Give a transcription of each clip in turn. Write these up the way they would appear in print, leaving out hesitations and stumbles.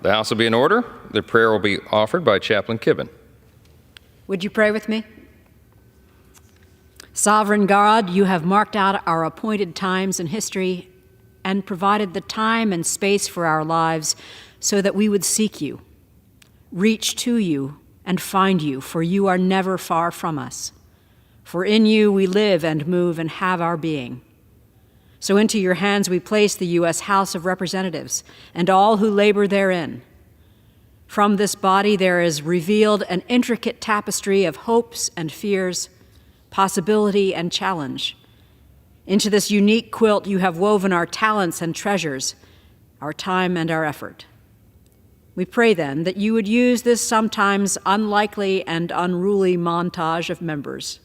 The House will be in order. The prayer will be offered by Chaplain Kibben. Would you pray with me? Sovereign God, you have marked out our appointed times in history and provided the time and space for our lives so that we would seek you, reach to you, and find you, for you are never far from us. For in you we live and move and have our being. So into your hands we place the U.S. House of Representatives and all who labor therein. From this body there is revealed an intricate tapestry of hopes and fears, possibility and challenge. Into this unique quilt you have woven our talents and treasures, our time and our effort. We pray then that you would use this sometimes unlikely and unruly montage of members.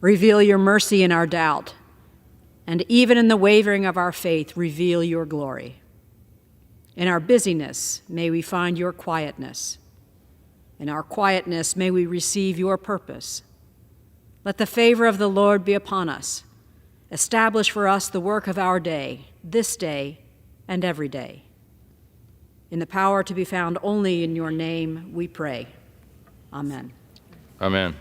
Reveal your mercy in our doubt, and even in the wavering of our faith, reveal your glory. In our busyness, may we find your quietness. In our quietness, may we receive your purpose. Let the favor of the Lord be upon us. Establish for us the work of our day, this day and every day. In the power to be found only in your name, we pray. Amen. Amen.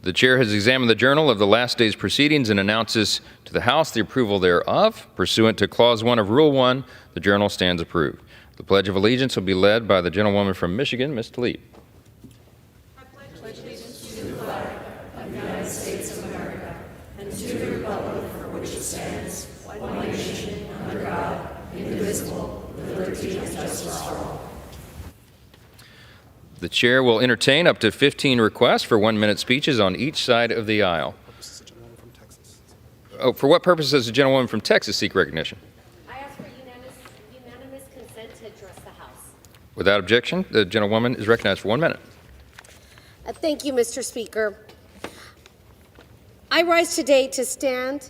The chair has examined the journal of the last day's proceedings and announces to the House the approval thereof. Pursuant to Clause 1 of Rule 1, the journal stands approved. The Pledge of Allegiance will be led by the gentlewoman from Michigan, Ms. Tlaib. I pledge allegiance to the flag of the United States of America and to the republic for which it stands, one nation, under God, indivisible, with liberty and justice for all. The chair will entertain up to 15 requests for 1-minute speeches on each side of the aisle. Oh, for what purpose does the gentlewoman from Texas seek recognition? I ask for unanimous consent to address the House. Without objection, the gentlewoman is recognized for 1 minute. Thank you, Mr. Speaker. I rise today to stand.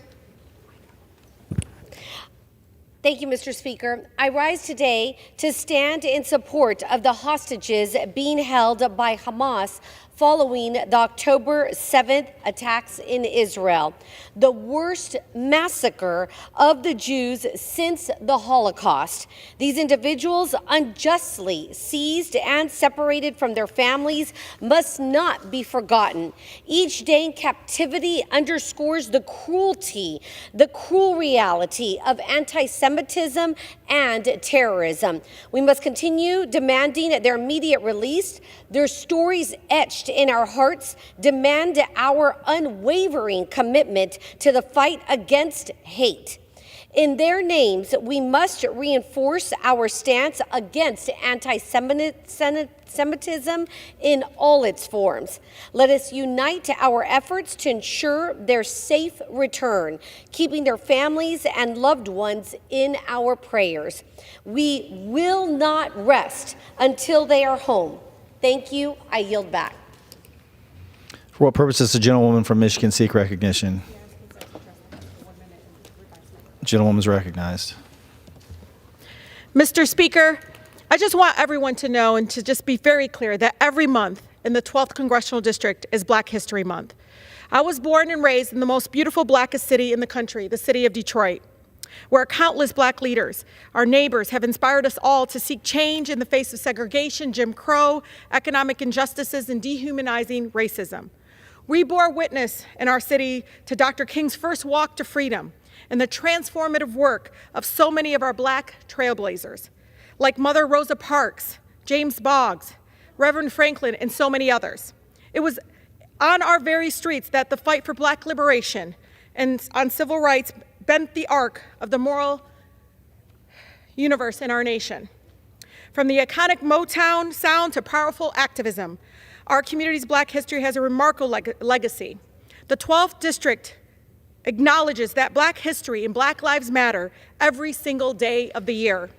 Thank you, Mr. Speaker. I rise today to stand in support of the hostages being held by Hamas following the October 7th attacks in Israel, the worst massacre of the Jews since the Holocaust. These individuals, unjustly seized and separated from their families, must not be forgotten. Each day in captivity underscores the cruel reality of anti-Semitism and terrorism. We must continue demanding their immediate release, their stories etched in our hearts, demand our unwavering commitment to the fight against hate. In their names, we must reinforce our stance against anti-Semitism in all its forms. Let us unite our efforts to ensure their safe return, keeping their families and loved ones in our prayers. We will not rest until they are home. Thank you. I yield back. For what purpose does the gentlewoman from Michigan seek recognition? The gentlewoman is recognized. Mr. Speaker, I just want everyone to know and to just be very clear that every month in the 12th Congressional District is Black History Month. I was born and raised in the most beautiful, blackest city in the country, the city of Detroit, where countless Black leaders, our neighbors, have inspired us all to seek change in the face of segregation, Jim Crow, economic injustices, and dehumanizing racism. We bore witness in our city to Dr. King's first walk to freedom and the transformative work of so many of our Black trailblazers, like Mother Rosa Parks, James Boggs, Reverend Franklin, and so many others. It was on our very streets that the fight for Black liberation and on civil rights bent the arc of the moral universe in our nation. From the iconic Motown sound to powerful activism, our community's Black history has a remarkable legacy. The 12th District acknowledges that Black history and Black lives matter every single day of the year.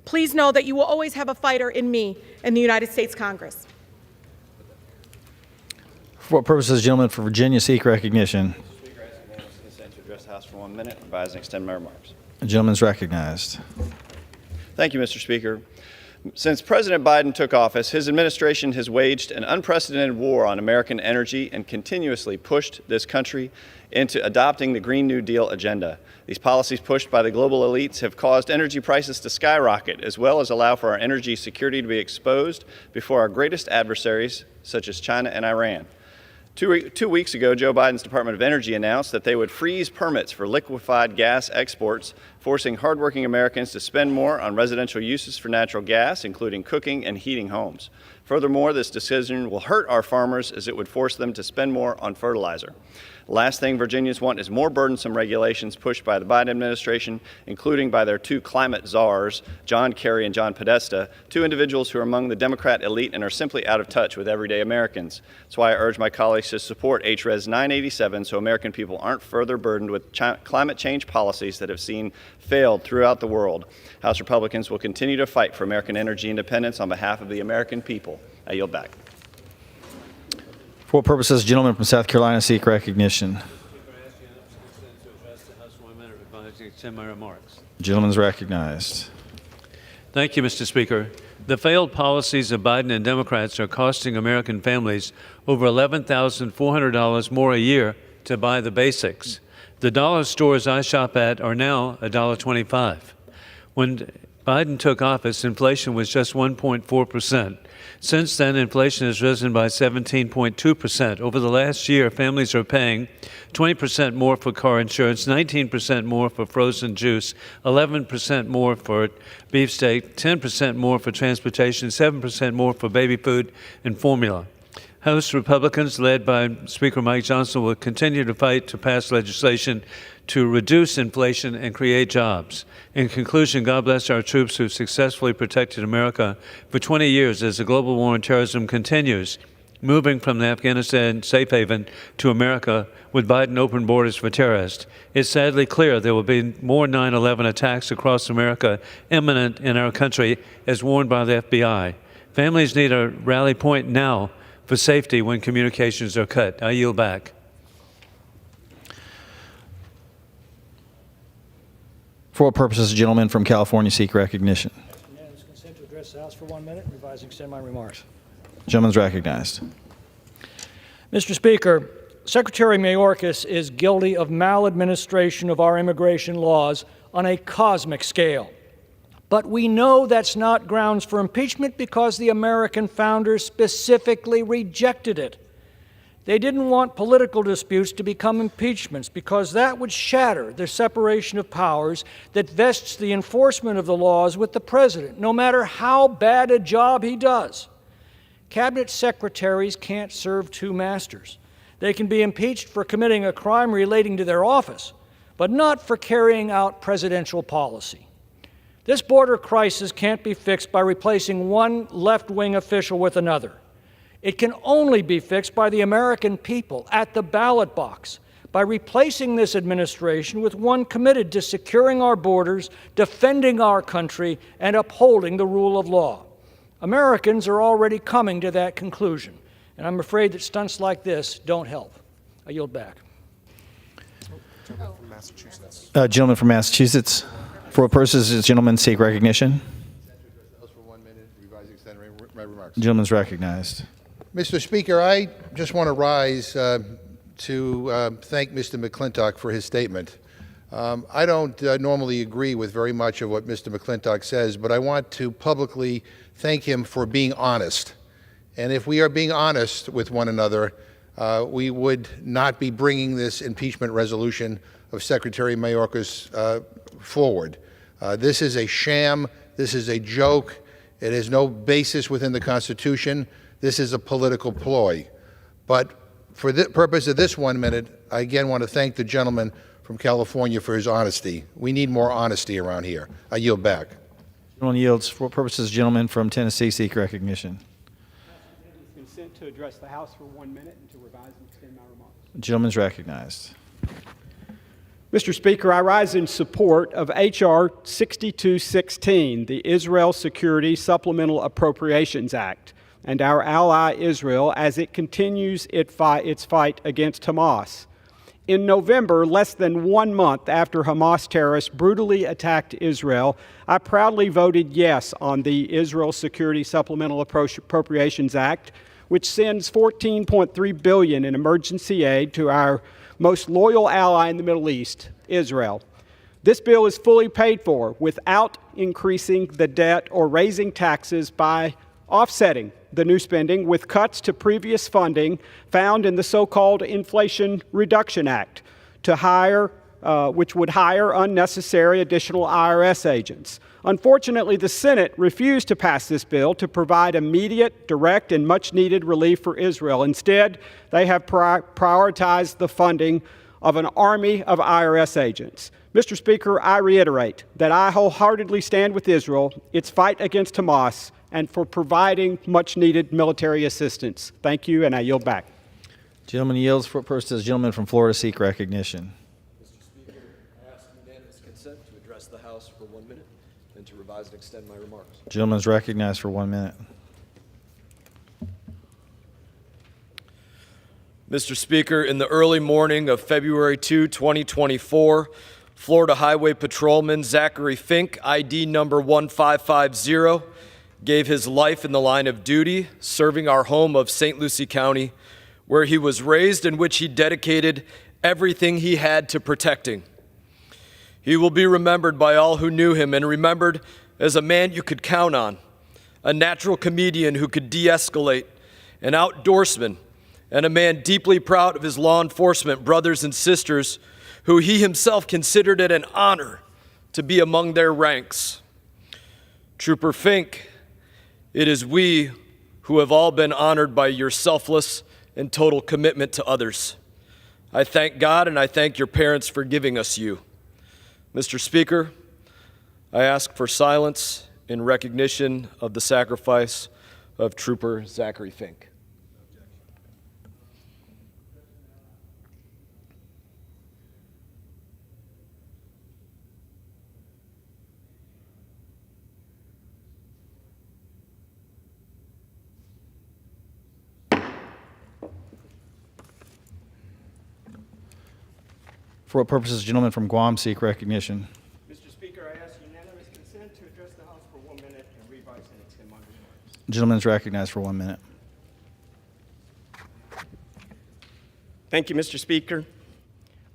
Please know that you will always have a fighter in me in the United States Congress. For what purpose does the gentleman from Virginia seek recognition? Speaker, I ask unanimous consent to address the House for 1 minute, revise and extend my remarks. The gentleman is recognized. Thank you, Mr. Speaker. Since President Biden took office, his administration has waged an unprecedented war on American energy and continuously pushed this country into adopting the Green New Deal agenda. These policies pushed by the global elites have caused energy prices to skyrocket, as well as allow for our energy security to be exposed before our greatest adversaries, such as China and Iran. 2 weeks ago, Joe Biden's Department of Energy announced that they would freeze permits for liquefied gas exports, forcing hardworking Americans to spend more on residential uses for natural gas, including cooking and heating homes. Furthermore, this decision will hurt our farmers as it would force them to spend more on fertilizer. The last thing Virginians want is more burdensome regulations pushed by the Biden administration, including by their two climate czars, John Kerry and John Podesta, two individuals who are among the Democrat elite and are simply out of touch with everyday Americans. That's why I urge my colleagues to support HRES 987 so American people aren't further burdened with climate change policies that have seen failed throughout the world. House Republicans will continue to fight for American energy independence on behalf of the American people. I yield back. For what purposes, the gentleman from South Carolina seek recognition? Extend my remarks. The gentleman is recognized. Thank you, Mr. Speaker. The failed policies of Biden and Democrats are costing American families over $11,400 more a year to buy the basics. The dollar stores I shop at are now $1.25. When Biden took office, inflation was just 1.4%. Since then, inflation has risen by 17.2%. Over the last year, families are paying 20% more for car insurance, 19% more for frozen juice, 11% more for beefsteak, 10% more for transportation, 7% more for baby food and formula. House Republicans, led by Speaker Mike Johnson, will continue to fight to pass legislation to reduce inflation and create jobs. In conclusion, God bless our troops who successfully protected America for 20 years as the global war on terrorism continues, moving from the Afghanistan safe haven to America with Biden open borders for terrorists. It's sadly clear there will be more 9/11 attacks across America imminent in our country, as warned by the FBI. Families need a rally point now for safety when communications are cut. I yield back. For what purposes, the gentleman from California seek recognition? Unanimous consent to address the House for 1 minute, revise and extend my remarks. The gentleman is recognized. Mr. Speaker, Secretary Mayorkas is guilty of maladministration of our immigration laws on a cosmic scale. But we know that's not grounds for impeachment because the American founders specifically rejected it. They didn't want political disputes to become impeachments because that would shatter the separation of powers that vests the enforcement of the laws with the president, no matter how bad a job he does. Cabinet secretaries can't serve two masters. They can be impeached for committing a crime relating to their office, but not for carrying out presidential policy. This border crisis can't be fixed by replacing one left-wing official with another. It can only be fixed by the American people at the ballot box, by replacing this administration with one committed to securing our borders, defending our country, and upholding the rule of law. Americans are already coming to that conclusion, and I'm afraid that stunts like this don't help. I yield back. Gentleman from Massachusetts. For what purposes, does the gentleman seek recognition? For 1 minute, revise and extend my remarks. The gentleman is recognized. Mr. Speaker, I just want to rise to thank Mr. McClintock for his statement. I don't normally agree with very much of what Mr. McClintock says, but I want to publicly thank him for being honest. And if we are being honest with one another, we would not be bringing this impeachment resolution of Secretary Mayorkas forward. This is a sham. This is a joke. It has no basis within the Constitution. This is a political ploy. But for the purpose of this 1 minute, I again want to thank the gentleman from California for his honesty. We need more honesty around here. I yield back. Gentleman yields. For what purposes, gentleman from Tennessee seek recognition? Consent to address the House for 1 minute and to revise and extend my remarks. The gentleman is recognized. Mr. Speaker, I rise in support of H.R. 6216, the Israel Security Supplemental Appropriations Act, and our ally Israel as it continues its fight against Hamas. In November, less than 1 month after Hamas terrorists brutally attacked Israel, I proudly voted yes on the Israel Security Supplemental Appropriations Act, which sends $14.3 billion in emergency aid to our most loyal ally in the Middle East, Israel. This bill is fully paid for without increasing the debt or raising taxes by offsetting the new spending with cuts to previous funding found in the so-called Inflation Reduction Act which would hire unnecessary additional IRS agents. Unfortunately, the Senate refused to pass this bill to provide immediate, direct, and much-needed relief for Israel. Instead, they have prioritized the funding of an army of IRS agents. Mr. Speaker, I reiterate that I wholeheartedly stand with Israel, its fight against Hamas, and for providing much-needed military assistance. Thank you, and I yield back. Gentleman yields. First is gentleman from Florida seek recognition. Mr. Speaker, I ask unanimous consent to address the House for 1 minute and to revise and extend my remarks. Gentleman is recognized for 1 minute. Mr. Speaker, in the early morning of February 2, 2024, Florida Highway Patrolman Zachary Fink, ID number 1550, gave his life in the line of duty, serving our home of St. Lucie County, where he was raised and which he dedicated everything he had to protecting. He will be remembered by all who knew him and remembered as a man you could count on, a natural comedian who could de-escalate, an outdoorsman, and a man deeply proud of his law enforcement brothers and sisters who he himself considered it an honor to be among their ranks. Trooper Fink, it is we who have all been honored by your selfless and total commitment to others. I thank God and I thank your parents for giving us you. Mr. Speaker, I ask for silence in recognition of the sacrifice of Trooper Zachary Fink. For what purposes, gentleman from Guam seek recognition? Mr. Speaker, I ask unanimous consent to address the House for 1 minute and revise and extend my remarks. Gentleman is recognized for 1 minute. Thank you, Mr. Speaker.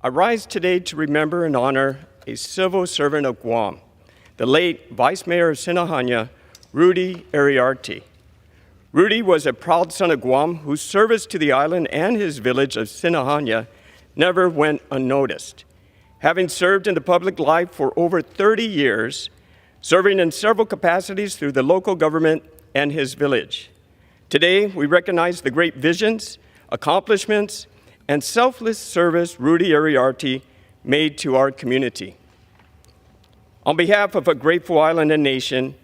I rise today to remember and honor a civil servant of Guam, the late Vice Mayor of Sinahanya, Rudy Ariarte. Rudy was a proud son of Guam whose service to the island and his village of Sinahanya never went unnoticed. Having served in the public life for over 30 years, serving in several capacities through the local government and his village. Today, we recognize the great visions, accomplishments, and selfless service Rudy Ariarte made to our community. On behalf of a grateful island and nation,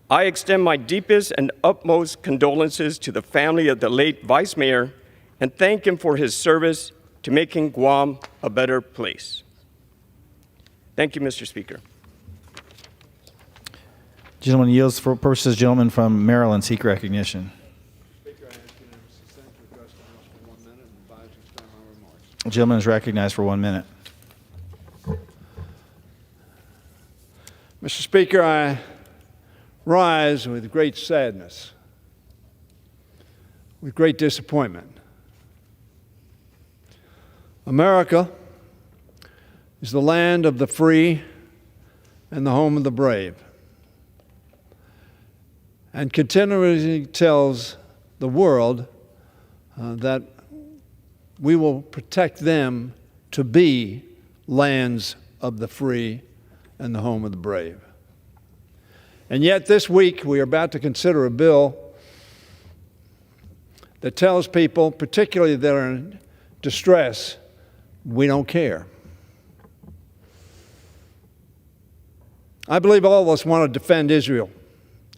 I extend my deepest and utmost condolences to the family of the late Vice Mayor and thank him for his service to making Guam a better place. Thank you, Mr. Speaker. Gentleman yields. For purposes, gentleman from Maryland seek recognition. Speaker, I ask unanimous consent to address the House for 1 minute and advise and extend my remarks. Gentleman is recognized for 1 minute. Mr. Speaker, I rise with great sadness, with great disappointment. America is the land of the free and the home of the brave, and continually tells the world that we will protect them to be lands of the free and the home of the brave. And yet this week we are about to consider a bill that tells people, particularly that are in distress, we don't care. I believe all of us want to defend Israel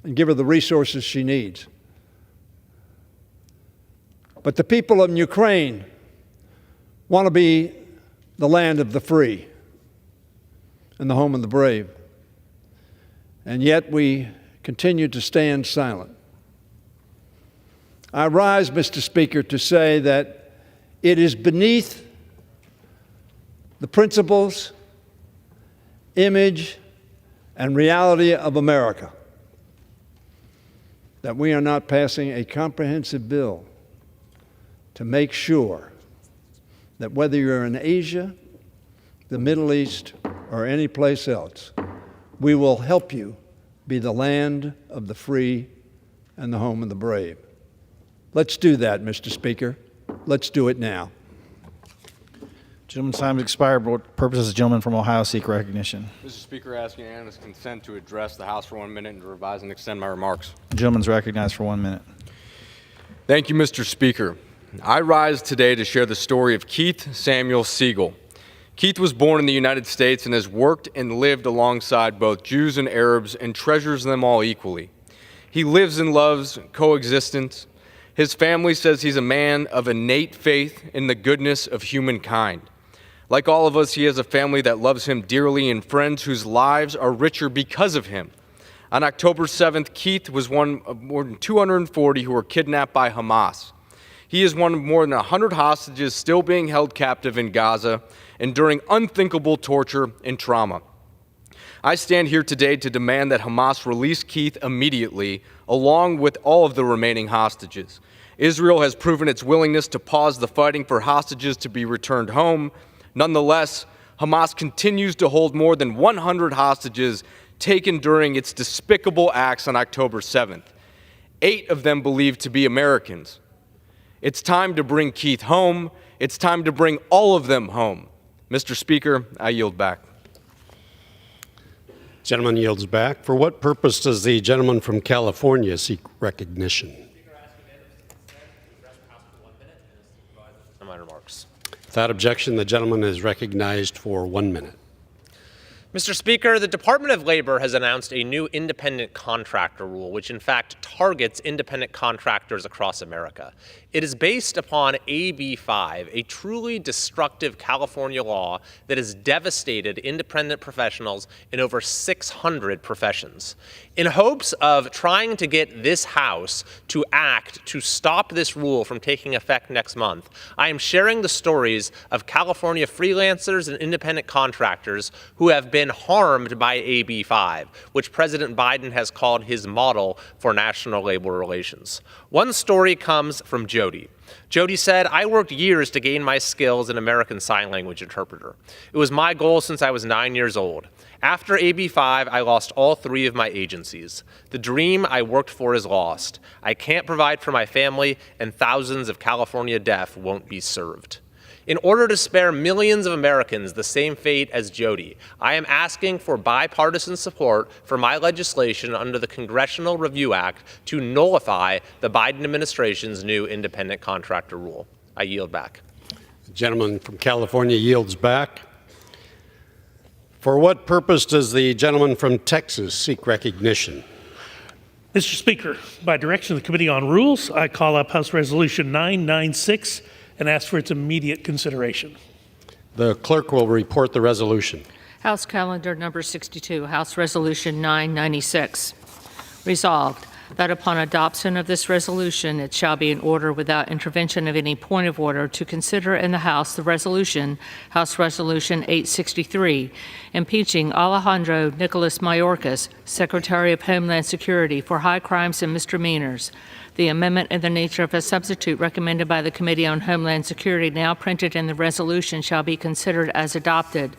and give her the resources she needs. But the people of Ukraine want to be the land of the free and the home of the brave. And yet we continue to stand silent. I rise, Mr. Speaker, to say that it is beneath the principles, image, and reality of America. That we are not passing a comprehensive bill to make sure that whether you're in Asia, the Middle East, or any place else, we will help you be the land of the free and the home of the brave. Let's do that, Mr. Speaker. Let's do it now. Gentleman's time has expired. For what purposes the gentleman from Ohio seek recognition? Mr. Speaker, I ask unanimous consent to address the House for 1 minute and to revise and extend my remarks. The gentleman's recognized for 1 minute. Thank you, Mr. Speaker. I rise today to share the story of Keith Samuel Siegel. Keith was born in the United States and has worked and lived alongside both Jews and Arabs and treasures them all equally. He lives and loves coexistence. His family says he's a man of innate faith in the goodness of humankind. Like all of us, he has a family that loves him dearly and friends whose lives are richer because of him. On October 7th, Keith was one of more than 240 who were kidnapped by Hamas. He is one of more than 100 hostages still being held captive in Gaza, enduring unthinkable torture and trauma. I stand here today to demand that Hamas release Keith immediately, along with all of the remaining hostages. Israel has proven its willingness to pause the fighting for hostages to be returned home. Nonetheless, Hamas continues to hold more than 100 hostages taken during its despicable acts on October 7th, 8 of them believed to be Americans. It's time to bring Keith home. It's time to bring all of them home. Mr. Speaker, I yield back. Gentleman yields back. For what purpose does the gentleman from California seek recognition? My remarks. Without objection, the gentleman is recognized for 1 minute. Mr. Speaker, the Department of Labor has announced a new independent contractor rule, which in fact targets independent contractors across America. It is based upon AB 5, a truly destructive California law that has devastated independent professionals in over 600 professions. In hopes of trying to get this House to act to stop this rule from taking effect next month, I am sharing the stories of California freelancers and independent contractors who have been harmed by AB 5, which President Biden has called his model for national labor relations. One story comes from Jody. Jody said, "I worked years to gain my skills in American Sign Language interpreter. It was my goal since I was 9 years old. After AB 5, I lost all 3 of my agencies. The dream I worked for is lost. I can't provide for my family, and thousands of California deaf won't be served." In order to spare millions of Americans the same fate as Jody, I am asking for bipartisan support for my legislation under the Congressional Review Act to nullify the Biden administration's new independent contractor rule. I yield back. The gentleman from California yields back. For what purpose does the gentleman from Texas seek recognition? Mr. Speaker, by direction of the Committee on Rules, I call up House Resolution 996 and ask for its immediate consideration. The clerk will report the resolution. House Calendar Number 62, House Resolution 996. Resolved that upon adoption of this resolution, it shall be in order without intervention of any point of order to consider in the House the resolution, House Resolution 863, impeaching Alejandro Nicolas Mayorkas, Secretary of Homeland Security, for high crimes and misdemeanors. The amendment in the nature of a substitute recommended by the Committee on Homeland Security, now printed in the resolution, shall be considered as adopted.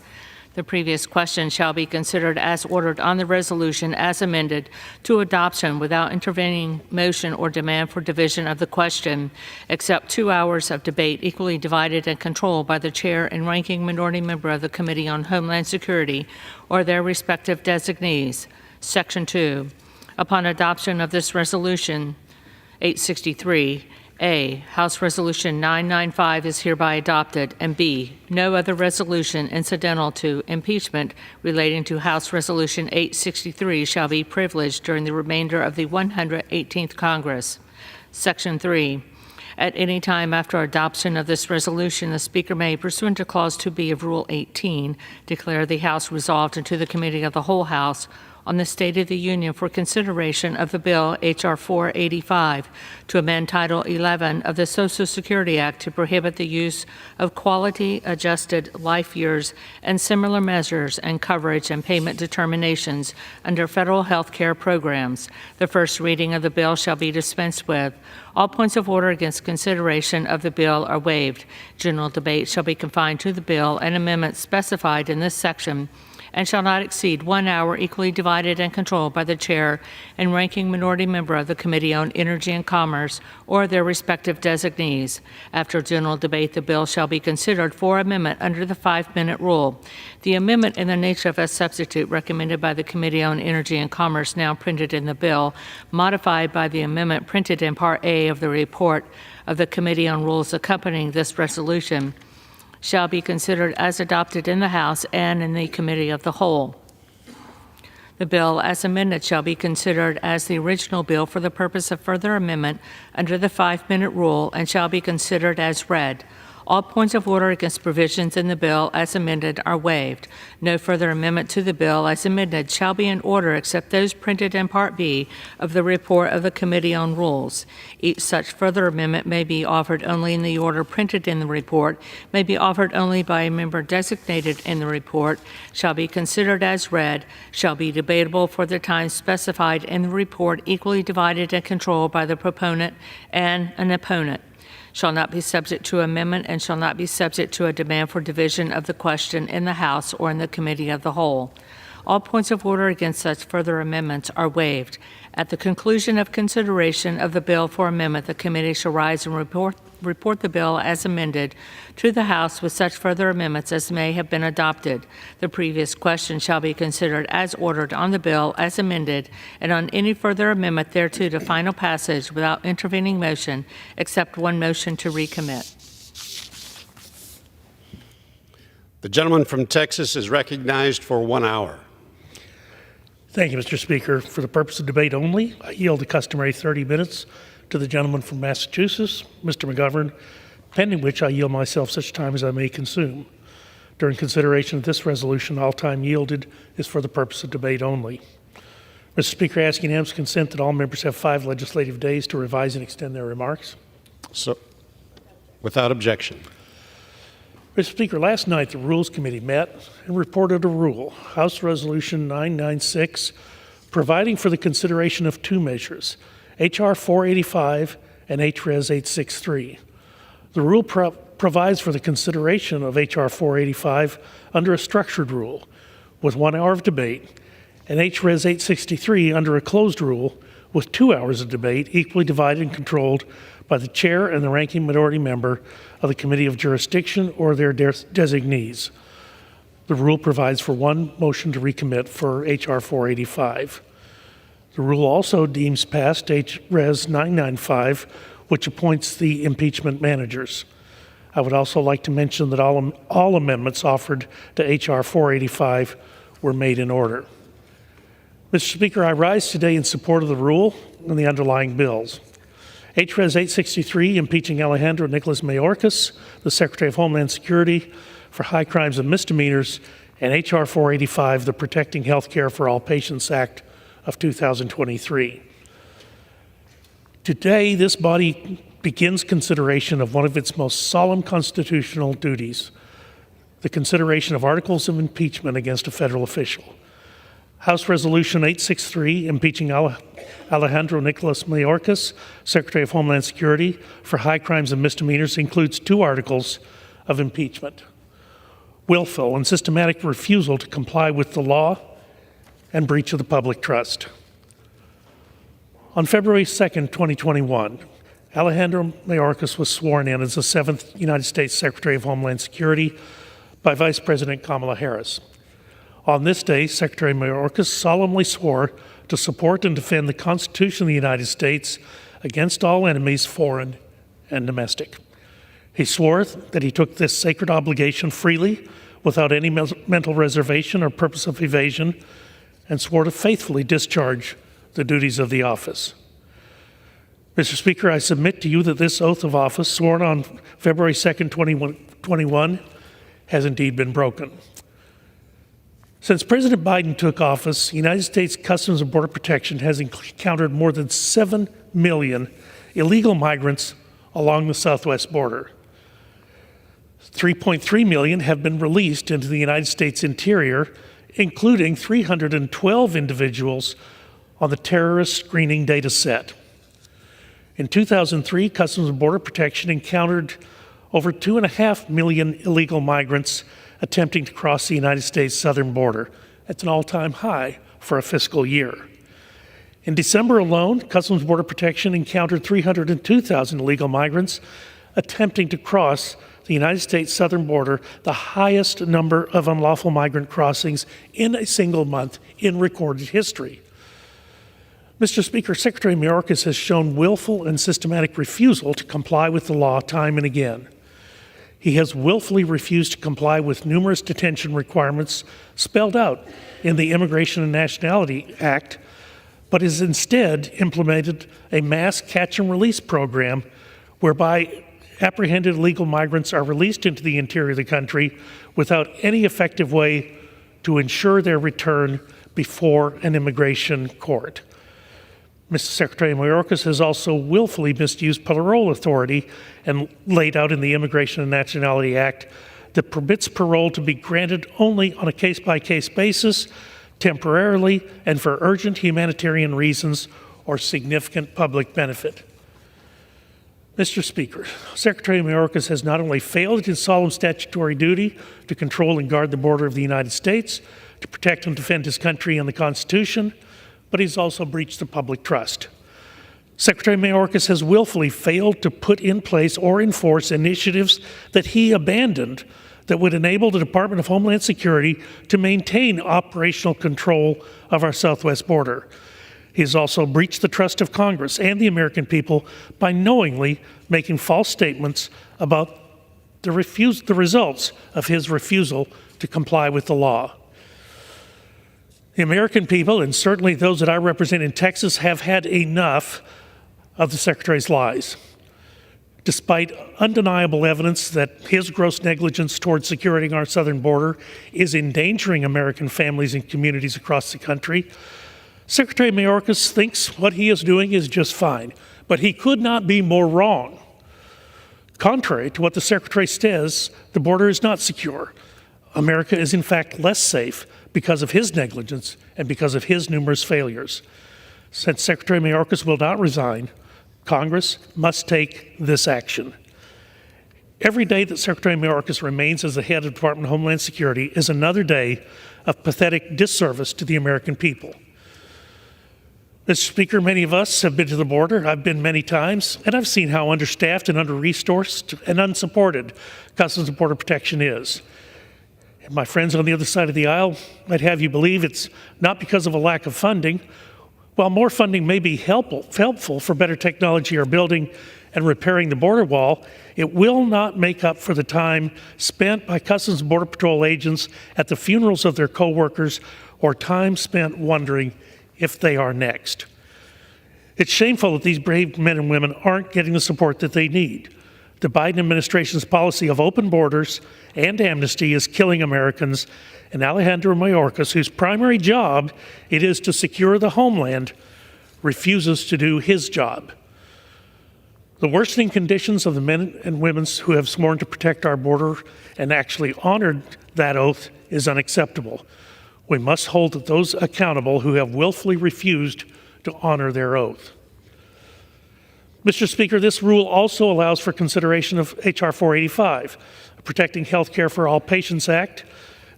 The previous question shall be considered as ordered on the resolution as amended to adoption without intervening motion or demand for division of the question, except 2 hours of debate equally divided and controlled by the chair and ranking minority member of the Committee on Homeland Security or their respective designees. Section 2. Upon adoption of this resolution, 863, A, House Resolution 995 is hereby adopted, and B, no other resolution incidental to impeachment relating to House Resolution 863 shall be privileged during the remainder of the 118th Congress. Section 3, at any time after adoption of this resolution, the Speaker may, pursuant to Clause 2B of Rule 18, declare the House resolved into the Committee of the whole House on the State of the Union for consideration of the bill H.R. 485 to amend Title 11 of the Social Security Act to prohibit the use of quality-adjusted life years and similar measures and coverage and payment determinations under federal health care programs. The first reading of the bill shall be dispensed with. All points of order against consideration of the bill are waived. General debate shall be confined to the bill and amendments specified in this section and shall not exceed 1 hour, equally divided and controlled by the chair and ranking minority member of the Committee on Energy and Commerce or their respective designees. After general debate, the bill shall be considered for amendment under the 5-minute rule. The amendment in the nature of a substitute recommended by the Committee on Energy and Commerce, now printed in the bill, modified by the amendment printed in Part A of the report of the Committee on Rules accompanying this resolution, shall be considered as adopted in the House and in the Committee of the Whole. The bill as amended shall be considered as the original bill for the purpose of further amendment under the 5-minute rule and shall be considered as read. All points of order against provisions in the bill as amended are waived. No further amendment to the bill as amended shall be in order except those printed in Part B of the report of the Committee on Rules. Each such further amendment may be offered only in the order printed in the report, may be offered only by a member designated in the report, shall be considered as read, shall be debatable for the time specified in the report, equally divided and controlled by the proponent and an opponent, shall not be subject to amendment, and shall not be subject to a demand for division of the question in the House or in the Committee of the Whole. All points of order against such further amendments are waived. At the conclusion of consideration of the bill for amendment, the committee shall rise and report the bill as amended to the House with such further amendments as may have been adopted. The previous question shall be considered as ordered on the bill as amended and on any further amendment thereto to final passage without intervening motion, except one motion to recommit. The gentleman from Texas is recognized for 1 hour. Thank you, Mr. Speaker. For the purpose of debate only, I yield the customary 30 minutes to the gentleman from Massachusetts, Mr. McGovern, pending which I yield myself such time as I may consume. During consideration of this resolution, all time yielded is for the purpose of debate only. Mr. Speaker, I ask unanimous consent that all members have 5 legislative days to revise and extend their remarks. So, without objection. Mr. Speaker, last night the Rules Committee met and reported a rule, House Resolution 996, providing for the consideration of 2 measures, H.R. 485 and H.Res. 863. The rule provides for the consideration of H.R. 485 under a structured rule with 1 hour of debate, and H.Res. 863 under a closed rule with 2 hours of debate, equally divided and controlled by the chair and the ranking minority member of the Committee of Jurisdiction or their designees. The rule provides for 1 motion to recommit for H.R. 485. The rule also deems passed H.Res. 995, which appoints the impeachment managers. I would also like to mention that all amendments offered to H.R. 485 were made in order. Mr. Speaker, I rise today in support of the rule and the underlying bills. H.Res. 863, impeaching Alejandro Nicholas Mayorkas, the Secretary of Homeland Security, for high crimes and misdemeanors, and H.R. 485, the Protecting Health Care for All Patients Act of 2023. Today, this body begins consideration of one of its most solemn constitutional duties, the consideration of articles of impeachment against a federal official. House Resolution 863, impeaching Alejandro Nicholas Mayorkas, Secretary of Homeland Security, for high crimes and misdemeanors, includes 2 articles of impeachment: willful and systematic refusal to comply with the law and breach of the public trust. On February 2nd, 2021, Alejandro Mayorkas was sworn in as the 7th United States Secretary of Homeland Security by Vice President Kamala Harris. On this day, Secretary Mayorkas solemnly swore to support and defend the Constitution of the United States against all enemies, foreign and domestic. He swore that he took this sacred obligation freely, without any mental reservation or purpose of evasion, and swore to faithfully discharge the duties of the office. Mr. Speaker, I submit to you that this oath of office, sworn on February 2nd, 2021, has indeed been broken. Since President Biden took office, the United States Customs and Border Protection has encountered more than 7 million illegal migrants along the southwest border. 3.3 million have been released into the United States interior, including 312 individuals on the terrorist screening data set. In 2003, Customs and Border Protection encountered over 2.5 million illegal migrants attempting to cross the United States southern border. That's an all-time high for a fiscal year. In December alone, Customs and Border Protection encountered 302,000 illegal migrants attempting to cross the United States southern border, the highest number of unlawful migrant crossings in a single month in recorded history. Mr. Speaker, Secretary Mayorkas has shown willful and systematic refusal to comply with the law time and again. He has willfully refused to comply with numerous detention requirements spelled out in the Immigration and Nationality Act, but has instead implemented a mass catch and release program whereby apprehended illegal migrants are released into the interior of the country without any effective way to ensure their return before an immigration court. Mr. Secretary Mayorkas has also willfully misused parole authority and laid out in the Immigration and Nationality Act that permits parole to be granted only on a case-by-case basis, temporarily, and for urgent humanitarian reasons or significant public benefit. Mr. Speaker, Secretary Mayorkas has not only failed in his solemn statutory duty to control and guard the border of the United States, to protect and defend his country and the Constitution, but he's also breached the public trust. Secretary Mayorkas has willfully failed to put in place or enforce initiatives that he abandoned that would enable the Department of Homeland Security to maintain operational control of our southwest border. He has also breached the trust of Congress and the American people by knowingly making false statements about the results of his refusal to comply with the law. The American people, and certainly those that I represent in Texas, have had enough of the Secretary's lies. Despite undeniable evidence that his gross negligence towards securing our southern border is endangering American families and communities across the country, Secretary Mayorkas thinks what he is doing is just fine, but he could not be more wrong. Contrary to what the Secretary says, the border is not secure. America is in fact less safe because of his negligence and because of his numerous failures. Since Secretary Mayorkas will not resign, Congress must take this action. Every day that Secretary Mayorkas remains as the head of the Department of Homeland Security is another day of pathetic disservice to the American people. Mr. Speaker, many of us have been to the border. I've been many times, and I've seen how understaffed and under-resourced and unsupported Customs and Border Protection is. And my friends on the other side of the aisle might have you believe it's not because of a lack of funding. While more funding may be helpful for better technology or building and repairing the border wall, it will not make up for the time spent by Customs and Border Patrol agents at the funerals of their coworkers or time spent wondering if they are next. It's shameful that these brave men and women aren't getting the support that they need. The Biden administration's policy of open borders and amnesty is killing Americans, and Alejandro Mayorkas, whose primary job it is to secure the homeland, refuses to do his job. The worsening conditions of the men and women who have sworn to protect our border and actually honored that oath is unacceptable. We must hold those accountable who have willfully refused to honor their oath. Mr. Speaker, this rule also allows for consideration of H.R. 485, a Protecting Health Care for All Patients Act,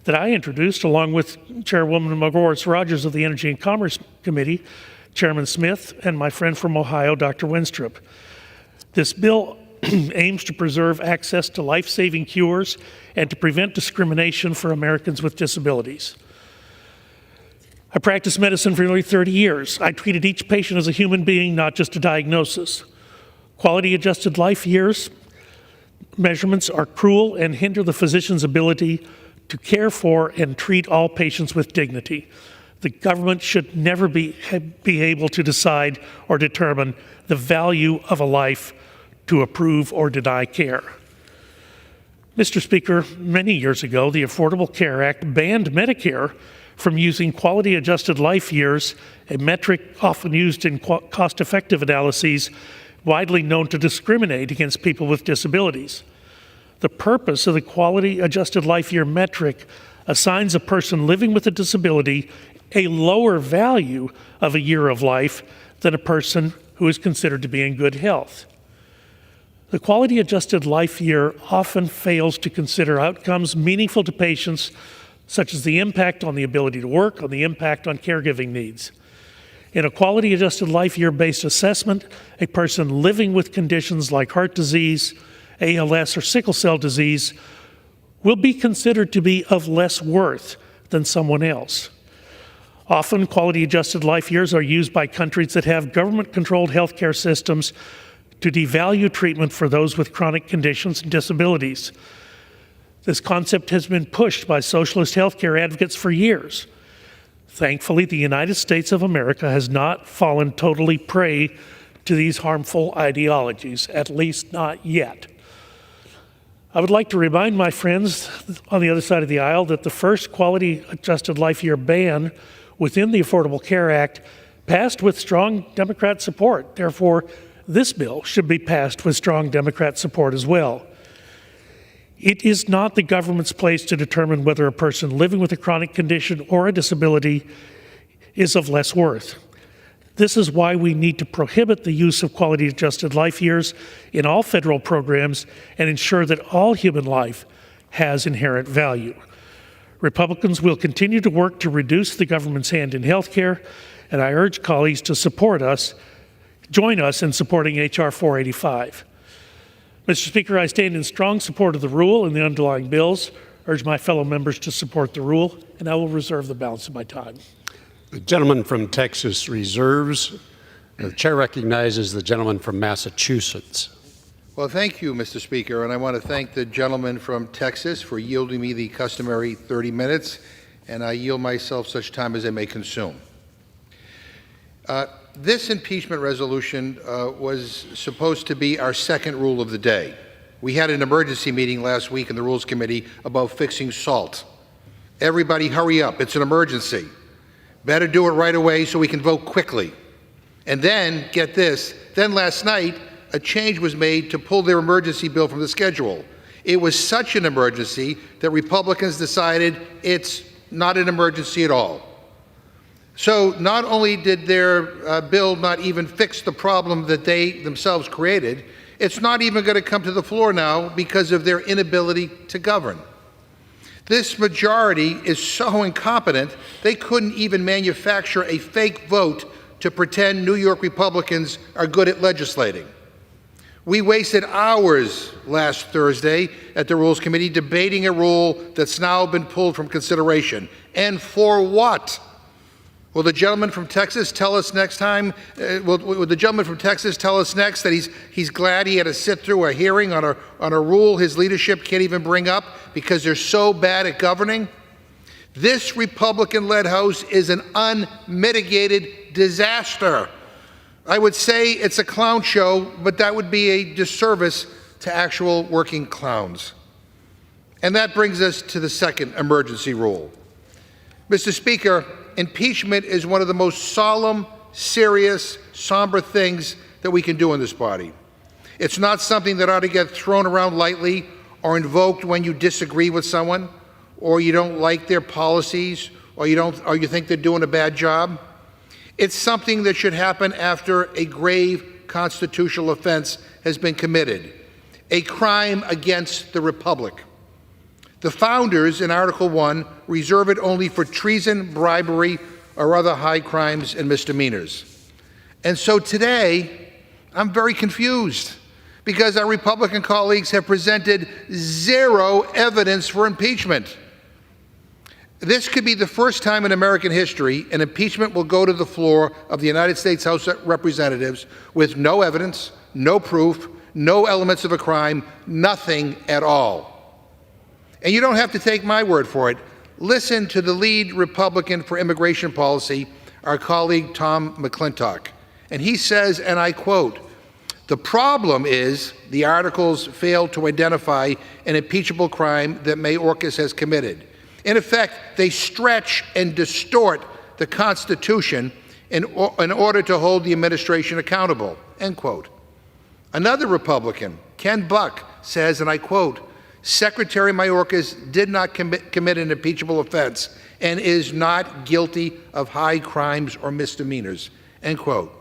that I introduced along with Chairwoman Rogers of the Energy and Commerce Committee, Chairman Smith, and my friend from Ohio, Dr. Wenstrup. This bill aims to preserve access to life-saving cures and to prevent discrimination for Americans with disabilities. I practiced medicine for nearly 30 years. I treated each patient as a human being, not just a diagnosis. Quality-adjusted life years measurements are cruel and hinder the physician's ability to care for and treat all patients with dignity. The government should never be able to decide or determine the value of a life to approve or deny care. Mr. Speaker, many years ago, the Affordable Care Act banned Medicare from using quality-adjusted life years, a metric often used in cost-effective analyses, widely known to discriminate against people with disabilities. The purpose of the quality-adjusted life year metric assigns a person living with a disability a lower value of a year of life than a person who is considered to be in good health. The quality-adjusted life year often fails to consider outcomes meaningful to patients, such as the impact on the ability to work, on the impact on caregiving needs. In a quality-adjusted life year-based assessment, a person living with conditions like heart disease, ALS, or sickle cell disease will be considered to be of less worth than someone else. Often, quality-adjusted life years are used by countries that have government-controlled healthcare systems to devalue treatment for those with chronic conditions and disabilities. This concept has been pushed by socialist healthcare advocates for years. Thankfully, the United States of America has not fallen totally prey to these harmful ideologies, at least not yet. I would like to remind my friends on the other side of the aisle that the first quality-adjusted life year ban within the Affordable Care Act passed with strong Democrat support. Therefore, this bill should be passed with strong Democrat support as well. It is not the government's place to determine whether a person living with a chronic condition or a disability is of less worth. This is why we need to prohibit the use of quality-adjusted life years in all federal programs and ensure that all human life has inherent value. Republicans will continue to work to reduce the government's hand in health care, and I urge colleagues to join us in supporting H.R. 485. Mr. Speaker, I stand in strong support of the rule and the underlying bills, urge my fellow members to support the rule, and I will reserve the balance of my time. The gentleman from Texas reserves. The chair recognizes the gentleman from Massachusetts. Well, thank you, Mr. Speaker, and I want to thank the gentleman from Texas for yielding me the customary 30 minutes, and I yield myself such time as I may consume. This impeachment resolution was supposed to be our second rule of the day. We had an emergency meeting last week in the Rules Committee about fixing salt. Everybody hurry up, it's an emergency. Better do it right away so we can vote quickly. And then, get this, then last night, a change was made to pull their emergency bill from the schedule. It was such an emergency that Republicans decided it's not an emergency at all. So not only did their bill not even fix the problem that they themselves created, it's not even going to come to the floor now because of their inability to govern. This majority is so incompetent, they couldn't even manufacture a fake vote to pretend New York Republicans are good at legislating. We wasted hours last Thursday at the Rules Committee debating a rule that's now been pulled from consideration. And for what? Will the gentleman from Texas tell us next time? Will the gentleman from Texas tell us next that he's glad he had to sit through a hearing on a rule his leadership can't even bring up because they're so bad at governing? This Republican-led House is an unmitigated disaster. I would say it's a clown show, but that would be a disservice to actual working clowns. And that brings us to the second emergency rule. Mr. Speaker, impeachment is one of the most solemn, serious, somber things that we can do in this body. It's not something that ought to get thrown around lightly or invoked when you disagree with someone, or you don't like their policies, or you think they're doing a bad job. It's something that should happen after a grave constitutional offense has been committed, a crime against the Republic. The founders in Article 1 reserve it only for treason, bribery, or other high crimes and misdemeanors. And so today, I'm very confused because our Republican colleagues have presented zero evidence for impeachment. This could be the first time in American history an impeachment will go to the floor of the United States House of Representatives with no evidence, no proof, no elements of a crime, nothing at all. And you don't have to take my word for it. Listen to the lead Republican for immigration policy, our colleague Tom McClintock. And he says, and I quote, The problem is the articles fail to identify an impeachable crime that Mayorkas has committed. In effect, they stretch and distort the Constitution in order to hold the administration accountable, end quote. Another Republican, Ken Buck, says, and I quote, Secretary Mayorkas did not commit an impeachable offense and is not guilty of high crimes or misdemeanors, end quote.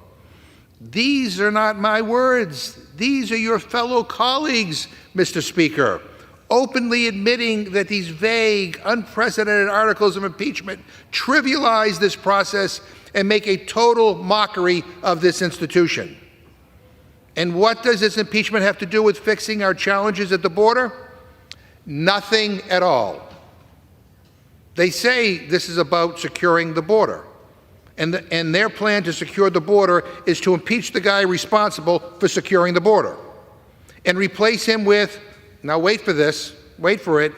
These are not my words. These are your fellow colleagues, Mr. Speaker, openly admitting that these vague, unprecedented articles of impeachment trivialize this process and make a total mockery of this institution. And what does this impeachment have to do with fixing our challenges at the border? Nothing at all. They say this is about securing the border. And their plan to secure the border is to impeach the guy responsible for securing the border and replace him with, now wait for this, wait for it,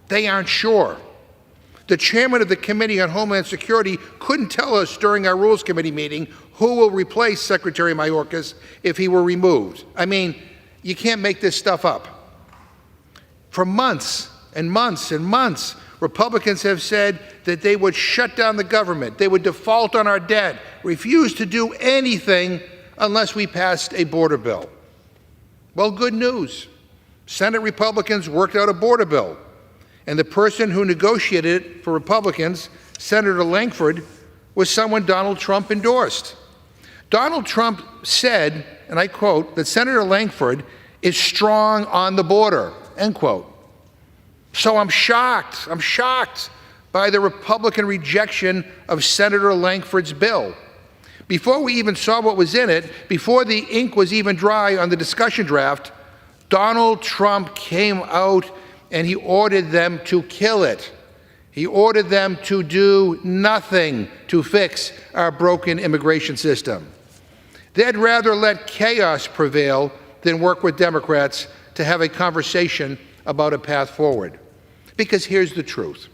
they aren't sure. The chairman of the Committee on Homeland Security couldn't tell us during our Rules Committee meeting who will replace Secretary Mayorkas if he were removed. I mean, you can't make this stuff up. For months and months and months, Republicans have said that they would shut down the government, they would default on our debt, refuse to do anything unless we passed a border bill. Well, good news. Senate Republicans worked out a border bill, and the person who negotiated it for Republicans, Senator Langford, was someone Donald Trump endorsed. Donald Trump said, and I quote, that Senator Langford is strong on the border, end quote. So I'm shocked by the Republican rejection of Senator Langford's bill. Before we even saw what was in it, before the ink was even dry on the discussion draft, Donald Trump came out and he ordered them to kill it. He ordered them to do nothing to fix our broken immigration system. They'd rather let chaos prevail than work with Democrats to have a conversation about a path forward. Because here's the truth.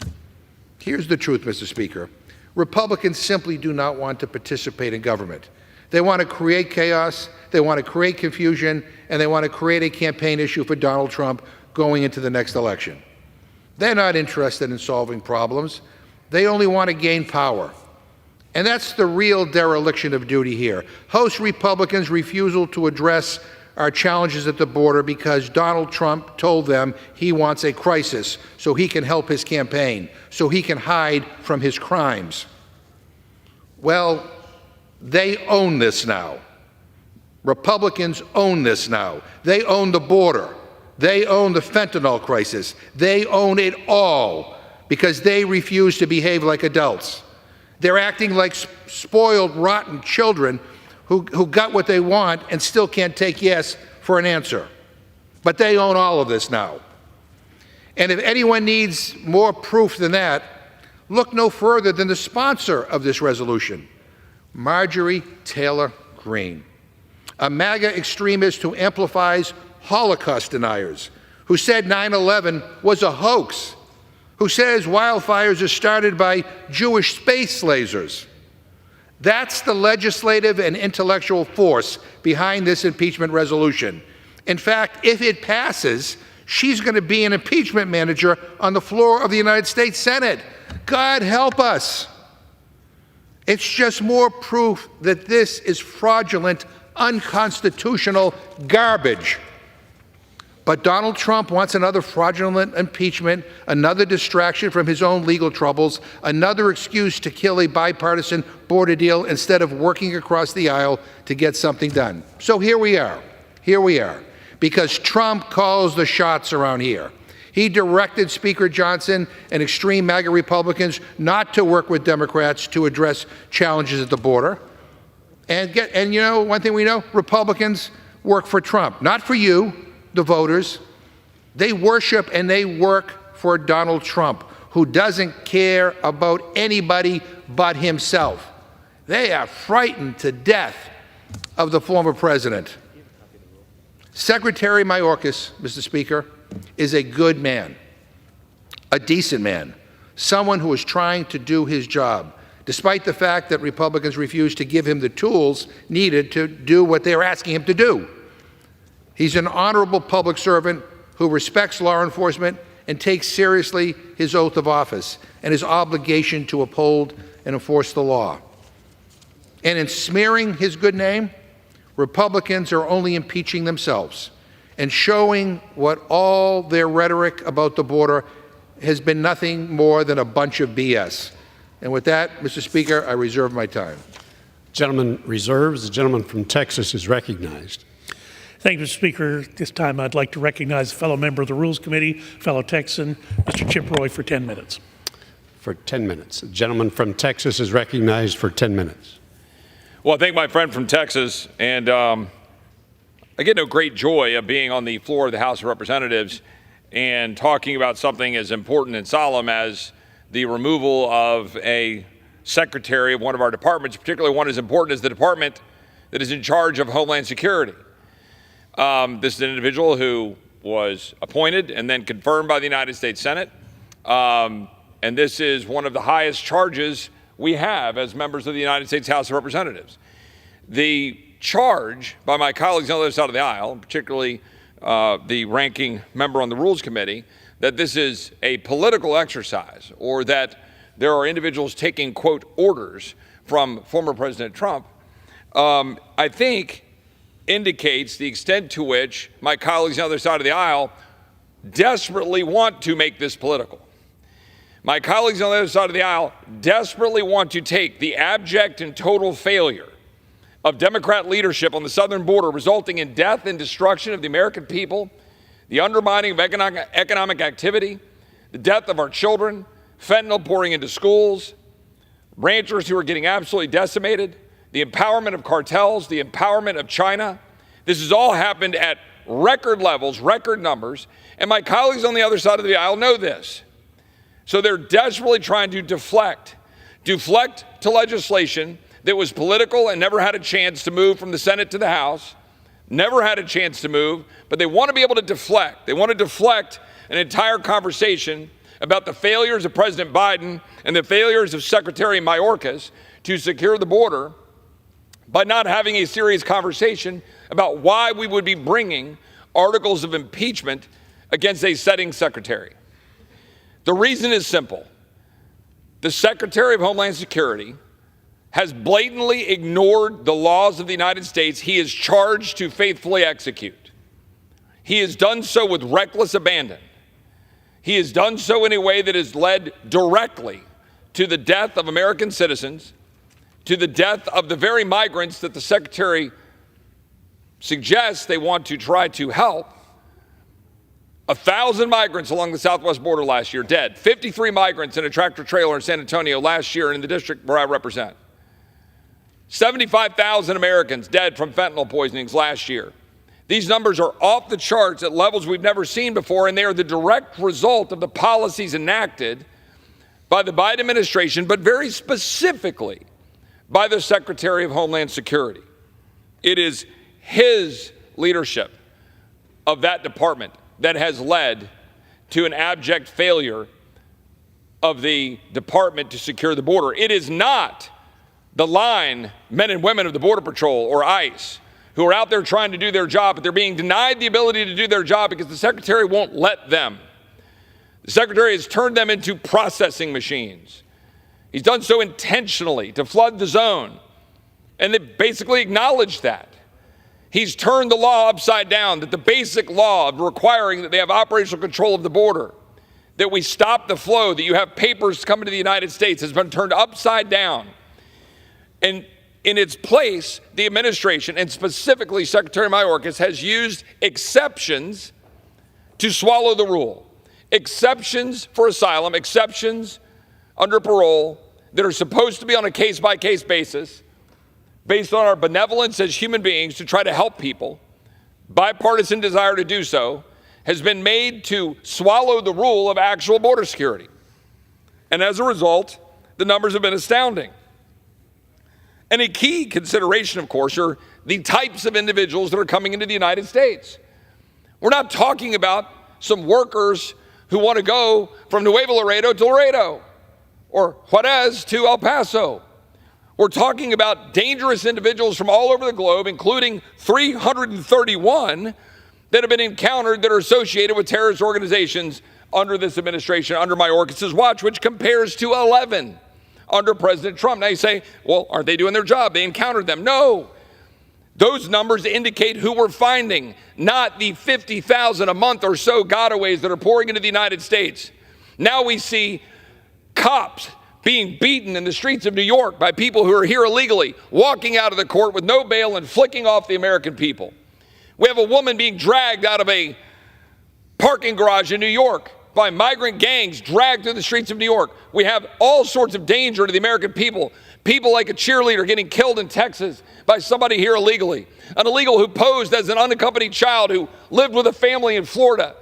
Here's the truth, Mr. Speaker. Republicans simply do not want to participate in government. They want to create chaos, they want to create confusion, and they want to create a campaign issue for Donald Trump going into the next election. They're not interested in solving problems. They only want to gain power. And that's the real dereliction of duty here. House Republicans' refusal to address our challenges at the border because Donald Trump told them he wants a crisis so he can help his campaign, so he can hide from his crimes. Well, they own this now. Republicans own this now. They own the border. They own the fentanyl crisis. They own it all because they refuse to behave like adults. They're acting like spoiled, rotten children who got what they want and still can't take yes for an answer. But they own all of this now. And if anyone needs more proof than that, look no further than the sponsor of this resolution, Marjorie Taylor Greene, a MAGA extremist who amplifies Holocaust deniers, who said 9/11 was a hoax, who says wildfires are started by Jewish space lasers. That's the legislative and intellectual force behind this impeachment resolution. In fact, if it passes, she's going to be an impeachment manager on the floor of the United States Senate. God help us. It's just more proof that this is fraudulent, unconstitutional garbage. But Donald Trump wants another fraudulent impeachment, another distraction from his own legal troubles, another excuse to kill a bipartisan border deal instead of working across the aisle to get something done. So here we are, because Trump calls the shots around here. He directed Speaker Johnson and extreme MAGA Republicans not to work with Democrats to address challenges at the border. And you know, one thing we know, Republicans work for Trump, not for you, the voters. They worship and they work for Donald Trump, who doesn't care about anybody but himself. They are frightened to death of the former president. Secretary Mayorkas, Mr. Speaker, is a good man, a decent man, someone who is trying to do his job, despite the fact that Republicans refuse to give him the tools needed to do what they're asking him to do. He's an honorable public servant who respects law enforcement and takes seriously his oath of office and his obligation to uphold and enforce the law. And in smearing his good name, Republicans are only impeaching themselves and showing what all their rhetoric about the border has been nothing more than a bunch of BS. And with that, Mr. Speaker, I reserve my time. Gentleman reserves. The gentleman from Texas is recognized. Thank you, Mr. Speaker. This time I'd like to recognize a fellow member of the Rules Committee, fellow Texan, Mr. Chip Roy, for 10 minutes. For 10 minutes. The gentleman from Texas is recognized for 10 minutes. Well, I thank my friend from Texas, and I get no great joy of being on the floor of the House of Representatives and talking about something as important and solemn as the removal of a secretary of one of our departments, particularly one as important as the department that is in charge of Homeland Security. This is an individual who was appointed and then confirmed by the United States Senate, and this is one of the highest charges we have as members of the United States House of Representatives. The charge by my colleagues on the other side of the aisle, particularly the ranking member on the Rules Committee, that this is a political exercise or that there are individuals taking, quote, orders from former President Trump, I think indicates the extent to which my colleagues on the other side of the aisle desperately want to make this political. My colleagues on the other side of the aisle desperately want to take the abject and total failure of Democrat leadership on the southern border, resulting in death and destruction of the American people, the undermining of economic activity, the death of our children, fentanyl pouring into schools, ranchers who are getting absolutely decimated, the empowerment of cartels, the empowerment of China. This has all happened at record levels, record numbers, and my colleagues on the other side of the aisle know this. So they're desperately trying to deflect to legislation that was political and never had a chance to move from the Senate to the House, never had a chance to move, but they want to be able to deflect. They want to deflect an entire conversation about the failures of President Biden and the failures of Secretary Mayorkas to secure the border by not having a serious conversation about why we would be bringing articles of impeachment against a sitting secretary. The reason is simple. The Secretary of Homeland Security has blatantly ignored the laws of the United States he is charged to faithfully execute. He has done so with reckless abandon. He has done so in a way that has led directly to the death of American citizens, to the death of the very migrants that the Secretary suggests they want to try to help. 1,000 migrants along the southwest border last year dead. 53 migrants in a tractor trailer in San Antonio last year in the district where I represent. 75,000 Americans dead from fentanyl poisonings last year. These numbers are off the charts at levels we've never seen before, and they are the direct result of the policies enacted by the Biden administration, but very specifically by the Secretary of Homeland Security. It is his leadership of that department that has led to an abject failure of the department to secure the border. It is not the line men and women of the Border Patrol or ICE who are out there trying to do their job, but they're being denied the ability to do their job because the Secretary won't let them. The Secretary has turned them into processing machines. He's done so intentionally to flood the zone, and they basically acknowledged that. He's turned the law upside down, that the basic law of requiring that they have operational control of the border, that we stop the flow, that you have papers coming to the United States, has been turned upside down. And in its place, the administration, and specifically Secretary Mayorkas, has used exceptions to swallow the rule. Exceptions for asylum, exceptions under parole that are supposed to be on a case-by-case basis, based on our benevolence as human beings to try to help people, bipartisan desire to do so, has been made to swallow the rule of actual border security. And as a result, the numbers have been astounding. And a key consideration, of course, are the types of individuals that are coming into the United States. We're not talking about some workers who want to go from Nuevo Laredo to Laredo or Juarez to El Paso. We're talking about dangerous individuals from all over the globe, including 331 that have been encountered that are associated with terrorist organizations under this administration, under Mayorkas' watch, which compares to 11 under President Trump. Now you say, well, aren't they doing their job? They encountered them. No. Those numbers indicate who we're finding, not the 50,000 a month or so gotaways that are pouring into the United States. Now we see cops being beaten in the streets of New York by people who are here illegally, walking out of the court with no bail and flicking off the American people. We have a woman being dragged out of a parking garage in New York by migrant gangs, dragged through the streets of New York. We have all sorts of danger to the American people. People like a cheerleader getting killed in Texas by somebody here illegally. An illegal who posed as an unaccompanied child who lived with a family in Florida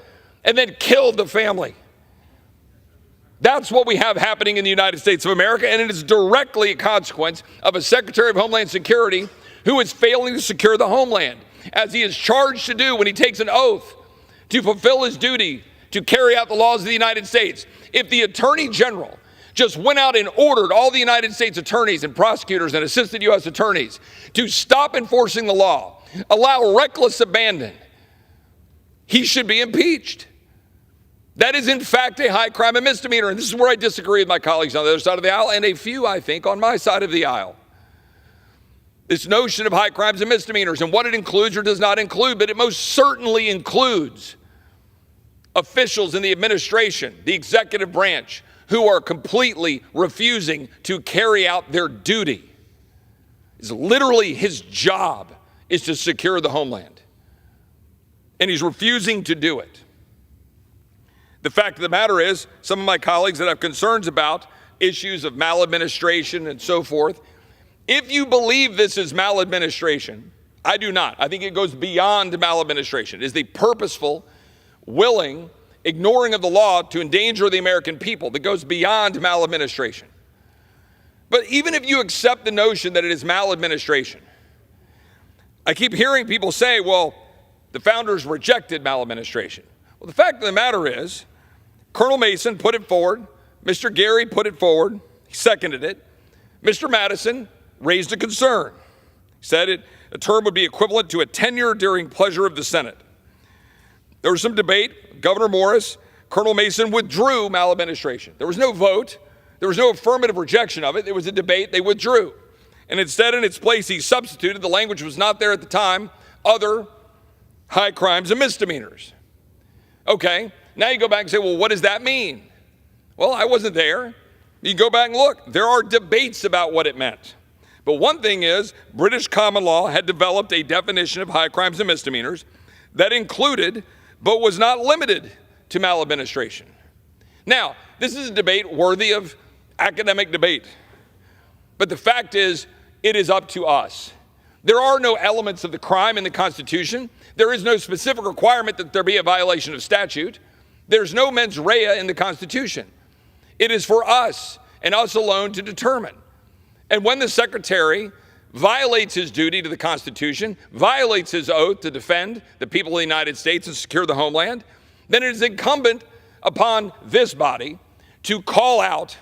and then killed the family. That's what we have happening in the United States of America, and it is directly a consequence of a Secretary of Homeland Security who is failing to secure the homeland, as he is charged to do when he takes an oath to fulfill his duty to carry out the laws of the United States. If the Attorney General just went out and ordered all the United States attorneys and prosecutors and assistant U.S. attorneys to stop enforcing the law, allow reckless abandon, he should be impeached. That is, in fact, a high crime and misdemeanor. And this is where I disagree with my colleagues on the other side of the aisle, and a few, I think, on my side of the aisle. This notion of high crimes and misdemeanors and what it includes or does not include, but it most certainly includes officials in the administration, the executive branch, who are completely refusing to carry out their duty. It's literally his job is to secure the homeland, and he's refusing to do it. The fact of the matter is, some of my colleagues that have concerns about issues of maladministration and so forth, if you believe this is maladministration, I do not. I think it goes beyond maladministration. It is the purposeful, willing ignoring of the law to endanger the American people that goes beyond maladministration. But even if you accept the notion that it is maladministration, I keep hearing people say, well, the founders rejected maladministration. Well, the fact of the matter is, Colonel Mason put it forward, Mr. Gary put it forward, he seconded it. Mr. Madison raised a concern. He said a term would be equivalent to a tenure during pleasure of the Senate. There was some debate. Governor Morris, Colonel Mason withdrew maladministration. There was no vote. There was no affirmative rejection of it. It was a debate. They withdrew. And instead, in its place, he substituted, the language was not there at the time, other high crimes and misdemeanors. Okay, now you go back and say, well, what does that mean? Well, I wasn't there. You go back and look. There are debates about what it meant. But one thing is, British common law had developed a definition of high crimes and misdemeanors that included, but was not limited to maladministration. Now, this is a debate worthy of academic debate. But the fact is, it is up to us. There are no elements of the crime in the Constitution. There is no specific requirement that there be a violation of statute. There's no mens rea in the Constitution. It is for us and us alone to determine. And when the Secretary violates his duty to the Constitution, violates his oath to defend the people of the United States and secure the homeland, then it is incumbent upon this body to call out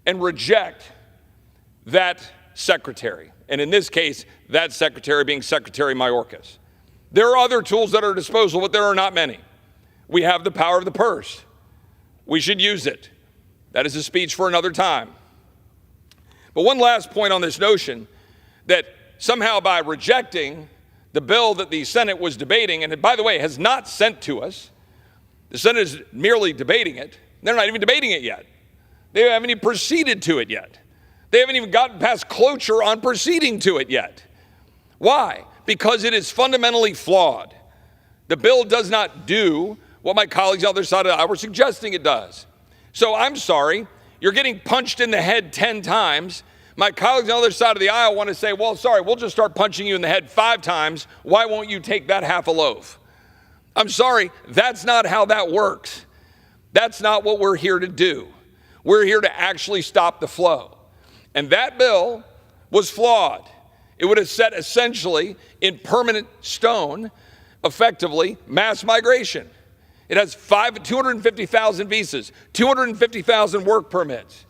and reject that secretary. And in this case, that secretary being Secretary Mayorkas. There are other tools at our disposal, but there are not many. We have the power of the purse. We should use it. That is a speech for another time. But one last point on this notion that somehow by rejecting the bill that the Senate was debating, and by the way, has not sent to us, the Senate is merely debating it. They're not even debating it yet. They haven't even proceeded to it yet. They haven't even gotten past cloture on proceeding to it yet. Why? Because it is fundamentally flawed. The bill does not do what my colleagues on the other side of the aisle were suggesting it does. So I'm sorry, you're getting punched in the head 10 times. My colleagues on the other side of the aisle want to say, well, sorry, we'll just start punching you in the head 5 times. Why won't you take that half a loaf? I'm sorry, that's not how that works. That's not what we're here to do. We're here to actually stop the flow. And that bill was flawed. It would have set essentially in permanent stone, effectively, mass migration. It has 250,000 visas, 250,000 work permits.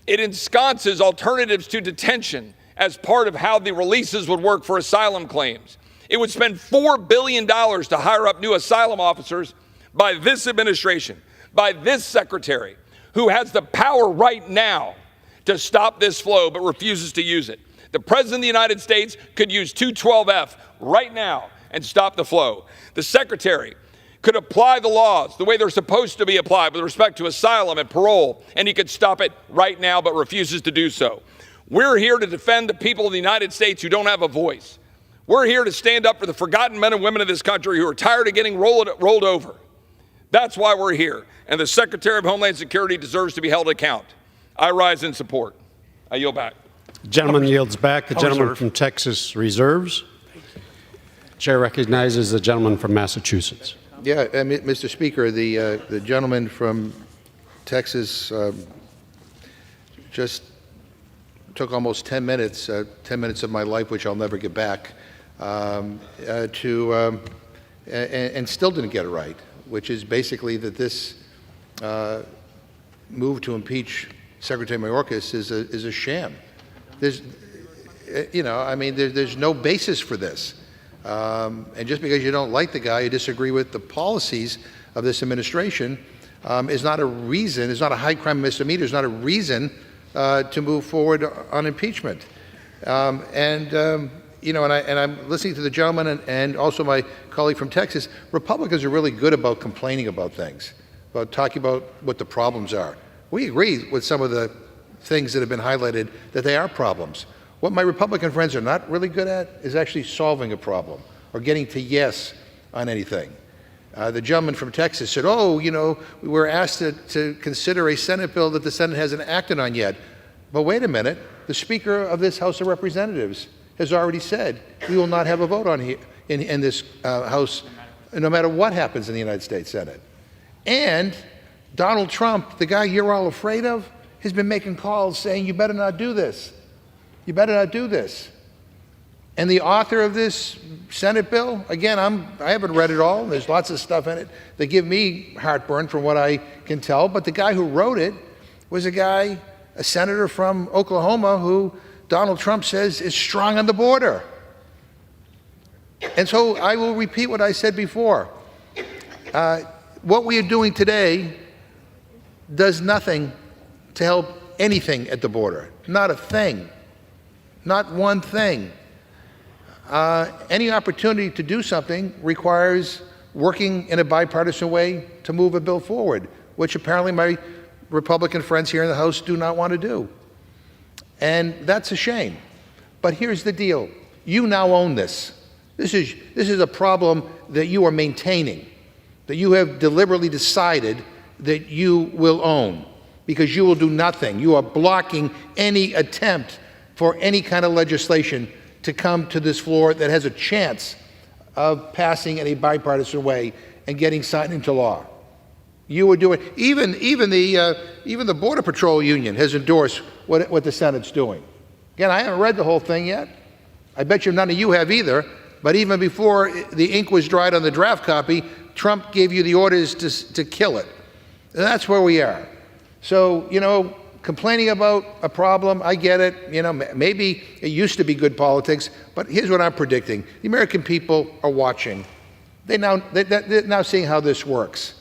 It ensconces alternatives to detention as part of how the releases would work for asylum claims. It would spend $4 billion to hire up new asylum officers by this administration, by this secretary, who has the power right now to stop this flow but refuses to use it. The President of the United States could use 212F right now and stop the flow. The Secretary could apply the laws the way they're supposed to be applied with respect to asylum and parole, and he could stop it right now but refuses to do so. We're here to defend the people of the United States who don't have a voice. We're here to stand up for the forgotten men and women of this country who are tired of getting rolled over. That's why we're here, and the Secretary of Homeland Security deserves to be held to account. I rise in support. I yield back. The gentleman yields back. The gentleman from Texas reserves. Chair recognizes the gentleman from Massachusetts. Yeah, Mr. Speaker, the gentleman from Texas just took almost 10 minutes of my life, which I'll never get back, and still didn't get it right, which is basically that this move to impeach Secretary Mayorkas is a sham. There's no basis for this. And just because you don't like the guy, you disagree with the policies of this administration, is not a reason, is not a high crime misdemeanor, is not a reason to move forward on impeachment. And I'm listening to the gentleman and also my colleague from Texas. Republicans are really good about complaining about things, about talking about what the problems are. We agree with some of the things that have been highlighted, that they are problems. What my Republican friends are not really good at is actually solving a problem or getting to yes on anything. The gentleman from Texas said, we were asked to consider a Senate bill that the Senate hasn't acted on yet. But wait a minute, the Speaker of this House of Representatives has already said we will not have a vote on here in this House no matter what happens in the United States Senate. And Donald Trump, the guy you're all afraid of, has been making calls saying, you better not do this. You better not do this. And the author of this Senate bill, again, I haven't read it all. There's lots of stuff in it that give me heartburn from what I can tell. But the guy who wrote it was a senator from Oklahoma who Donald Trump says is strong on the border. And so I will repeat what I said before. What we are doing today does nothing to help anything at the border. Not a thing. Not one thing. Any opportunity to do something requires working in a bipartisan way to move a bill forward, which apparently my Republican friends here in the House do not want to do. And that's a shame. But here's the deal. You now own this. This is a problem that you are maintaining, that you have deliberately decided that you will own, because you will do nothing. You are blocking any attempt for any kind of legislation to come to this floor that has a chance of passing in a bipartisan way and getting signed into law. You would do it. Even the Border Patrol Union has endorsed what the Senate's doing. Again, I haven't read the whole thing yet. I bet you none of you have either. But even before the ink was dried on the draft copy, Trump gave you the orders to kill it. And that's where we are. So, complaining about a problem, I get it. Maybe it used to be good politics, but here's what I'm predicting. The American people are watching. They're now seeing how this works.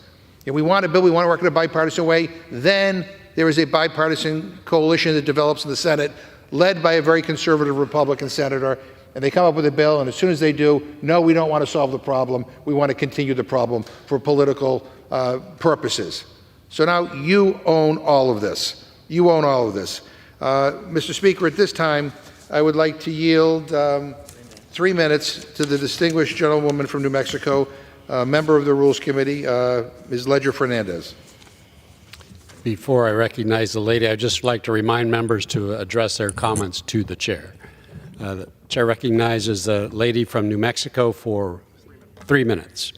If we want a bill, we want to work in a bipartisan way, then there is a bipartisan coalition that develops in the Senate, led by a very conservative Republican senator, and they come up with a bill, and as soon as they do, no, we don't want to solve the problem. We want to continue the problem for political purposes. So now you own all of this. You own all of this. Mr. Speaker, at this time, I would like to yield 3 minutes to the distinguished gentlewoman from New Mexico, member of the Rules Committee, Ms. Ledger-Fernandez. Before I recognize the lady, I'd just like to remind members to address their comments to the chair. The chair recognizes the lady from New Mexico for 3 minutes.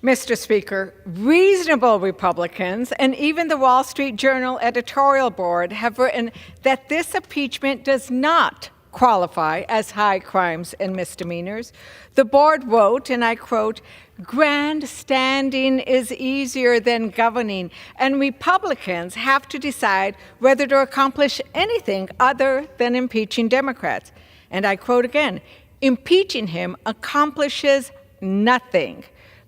Mr. Speaker, reasonable Republicans and even the Wall Street Journal editorial board have written that this impeachment does not qualify as high crimes and misdemeanors. The board wrote, and I quote, "Grandstanding is easier than governing, and Republicans have to decide whether to accomplish anything other than impeaching Democrats." And I quote again, Impeaching him accomplishes nothing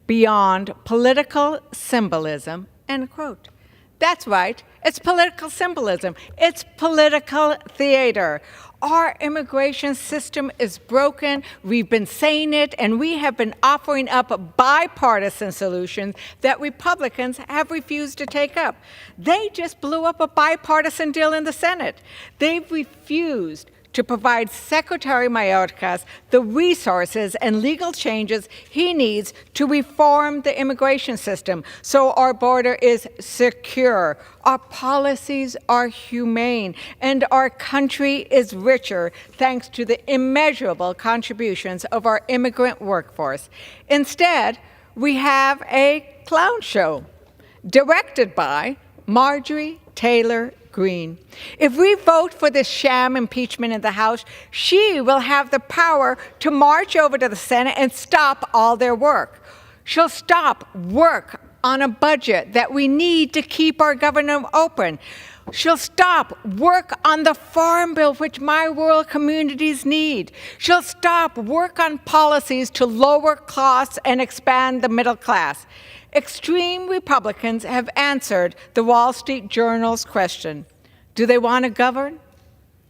beyond political symbolism, end quote. That's right, it's political symbolism. It's political theater. Our immigration system is broken. We've been saying it, and we have been offering up bipartisan solutions that Republicans have refused to take up. They just blew up a bipartisan deal in the Senate. They've refused to provide Secretary Mayorkas the resources and legal changes he needs to reform the immigration system so our border is secure, our policies are humane, and our country is richer thanks to the immeasurable contributions of our immigrant workforce. Instead, we have a clown show directed by Marjorie Taylor Greene. If we vote for this sham impeachment in the House, she will have the power to march over to the Senate and stop all their work. She'll stop work on a budget that we need to keep our government open. She'll stop work on the farm bill, which my rural communities need. She'll stop work on policies to lower costs and expand the middle class. Extreme Republicans have answered the Wall Street Journal's question. Do they want to govern?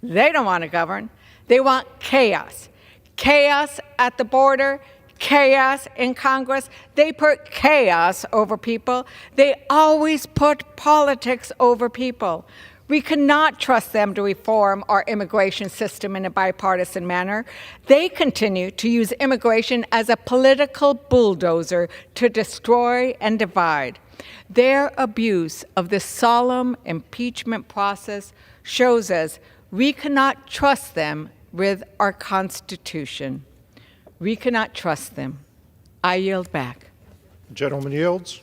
They don't want to govern. They want chaos. Chaos at the border, chaos in Congress. They put chaos over people. They always put politics over people. We cannot trust them to reform our immigration system in a bipartisan manner. They continue to immigration immigration as a political bulldozer to destroy and divide. Their abuse of the solemn impeachment process shows us we cannot trust them with our Constitution. We cannot trust them. I yield back. Gentleman yields.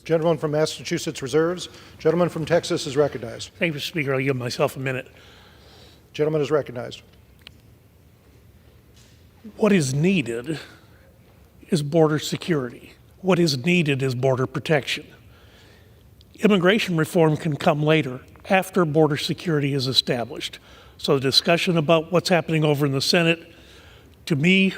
Gentleman from Massachusetts reserves. Gentleman from Texas is recognized. Thank you, Mr. Speaker. I'll give myself a minute. Gentleman is recognized. What is needed is border security. What is needed is border protection. Immigration reform can come later, after border security is established. So the discussion about what's happening over in the Senate, to me,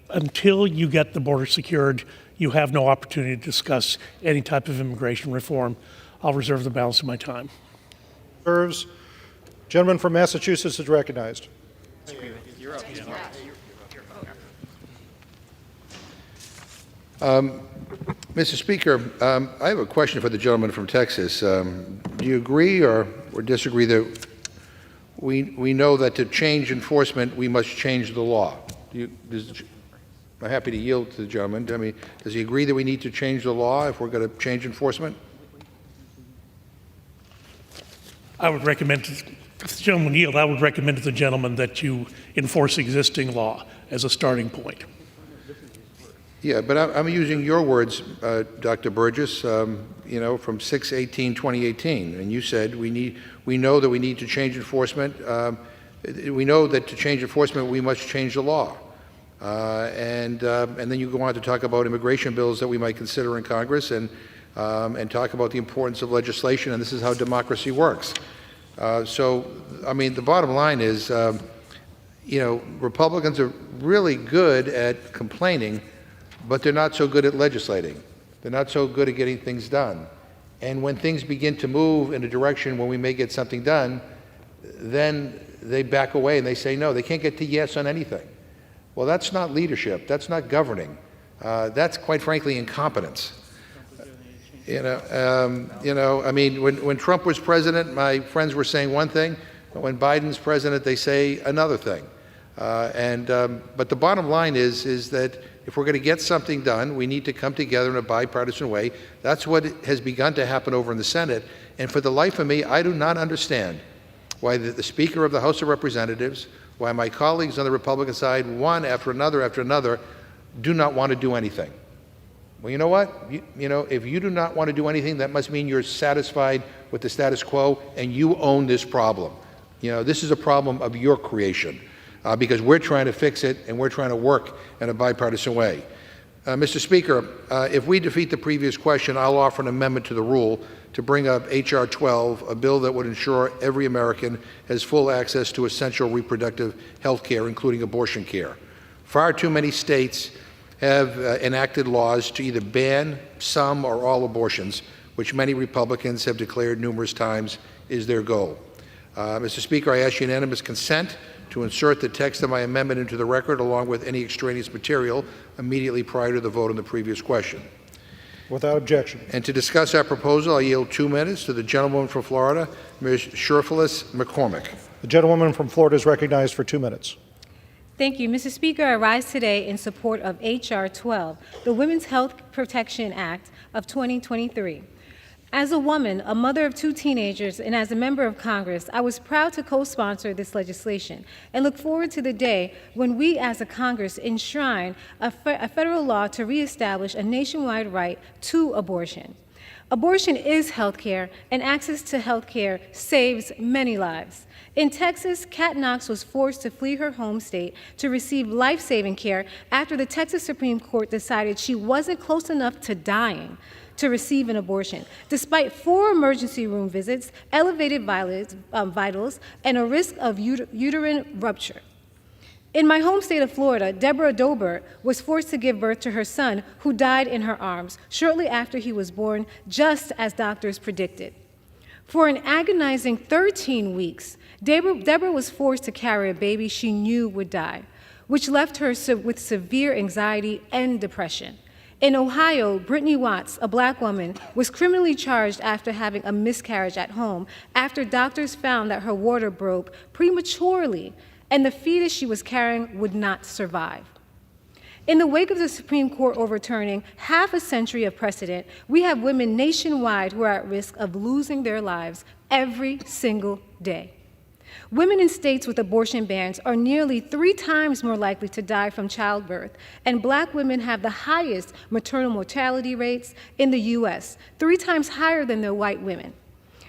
until you get the border secured, you have no opportunity to discuss any type of immigration reform. I'll reserve the balance of my time. Serves. Gentleman from Massachusetts is recognized. Mr. Speaker, I have a question for the gentleman from Texas. Do you agree or disagree that we know that to change enforcement, we must change the law? I'm happy to yield to the gentleman. I mean, does he agree that we need to change the law if we're going to change enforcement? I would recommend, if the gentleman yield, I would recommend to the gentleman that you enforce existing law as a starting point. Yeah, but I'm using your words, Dr. Burgess, from 6/18/2018, and you said we know that we need to change enforcement. We know that to change enforcement, we must change the law. And then you go on to talk about immigration bills that we might consider in Congress and talk about the importance of legislation, and this is how democracy works. So, I mean, the bottom line is, Republicans are really good at complaining, but they're not so good at legislating. They're not so good at getting things done. And when things begin to move in a direction when we may get something done, then they back away and they say no. They can't get to yes on anything. Well, that's not leadership. That's not governing. That's, quite frankly, incompetence. I mean, when Trump was president, my friends were saying one thing. When Biden's president, they say another thing. But the bottom line is that if we're going to get something done, we need to come together in a bipartisan way. That's what has begun to happen over in the Senate. And for the life of me, I do not understand why the Speaker of the House of Representatives, why my colleagues on the Republican side, one after another, do not want to do anything. Well, you know what? If you do not want to do anything, that must mean you're satisfied with the status quo and you own this problem. This is a problem of your creation because we're trying to fix it and we're trying to work in a bipartisan way. Mr. Speaker, if we defeat the previous question, I'll offer an amendment to the rule to bring up H.R. 12, a bill that would ensure every American has full access to essential reproductive health care, including abortion care. Far too many states have enacted laws to either ban some or all abortions, which many Republicans have declared numerous times is their goal. Mr. Speaker, I ask unanimous consent to insert the text of my amendment into the record along with any extraneous material immediately prior to the vote on the previous question. Without objection. And to discuss our proposal, I yield 2 minutes to the gentlewoman from Florida, Ms. Sherfilis McCormick. The gentlewoman from Florida is recognized for 2 minutes. Thank you. Mr. Speaker, I rise today in support of H.R. 12, the Women's Health Protection Act of 2023. As a woman, a mother of 2 teenagers, and as a member of Congress, I was proud to co-sponsor this legislation and look forward to the day when we as a Congress enshrine a federal law to reestablish a nationwide right to abortion. Abortion is health care, and access to health care saves many lives. In Texas, Kat Knox was forced to flee her home state to receive life-saving care after the Texas Supreme Court decided she wasn't close enough to dying to receive an abortion, despite 4 emergency room visits, elevated vitals, and a risk of uterine rupture. In my home state of Florida, Deborah Dober was forced to give birth to her son, who died in her arms shortly after he was born, just as doctors predicted. For an agonizing 13 weeks, Deborah was forced to carry a baby she knew would die, which left her with severe anxiety and depression. In Ohio, Brittany Watts, a black woman, was criminally charged after having a miscarriage at home after doctors found that her water broke prematurely and the fetus she was carrying would not survive. In the wake of the Supreme Court overturning half a century of precedent, we have women nationwide who are at risk of losing their lives every single day. Women in states with abortion bans are nearly 3 times more likely to die from childbirth, and black women have the highest maternal mortality rates in the U.S., 3 times higher than their white women.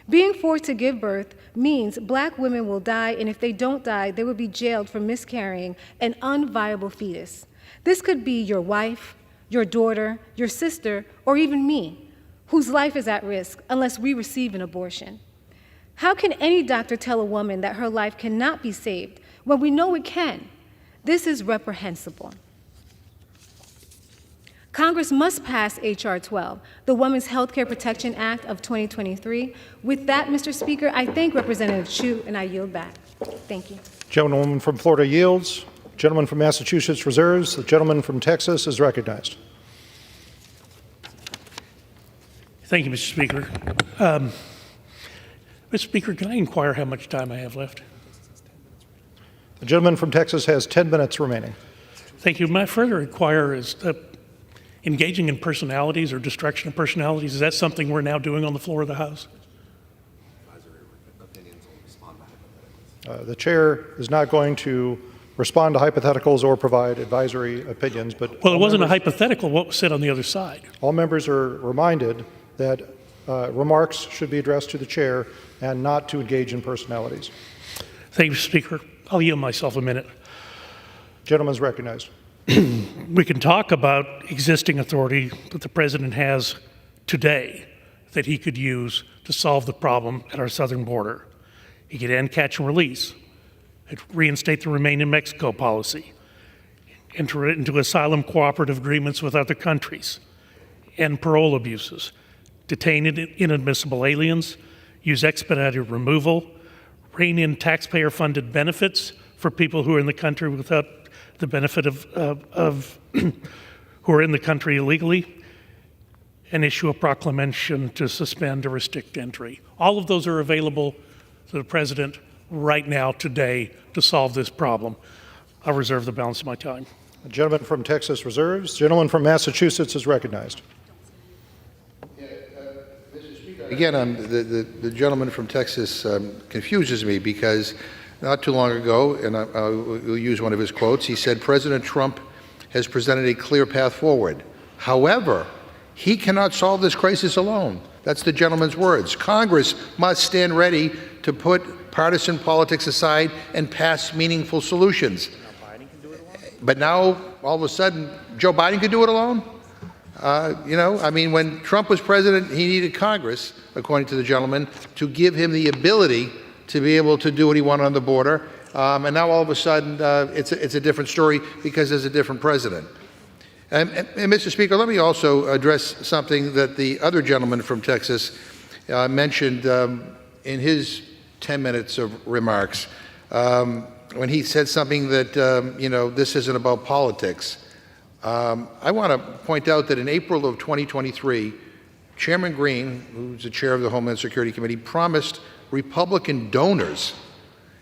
Being forced to give birth means black women will die, and if they don't die, they will be jailed for miscarrying an unviable fetus. This could be your wife, your daughter, your sister, or even me, whose life is at risk unless we receive an abortion. How can any doctor tell a woman that her life cannot be saved when we know it can? This is reprehensible. Congress must pass H.R. 12, the Women's Healthcare Protection Act of 2023. With that, Mr. Speaker, I thank Representative Chu, and I yield back. Thank you. Gentlewoman from Florida yields. Gentleman from Massachusetts reserves. The gentleman from Texas is recognized. Thank you, Mr. Speaker. Mr. Speaker, can I inquire how much time I have left? The gentleman from Texas has 10 minutes remaining. Thank you. My further inquiry is engaging in personalities or destruction of personalities. Is that something we're now doing on the floor of the House? The chair is not going to respond to hypotheticals or provide advisory opinions, but well, it wasn't a hypothetical. What was said on the other side? All members are reminded that remarks should be addressed to the chair and not to engage in personalities. Thank you, Speaker. I'll yield myself a minute. Gentleman's recognized. We can talk about existing authority that the president has today that he could use to solve the problem at our southern border. He could end catch and release, reinstate the Remain in Mexico policy, enter into asylum cooperative agreements with other countries, end parole abuses, detain inadmissible aliens, use expedited removal, rein in taxpayer-funded benefits for people who are in the country without the benefit of who are in the country illegally, and issue a proclamation to suspend or restrict entry. All of those are available to the president right now, today, to solve this problem. I'll reserve the balance of my time. The gentleman from Texas reserves. Gentleman from Massachusetts is recognized. Again, the gentleman from Texas confuses me because not too long ago, and I'll use one of his quotes, he said, President Trump has presented a clear path forward. However, he cannot solve this crisis alone. That's the gentleman's words. Congress must stand ready to put partisan politics aside and pass meaningful solutions. But now, all of a sudden, Joe Biden could do it alone? I mean, when Trump was president, he needed Congress, according to the gentleman, to give him the ability to be able to do what he wanted on the border. And now all of a sudden, it's a different story because there's a different president. And Mr. Speaker, let me also address something that the other gentleman from Texas mentioned in his 10 minutes of remarks when he said something that, this isn't about politics. I want to point out that in April of 2023, Chairman Green, who's the chair of the Homeland Security Committee, promised Republican donors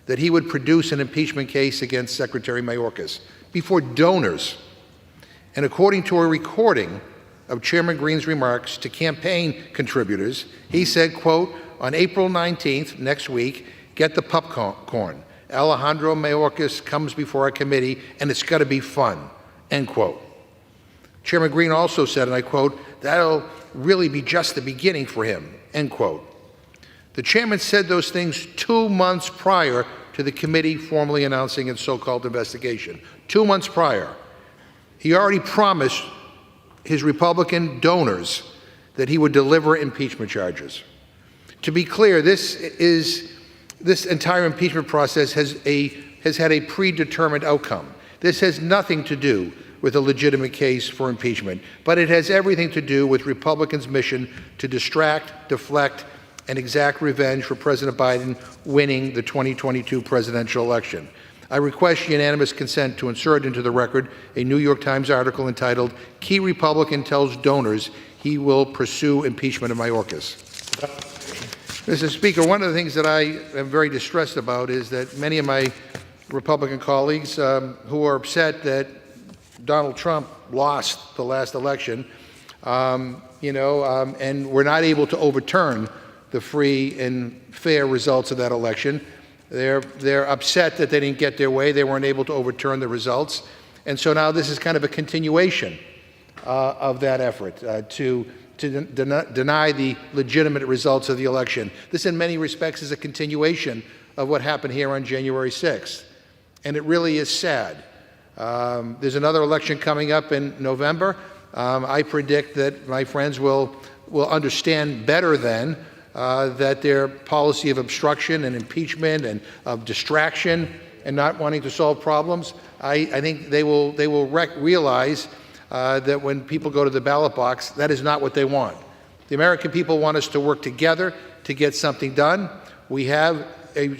that he would produce an impeachment case against Secretary Mayorkas before donors. And according to a recording of Chairman Green's remarks to campaign contributors, he said, quote, on April 19th, next week, get the popcorn. Alejandro Mayorkas comes before our committee, and it's got to be fun, end quote. Chairman Green also said, and I quote, that'll really be just the beginning for him, end quote. The chairman said those things 2 months prior to the committee formally announcing its so-called investigation. 2 months prior. He already promised his Republican donors that he would deliver impeachment charges. To be clear, this entire impeachment process has had a predetermined outcome. This has nothing to do with a legitimate case for impeachment, but it has everything to do with Republicans' mission to distract, deflect, and exact revenge for President Biden winning the 2022 presidential election. I request unanimous consent to insert into the record a New York Times article entitled, Key Republican Tells Donors He Will Pursue Impeachment of Mayorkas. Mr. Speaker, one of the things that I am very distressed about is that many of my Republican colleagues who are upset that Donald Trump lost the last election, and we're not able to overturn the free and fair results of that election. They're upset that they didn't get their way. They weren't able to overturn the results. And so now this is kind of a continuation of that effort to deny the legitimate results of the election. This, in many respects, is a continuation of what happened here on January 6th. And it really is sad. There's another election coming up in November. I predict that my friends will understand better then that their policy of obstruction and impeachment and of distraction and not wanting to solve problems, I think they will realize that when people go to the ballot box, that is not what they want. The American people want us to work together to get something done. We have a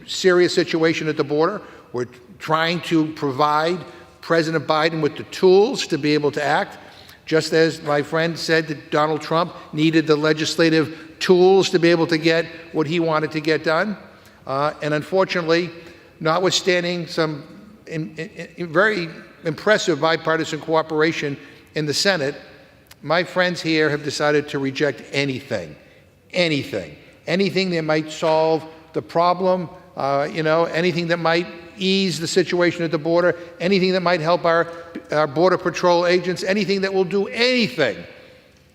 serious situation at the border. We're trying to provide President Biden with the tools to be able to act, just as my friend said that Donald Trump needed the legislative tools to be able to get what he wanted to get done. And unfortunately, notwithstanding some very impressive bipartisan cooperation in the Senate, my friends here have decided to reject anything that might solve the problem, anything that might ease the situation at the border, anything that might help our Border Patrol agents, anything that will do anything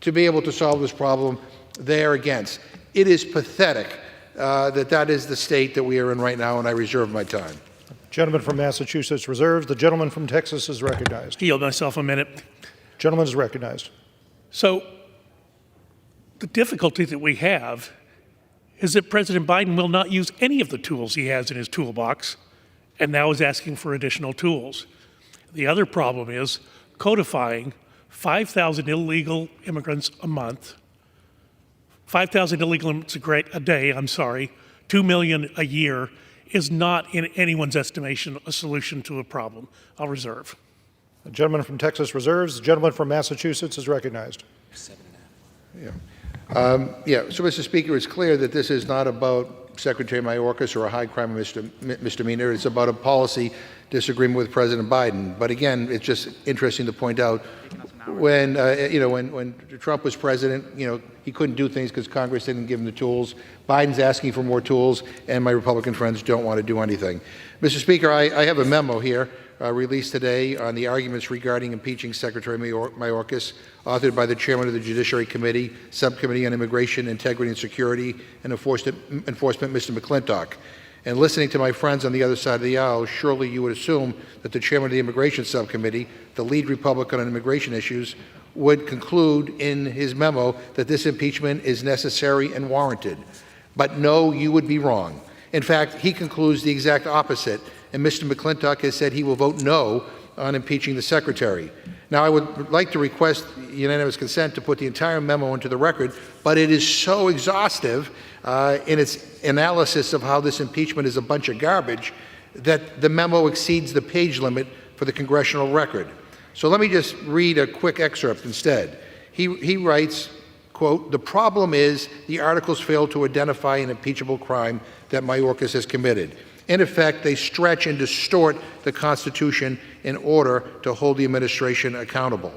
to be able to solve this problem, they're against. It is pathetic that is the state that we are in right now, and I reserve my time. Gentleman from Massachusetts reserves. The gentleman from Texas is recognized. Yield myself a minute. Gentleman is recognized. So the difficulty that we have is that President Biden will not use any of the tools he has in his toolbox and now is asking for additional tools. The other problem is codifying 5,000 illegal immigrants a month, 5,000 illegal immigrants a day, 2 million a year is not in anyone's estimation a solution to a problem. I'll reserve. The gentleman from Texas reserves. The gentleman from Massachusetts is recognized. 7.5. So, Mr. Speaker, it's clear that this is not about Secretary Mayorkas or a high crime misdemeanor. It's about a policy disagreement with President Biden. But again, it's just interesting to point out when Trump was president, he couldn't do things because Congress didn't give him the tools. Biden's asking for more tools, and my Republican friends don't want to do anything. Mr. Speaker, I have a memo here released today on the arguments regarding impeaching Secretary Mayorkas, authored by the chairman of the Judiciary Committee, Subcommittee on Immigration, Integrity and Security, and Enforcement, Mr. McClintock. And listening to my friends on the other side of the aisle, surely you would assume that the chairman of the Immigration Subcommittee, the lead Republican on immigration issues, would conclude in his memo that this impeachment is necessary and warranted. But no, you would be wrong. In fact, he concludes the exact opposite, and Mr. McClintock has said he will vote no on impeaching the Secretary. Now, I would like to request unanimous consent to put the entire memo into the record, but it is so exhaustive in its analysis of how this impeachment is a bunch of garbage that the memo exceeds the page limit for the congressional record. So let me just read a quick excerpt instead. He writes, quote, "The problem is the articles fail to identify an impeachable crime that Mayorkas has committed. In effect, they stretch and distort the Constitution in order to hold the administration accountable."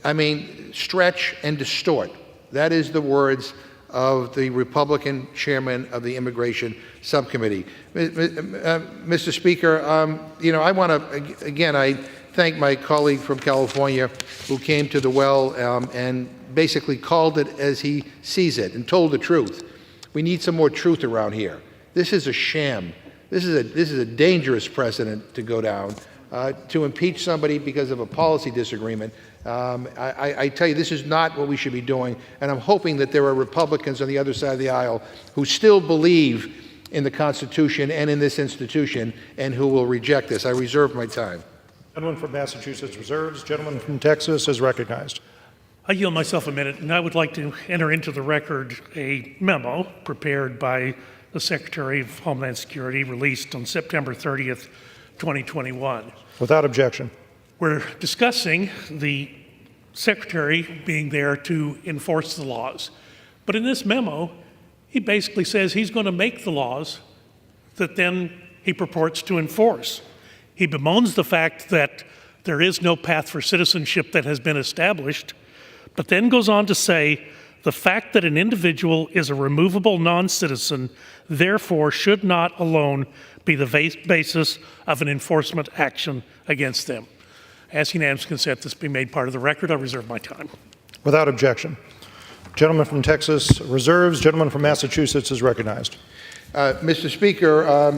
I mean, stretch and distort. That is the words of the Republican chairman of the Immigration Subcommittee. Mr. Speaker, I want to, again, I thank my colleague from California who came to the well and basically called it as he sees it and told the truth. We need some more truth around here. This is a sham. This is a dangerous precedent to go down. To impeach somebody because of a policy disagreement, I tell you, this is not what we should be doing, and I'm hoping that there are Republicans on the other side of the aisle who still believe in the Constitution and in this institution and who will reject this. I reserve my time. Gentleman from Massachusetts reserves. Gentleman from Texas is recognized. I yield myself a minute, and I would like to enter into the record a memo prepared by the Secretary of Homeland Security, released on September 30th, 2021. Without objection. We're discussing the Secretary being there to enforce the laws. But in this memo, he basically says he's going to make the laws that then he purports to enforce. He bemoans the fact that there is no path for citizenship that has been established, but then goes on to say the fact that an individual is a removable non-citizen therefore should not alone be the basis of an enforcement action against them. I ask unanimous consent this be made part of the record. I reserve my time. Without objection. Gentleman from Texas reserves. Gentleman from Massachusetts is recognized. Mr. Speaker,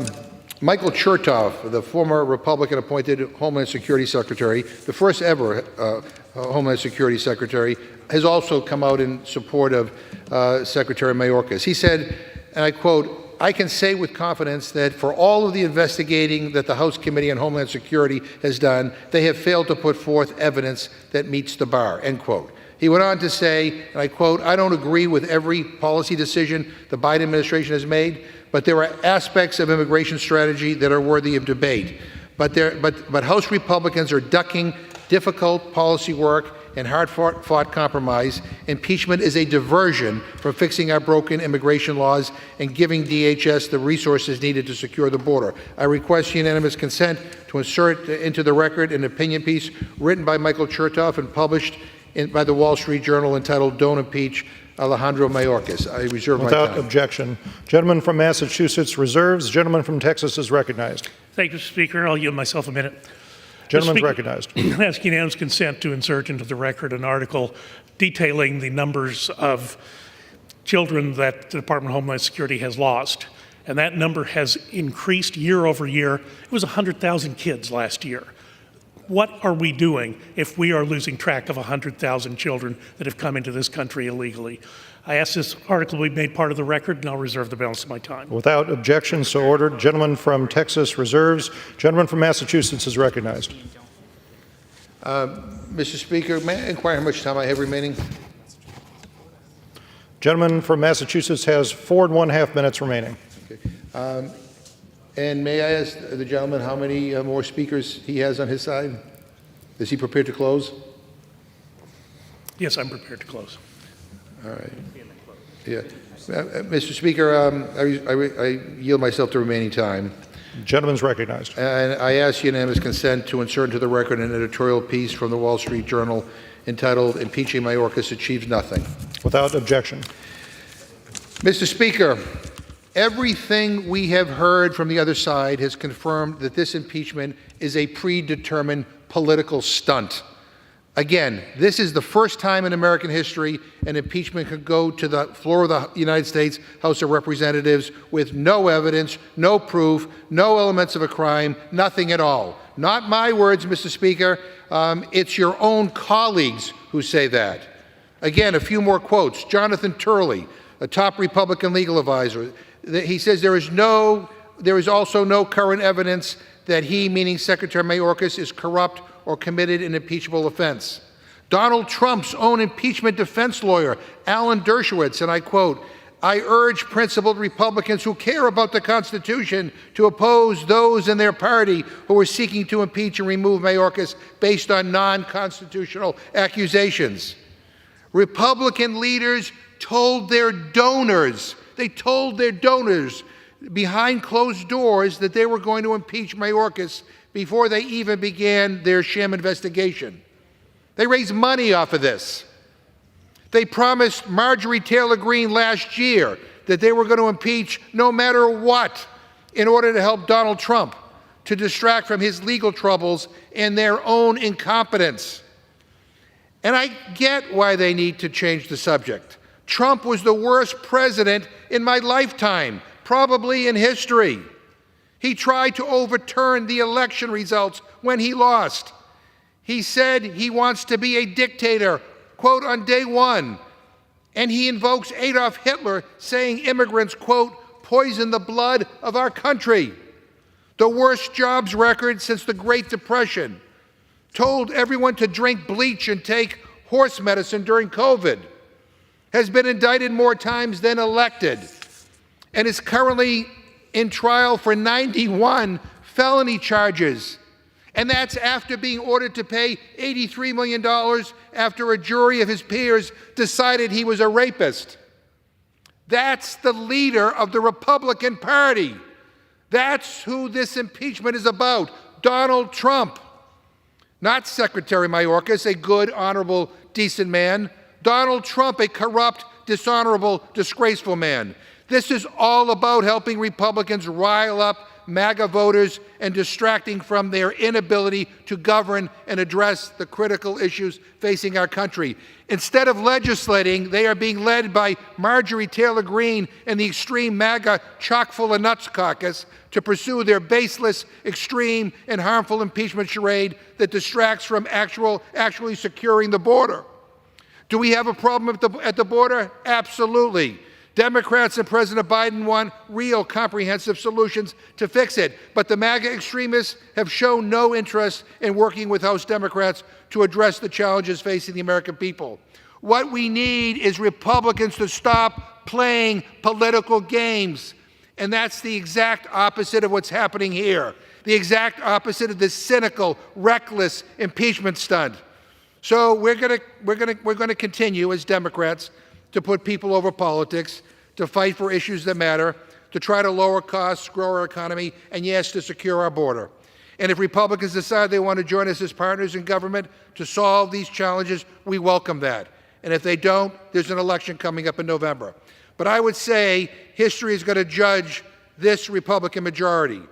Michael Chertoff, the former Republican-appointed Homeland Security Secretary, the first ever Homeland Security Secretary, has also come out in support of Secretary Mayorkas. He said, and I quote, "I can say with confidence that for all of the investigating that the House Committee on Homeland Security has done, they have failed to put forth evidence that meets the bar," end quote. He went on to say, and I quote, "I don't agree with every policy decision the Biden administration has made, but there are aspects of immigration strategy that are worthy of debate. But House Republicans are ducking difficult policy work and hard-fought compromise. Impeachment is a diversion from fixing our broken immigration laws and giving DHS the resources needed to secure the border. I request unanimous consent to insert into the record an opinion piece written by Michael Chertoff and published by the Wall Street Journal entitled 'Don't Impeach Alejandro Mayorkas.' I reserve my time. Without objection. Gentleman from Massachusetts reserves. Gentleman from Texas is recognized. Thank you, Mr. Speaker. I'll yield myself a minute. Gentleman's recognized. I ask unanimous consent to insert into the record an article detailing the numbers of children that the Department of Homeland Security has lost. And that number has increased year over year. It was 100,000 kids last year. What are we doing if we are losing track of 100,000 children that have come into this country illegally? I ask this article be made part of the record, and I'll reserve the balance of my time. Without objection, so ordered. Gentleman from Texas reserves. Gentleman from Massachusetts is recognized. Mr. Speaker, may I inquire how much time I have remaining? Gentleman from Massachusetts has 4.5 minutes remaining. Okay. And may I ask the gentleman how many more speakers he has on his side? Is he prepared to close? Yes, I'm prepared to close. All right. Yeah. Mr. Speaker, I yield myself the remaining time. Gentleman's recognized. And I ask unanimous consent to insert into the record an editorial piece from the Wall Street Journal entitled "Impeaching Mayorkas Achieves Nothing." Without objection. Mr. Speaker, everything we have heard from the other side has confirmed that this impeachment is a predetermined political stunt. Again, this is the first time in American history an impeachment could go to the floor of the United States House of Representatives with no evidence, no proof, no elements of a crime, nothing at all. Not my words, Mr. Speaker. It's your own colleagues who who say that. Again, a few more quotes. Jonathan Turley, a top Republican legal advisor, he says there is also no current evidence that he, meaning Secretary Mayorkas, is corrupt or committed an impeachable offense. Donald Trump's own impeachment defense lawyer, Alan Dershowitz, and I quote, "I urge principled Republicans who care about the Constitution to oppose those in their party who are seeking to impeach and remove Mayorkas based on non-constitutional accusations." Republican leaders told their donors, behind closed doors that they were going to impeach Mayorkas before they even began their sham investigation. They raised money off of this. They promised Marjorie Taylor Greene last year that they were going to impeach no matter what in order to help Donald Trump to distract from his legal troubles and their own incompetence. And I get why they need to change the subject. Trump was the worst president in my lifetime, probably in history. He tried to overturn the election results when he lost. He said he wants to be a dictator, quote, on day one. And he invokes Adolf Hitler, saying immigrants, quote, poison the blood of our country. The worst jobs record since the Great Depression. Told everyone to drink bleach and take horse medicine during COVID. Has been indicted more times than elected. And is currently in trial for 91 felony charges. And that's after being ordered to pay $83 million after a jury of his peers decided he was a rapist. That's the leader of the Republican Party. That's who this impeachment is about, Donald Trump. Not Secretary Mayorkas, a good, honorable, decent man. Donald Trump, a corrupt, dishonorable, disgraceful man. This is all about helping Republicans rile up MAGA voters and distracting from their inability to govern and address the critical issues facing our country. Instead of legislating, they are being led by Marjorie Taylor Greene and the extreme MAGA chock-full-of-nuts caucus to pursue their baseless, extreme, and harmful impeachment charade that distracts from actually securing the border. Do we have a problem at the border? Absolutely. Democrats and President Biden want real comprehensive solutions to fix it, but the MAGA extremists have shown no interest in working with House Democrats to address the challenges facing the American people. What we need is Republicans to stop playing political games, and that's the exact opposite of what's happening here, the exact opposite of this cynical, reckless impeachment stunt. So we're going to continue as Democrats to put people over politics, to fight for issues that matter, to try to lower costs, grow our economy, and yes, to secure our border. And if Republicans decide they want to join us as partners in government to solve these challenges, we welcome that. And if they don't, there's an election coming up in November. But I would say history is going to judge this Republican majority.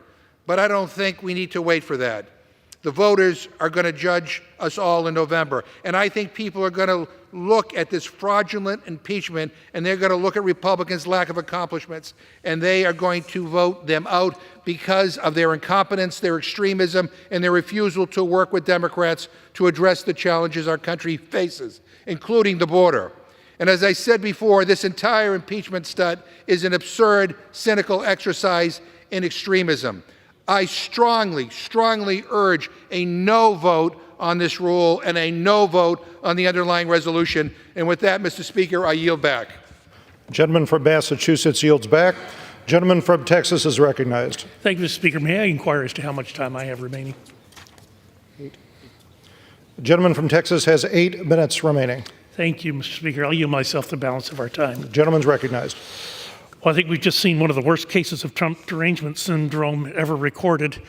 But I don't think we need to wait for that. The voters are going to judge us all in November. And I think people are going to look at this fraudulent impeachment, and they're going to look at Republicans' lack of accomplishments, and they are going to vote them out because of their incompetence, their extremism, and their refusal to work with Democrats to address the challenges our country faces, including the border. And as I said before, this entire impeachment stunt is an absurd, cynical exercise in extremism. I strongly, strongly urge a no vote on this rule and a no vote on the underlying resolution. And with that, Mr. Speaker, I yield back. Gentleman from Massachusetts yields back. Gentleman from Texas is recognized. Thank you, Mr. Speaker. May I inquire as to how much time I have remaining? The gentleman from Texas has 8 minutes remaining. Thank you, Mr. Speaker. I'll yield myself the balance of our time. The gentleman's recognized. Well, I think we've just seen one of the worst cases of Trump derangement syndrome ever recorded.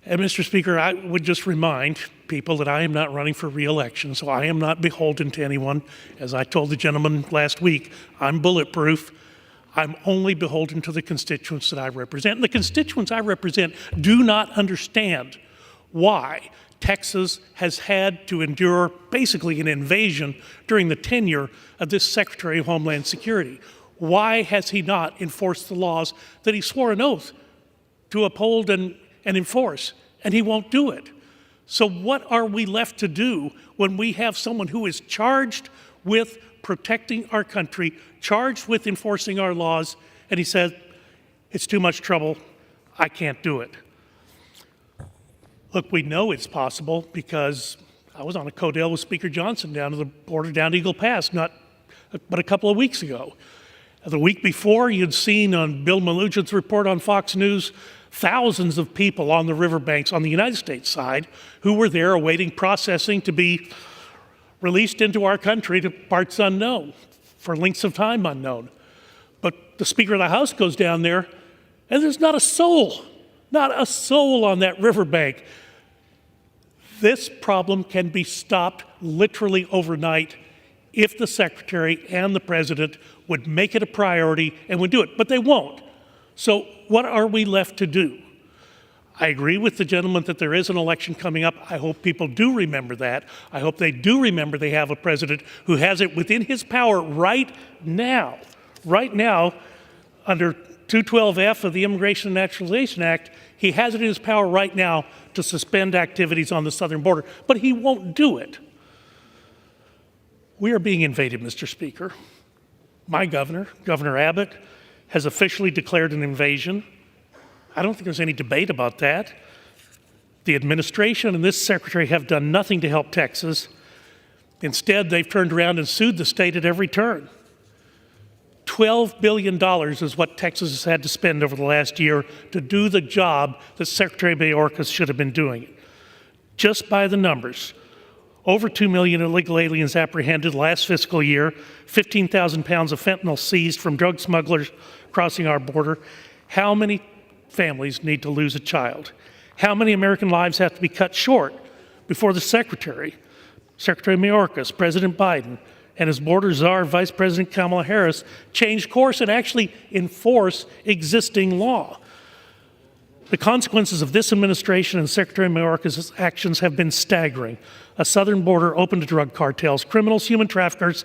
And Mr. Speaker, I would just remind people that I am not running for re-election, so I am not beholden to anyone. As I told the gentleman last week, I'm bulletproof. I'm only beholden to the constituents that I represent. And the constituents I represent do not understand why Texas has had to endure basically an invasion during the tenure of this Secretary of Homeland Security. Why has he not enforced the laws that he swore an oath to uphold and enforce? And he won't do it. So what are we left to do when we have someone who is charged with protecting our country, charged with enforcing our laws, and he says, it's too much trouble, I can't do it? Look, we know it's possible because I was on a codale with Speaker Johnson down to the border, down to Eagle Pass, but a couple of weeks ago. The week before, you'd seen on Bill Malugic's report on Fox News, thousands of people on the riverbanks on the United States side who were there awaiting processing to be released into our country to parts unknown, for lengths of time unknown. But the Speaker of the House goes down there, and there's not a soul on that riverbank. This problem can be stopped literally overnight if the Secretary and the President would make it a priority and would do it, but they won't. So what are we left to do? I agree with the gentleman that there is an election coming up. I hope people do remember that. I hope they do remember they have a president who has it within his power right now, under 212F of the Immigration and Naturalization Act, he has it in his power right now to suspend activities on the southern border, but he won't do it. We are being invaded, Mr. Speaker. My governor, Governor Abbott, has officially declared an invasion. I don't think there's any debate about that. The administration and this secretary have done nothing to help Texas. Instead, they've turned around and sued the state at every turn. $12 billion is what Texas has had to spend over the last year to do the job that Secretary Mayorkas should have been doing. Just by the numbers, over 2 million illegal aliens apprehended last fiscal year, 15,000 pounds of fentanyl seized from drug smugglers crossing our border. How many families need to lose a child? How many American lives have to be cut short before the Secretary Mayorkas, President Biden, and his border czar, Vice President Kamala Harris, change course and actually enforce existing law? The consequences of this administration and Secretary Mayorkas' actions have been staggering. A southern border open to drug cartels, criminals, human traffickers,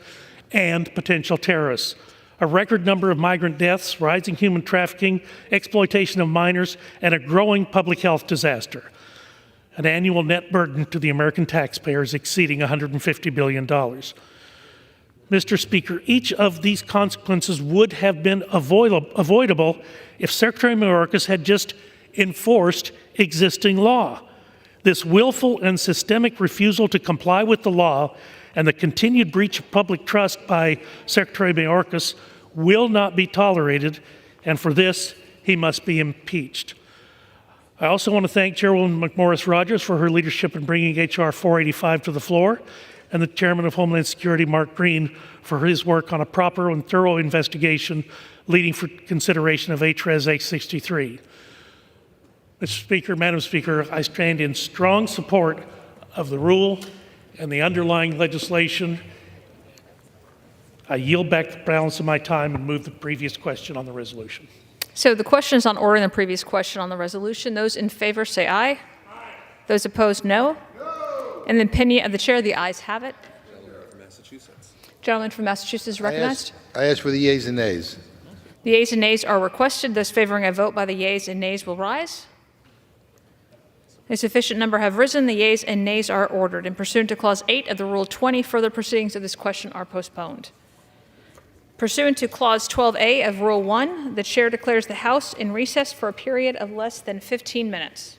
and potential terrorists. A record number of migrant deaths, rising human trafficking, exploitation of minors, and a growing public health disaster. An annual net burden to the American taxpayers exceeding $150 billion. Mr. Speaker, each of these consequences would have been avoidable if Secretary Mayorkas had just enforced existing law. This willful and systemic refusal to comply with the law and the continued breach of public trust by Secretary Mayorkas will not be tolerated, and for this, he must be impeached. I also want to thank Chairwoman McMorris Rodgers for her leadership in bringing H.R. 485 to the floor, and the Chairman of Homeland Security, Mark Green, for his work on a proper and thorough investigation leading for consideration of HRES 863. Mr. Speaker, Madam Speaker, I stand in strong support of the rule and the underlying legislation. I yield back the balance of my time and move the previous question on the resolution. So the question is on order in the previous question on the resolution. Those in favor say aye. Aye. Those opposed, no. No. In the opinion of the chair, the ayes have it. Gentleman from Massachusetts is recognized. I ask for the yeas and nays. The yeas and nays are requested. Those favoring a vote by the yeas and nays will rise. A sufficient number have risen. The yeas and nays are ordered. And pursuant to Clause 8 of the Rule 20, further proceedings of this question are postponed. Pursuant to Clause 12A of Rule 1, the Chair declares the House in recess for a period of less than 15 minutes.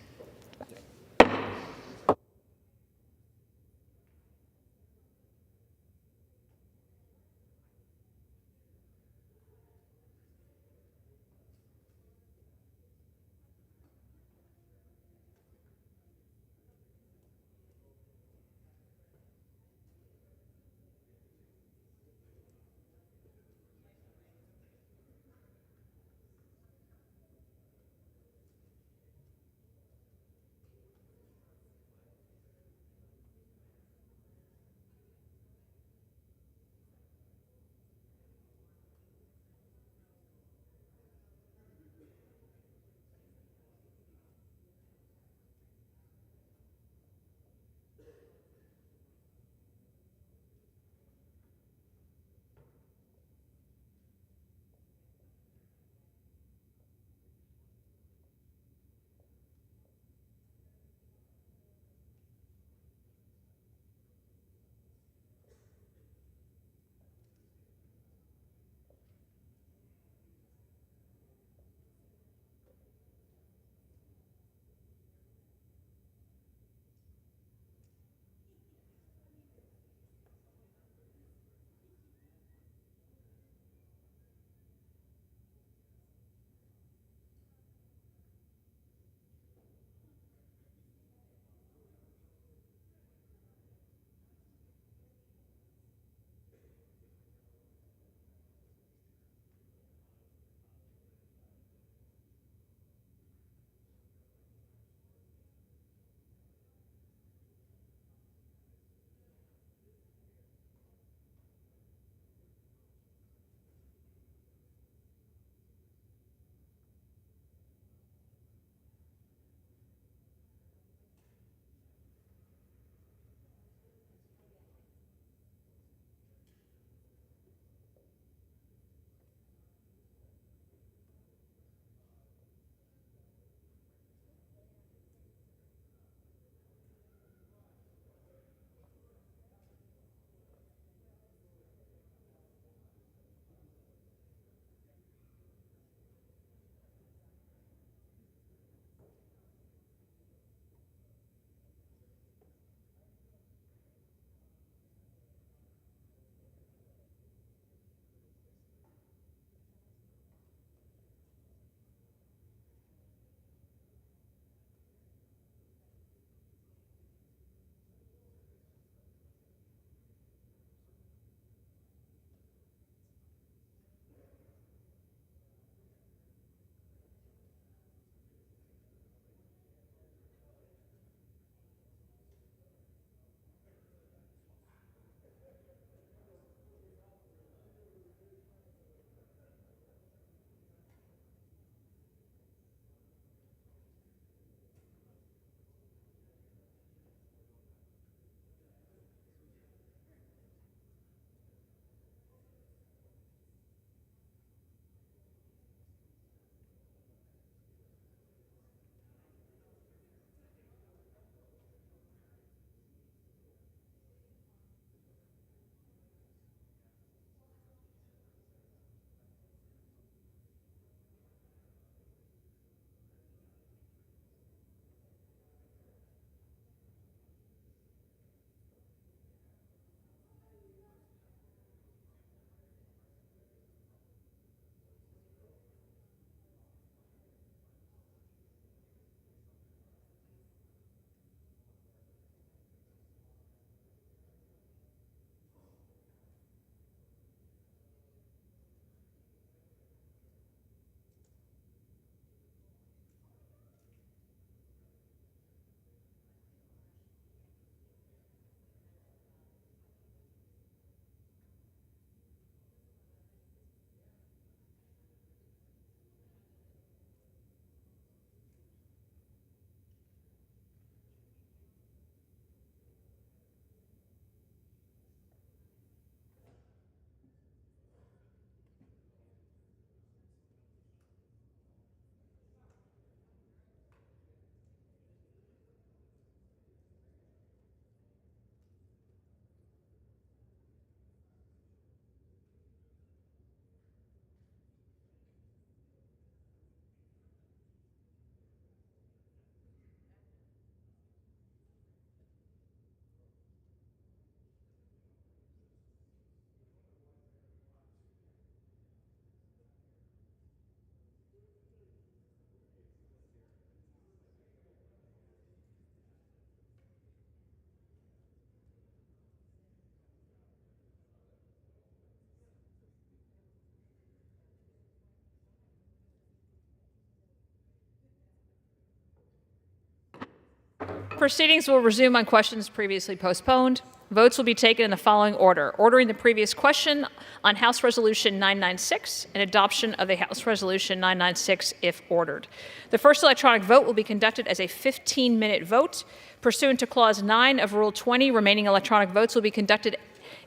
Proceedings will resume on questions previously postponed. Votes will be taken in the following order: ordering the previous question on House Resolution 996 and adoption of the House Resolution 996 if ordered. The first electronic vote will be conducted as a 15-minute vote. Pursuant to Clause 9 of Rule 20, remaining electronic votes will be conducted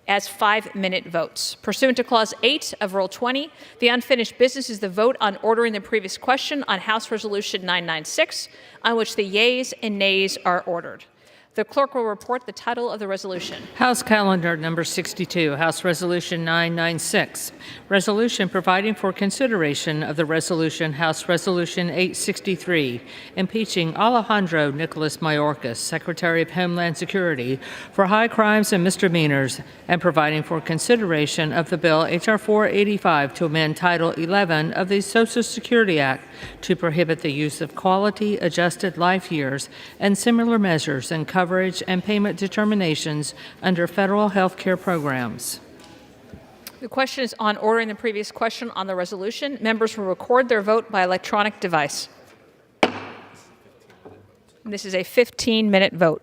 as 5-minute votes. Pursuant to Clause 8 of Rule 20, the unfinished business is the vote on ordering the previous question on House Resolution 996, on which the yeas and nays are ordered. The clerk will report the title of the resolution. House Calendar Number 62, House Resolution 996, Resolution providing for consideration of the resolution House Resolution 863, impeaching Alejandro Nicolas Mayorkas, Secretary of Homeland Security, for high crimes and misdemeanors, and providing for consideration of the bill H.R. 485 to amend Title 11 of the Social Security Act to prohibit the use of quality-adjusted life years and similar measures and coverage and payment determinations under federal health care programs. The question is on ordering the previous question on the resolution. Members will record their vote by electronic device. This is a 15-minute vote.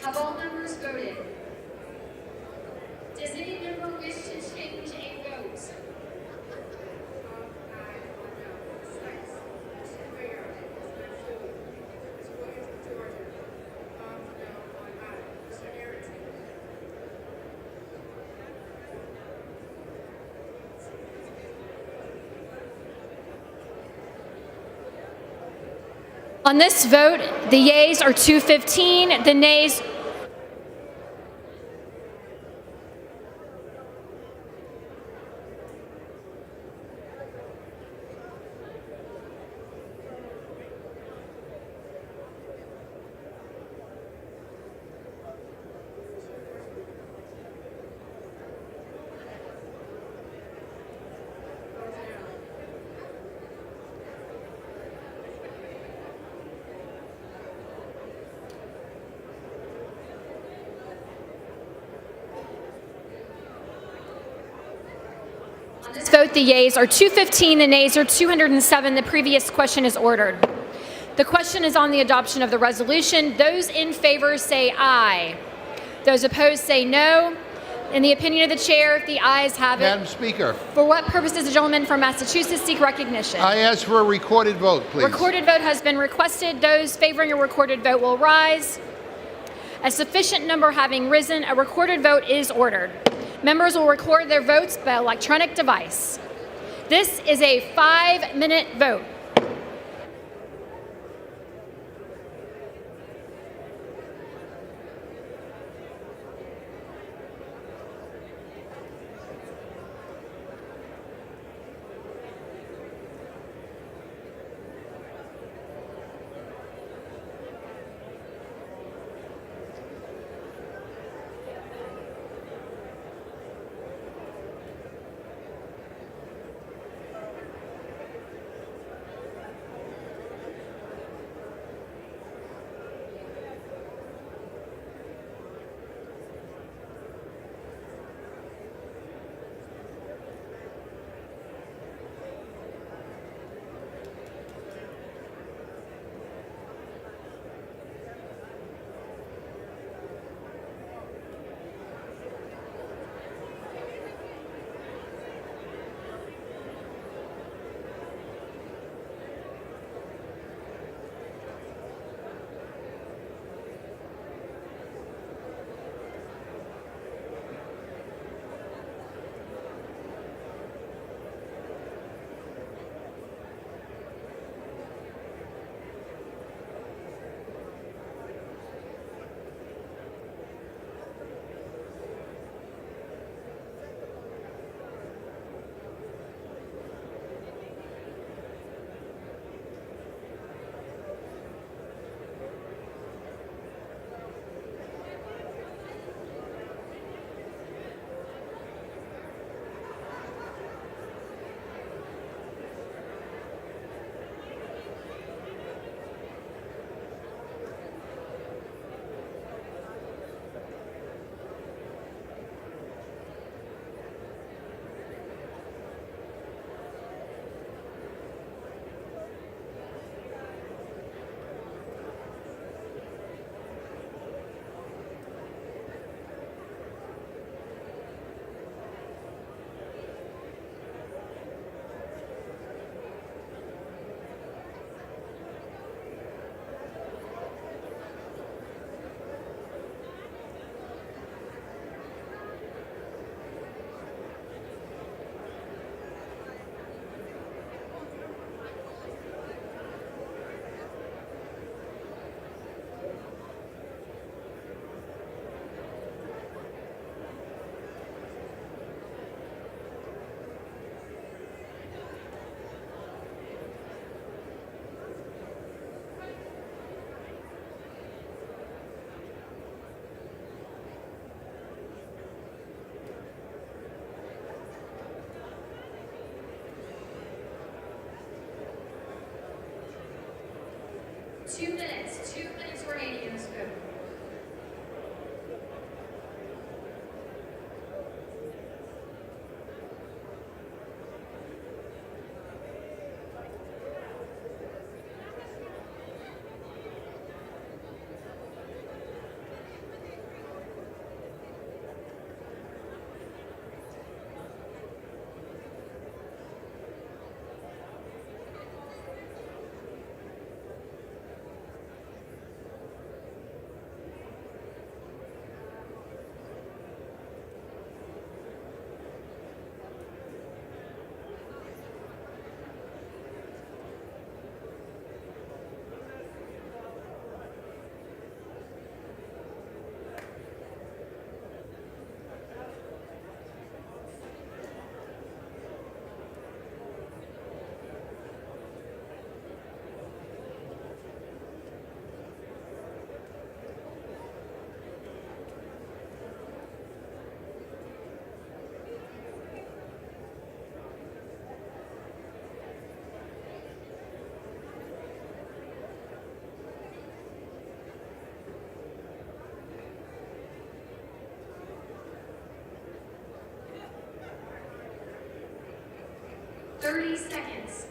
Have all members voted? Does any member wish to change a vote? On this vote, the yeas are 215, the nays. On this vote, the yeas are 215, the nays are 207. The previous question is ordered. The question is on the adoption of the resolution. Those in favor say aye. Those opposed say no. In the opinion of the chair, the ayes have it. Madam Speaker, For what purpose does the gentleman from Massachusetts seek recognition? I ask for a recorded vote, please. Recorded vote has been requested. Those favoring a recorded vote will rise. A sufficient number having risen, a recorded vote is ordered. Members will record their votes by electronic device. This is a 5-minute vote. Two minutes remaining in this vote. 30 seconds.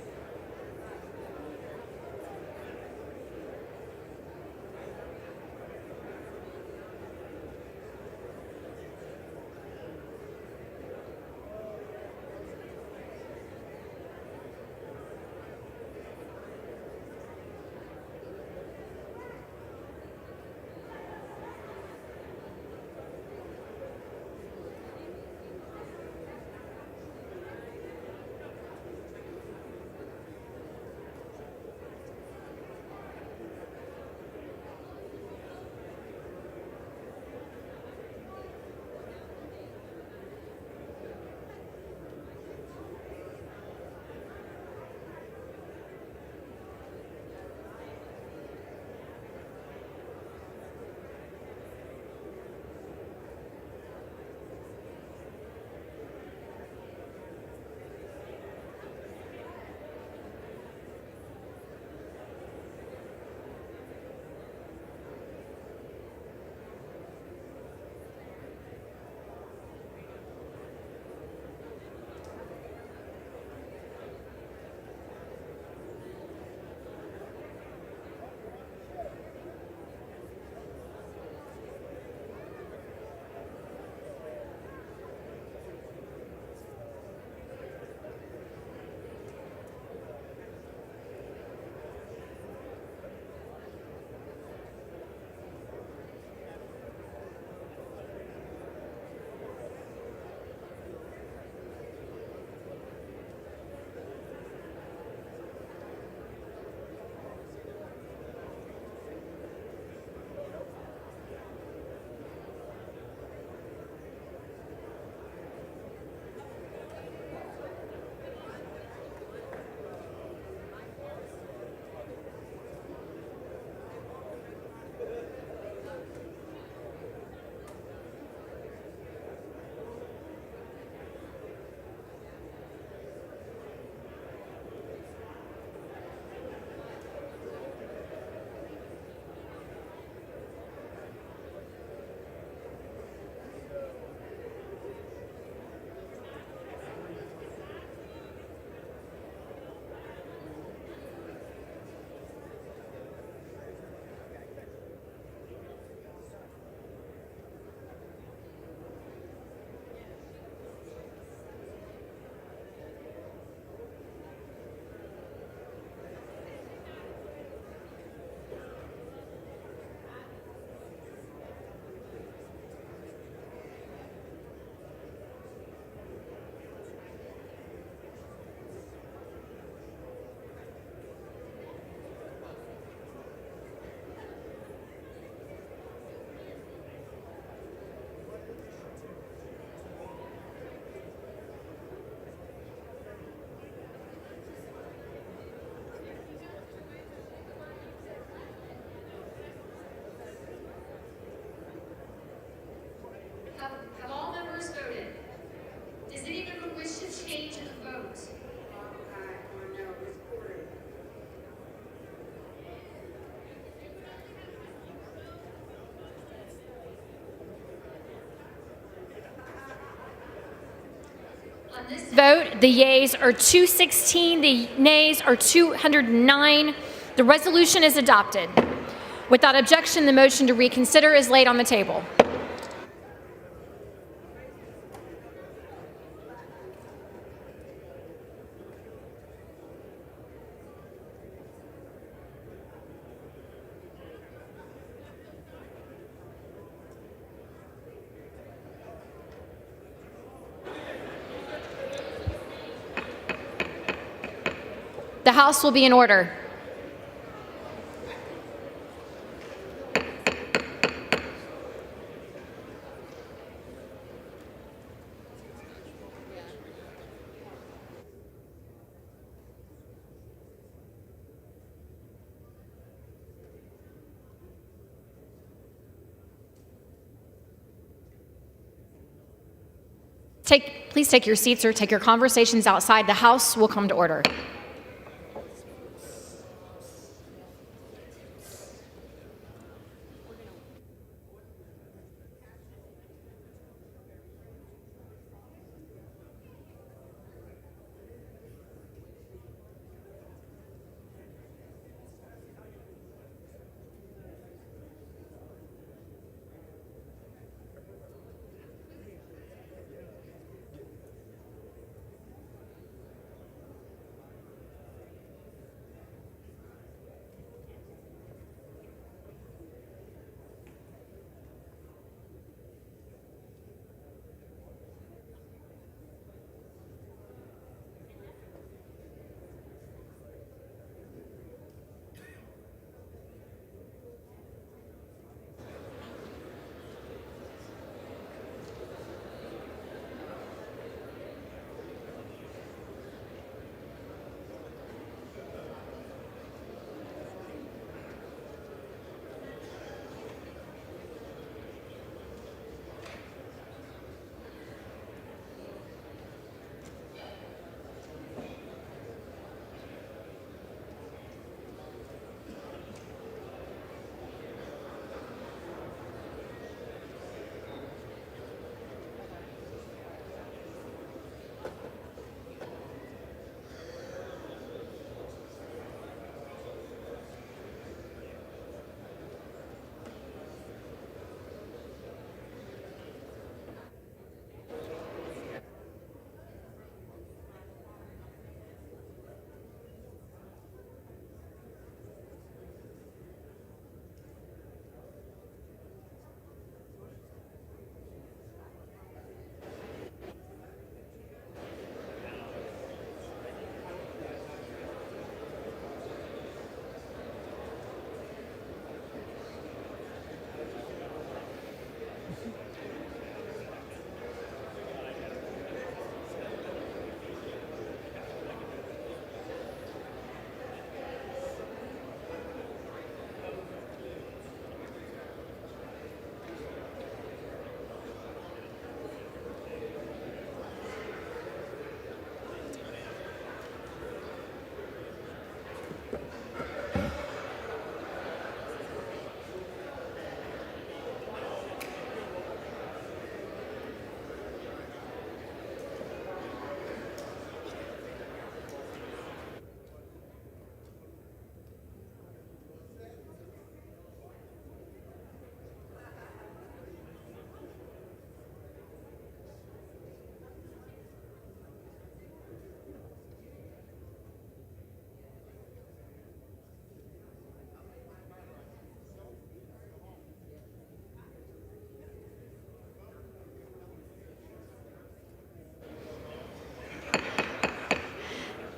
Have all members voted? Does any member wish to change the vote? On this vote, the yeas are 216, the nays are 209. The resolution is adopted. Without objection, the motion to reconsider is laid on the table. The House will be in order. Please take your seats or take your conversations outside. The House will come to order.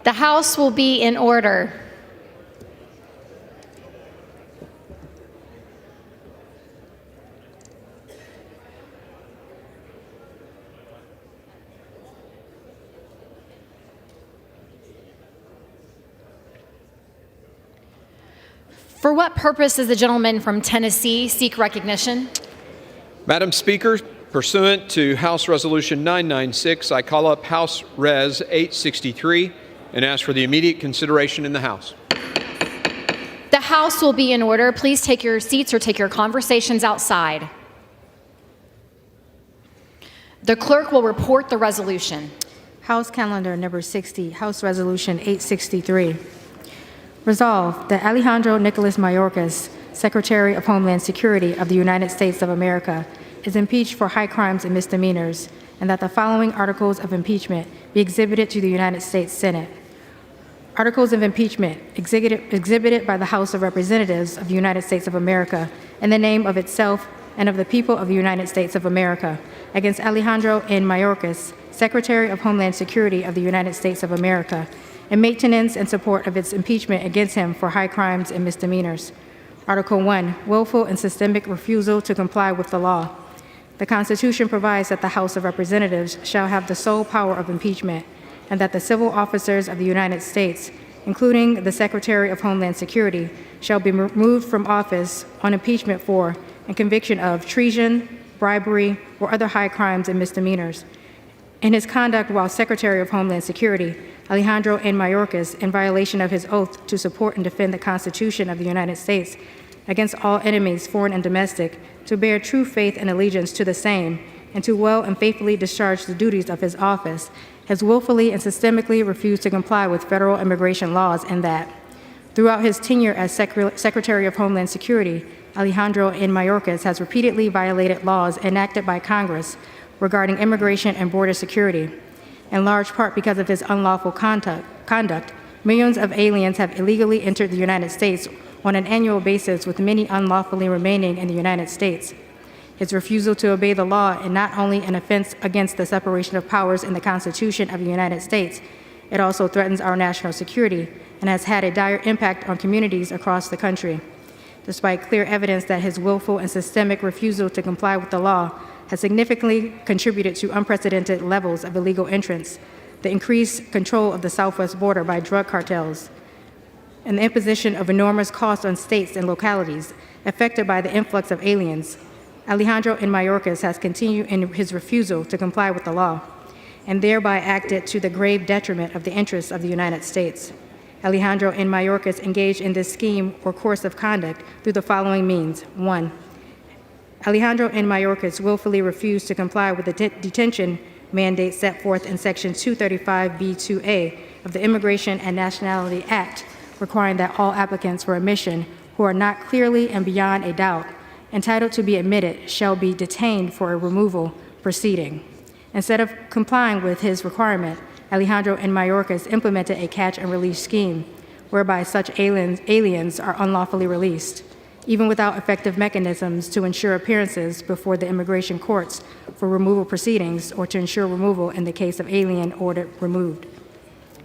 The House will be in order. For what purpose does the gentleman from Tennessee seek recognition? Madam Speaker, pursuant to House Resolution 996, I call up House Res 863 and ask for the immediate consideration in the House. The House will be in order. Please take your seats or take your conversations outside. The clerk will report the resolution. House Calendar Number 60, House Resolution 863. Resolved that Alejandro Nicolas Mayorkas, Secretary of Homeland Security of the United States of America, is impeached for high crimes and misdemeanors, and that the following articles of impeachment be exhibited to the United States Senate. Articles of impeachment exhibited by the House of Representatives of the United States of America in the name of itself and of the people of the United States of America against Alejandro N. Mayorkas, Secretary of Homeland Security of the United States of America, and maintenance and support of its impeachment against him for high crimes and misdemeanors. Article 1, willful and systemic refusal to comply with the law. The Constitution provides that the House of Representatives shall have the sole power of impeachment, and that the civil officers of the United States, including the Secretary of Homeland Security, shall be removed from office on impeachment for and conviction of treason, bribery, or other high crimes and misdemeanors. In his conduct while Secretary of Homeland Security, Alejandro N. Mayorkas, in violation of his oath to support and defend the Constitution of the United States against all enemies, foreign and domestic, to bear true faith and allegiance to the same, and to well and faithfully discharge the duties of his office, has willfully and systemically refused to comply with federal immigration laws, and that throughout his tenure as Secretary of Homeland Security, Alejandro N. Mayorkas has repeatedly violated laws enacted by Congress regarding immigration and border security. In large part because of his unlawful conduct, millions of aliens have illegally entered the United States on an annual basis, with many unlawfully remaining in the United States. His refusal to obey the law is not only an offense against the separation of powers in the Constitution of the United States, it also threatens our national security and has had a dire impact on communities across the country. Despite clear evidence that his willful and systemic refusal to comply with the law has significantly contributed to unprecedented levels of illegal entrance, the increased control of the southwest border by drug cartels, and the imposition of enormous costs on states and localities affected by the influx of aliens, Alejandro N. Mayorkas has continued in his refusal to comply with the law, and thereby acted to the grave detriment of the interests of the United States. Alejandro N. Mayorkas engaged in this scheme or course of conduct through the following means. 1. Alejandro N. Mayorkas willfully refused to comply with the detention mandate set forth in Section 235B2A of the Immigration and Nationality Act, requiring that all applicants for admission who are not clearly and beyond a doubt entitled to be admitted shall be detained for a removal proceeding. Instead of complying with his requirement, Alejandro N. Mayorkas implemented a catch and release scheme whereby such aliens are unlawfully released, even without effective mechanisms to ensure appearances before the immigration courts for removal proceedings or to ensure removal in the case of alien ordered removed.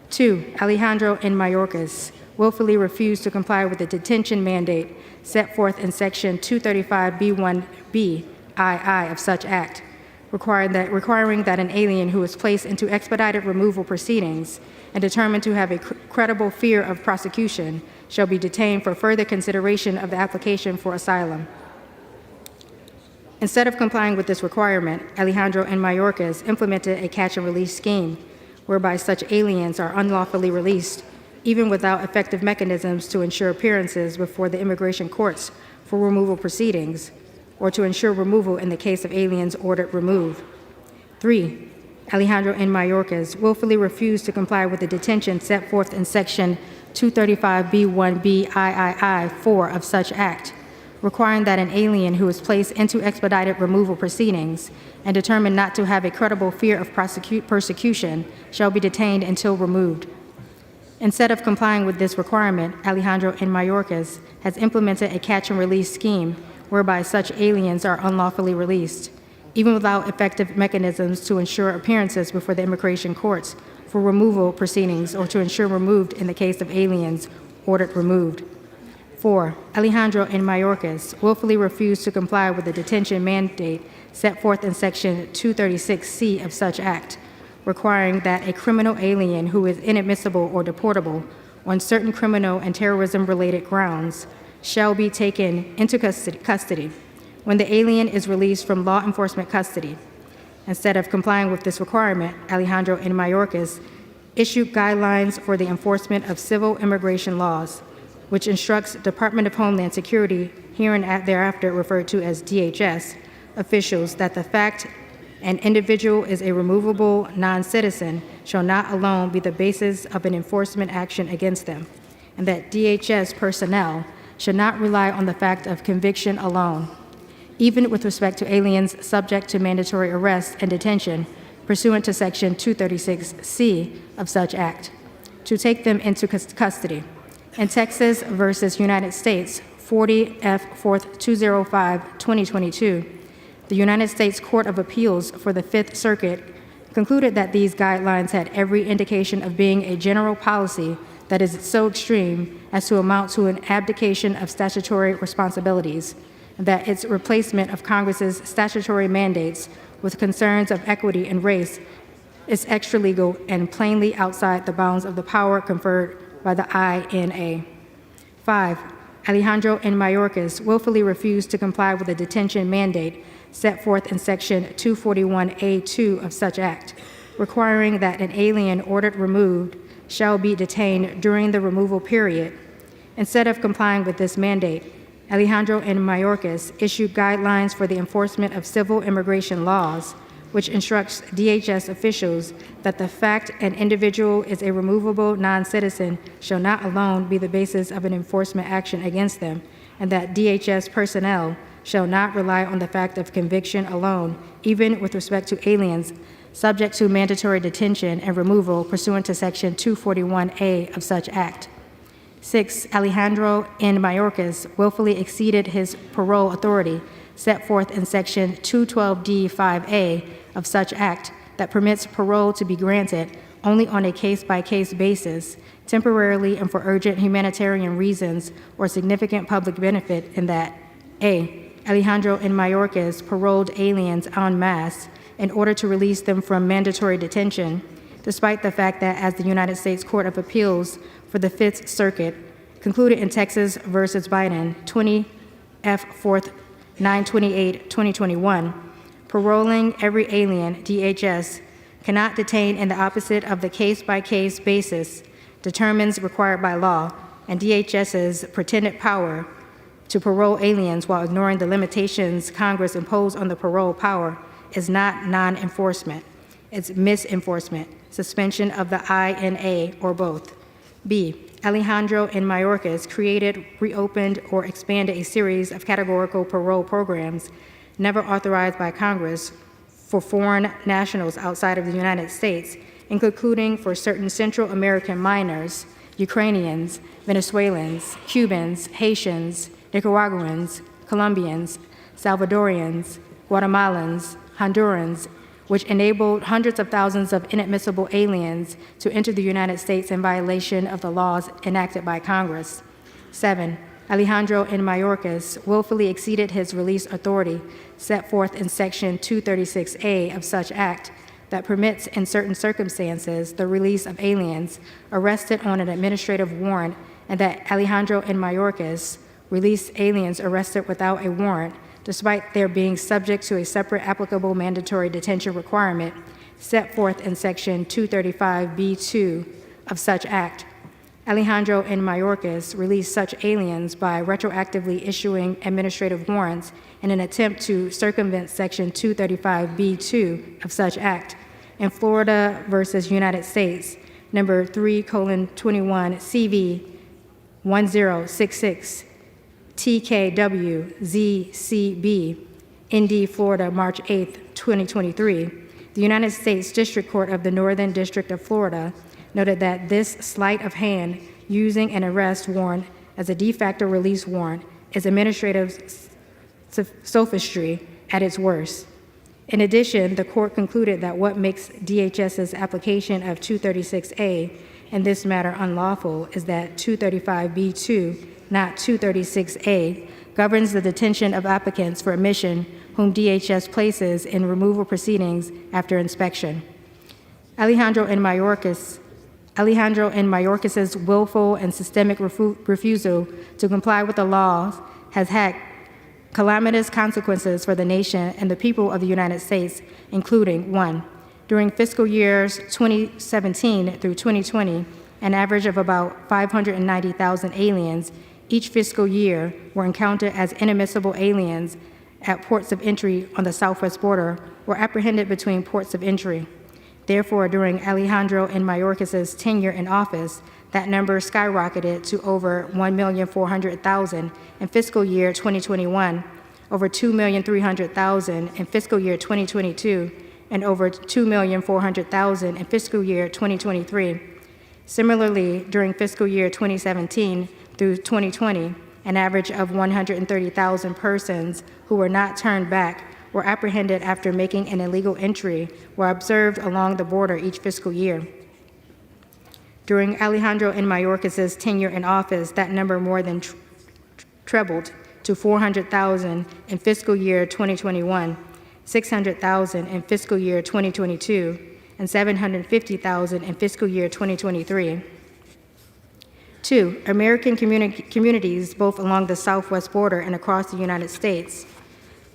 2. Alejandro N. Mayorkas willfully refused to comply with the detention mandate set forth in Section 235B1B II of such act, requiring that an alien who is placed into expedited removal proceedings and determined to have a credible fear of prosecution shall be detained for further consideration of the application for asylum. Instead of complying with this requirement, Alejandro N. Mayorkas implemented a catch and release scheme whereby such aliens are unlawfully released, even without effective mechanisms to ensure appearances before the immigration courts for removal proceedings or to ensure removal in the case of aliens ordered removed. 3. Alejandro N. Mayorkas willfully refused to comply with the detention set forth in Section 235B1B III-4 of such act, requiring that an alien who is placed into expedited removal proceedings and determined not to have a credible fear of persecution shall be detained until removed. Instead of complying with this requirement, Alejandro N. Mayorkas has implemented a catch and release scheme whereby such aliens are unlawfully released, even without effective mechanisms to ensure appearances before the immigration courts for removal proceedings or to ensure removed in the case of aliens ordered removed. 4. Alejandro N. Mayorkas willfully refused to comply with the detention mandate set forth in Section 236C of such act, requiring that a criminal alien who is inadmissible or deportable on certain criminal and terrorism-related grounds shall be taken into custody when the alien is released from law enforcement custody. Instead of complying with this requirement, Alejandro N. Mayorkas issued guidelines for the enforcement of civil immigration laws, which instructs Department of Homeland Security, here and thereafter referred to as DHS, officials that the fact an individual is a removable non-citizen shall not alone be the basis of an enforcement action against them, and that DHS personnel should not rely on the fact of conviction alone, even with respect to aliens subject to mandatory arrest and detention pursuant to Section 236C of such act, to take them into custody. In Texas versus United States, 40 F. 4th 205, 2022, the United States Court of Appeals for the Fifth Circuit concluded that these guidelines had every indication of being a general policy that is so extreme as to amount to an abdication of statutory responsibilities, and that its replacement of Congress's statutory mandates with concerns of equity and race is extra-legal and plainly outside the bounds of the power conferred by the INA. 5. Alejandro N. Mayorkas willfully refused to comply with the detention mandate set forth in Section 241A2 of such act, requiring that an alien ordered removed shall be detained during the removal period. Instead of complying with this mandate, Alejandro N. Mayorkas issued guidelines for the enforcement of civil immigration laws, which instructs DHS officials that the fact an individual is a removable non-citizen shall not alone be the basis of an enforcement action against them, and that DHS personnel shall not rely on the fact of conviction alone, even with respect to aliens subject to mandatory detention and removal pursuant to Section 241A of such act. 6. Alejandro N. Mayorkas willfully exceeded his parole authority set forth in Section 212D5A of such act that permits parole to be granted only on a case-by-case basis, temporarily and for urgent humanitarian reasons or significant public benefit, in that A. Alejandro N. Mayorkas paroled aliens en masse in order to release them from mandatory detention, despite the fact that, as the United States Court of Appeals for the Fifth Circuit concluded in Texas versus Biden, 20 F. 4th 928, 2021, paroling every alien, DHS, cannot detain in the opposite of the case-by-case basis determines required by law, and DHS's pretended power to parole aliens while ignoring the limitations Congress imposed on the parole power is not non-enforcement. It's misenforcement, suspension of the INA, or both. B. Alejandro N. Mayorkas created, reopened, or expanded a series of categorical parole programs never authorized by Congress for foreign nationals outside of the United States, including for certain Central American minors, Ukrainians, Venezuelans, Cubans, Haitians, Nicaraguans, Colombians, Salvadorians, Guatemalans, Hondurans, which enabled hundreds of thousands of inadmissible aliens to enter the United States in violation of the laws enacted by Congress. 7. Alejandro N. Mayorkas willfully exceeded his release authority set forth in Section 236A of such act that permits, in certain circumstances, the release of aliens arrested on an administrative warrant, and that Alejandro N. Mayorkas released aliens arrested without a warrant, despite their being subject to a separate applicable mandatory detention requirement set forth in Section 235B2 of such act. Alejandro N. Mayorkas released such aliens by retroactively issuing administrative warrants in an attempt to circumvent Section 235B2 of such act. In Florida versus United States, number 3:21 CV 1066, TKWZCB, ND, Florida, March 8, 2023, the United States District Court of the Northern District of Florida noted that this sleight of hand using an arrest warrant as a de facto release warrant is administrative sophistry at its worst. In addition, the court concluded that what makes DHS's application of 236A in this matter unlawful is that 235B2, not 236A, governs the detention of applicants for admission whom DHS places in removal proceedings after inspection. Alejandro N. Mayorkas's willful and systemic refusal to comply with the laws has had calamitous consequences for the nation and the people of the United States, including: 1, during fiscal years 2017 through 2020, an average of about 590,000 aliens each fiscal year were encountered as inadmissible aliens at ports of entry on the southwest border or apprehended between ports of entry. Therefore, during Alejandro N. Mayorkas's tenure in office, that number skyrocketed to over 1,400,000 in fiscal year 2021, over 2,300,000 in fiscal year 2022, and over 2,400,000 in fiscal year 2023. Similarly, during fiscal year 2017 through 2020, an average of 130,000 persons who were not turned back or apprehended after making an illegal entry were observed along the border each fiscal year. During Alejandro N. Mayorkas's tenure in office, that number more than trebled to 400,000 in fiscal year 2021, 600,000 in fiscal year 2022, and 750,000 in fiscal year 2023. 2, American communities, both along the southwest border and across the United States,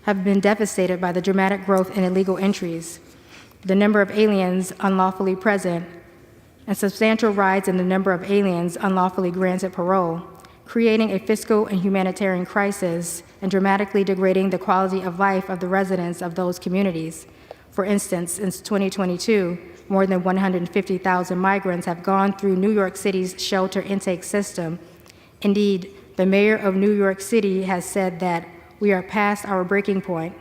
have been devastated by the dramatic growth in illegal entries, the number of aliens unlawfully present, and substantial rise in the number of aliens unlawfully granted parole, creating a fiscal and humanitarian crisis and dramatically degrading the quality of life of the residents of those communities. For instance, since 2022, more than 150,000 migrants have gone through New York City's shelter intake system. Indeed, the mayor of New York City has said that we are past our breaking point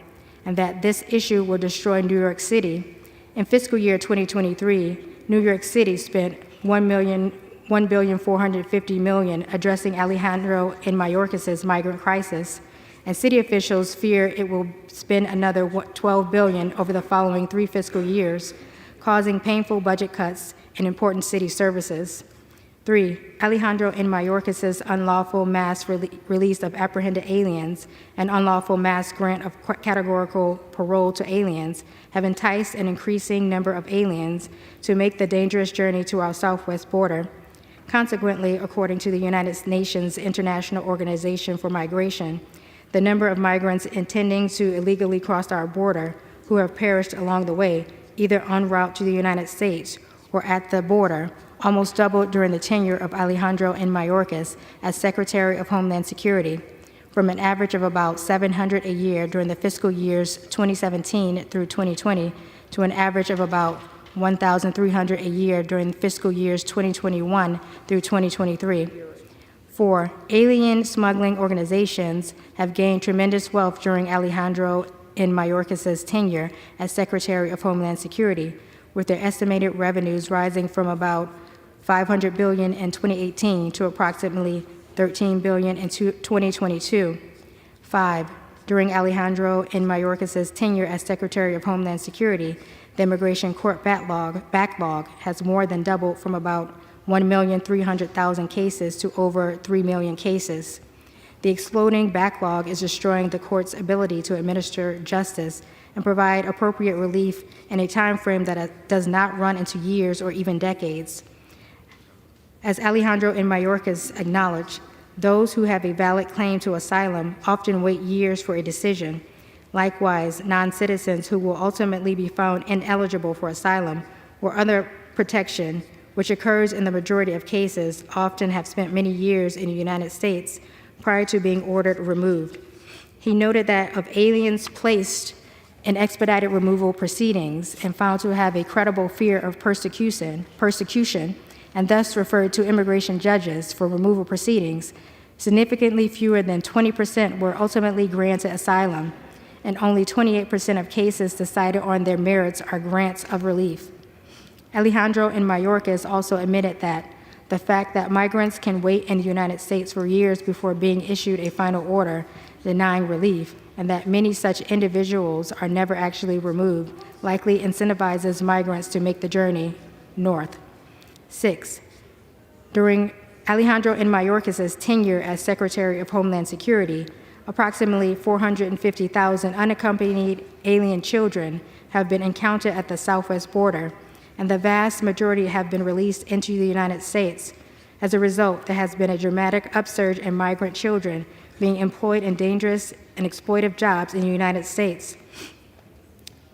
and that this issue will destroy New York City. In fiscal year 2023, New York City spent $1,450,000,000 addressing Alejandro N. Mayorkas's migrant crisis, and city officials fear it will spend another $12 billion over the following 3 fiscal years, causing painful budget cuts in important city services. 3, Alejandro N. Mayorkas's unlawful mass release of apprehended aliens and unlawful mass grant of categorical parole to aliens have enticed an increasing number of aliens to make the dangerous journey to our southwest border. Consequently, according to the United Nations International Organization for Migration, the number of migrants intending to illegally cross our border who have perished along the way, either en route to the United States or at the border, almost doubled during the tenure of Alejandro N. Mayorkas as Secretary of Homeland Security, from an average of about 700 a year during the fiscal years 2017 through 2020 to an average of about 1,300 a year during the fiscal years 2021 through 2023. 4, alien smuggling organizations have gained tremendous wealth during Alejandro N. Mayorkas's tenure as Secretary of Homeland Security, with their estimated revenues rising from about $500 billion in 2018 to approximately $13 billion in 2022. 5, during Alejandro N. Mayorkas's tenure as Secretary of Homeland Security, the immigration court backlog has more than doubled from about 1,300,000 cases to over 3 million cases. The exploding backlog is destroying the court's ability to administer justice and provide appropriate relief in a time frame that does not run into years or even decades. As Alejandro N. Mayorkas acknowledged, those who have a valid claim to asylum often wait years for a decision. Likewise, non-citizens who will ultimately be found ineligible for asylum or other protection, which occurs in the majority of cases, often have spent many years in the United States prior to being ordered removed. He noted that of aliens placed in expedited removal proceedings and found to have a credible fear of persecution, and thus referred to immigration judges for removal proceedings, significantly fewer than 20% were ultimately granted asylum, and only 28% of cases decided on their merits are grants of relief. Alejandro N. Mayorkas also admitted that the fact that migrants can wait in the United States for years before being issued a final order denying relief, and that many such individuals are never actually removed, likely incentivizes migrants to make the journey north. 6. During Alejandro N. Mayorkas's tenure as Secretary of Homeland Security, approximately 450,000 unaccompanied alien children have been encountered at the southwest border, and the vast majority have been released into the United States. As a result, there has been a dramatic upsurge in migrant children being employed in dangerous and exploitive jobs in the United States.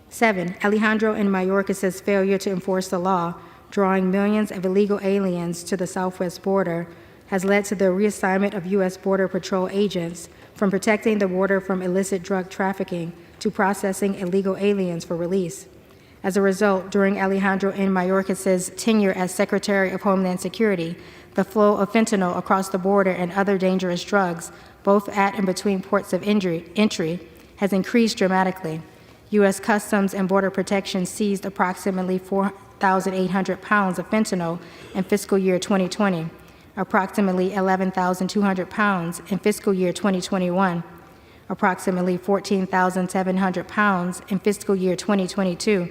7. Alejandro N. Mayorkas's failure to enforce the law, drawing millions of illegal aliens to the southwest border, has led to the reassignment of U.S. Border Patrol agents from protecting the border from illicit drug trafficking to processing illegal aliens for release. As a result, during Alejandro N. Mayorkas's tenure as Secretary of Homeland Security, the flow of fentanyl across the border and other dangerous drugs, both at and between ports of entry, has increased dramatically. U.S. Customs and Border Protection seized approximately 4,800 pounds of fentanyl in fiscal year 2020, approximately 11,200 pounds in fiscal year 2021, approximately 14,700 pounds in fiscal year 2022,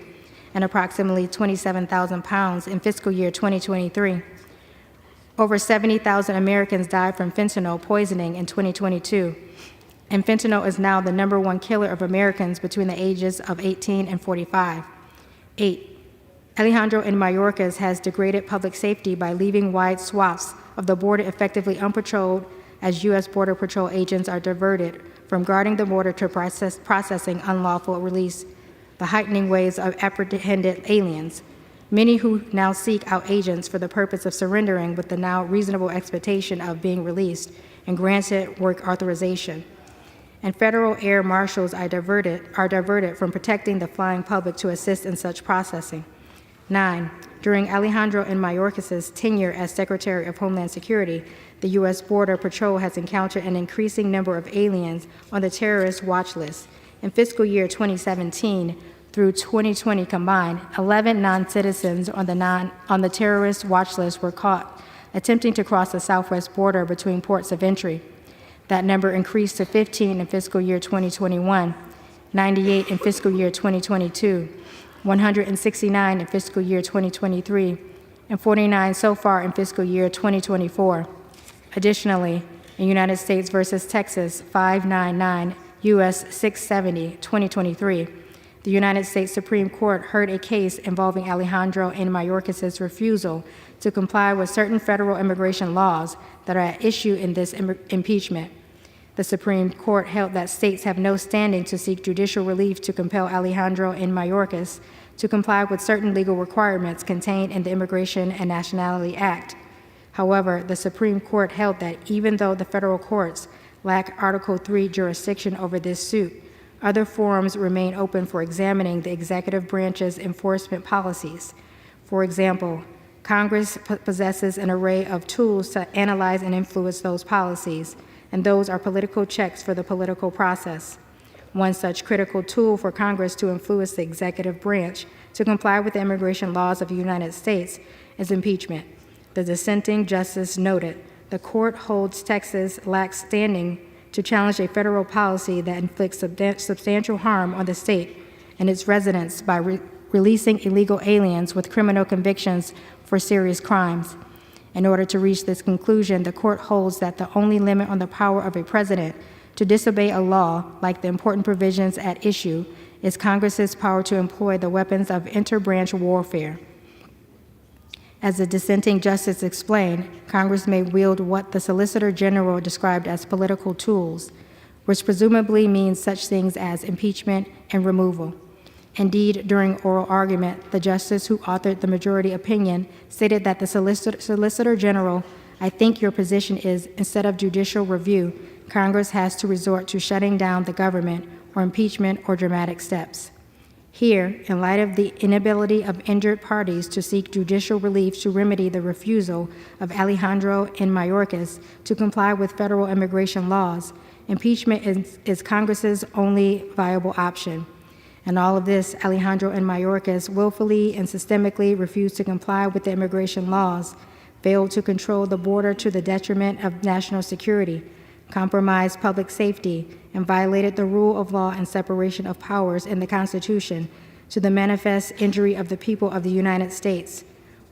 and approximately 27,000 pounds in fiscal year 2023. Over 70,000 Americans died from fentanyl poisoning in 2022, and fentanyl is now the #1 killer of Americans between the ages of 18 and 45. 8. Alejandro N. Mayorkas has degraded public safety by leaving wide swaths of the border effectively unpatrolled as U.S. Border Patrol agents are diverted from guarding the border to processing unlawful release, the heightening waves of apprehended aliens, many who now seek out agents for the purpose of surrendering with the now reasonable expectation of being released and granted work authorization. And federal air marshals are diverted from protecting the flying public to assist in such processing. 9. During Alejandro N. Mayorkas's tenure as Secretary of Homeland Security, the U.S. Border Patrol has encountered an increasing number of aliens on the terrorist watch list. In fiscal year 2017 through 2020 combined, 11 non-citizens on the terrorist watch list were caught attempting to cross the southwest border between ports of entry. That number increased to 15 in fiscal year 2021, 98 in fiscal year 2022, 169 in fiscal year 2023, and 49 so far in fiscal year 2024. Additionally, in United States versus Texas 599 U.S. 670, 2023, the United States Supreme Court heard a case involving Alejandro N. Mayorkas's refusal to comply with certain federal immigration laws that are at issue in this impeachment. The Supreme Court held that states have no standing to seek judicial relief to compel Alejandro N. Mayorkas to comply with certain legal requirements contained in the Immigration and Nationality Act. However, the Supreme Court held that even though the federal courts lack Article III jurisdiction over this suit, other forums remain open for examining the executive branch's enforcement policies. For example, Congress possesses an array of tools to analyze and influence those policies, and those are political checks for the political process. One such critical tool for Congress to influence the executive branch to comply with the immigration laws of the United States is impeachment. The dissenting justice noted, the court holds Texas lacks standing to challenge a federal policy that inflicts substantial harm on the state and its residents by releasing illegal aliens with criminal convictions for serious crimes. In order to reach this conclusion, the court holds that the only limit on the power of a president to disobey a law, like the important provisions at issue, is Congress's power to employ the weapons of interbranch warfare. As the dissenting justice explained, Congress may wield what the Solicitor General described as political tools, which presumably means such things as impeachment and removal. Indeed, during oral argument, the justice who authored the majority opinion stated that the Solicitor General, I think your position is, instead of judicial review, Congress has to resort to shutting down the government or impeachment or dramatic steps. Here, in light of the inability of injured parties to seek judicial relief to remedy the refusal of Alejandro N. Mayorkas to comply with federal immigration laws, impeachment is Congress's only viable option. In all of this, Alejandro N. Mayorkas willfully and systemically refused to comply with the immigration laws, failed to control the border to the detriment of national security, compromised public safety, and violated the rule of law and separation of powers in the Constitution to the manifest injury of the people of the United States.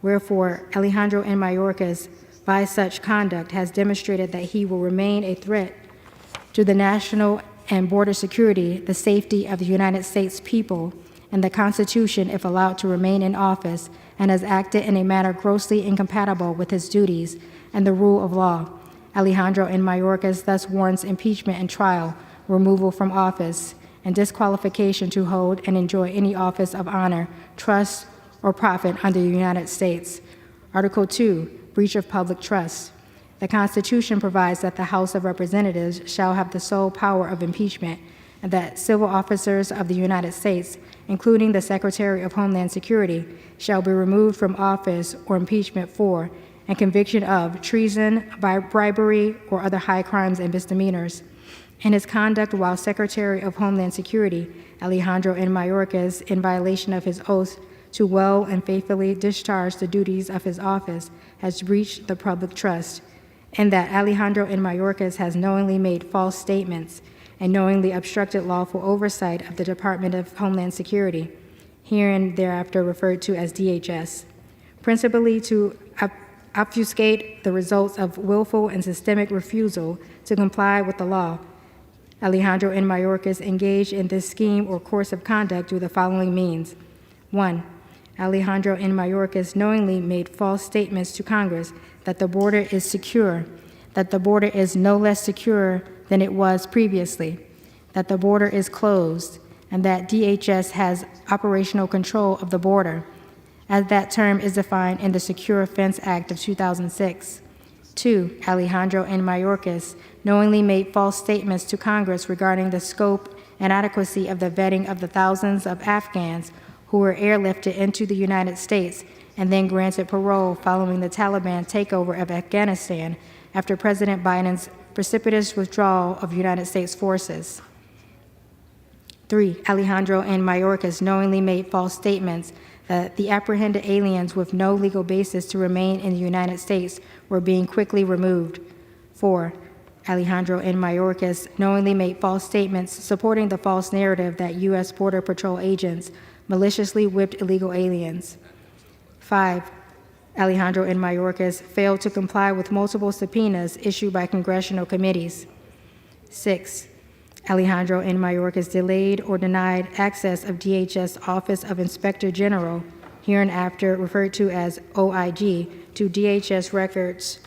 Wherefore, Alejandro N. Mayorkas, by such conduct, has demonstrated that he will remain a threat to the national and border security, the safety of the United States people, and the Constitution if allowed to remain in office, and has acted in a manner grossly incompatible with his duties and the rule of law. Alejandro N. Mayorkas thus warrants impeachment and trial, removal from office, and disqualification to hold and enjoy any office of honor, trust, or profit under the United States. Article 2, breach of public trust. The Constitution provides that the House of Representatives shall have the sole power of impeachment, and that civil officers of the United States, including the Secretary of Homeland Security, shall be removed from office or impeachment for and conviction of treason, bribery, or other high crimes and misdemeanors. In his conduct while Secretary of Homeland Security, Alejandro N. Mayorkas, in violation of his oath to well and faithfully discharge the duties of his office, has breached the public trust, and that Alejandro N. Mayorkas has knowingly made false statements and knowingly obstructed lawful oversight of the Department of Homeland Security, herein thereafter referred to as DHS, principally to obfuscate the results of willful and systemic refusal to comply with the law. Alejandro N. Mayorkas engaged in this scheme or course of conduct through the following means. 1. Alejandro N. Mayorkas knowingly made false statements to Congress that the border is secure, that the border is no less secure than it was previously, that the border is closed, and that DHS has operational control of the border, as that term is defined in the Secure Fence Act of 2006. 2. Alejandro N. Mayorkas knowingly made false statements to Congress regarding the scope and adequacy of the vetting of the thousands of Afghans who were airlifted into the United States and then granted parole following the Taliban takeover of Afghanistan after President Biden's precipitous withdrawal of United States forces. 3. Alejandro N. Mayorkas knowingly made false statements that the apprehended aliens with no legal basis to remain in the United States were being quickly removed. 4. Alejandro N. Mayorkas knowingly made false statements supporting the false narrative that U.S. Border Patrol agents maliciously whipped illegal aliens. 5. Alejandro N. Mayorkas failed to comply with multiple subpoenas issued by congressional committees. 6. Alejandro N. Mayorkas delayed or denied access of DHS Office of Inspector General, hereinafter referred to as OIG, to DHS records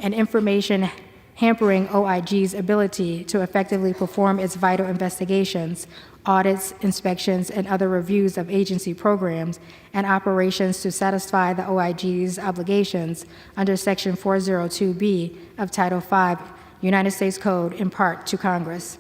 and information hampering OIG's ability to effectively perform its vital investigations, audits, inspections, and other reviews of agency programs and operations to satisfy the OIG's obligations under Section 402B of Title V, United States Code, in part to Congress.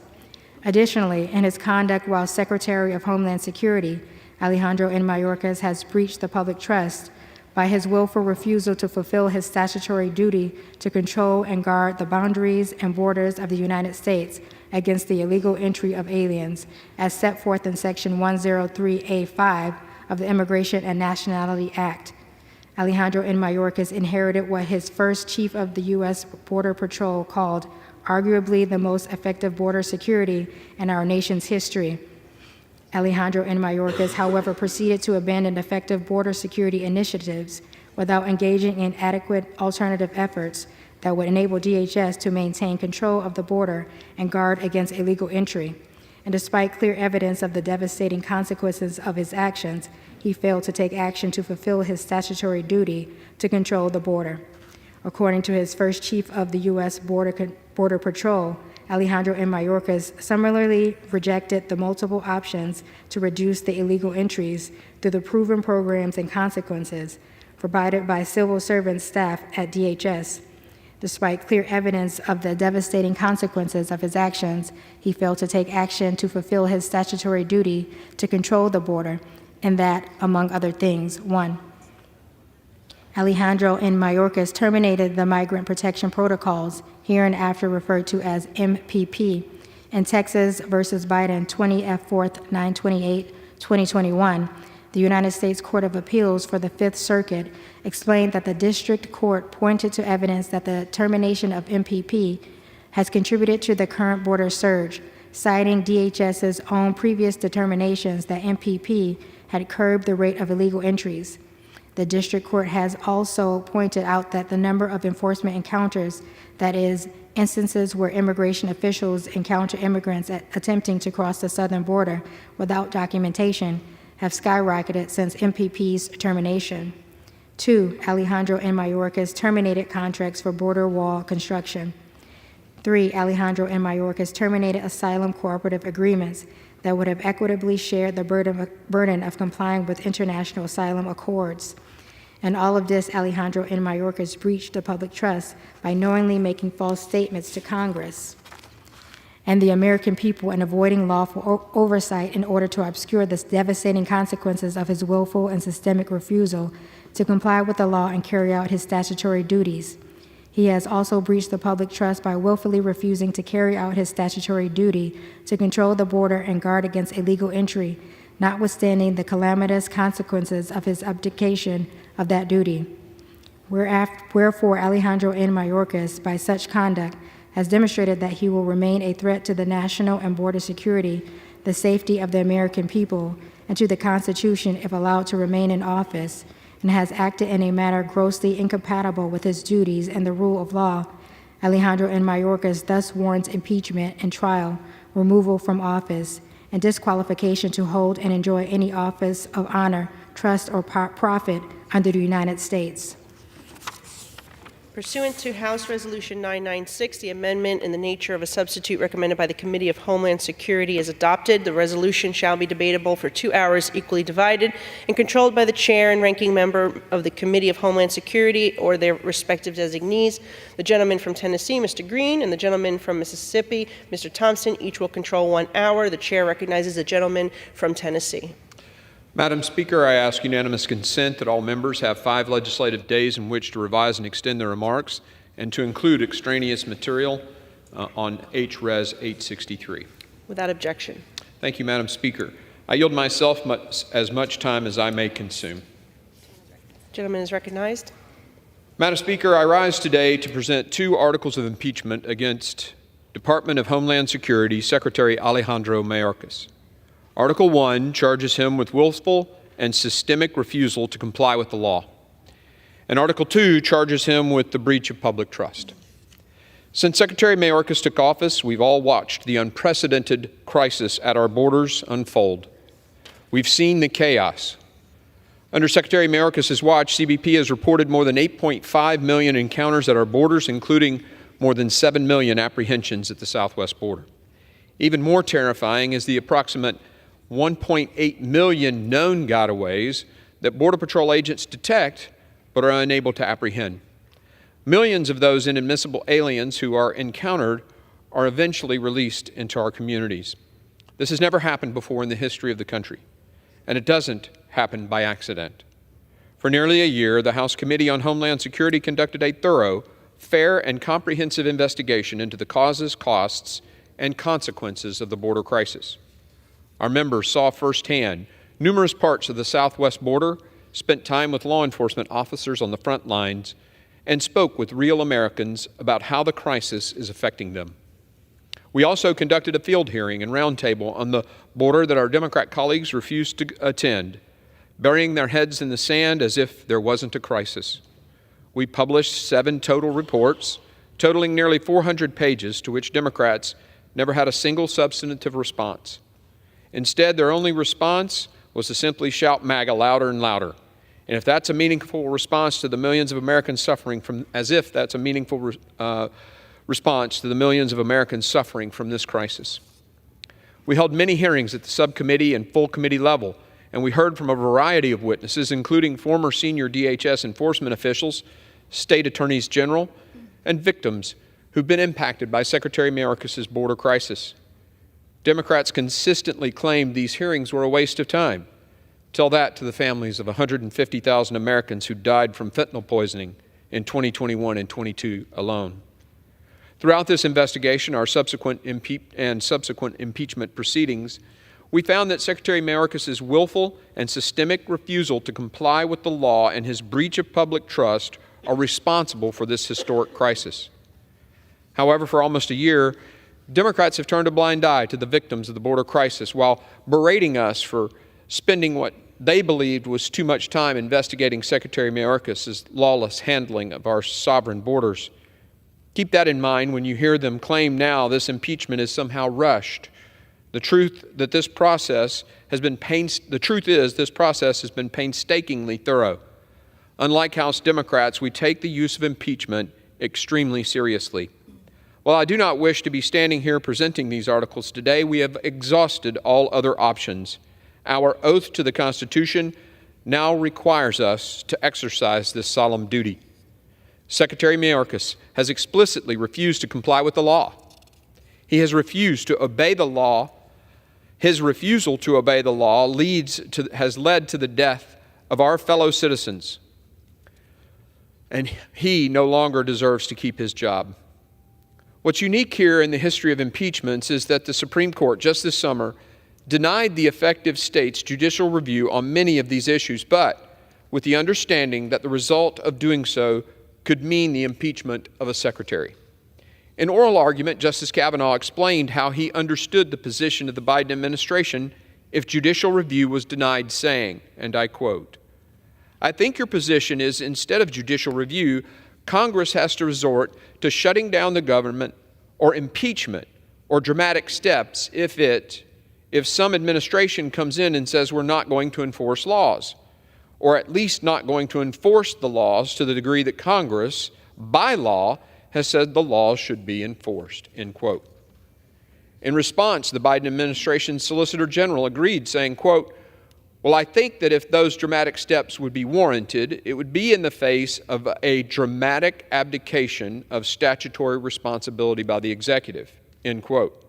Additionally, in his conduct while Secretary of Homeland Security, Alejandro N. Mayorkas has breached the public trust by his willful refusal to fulfill his statutory duty to control and guard the boundaries and borders of the United States against the illegal entry of aliens, as set forth in Section 103A5 of the Immigration and Nationality Act. Alejandro N. Mayorkas inherited what his first chief of the U.S. Border Patrol called arguably the most effective border security in our nation's history. Alejandro N. Mayorkas, however, proceeded to abandon effective border security initiatives without engaging in adequate alternative efforts that would enable DHS to maintain control of the border and guard against illegal entry. And despite clear evidence of the devastating consequences of his actions, he failed to take action to fulfill his statutory duty to control the border. According to his first chief of the U.S. Border Patrol, Alejandro N. Mayorkas similarly rejected the multiple options to reduce the illegal entries through the proven programs and consequences provided by civil servant staff at DHS. Despite clear evidence of the devastating consequences of his actions, he failed to take action to fulfill his statutory duty to control the border, and that, among other things, 1. Alejandro N. Mayorkas terminated the Migrant Protection Protocols, hereinafter referred to as MPP, in Texas versus Biden 20 F. 4th 928, 2021. The United States Court of Appeals for the Fifth Circuit explained that the district court pointed to evidence that the termination of MPP has contributed to the current border surge, citing DHS's own previous determinations that MPP had curbed the rate of illegal entries. The district court has also pointed out that the number of enforcement encounters, that is, instances where immigration officials encounter immigrants attempting to cross the southern border without documentation, have skyrocketed since MPP's termination. 2, Alejandro N. Mayorkas terminated contracts for border wall construction. 3, Alejandro N. Mayorkas terminated asylum cooperative agreements that would have equitably shared the burden of complying with international asylum accords. And all of this, Alejandro N. Mayorkas breached the public trust by knowingly making false statements to Congress and the American people and avoiding lawful oversight in order to obscure the devastating consequences of his willful and systemic refusal to comply with the law and carry out his statutory duties. He has also breached the public trust by willfully refusing to carry out his statutory duty to control the border and guard against illegal entry, notwithstanding the calamitous consequences of his abdication of that duty. Wherefore, Alejandro N. Mayorkas, by such conduct, has demonstrated that he will remain a threat to the national and border security, the safety of the American people, and to the Constitution if allowed to remain in office, and has acted in a manner grossly incompatible with his duties and the rule of law. Alejandro N. Mayorkas thus warrants impeachment and trial, removal from office, and disqualification to hold and enjoy any office of honor, trust, or profit under the United States. Pursuant to House Resolution 996, the amendment in the nature of a substitute recommended by the Committee of Homeland Security is adopted. The resolution shall be debatable for 2 hours, equally divided, and controlled by the chair and ranking member of the Committee of Homeland Security or their respective designees. The gentleman from Tennessee, Mr. Green, and the gentleman from Mississippi, Mr. Thompson, each will control 1 hour. The chair recognizes the gentleman from Tennessee. Madam Speaker, I ask unanimous consent that all members have 5 legislative days in which to revise and extend their remarks and to include extraneous material on H.Res. 863. Without objection. Thank you, Madam Speaker. I yield myself as much time as I may consume. Gentleman is recognized. Madam Speaker, I rise today to present 2 articles of impeachment against Department of Homeland Security Secretary Alejandro Mayorkas. Article 1 charges him with willful and systemic refusal to comply with the law. And Article 2 charges him with the breach of public trust. Since Secretary Mayorkas took office, we've all watched the unprecedented crisis at our borders unfold. We've seen the chaos. Under Secretary Mayorkas' watch, CBP has reported more than 8.5 million encounters at our borders, including more than 7 million apprehensions at the southwest border. Even more terrifying is the approximate 1.8 million known gotaways that Border Patrol agents detect but are unable to apprehend. Millions of those inadmissible aliens who are encountered are eventually released into our communities. This has never happened before in the history of the country, and it doesn't happen by accident. For nearly a year, the House Committee on Homeland Security conducted a thorough, fair, and comprehensive investigation into the causes, costs, and consequences of the border crisis. Our members saw firsthand numerous parts of the southwest border, spent time with law enforcement officers on the front lines, and spoke with real Americans about how the crisis is affecting them. We also conducted a field hearing and roundtable on the border that our Democrat colleagues refused to attend, burying their heads in the sand as if there wasn't a crisis. We published 7 total reports, totaling nearly 400 pages, to which Democrats never had a single substantive response. Instead, their only response was to simply shout MAGA louder and louder. And if that's a meaningful response to the millions of Americans suffering from, as if that's a meaningful response to the millions of Americans suffering from this crisis. We held many hearings at the subcommittee and full committee level, and we heard from a variety of witnesses, including former senior DHS enforcement officials, state attorneys general, and victims who've been impacted by Secretary Mayorkas' border crisis. Democrats consistently claimed these hearings were a waste of time. Tell that to the families of 150,000 Americans who died from fentanyl poisoning in 2021 and 22 alone. Throughout this investigation, our subsequent impeachment proceedings, we found that Secretary Mayorkas' willful and systemic refusal to comply with the law and his breach of public trust are responsible for this historic crisis. However, for almost a year, Democrats have turned a blind eye to the victims of the border crisis while berating us for spending what they believed was too much time investigating Secretary Mayorkas's lawless handling of our sovereign borders. Keep that in mind when you hear them claim now this impeachment is somehow rushed. The truth is this process has been painstakingly thorough. Unlike House Democrats, we take the use of impeachment extremely seriously. While I do not wish to be standing here presenting these articles today, we have exhausted all other options. Our oath to the Constitution now requires us to exercise this solemn duty. Secretary Mayorkas has explicitly refused to comply with the law. He has refused to obey the law. His refusal to obey the law has led to the death of our fellow citizens, and he no longer deserves to keep his job. What's unique here in the history of impeachments is that the Supreme Court just this summer denied the effective state's judicial review on many of these issues, but with the understanding that the result of doing so could mean the impeachment of a secretary. In oral argument, Justice Kavanaugh explained how he understood the position of the Biden administration if judicial review was denied, saying, and I quote, "I think your position is instead of judicial review, Congress has to resort to shutting down the government or impeachment or dramatic steps if some administration comes in and says we're not going to enforce laws, or at least not going to enforce the laws to the degree that Congress, by law, has said the laws should be enforced," end quote. In response, the Biden administration's Solicitor General agreed, saying, quote, "Well, I think that if those dramatic steps would be warranted, it would be in the face of a dramatic abdication of statutory responsibility by the executive," end quote.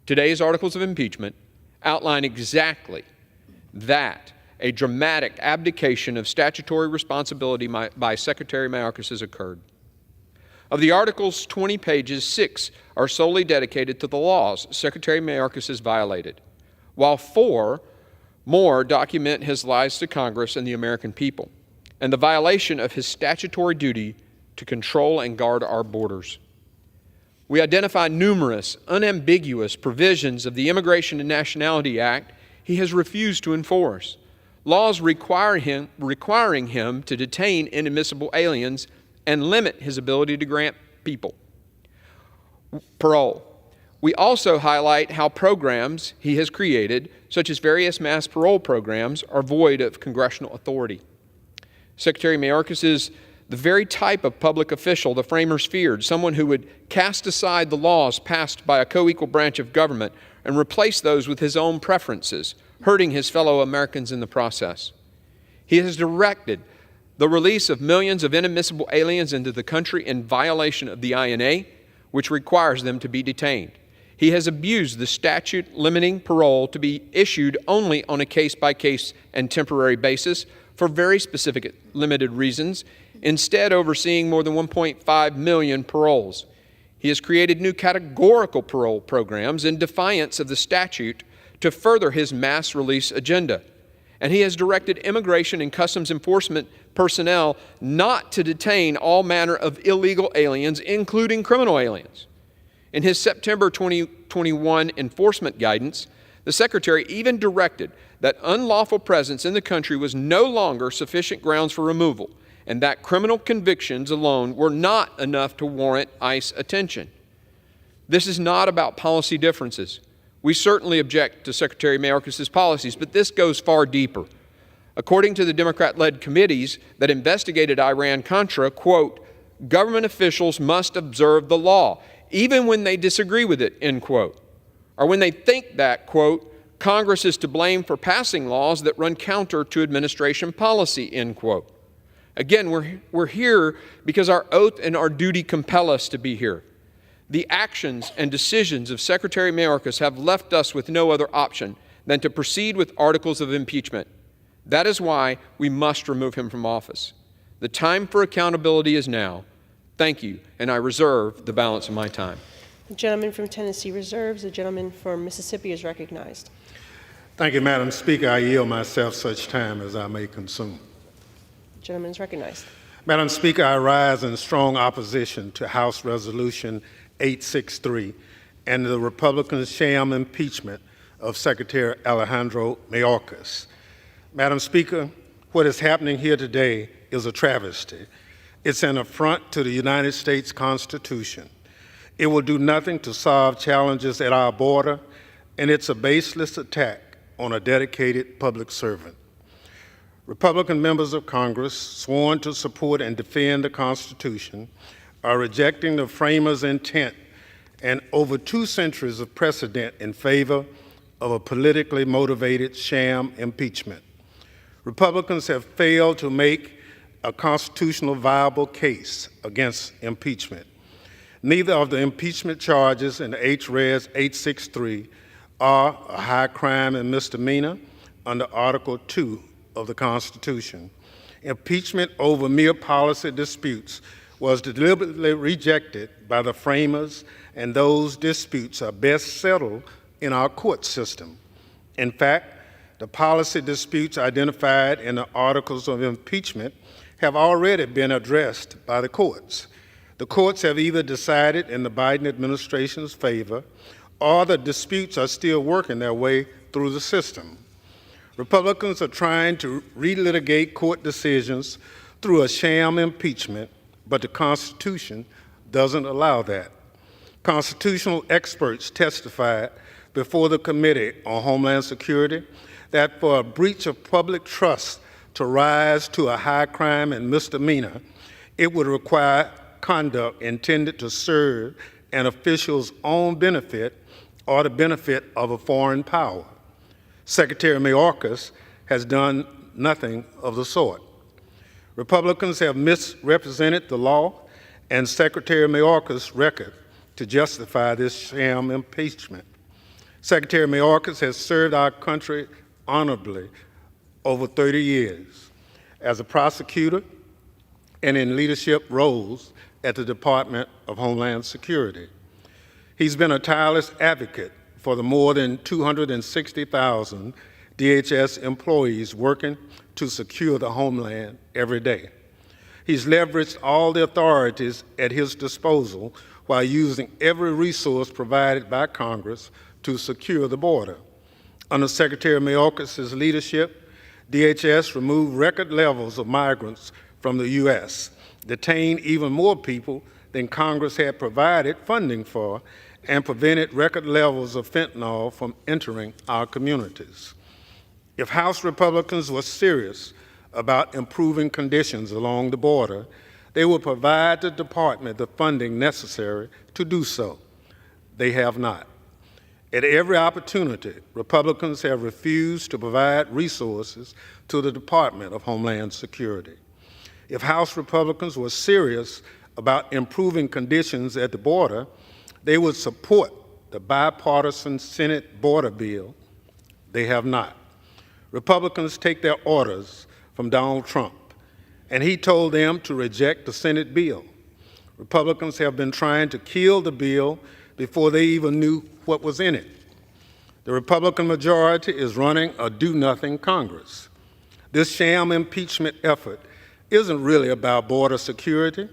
Today's articles of impeachment outline exactly that, a dramatic abdication of statutory responsibility by Secretary Mayorkas has occurred. Of the articles' 20 pages, 6 are solely dedicated to the laws Secretary Mayorkas has violated, while 4 more document his lies to Congress and the American people, and the violation of his statutory duty to control and guard our borders. We identify numerous unambiguous provisions of the Immigration and Nationality Act he has refused to enforce, laws requiring him to detain inadmissible aliens and limit his ability to grant people parole. We also highlight how programs he has created, such as various mass parole programs, are void of congressional authority. Secretary Mayorkas is the very type of public official the framers feared, someone who would cast aside the laws passed by a co-equal branch of government and replace those with his own preferences, hurting his fellow Americans in the process. He has directed the release of millions of inadmissible aliens into the country in violation of the INA, which requires them to be detained. He has abused the statute limiting parole to be issued only on a case-by-case and temporary basis for very specific limited reasons, instead overseeing more than 1.5 million paroles. He has created new categorical parole programs in defiance of the statute to further his mass release agenda. And he has directed Immigration and Customs Enforcement personnel not to detain all manner of illegal aliens, including criminal aliens. In his September 2021 enforcement guidance, the Secretary even directed that unlawful presence in the country was no longer sufficient grounds for removal, and that criminal convictions alone were not enough to warrant ICE attention. This is not about policy differences. We certainly object to Secretary Mayorkas' policies, but this goes far deeper. According to the Democrat-led committees that investigated Iran-Contra, quote, "Government officials must observe the law, even when they disagree with it," end quote. Or when they think that, quote, "Congress is to blame for passing laws that run counter to administration policy," end quote. Again, we're here because our oath and our duty compel us to be here. The actions and decisions of Secretary Mayorkas have left us with no other option than to proceed with articles of impeachment. That is why we must remove him from office. The time for accountability is now. Thank you, and I reserve the balance of my time. The gentleman from Tennessee reserves. The gentleman from Mississippi is recognized. Thank you, Madam Speaker. I yield myself such time as I may consume. The gentleman is recognized. Madam Speaker, I rise in strong opposition to House Resolution 863, and the Republican sham impeachment of Secretary Alejandro Mayorkas. Madam Speaker, what is happening here today is a travesty. It's an affront to the United States Constitution. It will do nothing to solve challenges at our border, and it's a baseless attack on a dedicated public servant. Republican members of Congress sworn to support and defend the Constitution are rejecting the framers' intent and over 2 centuries of precedent in favor of a politically motivated sham impeachment. Republicans have failed to make a constitutional viable case against impeachment. Neither of the impeachment charges in H-Res 863 are a high crime and misdemeanor under Article 2 of the Constitution. Impeachment over mere policy disputes was deliberately rejected by the framers, and those disputes are best settled in our court system. In fact, the policy disputes identified in the articles of impeachment have already been addressed by the courts. The courts have either decided in the Biden administration's favor, or the disputes are still working their way through the system. Republicans are trying to relitigate court decisions through a sham impeachment, but the Constitution doesn't allow that. Constitutional experts testified before the Committee on Homeland Security that for a breach of public trust to rise to a high crime and misdemeanor, it would require conduct intended to serve an official's own benefit or the benefit of a foreign power. Secretary Mayorkas has done nothing of the sort. Republicans have misrepresented the law and Secretary Mayorkas' record to justify this sham impeachment. Secretary Mayorkas has served our country honorably over 30 years as a prosecutor and in leadership roles at the Department of Homeland Security. He's been a tireless advocate for the more than 260,000 DHS employees working to secure the homeland every day. He's leveraged all the authorities at his disposal while using every resource provided by Congress to secure the border. Under Secretary Mayorkas' leadership, DHS removed record levels of migrants from the U.S., detained even more people than Congress had provided funding for, and prevented record levels of fentanyl from entering our communities. If House Republicans were serious about improving conditions along the border, they would provide the department the funding necessary to do so. They have not. At every opportunity, Republicans have refused to provide resources to the Department of Homeland Security. If House Republicans were serious about improving conditions at the border, they would support the bipartisan Senate border bill. They have not. Republicans take their orders from Donald Trump, and he told them to reject the Senate bill. Republicans have been trying to kill the bill before they even knew what was in it. The Republican majority is running a do-nothing Congress. This sham impeachment effort isn't really about border security.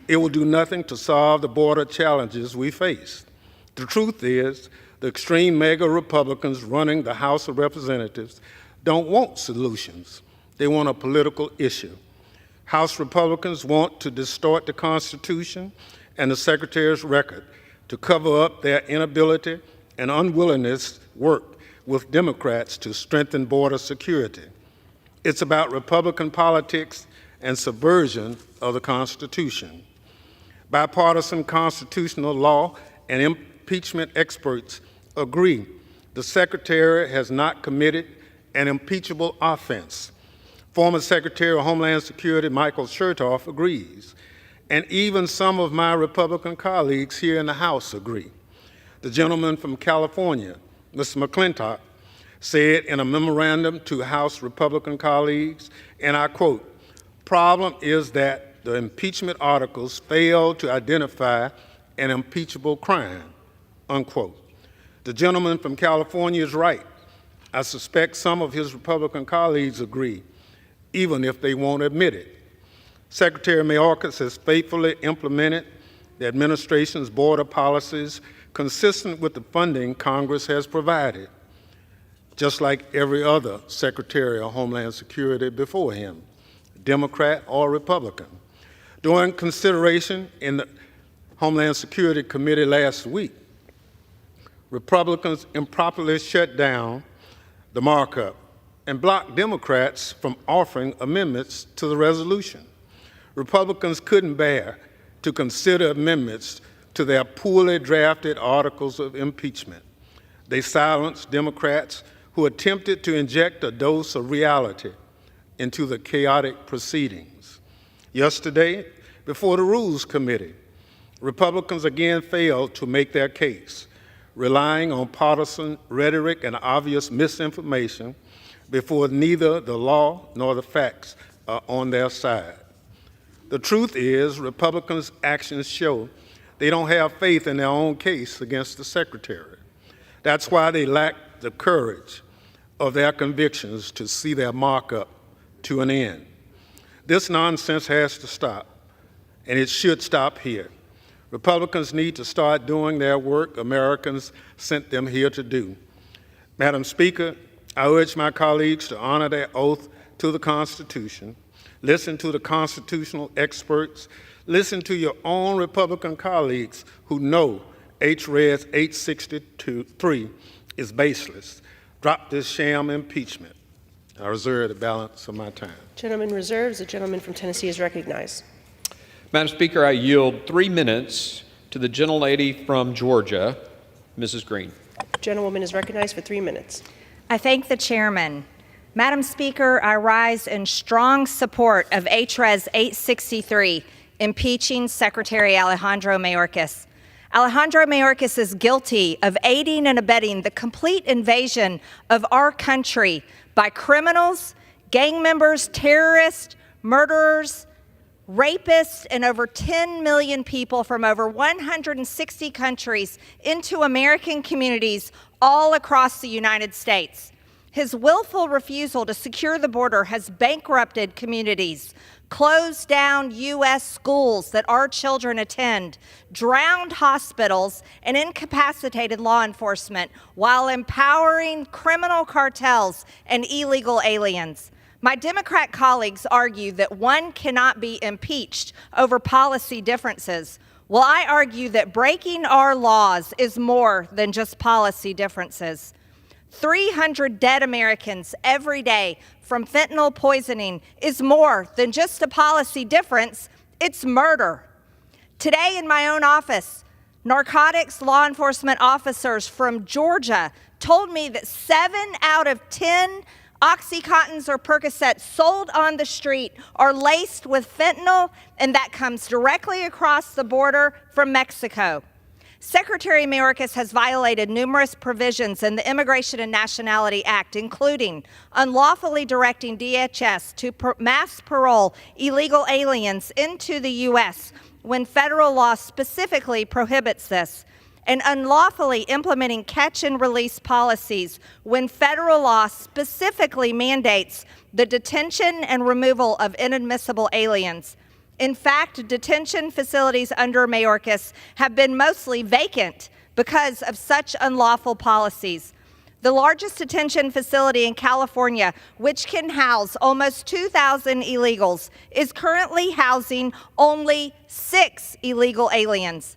It will do nothing to solve the border challenges we face. The truth is, the extreme mega Republicans running the House of Representatives don't want solutions. They want a political issue. House Republicans want to distort the Constitution and the Secretary's record to cover up their inability and unwillingness to work with Democrats to strengthen border security. It's about Republican politics and subversion of the Constitution. Bipartisan constitutional law and impeachment experts agree the Secretary has not committed an impeachable offense. Former Secretary of Homeland Security Michael Chertoff agrees, and even some of my Republican colleagues here in the House agree. The gentleman from California, Mr. McClintock, said in a memorandum to House Republican colleagues, and I quote, "Problem is that the impeachment articles fail to identify an impeachable crime," unquote. The gentleman from California is right. I suspect some of his Republican colleagues agree, even if they won't admit it. Secretary Mayorkas has faithfully implemented the administration's border policies consistent with the funding Congress has provided, just like every other Secretary of Homeland Security before him, Democrat or Republican. During consideration in the Homeland Security Committee last week, Republicans improperly shut down the markup and blocked Democrats from offering amendments to the resolution. Republicans couldn't bear to consider amendments to their poorly drafted articles of impeachment. They silenced Democrats who attempted to inject a dose of reality into the chaotic proceedings. Yesterday, before the Rules Committee, Republicans again failed to make their case, relying on partisan rhetoric and obvious misinformation before neither the law nor the facts are on their side. The truth is, Republicans' actions show they don't have faith in their own case against the Secretary. That's why they lack the courage of their convictions to see their markup to an end. This nonsense has to stop, and it should stop here. Republicans need to start doing their work Americans sent them here to do. Madam Speaker, I urge my colleagues to honor their oath to the Constitution, listen to the constitutional experts, listen to your own Republican colleagues who know H.Res. 863 is baseless. Drop this sham impeachment. I reserve the balance of my time. Gentleman reserves. The gentleman from Tennessee is recognized. Madam Speaker, I yield 3 minutes to the gentlelady from Georgia, Mrs. Green. Gentlewoman is recognized for 3 minutes. I thank the chairman. Madam Speaker, I rise in strong support of H.Res. 863, impeaching Secretary Alejandro Mayorkas. Alejandro Mayorkas is guilty of aiding and abetting the complete invasion of our country by criminals, gang members, terrorists, murderers, rapists, and over 10 million people from over 160 countries into American communities all across the United States. His willful refusal to secure the border has bankrupted communities, closed down U.S. schools that our children attend, drowned hospitals, and incapacitated law enforcement while empowering criminal cartels and illegal aliens. My Democrat colleagues argue that one cannot be impeached over policy differences. Well, I argue that breaking our laws is more than just policy differences. 300 dead Americans every day from fentanyl poisoning is more than just a policy difference, it's murder. Today in my own office, narcotics law enforcement officers from Georgia told me that 7 out of 10 Oxycontins or Percocets sold on the street are laced with fentanyl, and that comes directly across the border from Mexico. Secretary Mayorkas has violated numerous provisions in the Immigration and Nationality Act, including unlawfully directing DHS to mass parole illegal aliens into the U.S. when federal law specifically prohibits this, and unlawfully implementing catch-and-release policies when federal law specifically mandates the detention and removal of inadmissible aliens. In fact, detention facilities under Mayorkas have been mostly vacant because of such unlawful policies. The largest detention facility in California, which can house almost 2,000 illegals, is currently housing only 6 illegal aliens.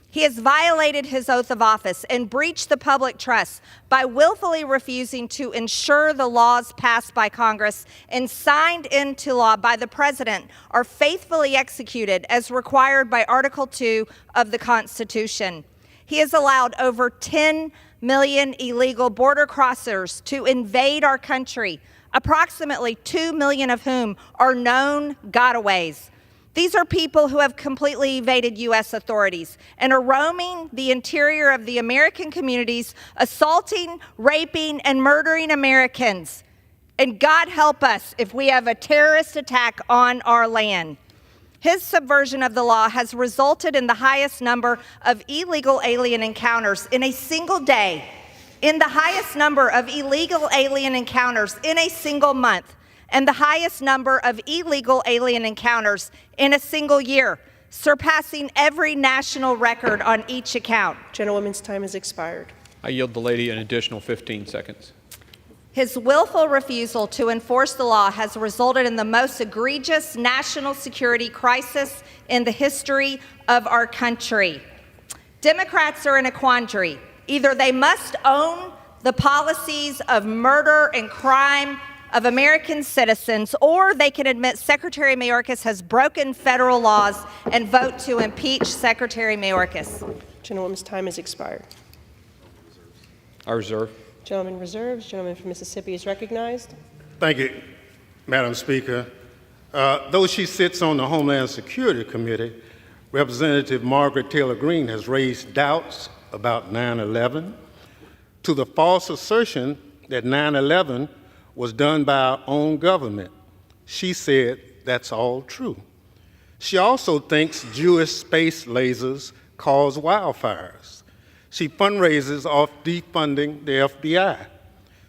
He has violated his oath of office and breached the public trust by willfully refusing to ensure the laws passed by Congress and signed into law by the President are faithfully executed as required by Article 2 of the Constitution. He has allowed over 10 million illegal border crossers to invade our country, approximately 2 million of whom are known gotaways. These are people who have completely evaded U.S. authorities and are roaming the interior of the American communities, assaulting, raping, and murdering Americans. And God help us if we have a terrorist attack on our land. His subversion of the law has resulted in the highest number of illegal alien encounters in a single day, in the highest number of illegal alien encounters in a single month, and the highest number of illegal alien encounters in a single year. surpassing every national record on each account. Gentlewoman's time has expired. I yield the lady an additional 15 seconds. His willful refusal to enforce the law has resulted in the most egregious national security crisis in the history of our country. Democrats are in a quandary. Either they must own the policies of murder and crime of American citizens, or they can admit Secretary Mayorkas has broken federal laws and vote to impeach Secretary Mayorkas. Gentlewoman's time has expired. I reserve. Gentleman reserves. Gentleman from Mississippi is recognized. Thank you, Madam Speaker. Though she sits on the Homeland Security Committee, Representative Margaret Taylor Greene has raised doubts about 9/11 to the false assertion that 9/11 was done by our own government. She said that's all true. She also thinks Jewish space lasers cause wildfires. She fundraises off defunding the FBI.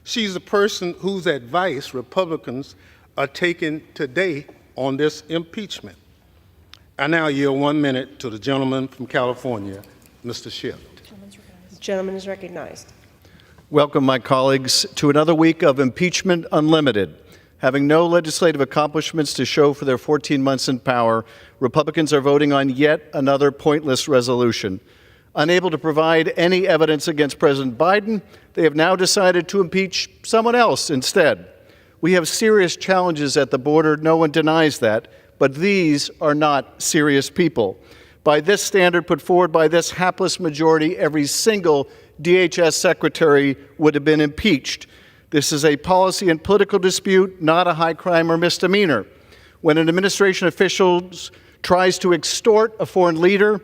She's a person whose advice Republicans are taking today on this impeachment. I now yield 1 minute to the gentleman from California, Mr. Schiff. The gentleman is recognized. Welcome, my colleagues, to another week of Impeachment Unlimited. Having no legislative accomplishments to show for their 14 months in power, Republicans are voting on yet another pointless resolution. Unable to provide any evidence against President Biden, they have now decided to impeach someone else instead. We have serious challenges at the border, no one denies that, but these are not serious people. By this standard put forward by this hapless majority, every single DHS secretary would have been impeached. This is a policy and political dispute, not a high crime or misdemeanor. When an administration official tries to extort a foreign leader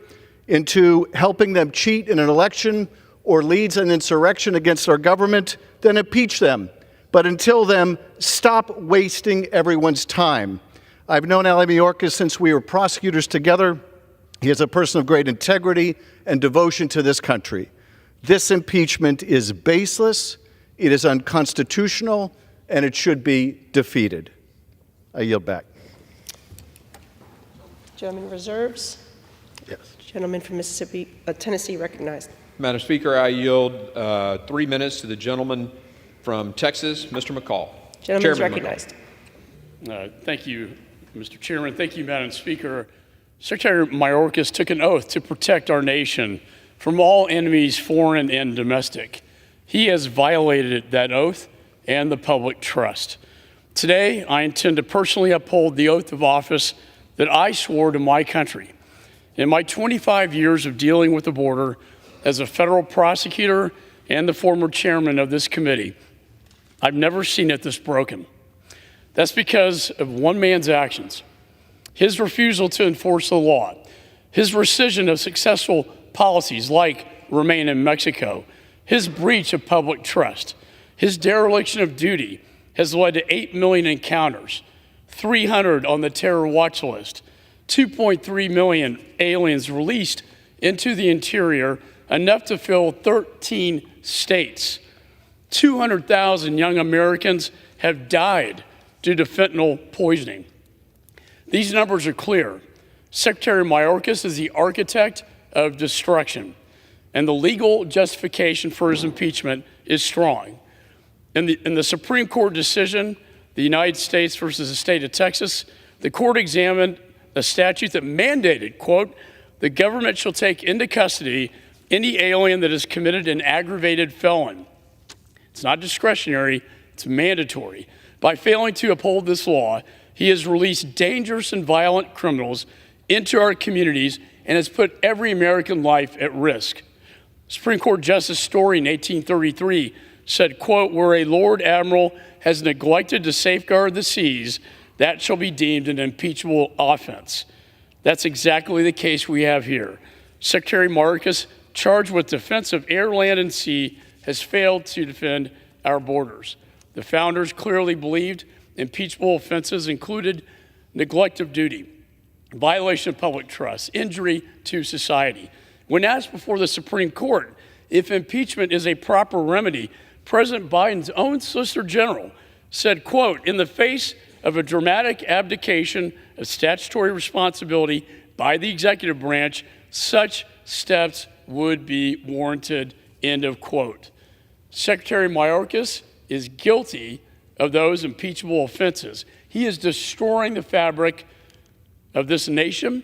into helping them cheat in an election or leads an insurrection against our government, then impeach them. But until then, stop wasting everyone's time. I've known Ali Mayorkas since we were prosecutors together. He is a person of great integrity and devotion to this country. This impeachment is baseless, it is unconstitutional, and it should be defeated. I yield back. Gentleman reserves. Yes. Gentleman from Tennessee recognized. Madam Speaker, I yield 3 minutes to the gentleman from Texas, Mr. McCall. Gentleman is recognized. Thank you, Mr. Chairman. Thank you, Madam Speaker. Secretary Mayorkas took an oath to protect our nation from all enemies, foreign and domestic. He has violated that oath and the public trust. Today, I intend to personally uphold the oath of office that I swore to my country. In my 25 years of dealing with the border as a federal prosecutor and the former chairman of this committee, I've never seen it this broken. That's because of one man's actions: his refusal to enforce the law, his rescission of successful policies like Remain in Mexico, his breach of public trust, his dereliction of duty has led to 8 million encounters, 300 on the terror watch list, 2.3 million aliens released into the interior, enough to fill 13 states. 200,000 young Americans have died due to fentanyl poisoning. These numbers are clear. Secretary Mayorkas is the architect of destruction, and the legal justification for his impeachment is strong. In the Supreme Court decision, the United States versus the state of Texas, the court examined a statute that mandated, quote, the government shall take into custody any alien that has committed an aggravated felon. It's not discretionary, it's mandatory. By failing to uphold this law, he has released dangerous and violent criminals into our communities and has put every American life at risk. Supreme Court Justice Story in 1833 said, quote, where a Lord Admiral has neglected to safeguard the seas, that shall be deemed an impeachable offense. That's exactly the case we have here. Secretary Mayorkas, charged with defense of air, land, and sea, has failed to defend our borders. The founders clearly believed impeachable offenses included neglect of duty, violation of public trust, injury to society. When asked before the Supreme Court if impeachment is a proper remedy, President Biden's own Solicitor General said, quote, in the face of a dramatic abdication of statutory responsibility, by the executive branch, such steps would be warranted, end of quote. Secretary Mayorkas is guilty of those impeachable offenses. He is destroying the fabric of this nation,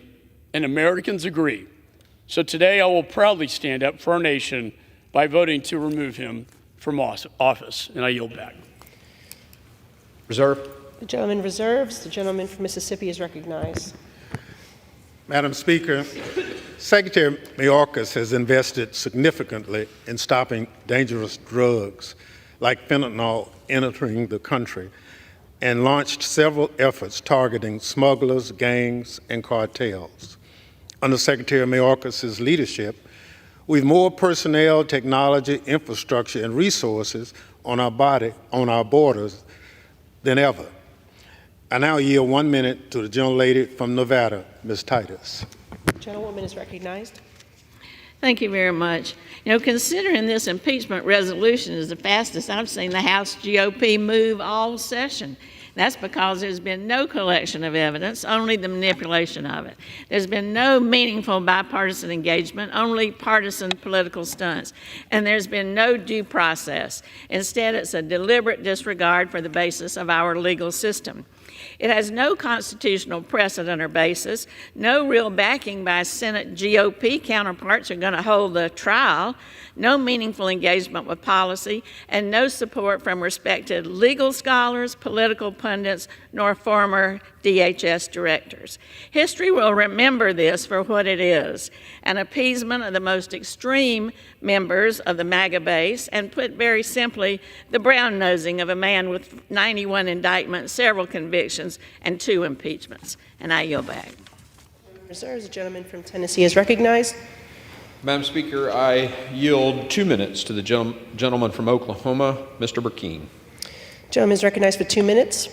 and Americans agree. So today I will proudly stand up for our nation by voting to remove him from office, and I yield back. Reserve. The gentleman reserves. The gentleman from Mississippi is recognized. Madam Speaker, Secretary Mayorkas has invested significantly in stopping dangerous drugs like fentanyl entering the country and launched several efforts targeting smugglers, gangs, and cartels. Under Secretary Mayorkas' leadership, we have more personnel, technology, infrastructure, and resources on our borders than ever. I now yield 1 minute to the gentlelady from Nevada, Ms. Titus. The gentlewoman is recognized. Thank you very much. You know, considering this impeachment resolution is the fastest I've seen the House GOP move all session. That's because there's been no collection of evidence, only the manipulation of it. There's been no meaningful bipartisan engagement, only partisan political stunts. And there's been no due process. Instead, it's a deliberate disregard for the basis of our legal system. It has no constitutional precedent or basis, no real backing by Senate GOP counterparts who are going to hold the trial, no meaningful engagement with policy, and no support from respected legal scholars, political pundits, nor former DHS directors. History will remember this for what it is, an appeasement of the most extreme members of the MAGA base, and put very simply, the brown-nosing of a man with 91 indictments, several convictions, and 2 impeachments. And I yield back. Reserves. The gentleman from Tennessee is recognized. Madam Speaker, I yield 2 minutes to the gentleman from Oklahoma, Mr. Burkeen. Gentleman is recognized for 2 minutes.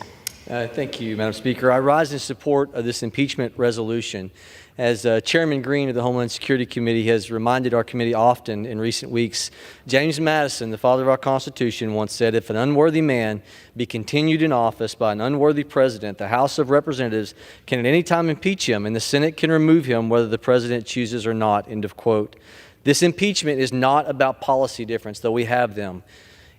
Thank you, Madam Speaker. I rise in support of this impeachment resolution. As Chairman Green of the Homeland Security Committee has reminded our committee often in recent weeks, James Madison, the father of our Constitution, once said, "If an unworthy man be continued in office by an unworthy president, the House of Representatives can at any time impeach him, and the Senate can remove him whether the president chooses or not." End of quote. This impeachment is not about policy difference, though we have them.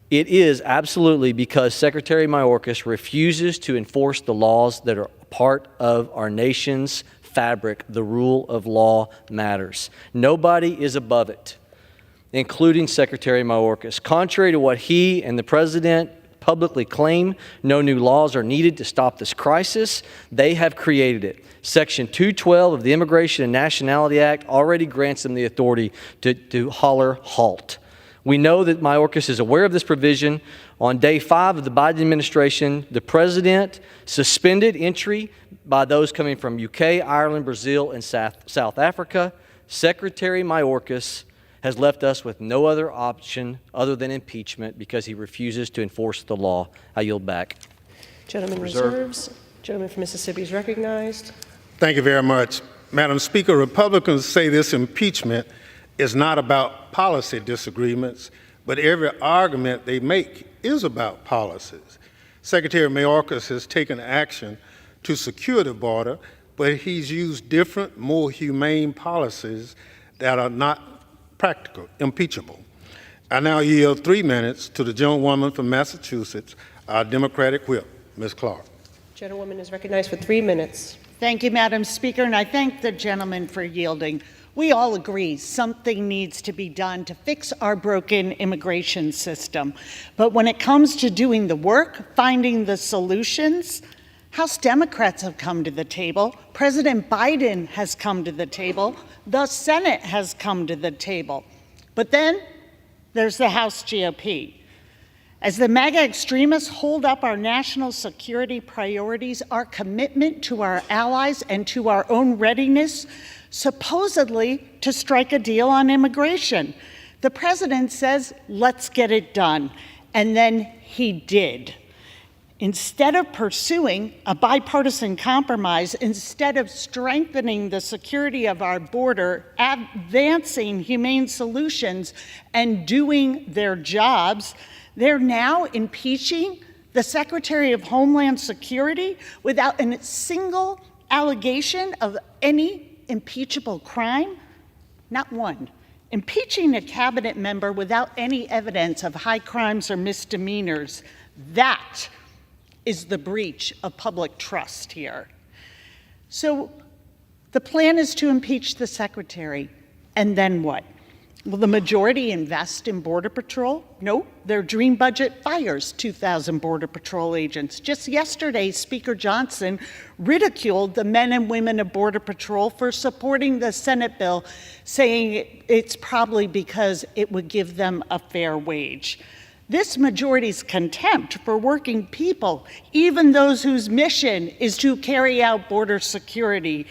It is absolutely because Secretary Mayorkas refuses to enforce the laws that are part of our nation's fabric. The rule of law matters. Nobody is above it, including Secretary Mayorkas. Contrary to what he and the president publicly claim, no new laws are needed to stop this crisis. They have created it. Section 212 of the Immigration and Nationality Act already grants them the authority to holler halt. We know that Mayorkas is aware of this provision. On day 5 of the Biden administration, the president suspended entry by those coming from UK, Ireland, Brazil, and South Africa. Secretary Mayorkas has left us with no other option other than impeachment because he refuses to enforce the law. I yield back. Gentleman reserves. Gentleman from Mississippi is recognized. Thank you very much. Madam Speaker, Republicans say this impeachment is not about policy disagreements, but every argument they make is about policies. Secretary Mayorkas has taken action to secure the border, but he's used different, more humane policies that are not practical, impeachable. I now yield 3 minutes to the gentlewoman from Massachusetts, our Democratic whip, Ms. Clark. Gentlewoman is recognized for 3 minutes. Thank you, Madam Speaker, and I thank the gentleman for yielding. We all agree something needs to be done to fix our broken immigration system. But when it comes to doing the work, finding the solutions, House Democrats have come to the table. President Biden has come to the table. The Senate has come to the table. But then there's the House GOP. As the MAGA extremists hold up our national security priorities, our commitment to our allies and to our own readiness, supposedly to strike a deal on immigration. The president says, let's get it done. And then he did. Instead of pursuing a bipartisan compromise, instead of strengthening the security of our border, advancing humane solutions, and doing their jobs, they're now impeaching the Secretary of Homeland Security without a single allegation of any impeachable crime? Not one. Impeaching a cabinet member without any evidence of high crimes or misdemeanors, that is the breach of public trust here. So the plan is to impeach the secretary, and then what? Will the majority invest in Border Patrol? No, their dream budget fires 2,000 Border Patrol agents. Just yesterday, Speaker Johnson ridiculed the men and women of Border Patrol for supporting the Senate bill, saying it's probably because it would give them a fair wage. This majority's contempt for working people, even those whose mission is to carry out border security,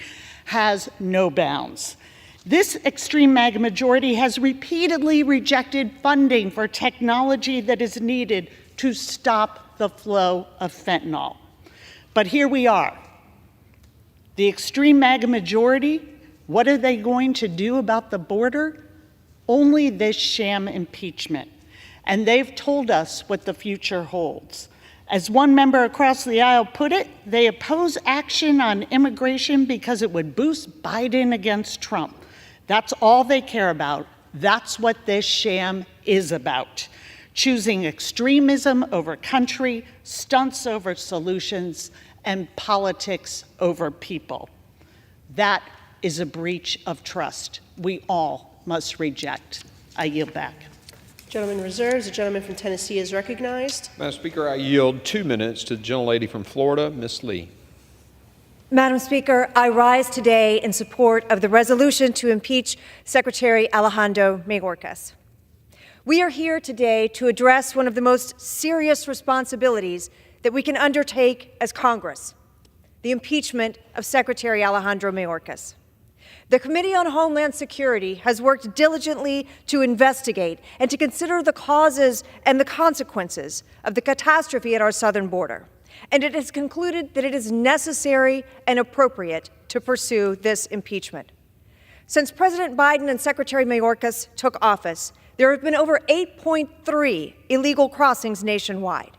has no bounds. This extreme MAGA majority has repeatedly rejected funding for technology that is needed to stop the flow of fentanyl. But here we are. The extreme MAGA majority, what are they going to do about the border? Only this sham impeachment. And they've told us what the future holds. As one member across the aisle put it, they oppose action on immigration because it would boost Biden against Trump. That's all they care about. That's what this sham is about. Choosing extremism over country, stunts over solutions, and politics over people. That is a breach of trust we all must reject. I yield back. Gentleman reserves. The gentleman from Tennessee is recognized. Madam Speaker, I yield 2 minutes to the gentlelady from Florida, Ms. Lee. Madam Speaker, I rise today in support of the resolution to impeach Secretary Alejandro Mayorkas. We are here today to address one of the most serious responsibilities that we can undertake as Congress, the impeachment of Secretary Alejandro Mayorkas. The Committee on Homeland Security has worked diligently to investigate and to consider the causes and the consequences of the catastrophe at our southern border. And it has concluded that it is necessary and appropriate to pursue this impeachment. Since President Biden and Secretary Mayorkas took office, there have been over 8.3 illegal crossings nationwide.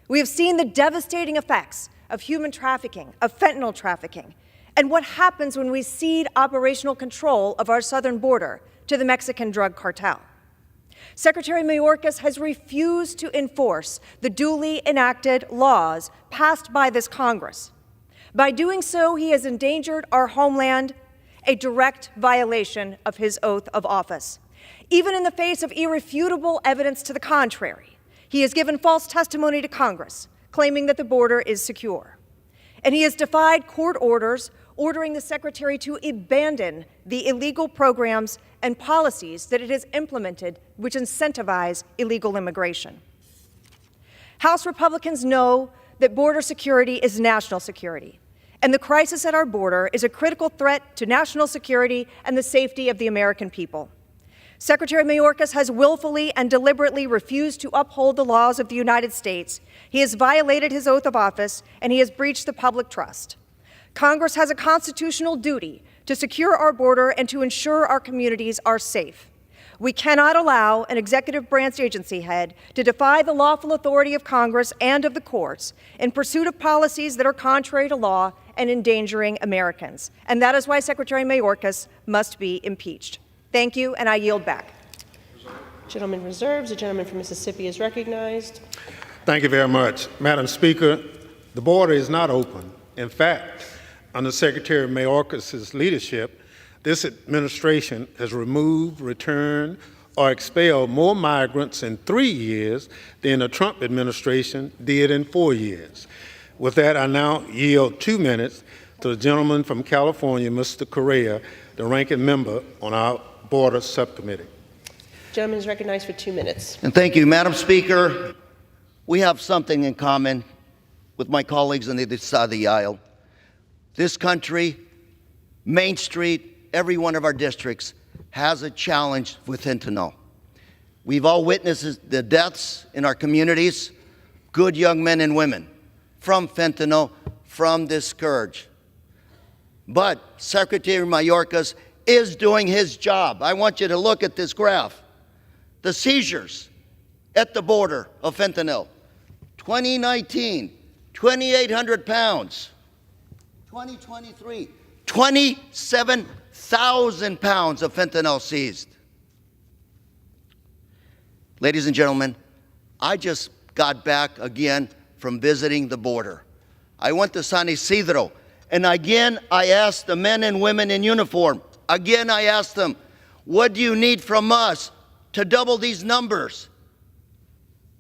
We have seen the devastating effects of human trafficking, of fentanyl trafficking, and what happens when we cede operational control of our southern border to the Mexican drug cartel. Secretary Mayorkas has refused to enforce the duly enacted laws passed by this Congress. By doing so, he has endangered our homeland, a direct violation of his oath of office. Even in the face of irrefutable evidence to the contrary, he has given false testimony to Congress, claiming that the border is secure. And he has defied court orders ordering the Secretary to abandon the illegal programs and policies that it has implemented which incentivize illegal immigration. House Republicans know that border security is national security, and the crisis at our border is a critical threat to national security and the safety of the American people. Secretary Mayorkas has willfully and deliberately refused to uphold the laws of the United States. He has violated his oath of office, and he has breached the public trust. Congress has a constitutional duty to secure our border and to ensure our communities are safe. We cannot allow an executive branch agency head to defy the lawful authority of Congress and of the courts in pursuit of policies that are contrary to law and endangering Americans. And that is why Secretary Mayorkas must be impeached. Thank you, and I yield back. Gentleman reserves. The gentleman from Mississippi is recognized. Thank you very much. Madam Speaker, the border is not open. In fact, under Secretary Mayorkas' leadership, this administration has removed, returned, or expelled more migrants in 3 years than the Trump administration did in 4 years. With that, I now yield 2 minutes to the gentleman from California, Mr. Correa, the ranking member on our Border Subcommittee. Gentleman is recognized for 2 minutes. And thank you, Madam Speaker. We have something in common with my colleagues on the other side of the aisle. This country, Main Street, every one of our districts has a challenge with fentanyl. We've all witnessed the deaths in our communities, good young men and women, from fentanyl, from this scourge. But Secretary Mayorkas is doing his job. I want you to look at this graph. The seizures at the border of fentanyl, 2019, 2,800 pounds. 2023, 27,000 pounds of fentanyl seized. Ladies and gentlemen, I just got back again from visiting the border. I went to San Isidro, and again I asked the men and women in uniform, again I asked them, what do you need from us to double these numbers?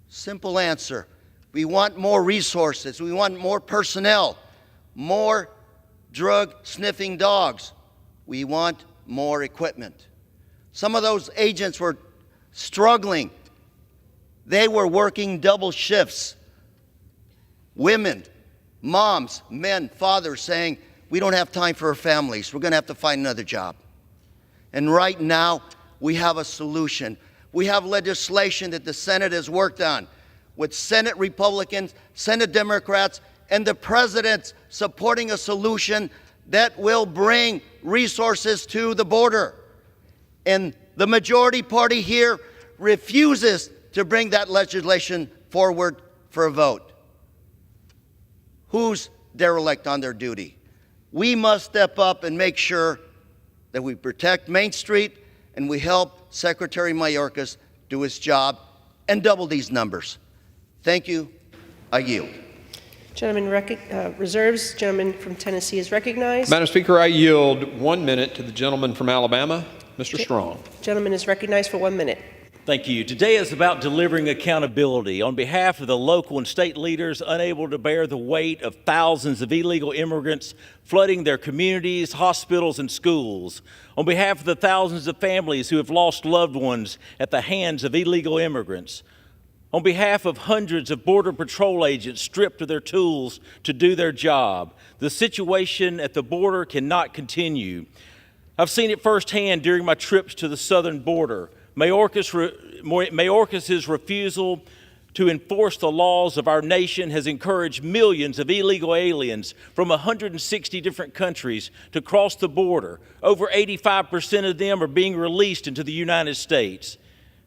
Simple answer. We want more resources. We want more personnel, more drug-sniffing dogs. We want more equipment. Some of those agents were struggling. They were working double shifts. Women, moms, men, fathers saying, we don't have time for our families. We're going to have to find another job. And right now, we have a solution. We have legislation that the Senate has worked on with Senate Republicans, Senate Democrats, and the President supporting a solution that will bring resources to the border. And the majority party here refuses to bring that legislation forward for a vote. Who's derelict on their duty? We must step up and make sure that we protect Main Street and we help Secretary Mayorkas do his job and double these numbers. Thank you. I yield. Gentleman reserves. Gentleman from Tennessee is recognized. Madam Speaker, I yield 1 minute to the gentleman from Alabama, Mr. Strong. Gentleman is recognized for 1 minute. Thank you. Today is about delivering accountability on behalf of the local and state leaders unable to bear the weight of thousands of illegal immigrants flooding their communities, hospitals, and schools. On behalf of the thousands of families who have lost loved ones at the hands of illegal immigrants. On behalf of hundreds of Border Patrol agents stripped of their tools to do their job. The situation at the border cannot continue. I've seen it firsthand during my trips to the southern border. Mayorkas's refusal to enforce the laws of our nation has encouraged millions of illegal aliens from 160 different countries to cross the border. Over 85% of them are being released into the United States.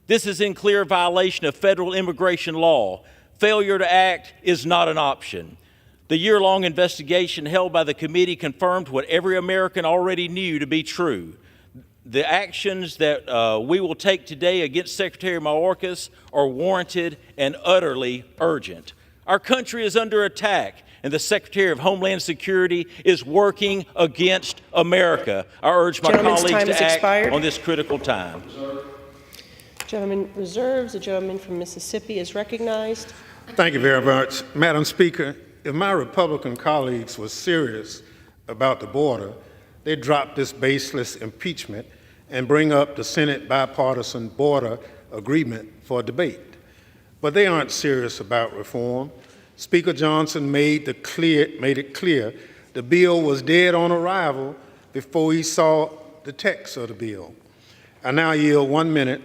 This is in clear violation of federal immigration law. Failure to act is not an option. The year-long investigation held by the committee confirmed what every American already knew to be true. The actions that we will take today against Secretary Mayorkas are warranted and utterly urgent. Our country is under attack, and the Secretary of Homeland Security is working against America. I urge my colleagues to act on this critical time. Gentleman reserves. The gentleman from Mississippi is recognized. Thank you very much. Madam Speaker, if my Republican colleagues were serious about the border, they drop this baseless impeachment and bring up the Senate bipartisan border agreement for debate. But they aren't serious about reform. Speaker Johnson made it clear the bill was dead on arrival before he saw the text of the bill. I now yield 1 minute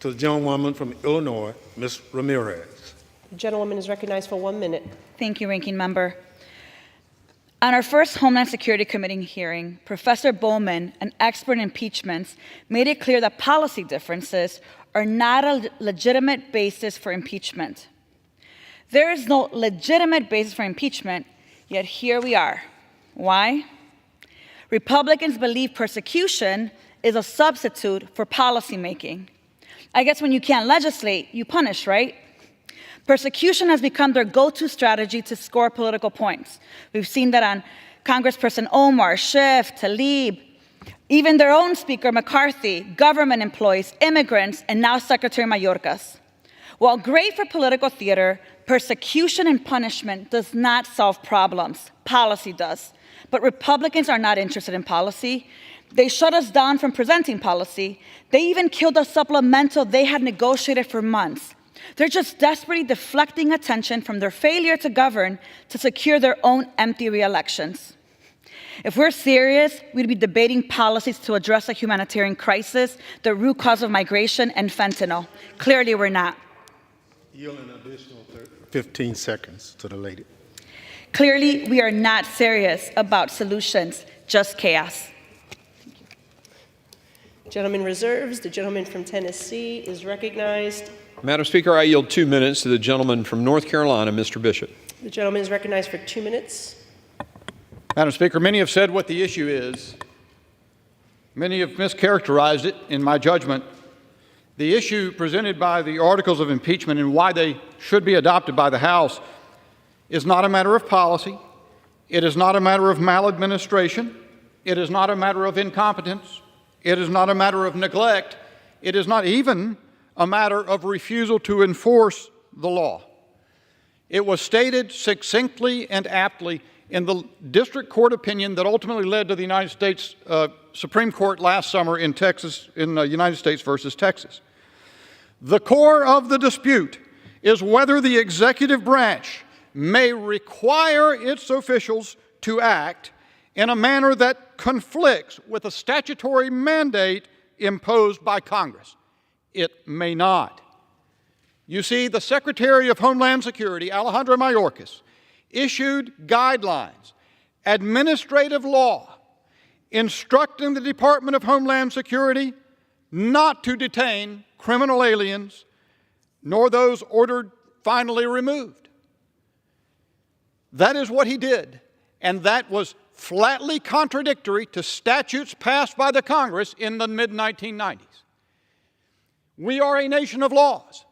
to the gentlewoman from Illinois, Ms. Ramirez. The gentlewoman is recognized for 1 minute. Thank you, Ranking Member. On our first Homeland Security Committee hearing, Professor Bowman, an expert in impeachments, made it clear that policy differences are not a legitimate basis for impeachment. There is no legitimate basis for impeachment, yet here we are. Why? Republicans believe persecution is a substitute for policymaking. I guess when you can't legislate, you punish, right? Persecution has become their go-to strategy to score political points. We've seen that on Congressperson Omar, Schiff, Tlaib, even their own Speaker McCarthy, government employees, immigrants, and now Secretary Mayorkas. While great for political theater, persecution and punishment does not solve problems. Policy does. But Republicans are not interested in policy. They shut us down from presenting policy. They even killed a supplemental they had negotiated for months. They're just desperately deflecting attention from their failure to govern to secure their own empty re-elections. If we're serious, we'd be debating policies to address a humanitarian crisis, the root cause of migration, and fentanyl. Clearly, we're not. Yield an additional 15 seconds to the lady. Clearly, we are not serious about solutions, just chaos. Gentleman reserves. The gentleman from Tennessee is recognized. Madam Speaker, I yield 2 minutes to the gentleman from North Carolina, Mr. Bishop. The gentleman is recognized for 2 minutes. Madam Speaker, many have said what the issue is. Many have mischaracterized it, in my judgment. The issue presented by the articles of impeachment and why they should be adopted by the House is not a matter of policy. It is not a matter of maladministration. It is not a matter of incompetence. It is not a matter of neglect. It is not even a matter of refusal to enforce the law. It was stated succinctly and aptly in the district court opinion that ultimately led to the United States Supreme Court last summer in Texas, in United States versus Texas. The core of the dispute is whether the executive branch may require its officials to act in a manner that conflicts with a statutory mandate imposed by Congress. It may not. You see, the Secretary of Homeland Security, Alejandro Mayorkas, issued guidelines, administrative law, instructing the Department of Homeland Security not to detain criminal aliens, nor those ordered finally removed. That is what he did, and that was flatly contradictory to statutes passed by the Congress in the mid-1990s. We are a nation of laws.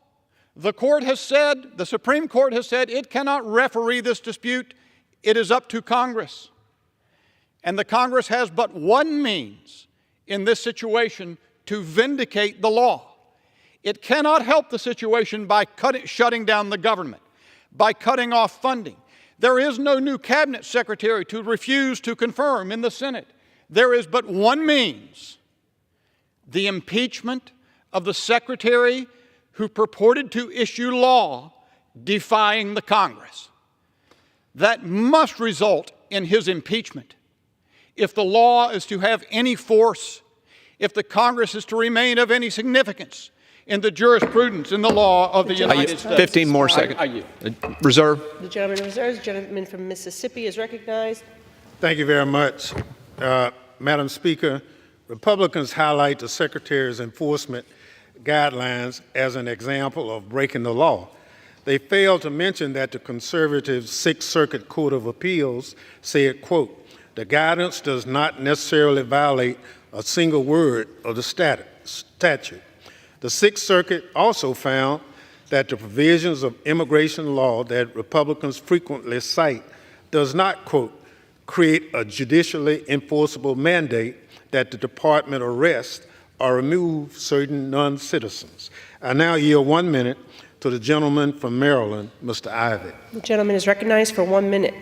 The court has said, the Supreme Court has said, it cannot referee this dispute. It is up to Congress. And the Congress has but one means in this situation to vindicate the law. It cannot help the situation by shutting down the government, by cutting off funding. There is no new cabinet secretary to refuse to confirm in the Senate. There is but one means: the impeachment of the secretary who purported to issue law defying the Congress. That must result in his impeachment. If the law is to have any force, if the Congress is to remain of any significance in the jurisprudence, in the law of the United States. 15 more seconds. Reserve. The gentleman reserves. The gentleman from Mississippi is recognized. Thank you very much. Madam Speaker, Republicans highlight the Secretary's enforcement guidelines as an example of breaking the law. They fail to mention that the conservative Sixth Circuit Court of Appeals said, quote, "The guidance does not necessarily violate a single word of the statute." The Sixth Circuit also found that the provisions of immigration law that Republicans frequently cite does not, quote, "create a judicially enforceable mandate that the department arrest or remove certain non-citizens." I now yield 1 minute to the gentleman from Maryland, Mr. Ivey. The gentleman is recognized for 1 minute.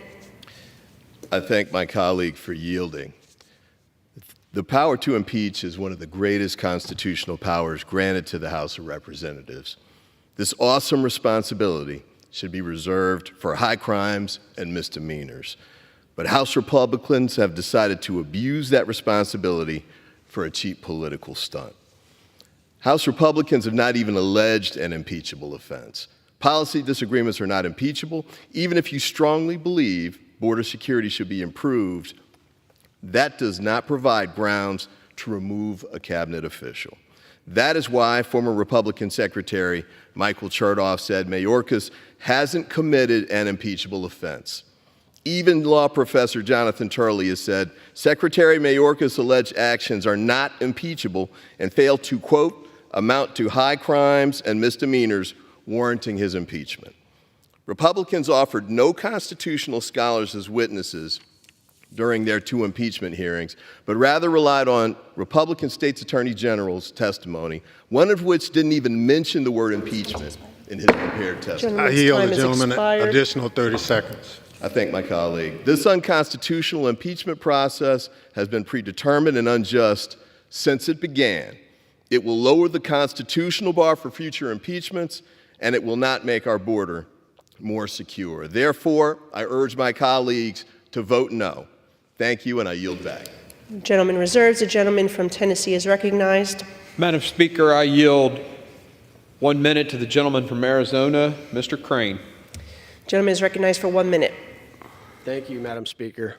I thank my colleague for yielding. The power to impeach is one of the greatest constitutional powers granted to the House of Representatives. This awesome responsibility should be reserved for high crimes and misdemeanors. But House Republicans have decided to abuse that responsibility for a cheap political stunt. House Republicans have not even alleged an impeachable offense. Policy disagreements are not impeachable. Even if you strongly believe border security should be improved, that does not provide grounds to remove a cabinet official. That is why former Republican Secretary Michael Chertoff said Mayorkas hasn't committed an impeachable offense. Even law professor Jonathan Turley has said Secretary Mayorkas' alleged actions are not impeachable and fail to, quote, "amount to high crimes and misdemeanors warranting his impeachment." Republicans offered no constitutional scholars as witnesses during their 2 impeachment hearings, but rather relied on Republican States Attorney General's testimony, one of which didn't even mention the word impeachment in his prepared testimony. I yield the gentleman an additional 30 seconds. I thank my colleague. This unconstitutional impeachment process has been predetermined and unjust since it began. It will lower the constitutional bar for future impeachments, and it will not make our border more secure. Therefore, I urge my colleagues to vote no. Thank you, and I yield back. The gentleman reserves. The gentleman from Tennessee is recognized. Madam Speaker, I yield 1 minute to the gentleman from Arizona, Mr. Crane. The gentleman is recognized for 1 minute. Thank you, Madam Speaker.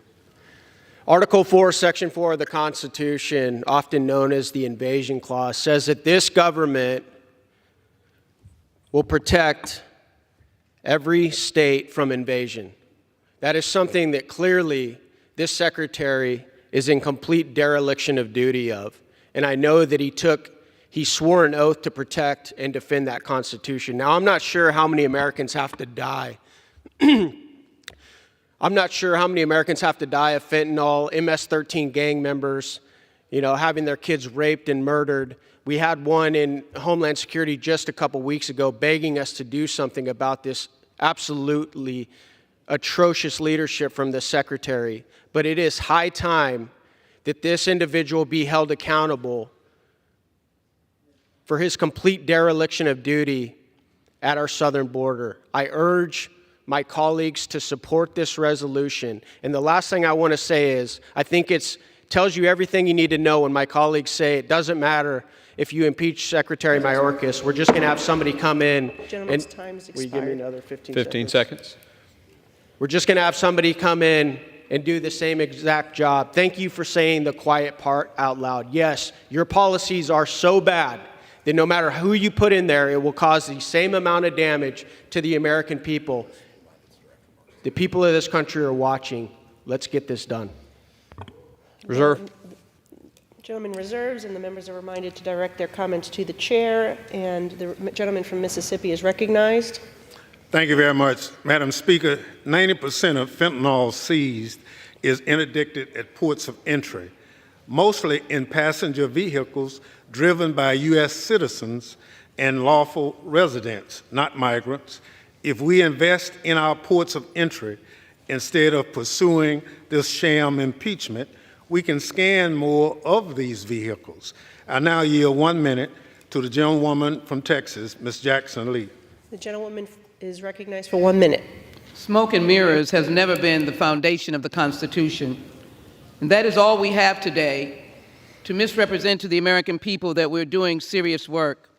Article 4, Section 4 of the Constitution, often known as the Invasion Clause, says that this government will protect every state from invasion. That is something that clearly this secretary is in complete dereliction of duty of. And I know that he swore an oath to protect and defend that Constitution. Now, I'm not sure how many Americans have to die. I'm not sure how many Americans have to die of fentanyl, MS-13 gang members, having their kids raped and murdered. We had one in Homeland Security just a couple weeks ago begging us to do something about this absolutely atrocious leadership from the secretary. But it is high time that this individual be held accountable for his complete dereliction of duty at our southern border. I urge my colleagues to support this resolution. And the last thing I want to say is, I think it tells you everything you need to know when my colleagues say it doesn't matter if you impeach Secretary Mayorkas. We're just going to have somebody come in Gentleman's time is will you give me expired. another 15 15 seconds? seconds. We're just going to have somebody come in and do the same exact job. Thank you for saying the quiet part out loud. Yes, your policies are so bad that no matter who you put in there, it will cause the same amount of damage to the American people. The people of this country are watching. Let's get this done. Reserve. Gentleman reserves, and the members are reminded to direct their comments to the chair. And the gentleman from Mississippi is recognized. Thank you very much, Madam Speaker. 90% of fentanyl seized is interdicted at ports of entry, mostly in passenger vehicles driven by U.S. citizens and lawful residents, not migrants. If we invest in our ports of entry instead of pursuing this sham impeachment, we can scan more of these vehicles. I now yield 1 minute to the gentlewoman from Texas, Ms. Jackson Lee. The gentlewoman is recognized for 1 minute. Smoke and mirrors has never been the foundation of the Constitution. And that is all we have today to misrepresent to the American people that we're doing serious work.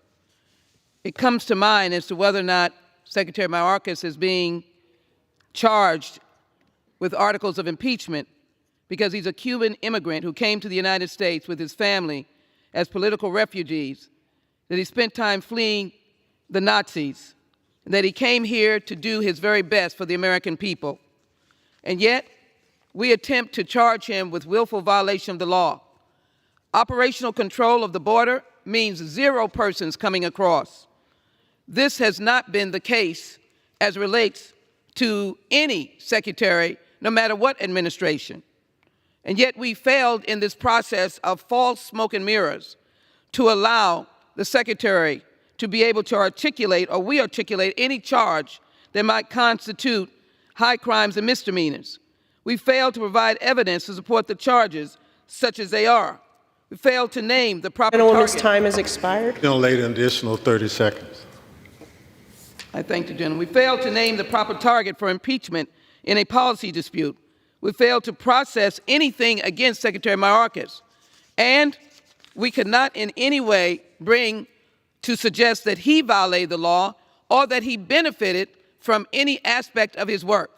It comes to mind as to whether or not Secretary Mayorkas is being charged with articles of impeachment because he's a Cuban immigrant who came to the United States with his family as political refugees, that he spent time fleeing the Nazis, that he came here to do his very best for the American people. And yet, we attempt to charge him with willful violation of the law. Operational control of the border means 0 persons coming across. This has not been the case as it relates to any secretary, no matter what administration. And yet we failed in this process of false smoke and mirrors to allow the secretary to be able to articulate, or we articulate, any charge that might constitute high crimes and misdemeanors. We failed to provide evidence to support the charges such as they are. We failed to name the proper Gentlewoman's target. time has expired. Gentlelady, an additional 30 seconds. I thank the gentleman. We failed to name the proper target for impeachment in a policy dispute. We failed to process anything against Secretary Mayorkas. And we could not in any way bring to suggest that he violated the law or that he benefited from any aspect of his work.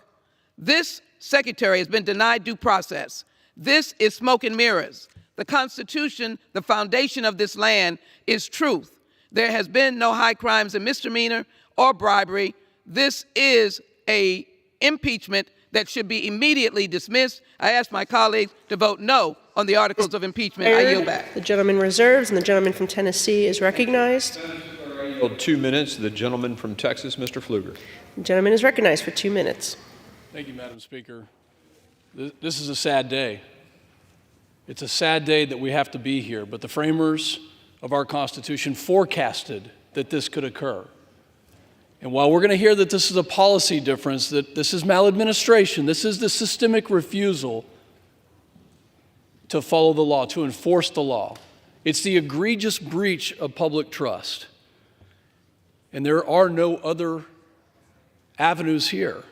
This secretary has been denied due process. This is smoke and mirrors. The Constitution, the foundation of this land, is truth. There has been no high crimes and misdemeanor or bribery. This is an impeachment that should be immediately dismissed. I ask my colleagues to vote no on the articles of impeachment. I yield back. The gentleman reserves, and the gentleman from Tennessee is recognized. I yield 2 minutes to the gentleman from Texas, Mr. Pfluger. The gentleman is recognized for 2 minutes. Thank you, Madam Speaker. This is a sad day. It's a sad day that we have to be here, but the framers of our Constitution forecasted that this could occur. And while we're going to hear that this is a policy difference, that this is maladministration, this is the systemic refusal to follow the law, to enforce the law. It's the egregious breach of public trust. And there are no other avenues here.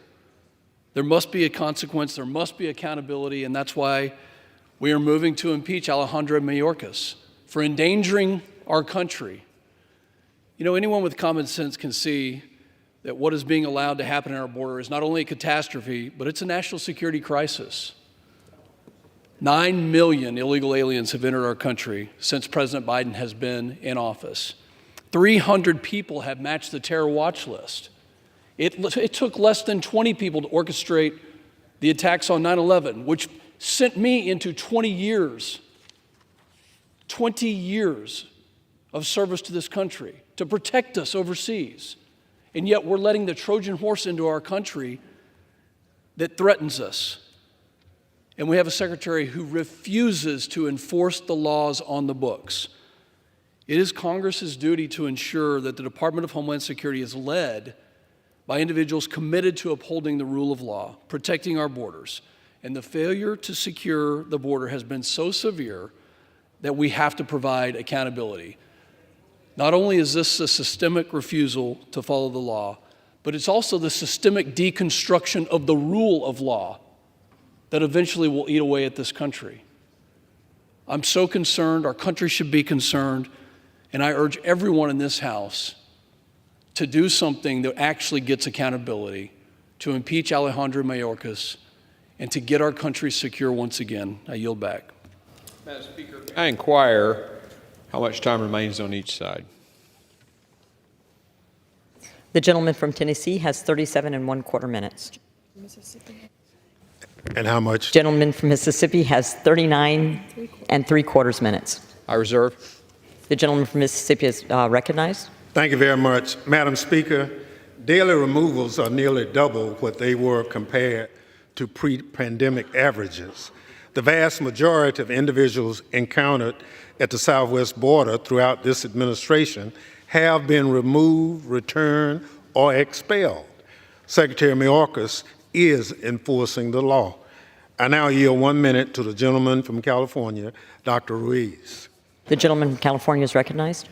There must be a consequence, there must be accountability, and that's why we are moving to impeach Alejandro Mayorkas for endangering our country. You know, anyone with common sense can see that what is being allowed to happen in our border is not only a catastrophe, but it's a national security crisis. 9 million illegal aliens have entered our country since President Biden has been in office. 300 people have matched the terror watch list. It took less than 20 people to orchestrate the attacks on 9/11, which sent me into 20 years of service to this country to protect us overseas. And yet we're letting the Trojan horse into our country that threatens us. And we have a secretary who refuses to enforce the laws on the books. It is Congress's duty to ensure that the Department of Homeland Security is led by individuals committed to upholding the rule of law, protecting our borders. And the failure to secure the border has been so severe that we have to provide accountability. Not only is this a systemic refusal to follow the law, but it's also the systemic deconstruction of the rule of law that eventually will eat away at this country. I'm so concerned, our country should be concerned, and I urge everyone in this House to do something that actually gets accountability, to impeach Alejandro Mayorkas, and to get our country secure once again. I yield back. Madam Speaker, I inquire how much time remains on each side. The gentleman from Tennessee has 37 1/4 minutes. And how much? Gentleman from Mississippi has 39 3/4 minutes. I reserve. The gentleman from Mississippi is recognized. Thank you very much. Madam Speaker, daily removals are nearly double what they were compared to pre-pandemic averages. The vast majority of individuals encountered at the southwest border throughout this administration have been removed, returned, or expelled. Secretary Mayorkas is enforcing the law. I now yield 1 minute to the gentleman from California, Dr. Ruiz. The gentleman from California is recognized.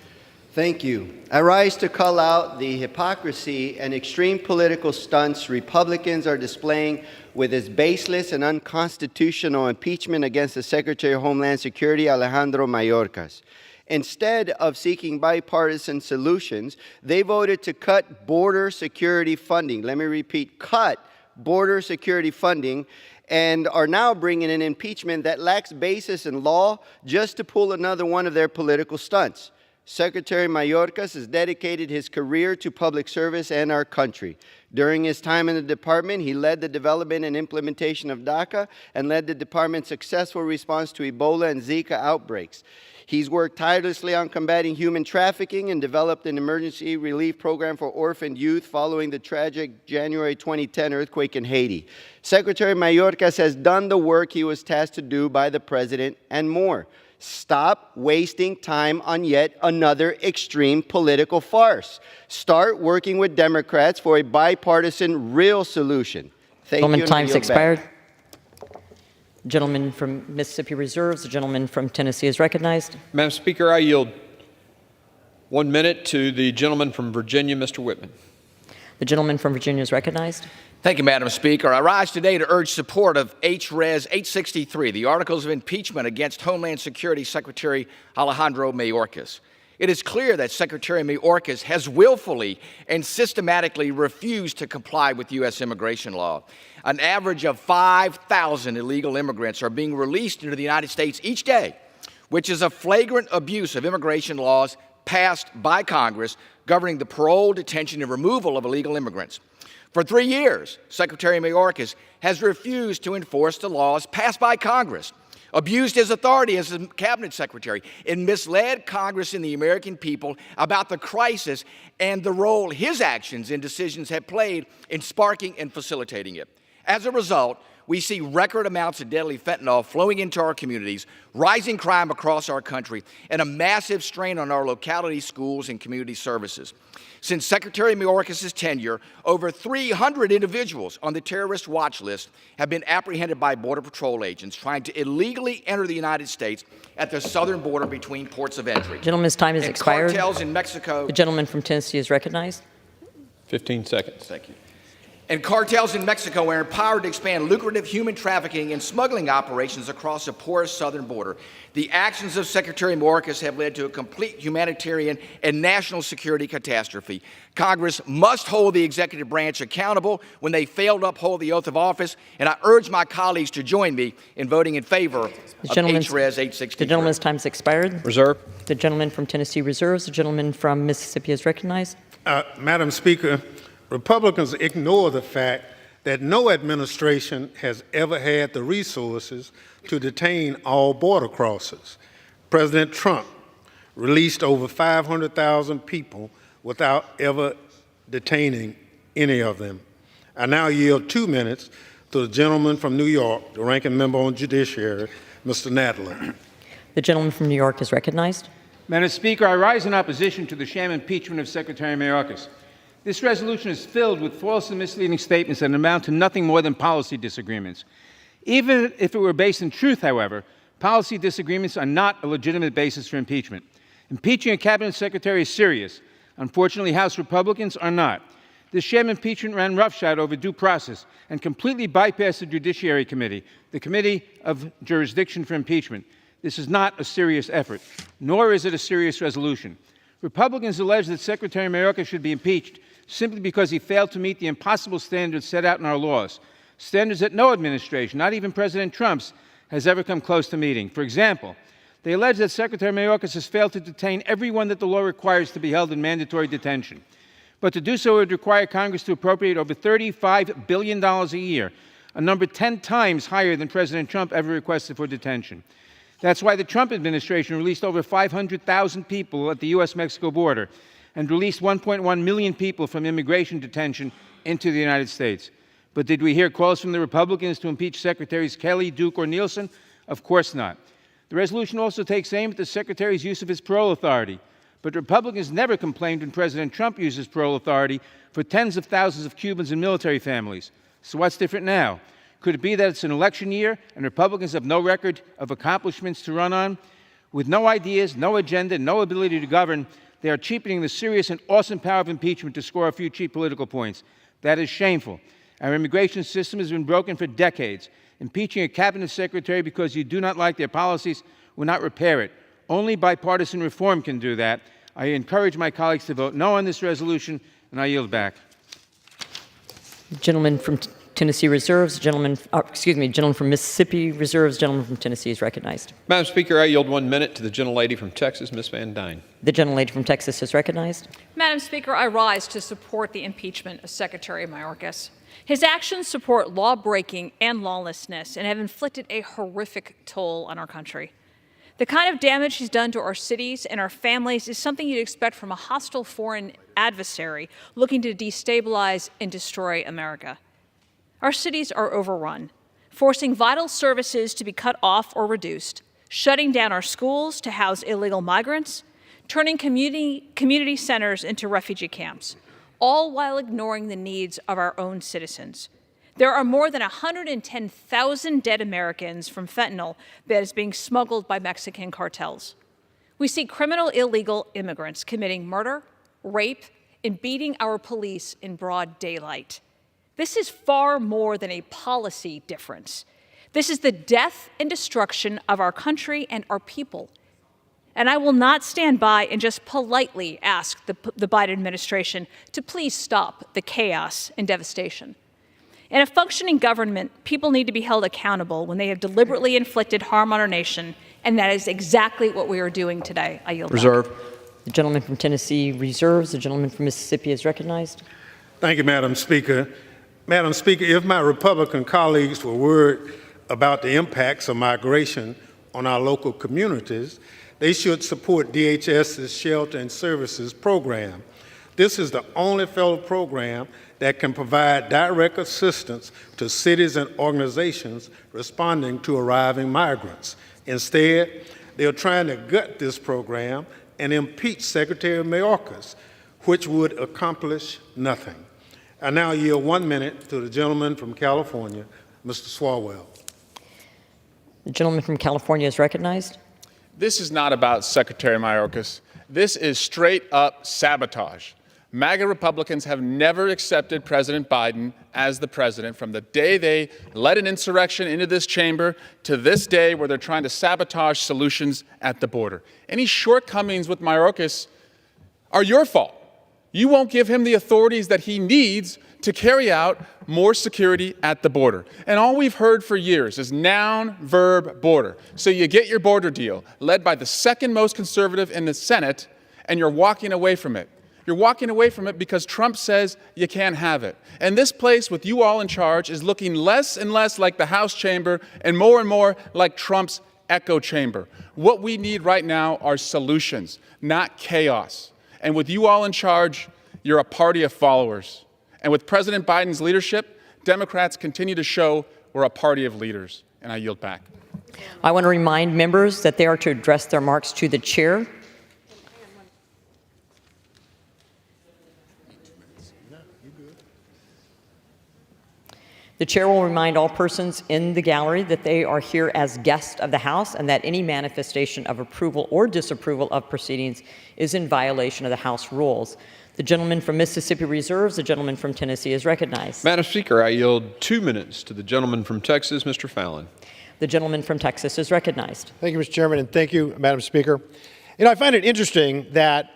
Thank you. I rise to call out the hypocrisy and extreme political stunts Republicans are displaying with this baseless and unconstitutional impeachment against the Secretary of Homeland Security, Alejandro Mayorkas. Instead of seeking bipartisan solutions, they voted to cut border security funding. Let me repeat, cut border security funding, and are now bringing an impeachment that lacks basis in law just to pull another one of their political stunts. Secretary Mayorkas has dedicated his career to public service and our country. During his time in the department, he led the development and implementation of DACA and led the department's successful response to Ebola and Zika outbreaks. He's worked tirelessly on combating human trafficking and developed an emergency relief program for orphaned youth following the tragic January 2010 earthquake in Haiti. Secretary Mayorkas has done the work he was tasked to do by the president and more. Stop wasting time on yet another extreme political farce. Start working with Democrats for a bipartisan, real solution. Thank you. Gentleman, time's expired. Gentleman from Mississippi reserves. The gentleman from Tennessee is recognized. Madam Speaker, I yield 1 minute to the gentleman from Virginia, Mr. Whitman. The gentleman from Virginia is recognized. Thank you, Madam Speaker. I rise today to urge support of H.Res. 863, the Articles of Impeachment against Homeland Security Secretary Alejandro Mayorkas. It is clear that Secretary Mayorkas has willfully and systematically refused to comply with U.S. immigration law. An average of 5,000 illegal immigrants are being released into the United States each day, which is a flagrant abuse of immigration laws passed by Congress governing the parole, detention, and removal of illegal immigrants. For 3 years, Secretary Mayorkas has refused to enforce the laws passed by Congress, abused his authority as a cabinet secretary, and misled Congress and the American people about the crisis and the role his actions and decisions have played in sparking and facilitating it. As a result, we see record amounts of deadly fentanyl flowing into our communities, rising crime across our country, and a massive strain on our locality, schools, and community services. Since Secretary Mayorkas' tenure, over 300 individuals on the terrorist watch list have been apprehended by Border Patrol agents trying to illegally enter the United States at the southern border between ports of entry. Gentleman's time has expired. Cartels in Mexico. The gentleman from Tennessee is recognized. 15 seconds. Thank you. And cartels in Mexico are empowered to expand lucrative human trafficking and smuggling operations across a porous southern border. The actions of Secretary Mayorkas have led to a complete humanitarian and national security catastrophe. Congress must hold the executive branch accountable when they fail to uphold the oath of office, and I urge my colleagues to join me in voting in favor of H.Res. 863. The gentleman's time has expired. Reserve. The gentleman from Tennessee reserves. The gentleman from Mississippi is recognized. Madam Speaker, Republicans ignore the fact that no administration has ever had the resources to detain all border crossers. President Trump released over 500,000 people without ever detaining any of them. I now yield 2 minutes to the gentleman from New York, the ranking member on Judiciary, Mr. Nadler. The gentleman from New York is recognized. Madam Speaker, I rise in opposition to the sham impeachment of Secretary Mayorkas. This resolution is filled with false and misleading statements that amount to nothing more than policy disagreements. Even if it were based in truth, however, policy disagreements are not a legitimate basis for impeachment. Impeaching a cabinet secretary is serious. Unfortunately, House Republicans are not. This sham impeachment ran roughshod over due process and completely bypassed the Judiciary Committee, the committee of jurisdiction for impeachment. This is not a serious effort, nor is it a serious resolution. Republicans allege that Secretary Mayorkas should be impeached simply because he failed to meet the impossible standards set out in our laws, standards that no administration, not even President Trump's, has ever come close to meeting. For example, they allege that Secretary Mayorkas has failed to detain everyone that the law requires to be held in mandatory detention. But to do so would require Congress to appropriate over $35 billion a year, a number 10 times higher than President Trump ever requested for detention. That's why the Trump administration released over 500,000 people at the U.S.-Mexico border and released 1.1 million people from immigration detention into the United States. But did we hear calls from the Republicans to impeach Secretaries Kelly, Duke, or Nielsen? Of course not. The resolution also takes aim at the Secretary's use of his parole authority. But Republicans never complained when President Trump used his parole authority for tens of thousands of Cubans and military families. So what's different now? Could it be that it's an election year and Republicans have no record of accomplishments to run on? With no ideas, no agenda, no ability to govern, they are cheapening the serious and awesome power of impeachment to score a few cheap political points. That is shameful. Our immigration system has been broken for decades. Impeaching a cabinet secretary because you do not like their policies will not repair it. Only bipartisan reform can do that. I encourage my colleagues to vote no on this resolution, and I yield back. The gentleman from Tennessee reserves. Gentleman from Mississippi reserves. Gentleman from Tennessee is recognized. Madam Speaker, I yield 1 minute to the gentlelady from Texas, Ms. Van Dyne. The gentlelady from Texas is recognized. Madam Speaker, I rise to support the impeachment of Secretary Mayorkas. His actions support law-breaking and lawlessness and have inflicted a horrific toll on our country. The kind of damage he's done to our cities and our families is something you'd expect from a hostile foreign adversary looking to destabilize and destroy America. Our cities are overrun, forcing vital services to be cut off or reduced, shutting down our schools to house illegal migrants, turning community centers into refugee camps, all while ignoring the needs of our own citizens. There are more than 110,000 dead Americans from fentanyl that is being smuggled by Mexican cartels. We see criminal illegal immigrants committing murder, rape, and beating our police in broad daylight. This is far more than a policy difference. This is the death and destruction of our country and our people. And I will not stand by and just politely ask the Biden administration to please stop the chaos and devastation. In a functioning government, people need to be held accountable when they have deliberately inflicted harm on our nation, and that is exactly what we are doing today. I yield Reserve. back. The gentleman from Tennessee reserves. The gentleman from Mississippi is recognized. Thank you, Madam Speaker. Madam Speaker, if my Republican colleagues were worried about the impacts of migration on our local communities, they should support DHS's Shelter and Services program. This is the only federal program that can provide direct assistance to cities and organizations responding to arriving migrants. Instead, they are trying to gut this program and impeach Secretary Mayorkas, which would accomplish nothing. I now yield 1 minute to the gentleman from California, Mr. Swalwell. The gentleman from California is recognized. This is not about Secretary Mayorkas. This is straight-up sabotage. MAGA Republicans have never accepted President Biden as the president from the day they led an insurrection into this chamber to this day where they're trying to sabotage solutions at the border. Any shortcomings with Mayorkas are your fault. You won't give him the authorities that he needs to carry out more security at the border. And all we've heard for years is noun, verb, border. So you get your border deal, led by the second most conservative in the Senate, and you're walking away from it. You're walking away from it because Trump says you can't have it. And this place, with you all in charge, is looking less and less like the House chamber and more like Trump's echo chamber. What we need right now are solutions, not chaos. And with you all in charge, you're a party of followers. And with President Biden's leadership, Democrats continue to show we're a party of leaders. And I yield back. I want to remind members that they are to address their remarks to the chair. The chair will remind all persons in the gallery that they are here as guests of the House and that any manifestation of approval or disapproval of proceedings is in violation of the House rules. The gentleman from Mississippi reserves. The gentleman from Tennessee is recognized. Madam Speaker, I yield 2 minutes to the gentleman from Texas, Mr. Fallon. The gentleman from Texas is recognized. Thank you, Mr. Chairman, and thank you, Madam Speaker. I find it interesting that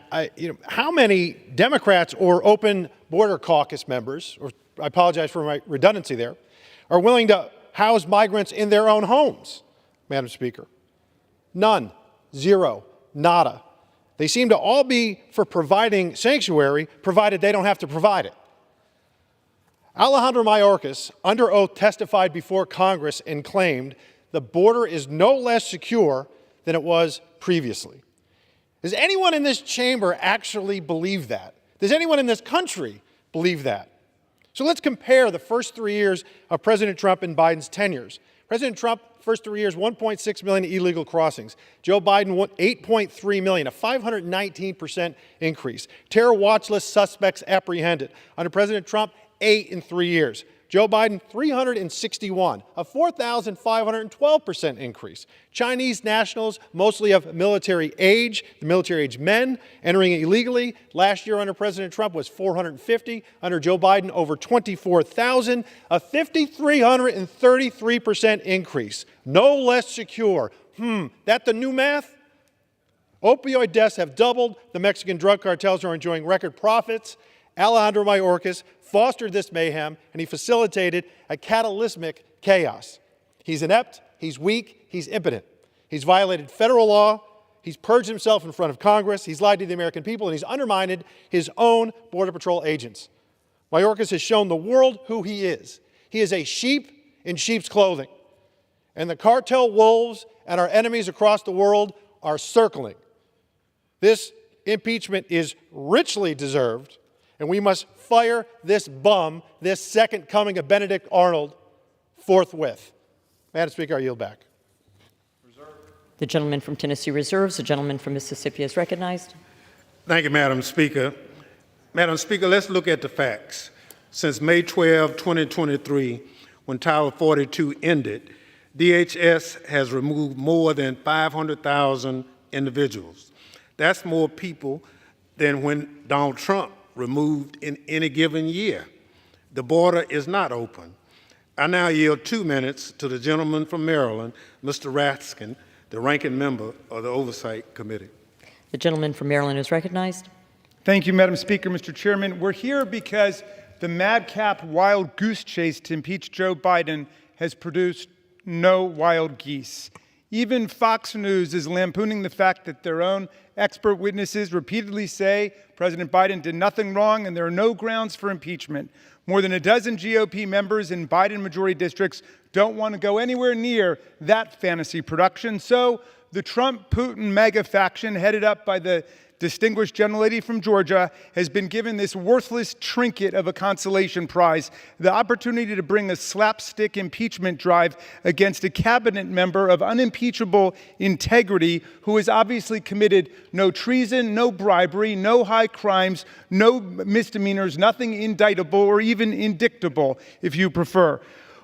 how many Democrats or open border caucus members, or I apologize for my redundancy there, are willing to house migrants in their own homes, Madam Speaker? None. Zero. Nada. They seem to all be for providing sanctuary, provided they don't have to provide it. Alejandro Mayorkas, under oath, testified before Congress and claimed the border is no less secure than it was previously. Does anyone in this chamber actually believe that? Does anyone in this country believe that? So let's compare the first 3 years of President Trump and Biden's tenures. President Trump, first 3 years, 1.6 million illegal crossings. Joe Biden, 8.3 million, a 519% increase. Terror watch list suspects apprehended. Under President Trump, 8 in 3 years. Joe Biden, 361, a 4,512% increase. Chinese nationals, mostly of military age, the military age men, entering illegally. Last year under President Trump was 450. Under Joe Biden, over 24,000, a 5,333% increase. No less secure. That the new math? Opioid deaths have doubled. The Mexican drug cartels are enjoying record profits. Alejandro Mayorkas fostered this mayhem, and he facilitated a cataclysmic chaos. He's inept, he's weak, he's impotent. He's violated federal law, he's purged himself in front of Congress, he's lied to the American people, and he's undermined his own Border Patrol agents. Mayorkas has shown the world who he is. He is a sheep in sheep's clothing. And the cartel wolves and our enemies across the world are circling. This impeachment is richly deserved, and we must fire this bum, this second coming of Benedict Arnold, forthwith. Madam Speaker, I yield back. The gentleman from Tennessee reserves. The gentleman from Mississippi is recognized. Thank you, Madam Speaker. Madam Speaker, let's look at the facts. Since May 12, 2023, when Title 42 ended, DHS has removed more than 500,000 individuals. That's more people than when Donald Trump removed in any given year. The border is not open. I now yield 2 minutes to the gentleman from Maryland, Mr. Raskin, the ranking member of the Oversight Committee. The gentleman from Maryland is recognized. Thank you, Madam Speaker. Mr. Chairman, we're here because the madcap wild goose chase to impeach Joe Biden has produced no wild geese. Even Fox News is lampooning the fact that their own expert witnesses repeatedly say President Biden did nothing wrong and there are no grounds for impeachment. More than a dozen GOP members in Biden majority districts don't want to go anywhere near that fantasy production. So the Trump-Putin mega faction, headed up by the distinguished gentlelady from Georgia, has been given this worthless trinket of a consolation prize, the opportunity to bring a slapstick impeachment drive against a cabinet member of unimpeachable integrity who has obviously committed no treason, no bribery, no high crimes, no misdemeanors, nothing indictable or even indictable, if you prefer.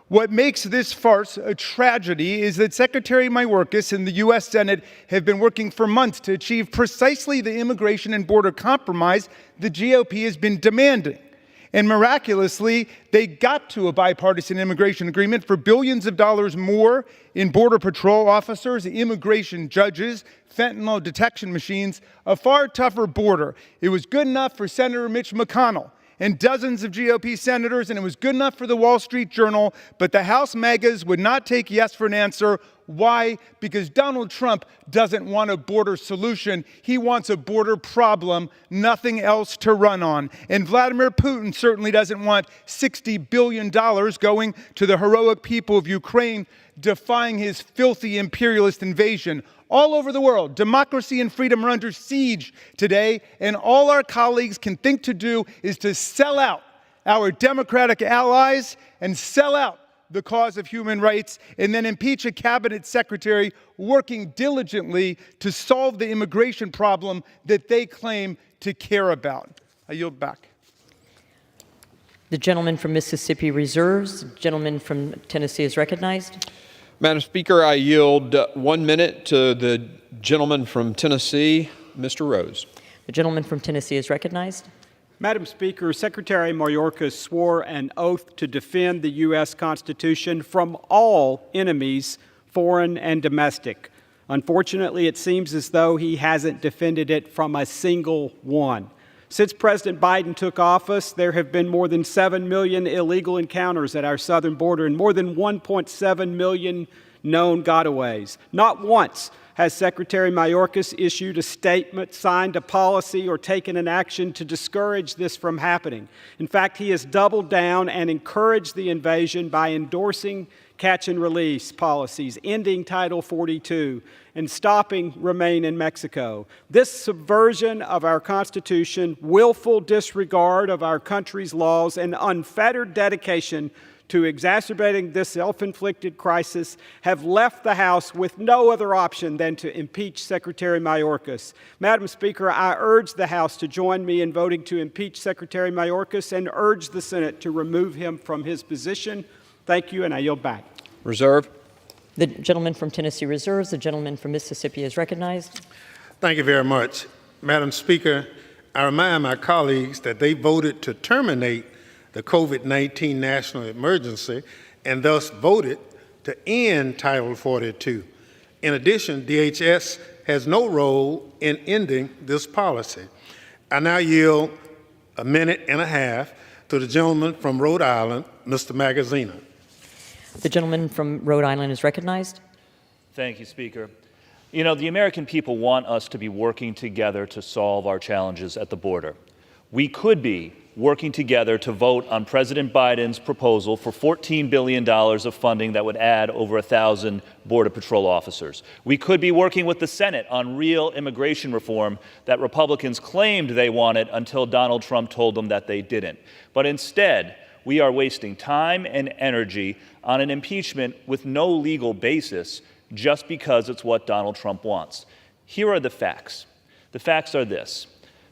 What makes this farce a tragedy is that Secretary Mayorkas and the U.S. Senate have been working for months to achieve precisely the immigration and border compromise the GOP has been demanding. And miraculously, they got to a bipartisan immigration agreement for billions of dollars more in Border Patrol officers, immigration judges, fentanyl detection machines, a far tougher border. It was good enough for Senator Mitch McConnell and dozens of GOP senators, and it was good enough for the Wall Street Journal, but the House MAGAs would not take yes for an answer Why? Because Donald Trump doesn't want a border solution. He wants a border problem, nothing else to run on. And Vladimir Putin certainly doesn't want $60 billion going to the heroic people of Ukraine, defying his filthy imperialist invasion. All over the world, democracy and freedom are under siege today, and all our colleagues can think to do is to sell out our Democratic allies and sell out the cause of human rights, and then impeach a cabinet secretary working diligently to solve the immigration problem that they claim to care about. I yield back. The gentleman from Mississippi reserves. The gentleman from Tennessee is recognized. Madam Speaker, I yield 1 minute to the gentleman from Tennessee, Mr. Rose. The gentleman from Tennessee is recognized. Madam Speaker, Secretary Mayorkas swore an oath to defend the U.S. Constitution from all enemies, foreign and domestic. Unfortunately, it seems as though he hasn't defended it from a single one. Since President Biden took office, there have been more than 7 million illegal encounters at our southern border and more than 1.7 million known gotaways. Not once has Secretary Mayorkas issued a statement, signed a policy, or taken an action to discourage this from happening. In fact, he has doubled down and encouraged the invasion by endorsing catch and release policies, ending Title 42, and stopping Remain in Mexico. This subversion of our Constitution, willful disregard of our country's laws, and unfettered dedication to exacerbating this self-inflicted crisis have left the House with no other option than to impeach Secretary Mayorkas. Madam Speaker, I urge the House to join me in voting to impeach Secretary Mayorkas and urge the Senate to remove him from his position. Thank you, and I yield back. Reserve. The gentleman from Tennessee reserves. The gentleman from Mississippi is recognized. Thank you very much. Madam Speaker, I remind my colleagues that they voted to terminate the COVID-19 national emergency and thus voted to end Title 42. In addition, DHS has no role in ending this policy. I now yield a minute and a half to the gentleman from Rhode Island, Mr. Magaziner. The gentleman from Rhode Island is recognized. Thank you, Speaker. You know, the American people want us to be working together to solve our challenges at the border. We could be working together to vote on President Biden's proposal for $14 billion of funding that would add over 1,000 Border Patrol officers. We could be working with the Senate on real immigration reform that Republicans claimed they wanted until Donald Trump told them that they didn't. But instead, we are wasting time and energy on an impeachment with no legal basis just because it's what Donald Trump wants. Here are the facts. The facts are this.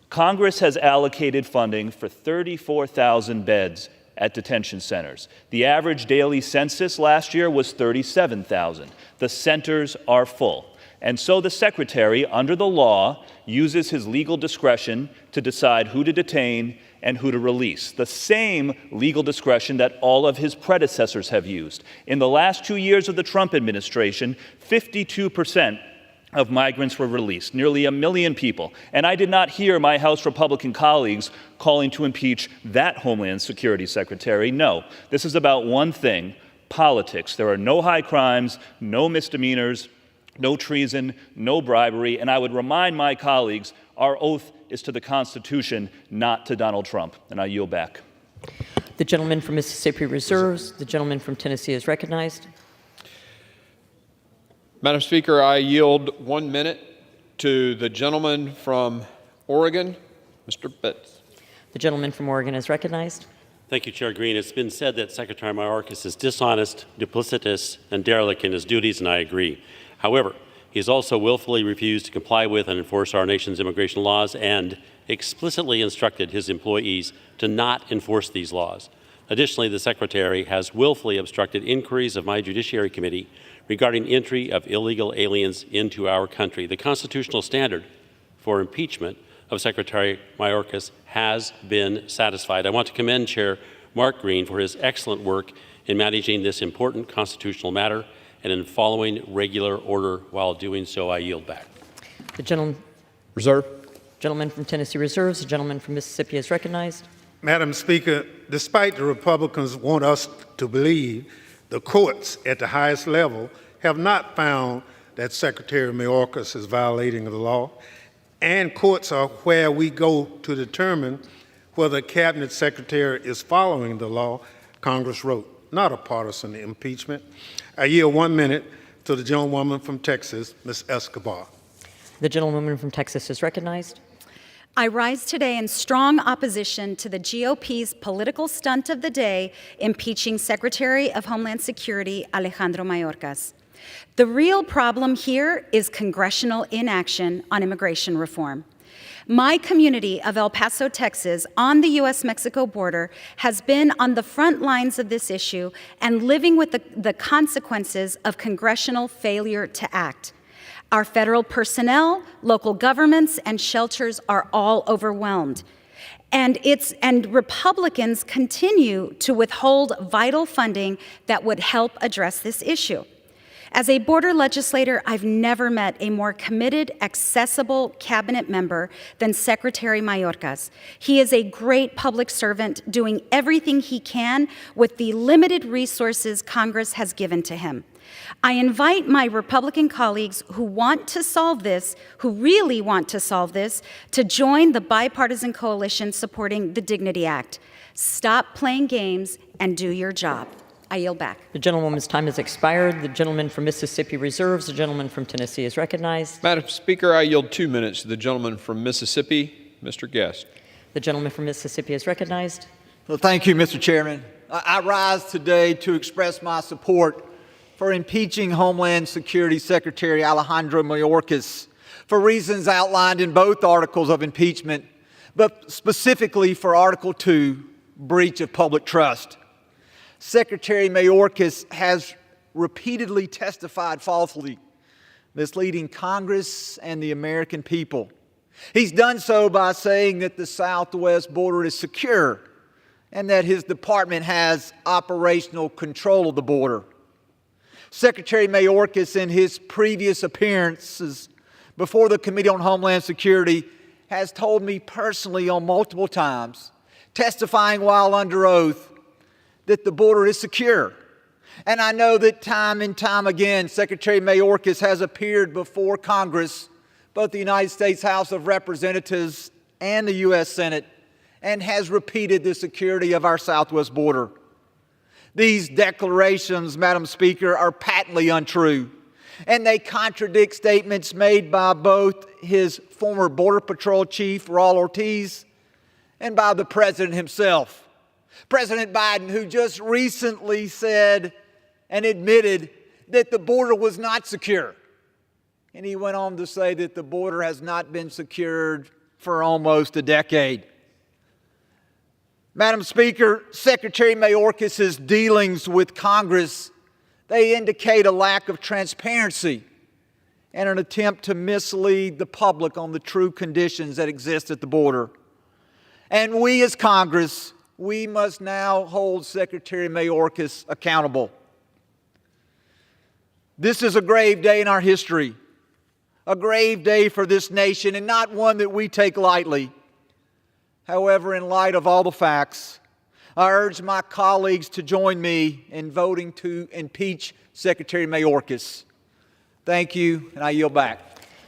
Congress has allocated funding for 34,000 beds at detention centers. The average daily census last year was 37,000. The centers are full. And so the Secretary, under the law, uses his legal discretion to decide who to detain and who to release, the same legal discretion that all of his predecessors have used. In the last 2 years of the Trump administration, 52% of migrants were released, nearly 1 million people. And I did not hear my House Republican colleagues calling to impeach that Homeland Security Secretary. No, this is about one thing, politics. There are no high crimes, no misdemeanors, no treason, no bribery. And I would remind my colleagues, our oath is to the Constitution, not to Donald Trump. And I yield back. The gentleman from Mississippi reserves. The gentleman from Tennessee is recognized. Madam Speaker, I yield 1 minute to the gentleman from Oregon, Mr. Betts. The gentleman from Oregon is recognized. Thank you, Chair Green. It's been said that Secretary Mayorkas is dishonest, duplicitous, and derelict in his duties, and I agree. However, he has also willfully refused to comply with and enforce our nation's immigration laws and explicitly instructed his employees to not enforce these laws. Additionally, the Secretary has willfully obstructed inquiries of my Judiciary Committee regarding entry of illegal aliens into our country. The constitutional standard for impeachment of Secretary Mayorkas has been satisfied. I want to commend Chair Mark Green for his excellent work in managing this important constitutional matter and in following regular order. While doing so, I yield back. The gentleman from Tennessee reserves. The gentleman from Mississippi is recognized. Madam Speaker, despite the Republicans want us to believe the courts at the highest level have not found that Secretary Mayorkas is violating the law, and courts are where we go to determine whether a cabinet secretary is following the law Congress wrote, not a partisan impeachment. I yield 1 minute to the gentlewoman from Texas, Ms. Escobar. The gentlewoman from Texas is recognized. I rise today in strong opposition to the GOP's political stunt of the day, impeaching Secretary of Homeland Security Alejandro Mayorkas. The real problem here is congressional inaction on immigration reform. My community of El Paso, Texas, on the U.S.-Mexico border, has been on the front lines of this issue and living with the consequences of congressional failure to act. Our federal personnel, local governments, and shelters are all overwhelmed. And Republicans continue to withhold vital funding that would help address this issue. As a border legislator, I've never met a more committed, accessible cabinet member than Secretary Mayorkas. He is a great public servant doing everything he can with the limited resources Congress has given to him. I invite my Republican colleagues who want to solve this, who really want to solve this, to join the bipartisan coalition supporting the Dignity Act. Stop playing games and do your job. I yield back. The gentlewoman's time has expired. The gentleman from Mississippi reserves. The gentleman from Tennessee is recognized. Madam Speaker, I yield 2 minutes to the gentleman from Mississippi, Mr. Guest. The gentleman from Mississippi is recognized. Well, thank you, Mr. Chairman. I rise today to express my support for impeaching Homeland Security Secretary Alejandro Mayorkas for reasons outlined in both articles of impeachment, but specifically for Article 2, breach of public trust. Secretary Mayorkas has repeatedly testified falsely, misleading Congress and the American people. He's done so by saying that the southwest border is secure and that his department has operational control of the border. Secretary Mayorkas, in his previous appearances before the Committee on Homeland Security, has told me personally on multiple times, testifying while under oath, that the border is secure. And I know that time and time again, Secretary Mayorkas has appeared before Congress, both the United States House of Representatives and the U.S. Senate, and has repeated the security of our southwest border. These declarations, Madam Speaker, are patently untrue, and they contradict statements made by both his former Border Patrol Chief, Raul Ortiz, and by the President himself. President Biden, who just recently said and admitted that the border was not secure. And he went on to say that the border has not been secured for almost a decade. Madam Speaker, Secretary Mayorkas' dealings with Congress, they indicate a lack of transparency and an attempt to mislead the public on the true conditions that exist at the border. And we as Congress, we must now hold Secretary Mayorkas accountable. This is a grave day in our history, a grave day for this nation, and not one that we take lightly. However, in light of all the facts, I urge my colleagues to join me in voting to impeach Secretary Mayorkas. Thank you, and I yield back.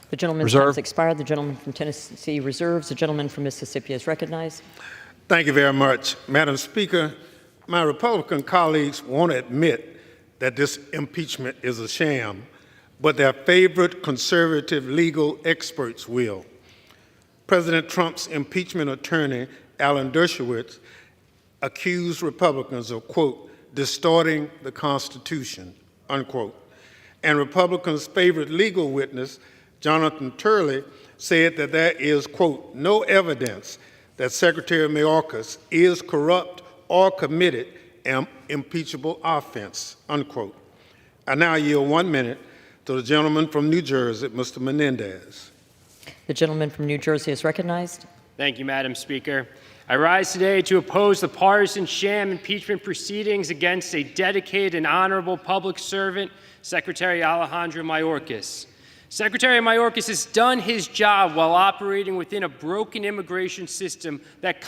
The gentleman's time has expired. The gentleman from Tennessee reserves. The gentleman from Mississippi is recognized. Thank you very much. Madam Speaker, my Republican colleagues won't admit that this impeachment is a sham, but their favorite conservative legal experts will. President Trump's impeachment attorney, Alan Dershowitz, accused Republicans of, quote, distorting the Constitution, unquote. And Republicans' favorite legal witness, Jonathan Turley, said that there is, quote, no evidence that Secretary Mayorkas is corrupt or committed an impeachable offense, unquote. I now yield 1 minute to the gentleman from New Jersey, Mr. Menendez. The gentleman from New Jersey is recognized. Thank you, Madam Speaker. I rise today to oppose the partisan sham impeachment proceedings against a dedicated and honorable public servant, Secretary Alejandro Mayorkas. Secretary Mayorkas has done his job while operating within a broken immigration system that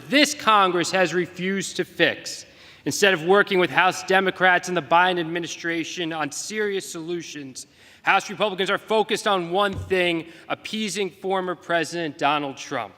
this Congress has refused to fix. Instead of working with House Democrats and the Biden administration on serious solutions, House Republicans are focused on one thing: appeasing former President Donald Trump.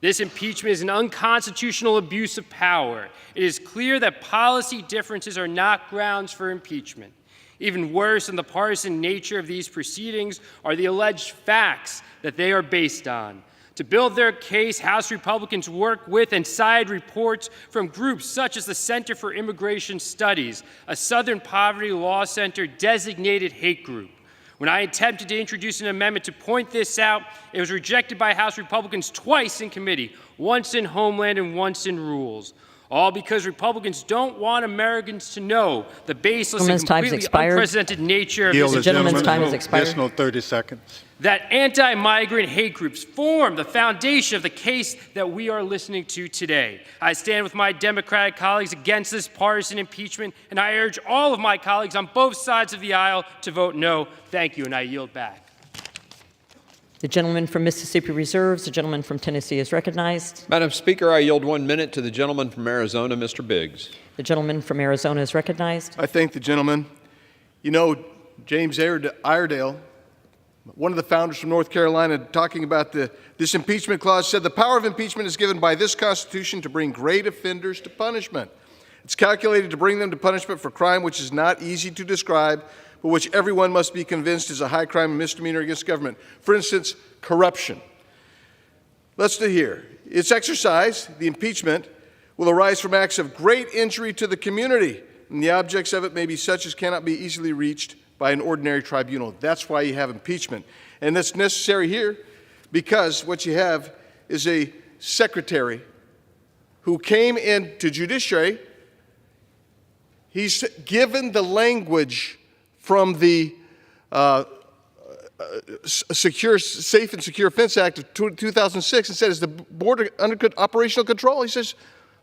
This impeachment is an unconstitutional abuse of power. It is clear that policy differences are not grounds for impeachment. Even worse than the partisan nature of these proceedings are the alleged facts that they are based on. To build their case, House Republicans work with and cite reports from groups such as the Center for Immigration Studies, a Southern Poverty Law Center designated hate group. When I attempted to introduce an amendment to point this out, it was rejected by House Republicans twice in committee, once in Homeland and once in Rules. All because Republicans don't want Americans to know the baseless and completely unprecedented nature of this. The gentleman's time has expired. Additional 30 seconds. That anti-migrant hate groups form the foundation of the case that we are listening to today. I stand with my Democratic colleagues against this partisan impeachment, and I urge all of my colleagues on both sides of the aisle to vote no. Thank you, and I yield back. The gentleman from Mississippi reserves. The gentleman from Tennessee is recognized. Madam Speaker, I yield 1 minute to the gentleman from Arizona, Mr. Biggs. The gentleman from Arizona is recognized. I thank the gentleman. You know, James Iredale, one of the founders from North Carolina, talking about this impeachment clause, said the power of impeachment is given by this Constitution to bring great offenders to punishment. It's calculated to bring them to punishment for crime which is not easy to describe, but which everyone must be convinced is a high crime and misdemeanor against government. For instance, corruption. Let's do here. Its exercise, the impeachment, will arise from acts of great injury to the community, and the objects of it may be such as cannot be easily reached by an ordinary tribunal. That's why you have impeachment. And that's necessary here because what you have is a secretary who came into judiciary. He's given the language from the Safe and Secure Fence Act of 2006 and said, is the border under operational control? He says,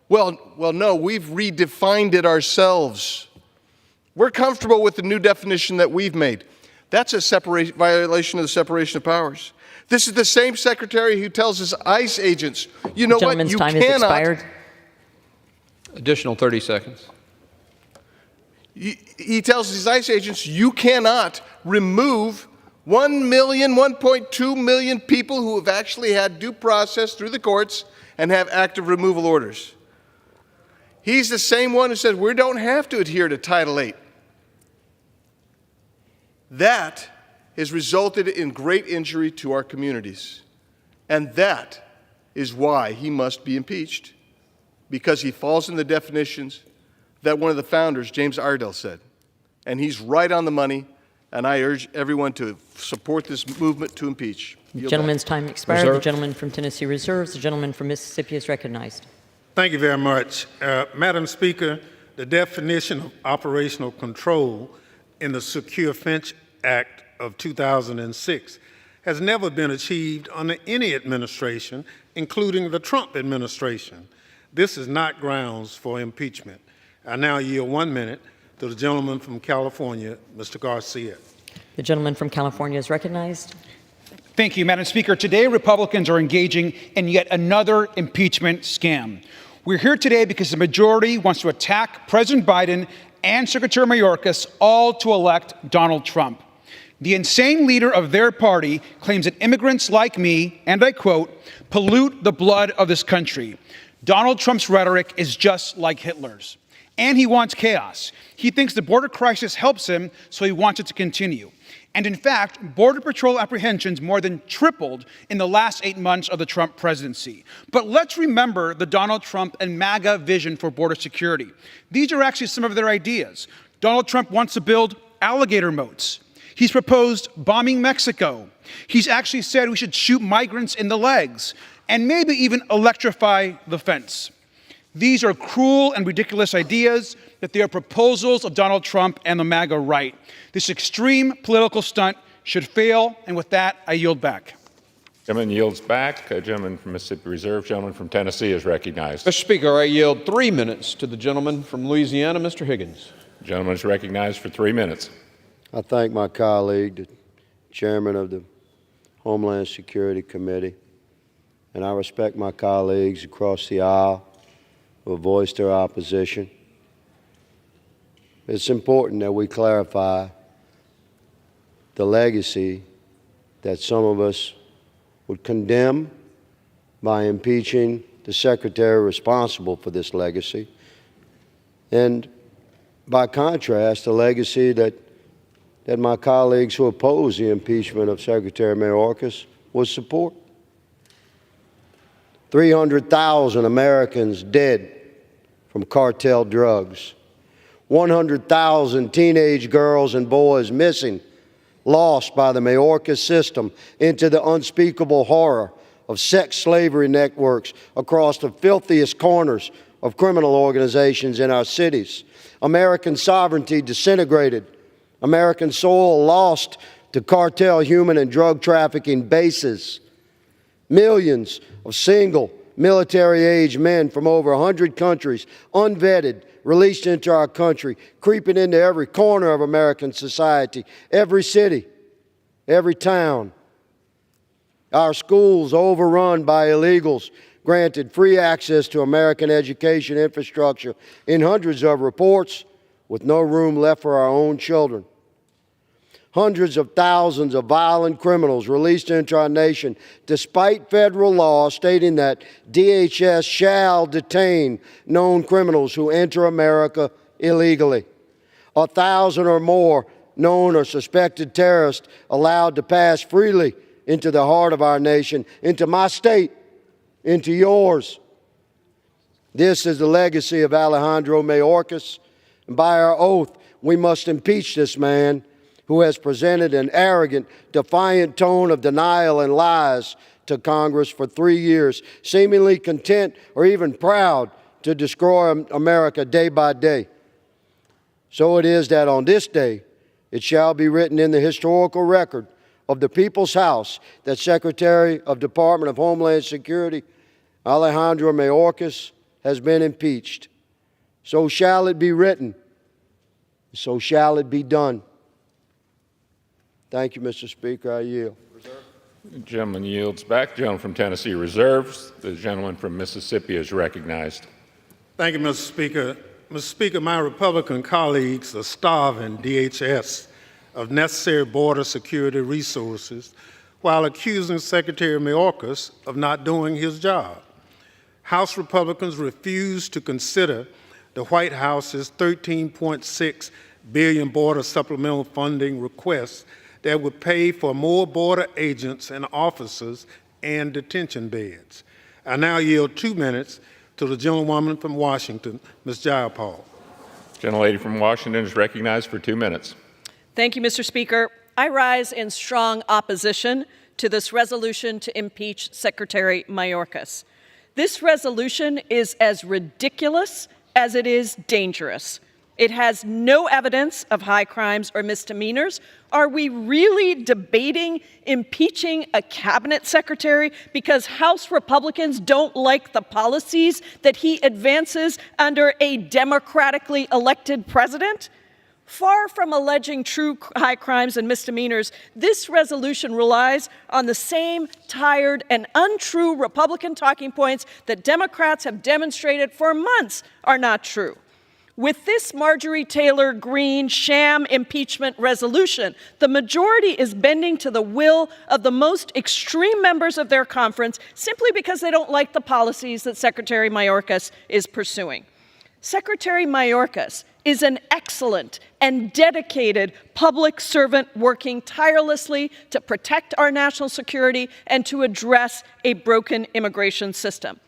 well, no, we've redefined it ourselves. We're comfortable with the new definition that we've made. That's a violation of the separation of powers. This is the same secretary who tells his ICE agents, you know what, you time has expired. Additional 30 seconds. He tells his ICE agents, you cannot remove 1 million, 1.2 million people who have actually had due process through the courts and have active removal orders. He's the same one who says we don't have to adhere to Title VIII. That has resulted in great injury to our communities. And that is why he must be impeached, because he falls in the definitions that one of the founders, James Iredale, said. And he's right on the money, and I urge everyone to support this movement to impeach. The gentleman's time expired. The gentleman from Tennessee reserves. The gentleman from Mississippi is recognized. Thank you very much. Madam Speaker, the definition of operational control in the Secure Fence Act of 2006 has never been achieved under any administration, including the Trump administration. This is not grounds for impeachment. I now yield 1 minute to the gentleman from California, Mr. Garcia. The gentleman from California is recognized. Thank you, Madam Speaker. Today, Republicans are engaging in yet another impeachment scam. We're here today because the majority wants to attack President Biden and Secretary Mayorkas, all to elect Donald Trump. The insane leader of their party claims that immigrants like me, and I quote, pollute the blood of this country. Donald Trump's rhetoric is just like Hitler's. And he wants chaos. He thinks the border crisis helps him, so he wants it to continue. And in fact, Border Patrol apprehensions more than tripled in the last 8 months of the Trump presidency. But let's remember the Donald Trump and MAGA vision for border security. These are actually some of their ideas. Donald Trump wants to build alligator moats. He's proposed bombing Mexico. He's actually said we should shoot migrants in the legs and maybe even electrify the fence. These are cruel and ridiculous ideas, that they are proposals of Donald Trump and the MAGA right. This extreme political stunt should fail, and with that, I yield back. Gentleman yields back. A gentleman from Mississippi Reserve. Gentleman from Tennessee is recognized. Mr. Speaker, I yield 3 minutes to the gentleman from Louisiana, Mr. Higgins. The gentleman is recognized for 3 minutes. I thank my colleague, the chairman of the Homeland Security Committee, and I respect my colleagues across the aisle who have voiced their opposition. it's important that we clarify the legacy that some of us would condemn by impeaching the secretary responsible for this legacy, and by contrast, the legacy that my colleagues who oppose the impeachment of Secretary Mayorkas would support. 300,000 Americans dead from cartel drugs, 100,000 teenage girls and boys missing, lost by the Mayorkas system into the unspeakable horror of sex slavery networks across the filthiest corners of criminal organizations in our cities. American sovereignty disintegrated, American soil lost to cartel human and drug trafficking bases. Millions of single military-age men from over 100 countries, unvetted, released into our country, creeping into every corner of American society, every city, every town. Our schools overrun by illegals, granted free access to American education infrastructure in hundreds of reports, with no room left for our own children. Hundreds of thousands of violent criminals released into our nation, despite federal law stating that DHS shall detain known criminals who enter America illegally. 1,000 or more known or suspected terrorists allowed to pass freely into the heart of our nation, into my state, into yours. This is the legacy of Alejandro Mayorkas, and by our oath, we must impeach this man who has presented an arrogant, defiant tone of denial and lies to Congress for 3 years, seemingly content or even proud to destroy America day by day. So it is that on this day, it shall be written in the historical record of the People's House that Secretary of Department of Homeland Security Alejandro Mayorkas has been impeached. So shall it be written. So shall it be done. Thank you, Mr. Speaker. I yield. The gentleman yields back. The gentleman from Tennessee reserves. The gentleman from Mississippi is recognized. Thank you, Mr. Speaker. Mr. Speaker, my Republican colleagues are starving DHS of necessary border security resources while accusing Secretary Mayorkas of not doing his job. House Republicans refuse to consider the White House's $13.6 billion border supplemental funding request that would pay for more border agents and officers and detention beds. I now yield 2 minutes to the gentlewoman from Washington, Ms. Jayapal. Gentlelady from Washington is recognized for 2 minutes. Thank you, Mr. Speaker. I rise in strong opposition to this resolution to impeach Secretary Mayorkas. This resolution is as ridiculous as it is dangerous. It has no evidence of high crimes or misdemeanors. Are we really debating impeaching a cabinet secretary because House Republicans don't like the policies that he advances under a democratically elected president? Far from alleging true high crimes and misdemeanors, this resolution relies on the same tired and untrue Republican talking points that Democrats have demonstrated for months are not true. With this Marjorie Taylor Greene sham impeachment resolution, the majority is bending to the will of the most extreme members of their conference simply because they don't like the policies that Secretary Mayorkas is pursuing. Secretary Mayorkas is an excellent and dedicated public servant working tirelessly to protect our national security and to address a broken immigration system.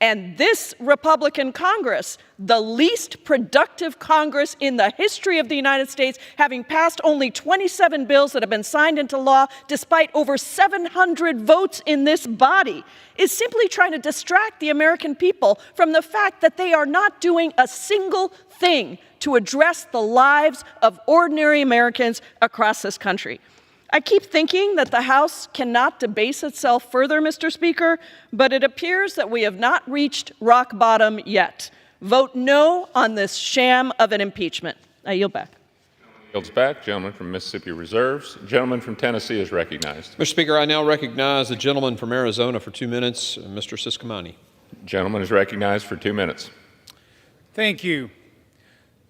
And this Republican Congress, the least productive Congress in the history of the United States, having passed only 27 bills that have been signed into law despite over 700 votes in this body, is simply trying to distract the American people from the fact that they are not doing a single thing to address the lives of ordinary Americans across this country. I keep thinking that the House cannot debase itself further, Mr. Speaker, but it appears that we have not reached rock bottom yet. Vote no on this sham of an impeachment. I yield back. Yields back. Gentleman from Mississippi reserves. Gentleman from Tennessee is recognized. Mr. Speaker, I now recognize the gentleman from Arizona for 2 minutes, Mr. Siscomani. Gentleman is recognized for 2 minutes. Thank you.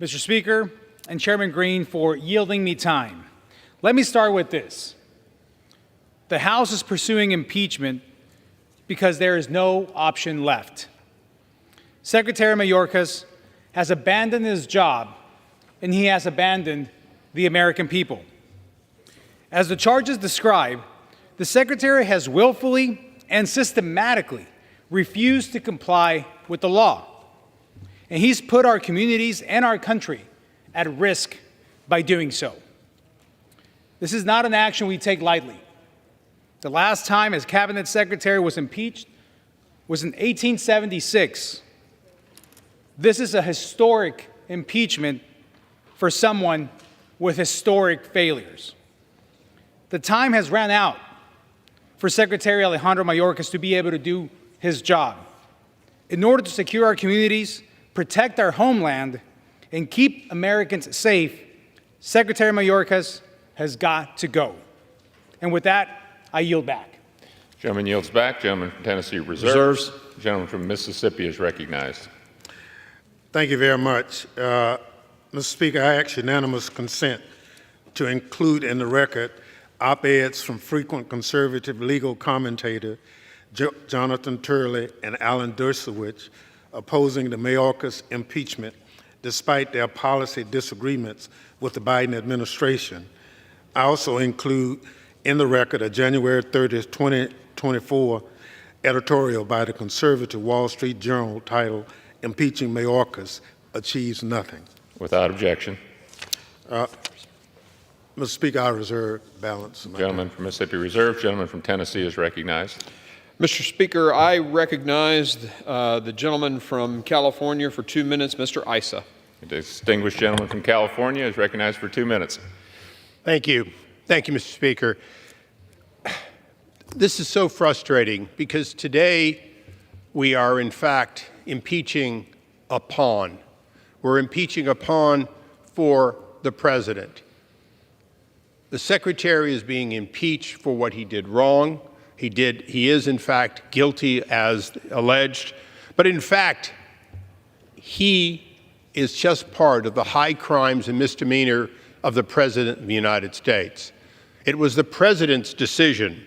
Mr. Speaker, and Chairman Green for yielding me time. Let me start with this. The House is pursuing impeachment because there is no option left. Secretary Mayorkas has abandoned his job, and he has abandoned the American people. As the charges describe, the Secretary has willfully and systematically refused to comply with the law, and he's put our communities and our country at risk by doing so. This is not an action we take lightly. The last time his cabinet secretary was impeached was in 1876. This is a historic impeachment for someone with historic failures. The time has run out for Secretary Alejandro Mayorkas to be able to do his job. In order to secure our communities, protect our homeland, and keep Americans safe, Secretary Mayorkas has got to go. And with that, I yield back. Gentleman yields back. Gentleman from Tennessee reserves. Gentleman from Mississippi is recognized. Thank you very much. Mr. Speaker, I ask unanimous consent to include in the record op-eds from frequent conservative legal commentator Jonathan Turley and Alan Dershowitz opposing the Mayorkas impeachment despite their policy disagreements with the Biden administration. I also include in the record a January 30th, 2024 editorial by the conservative Wall Street Journal titled "Impeaching Mayorkas Achieves Nothing." Without objection. Mr. Speaker, I reserve balance. Gentleman from Mississippi reserves. Gentleman from Tennessee is recognized. Mr. Speaker, I recognize the gentleman from California for 2 minutes, Mr. Issa. The distinguished gentleman from California is recognized for 2 minutes. Thank you. Thank you, Mr. Speaker. This is so frustrating because today we are, in fact, impeaching a pawn. We're impeaching a pawn for the president. The secretary is being impeached for what he did wrong. He is, in fact, guilty as alleged. But in fact, he is just part of the high crimes and misdemeanor of the President of the United States. It was the President's decision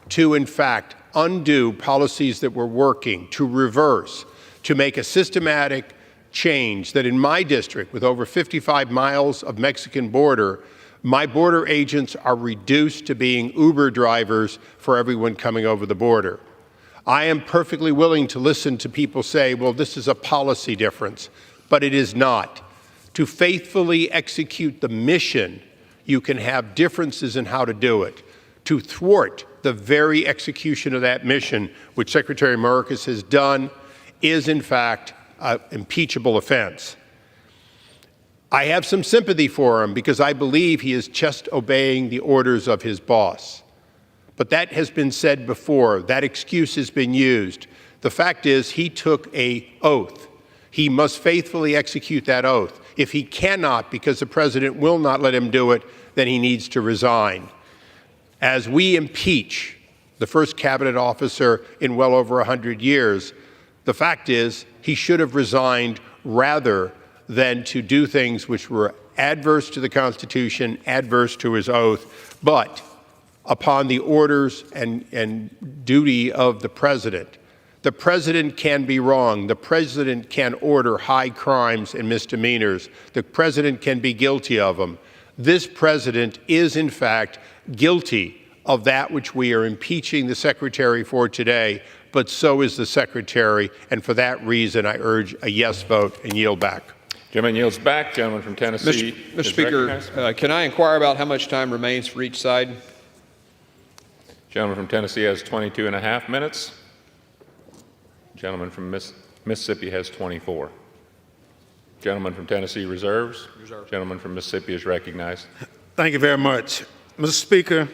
to, in fact, undo policies that were working, to reverse, to make a systematic change that in my district, with over 55 miles of Mexican border, my border agents are reduced to being Uber drivers for everyone coming over the border. I am perfectly willing to listen to people say, well, this is a policy difference, but it is not. To faithfully execute the mission, you can have differences in how to do it. To thwart the very execution of that mission, which Secretary Mayorkas has done, is in fact an impeachable offense. I have some sympathy for him because I believe he is just obeying the orders of his boss. But that has been said before. That excuse has been used. The fact is he took an oath. He must faithfully execute that oath. If he cannot, because the president will not let him do it, then he needs to resign. As we impeach the first cabinet officer in well over 100 years, the fact is he should have resigned rather than to do things which were adverse to the Constitution, adverse to his oath, but upon the orders and duty of the president. The president can be wrong. The president can order high crimes and misdemeanors. The president can be guilty of them. This president is, in fact, guilty of that which we are impeaching the secretary for today, but so is the secretary, and for that reason I urge a yes vote and yield back. Gentleman yields back. Gentleman from Tennessee. Mr. Speaker, can I inquire about how much time remains for each side? Gentleman from Tennessee has 22 and a half minutes. Gentleman from Mississippi has 24. Gentleman from Tennessee reserves. Gentleman from Mississippi is recognized. Thank you very much. Mr. Speaker,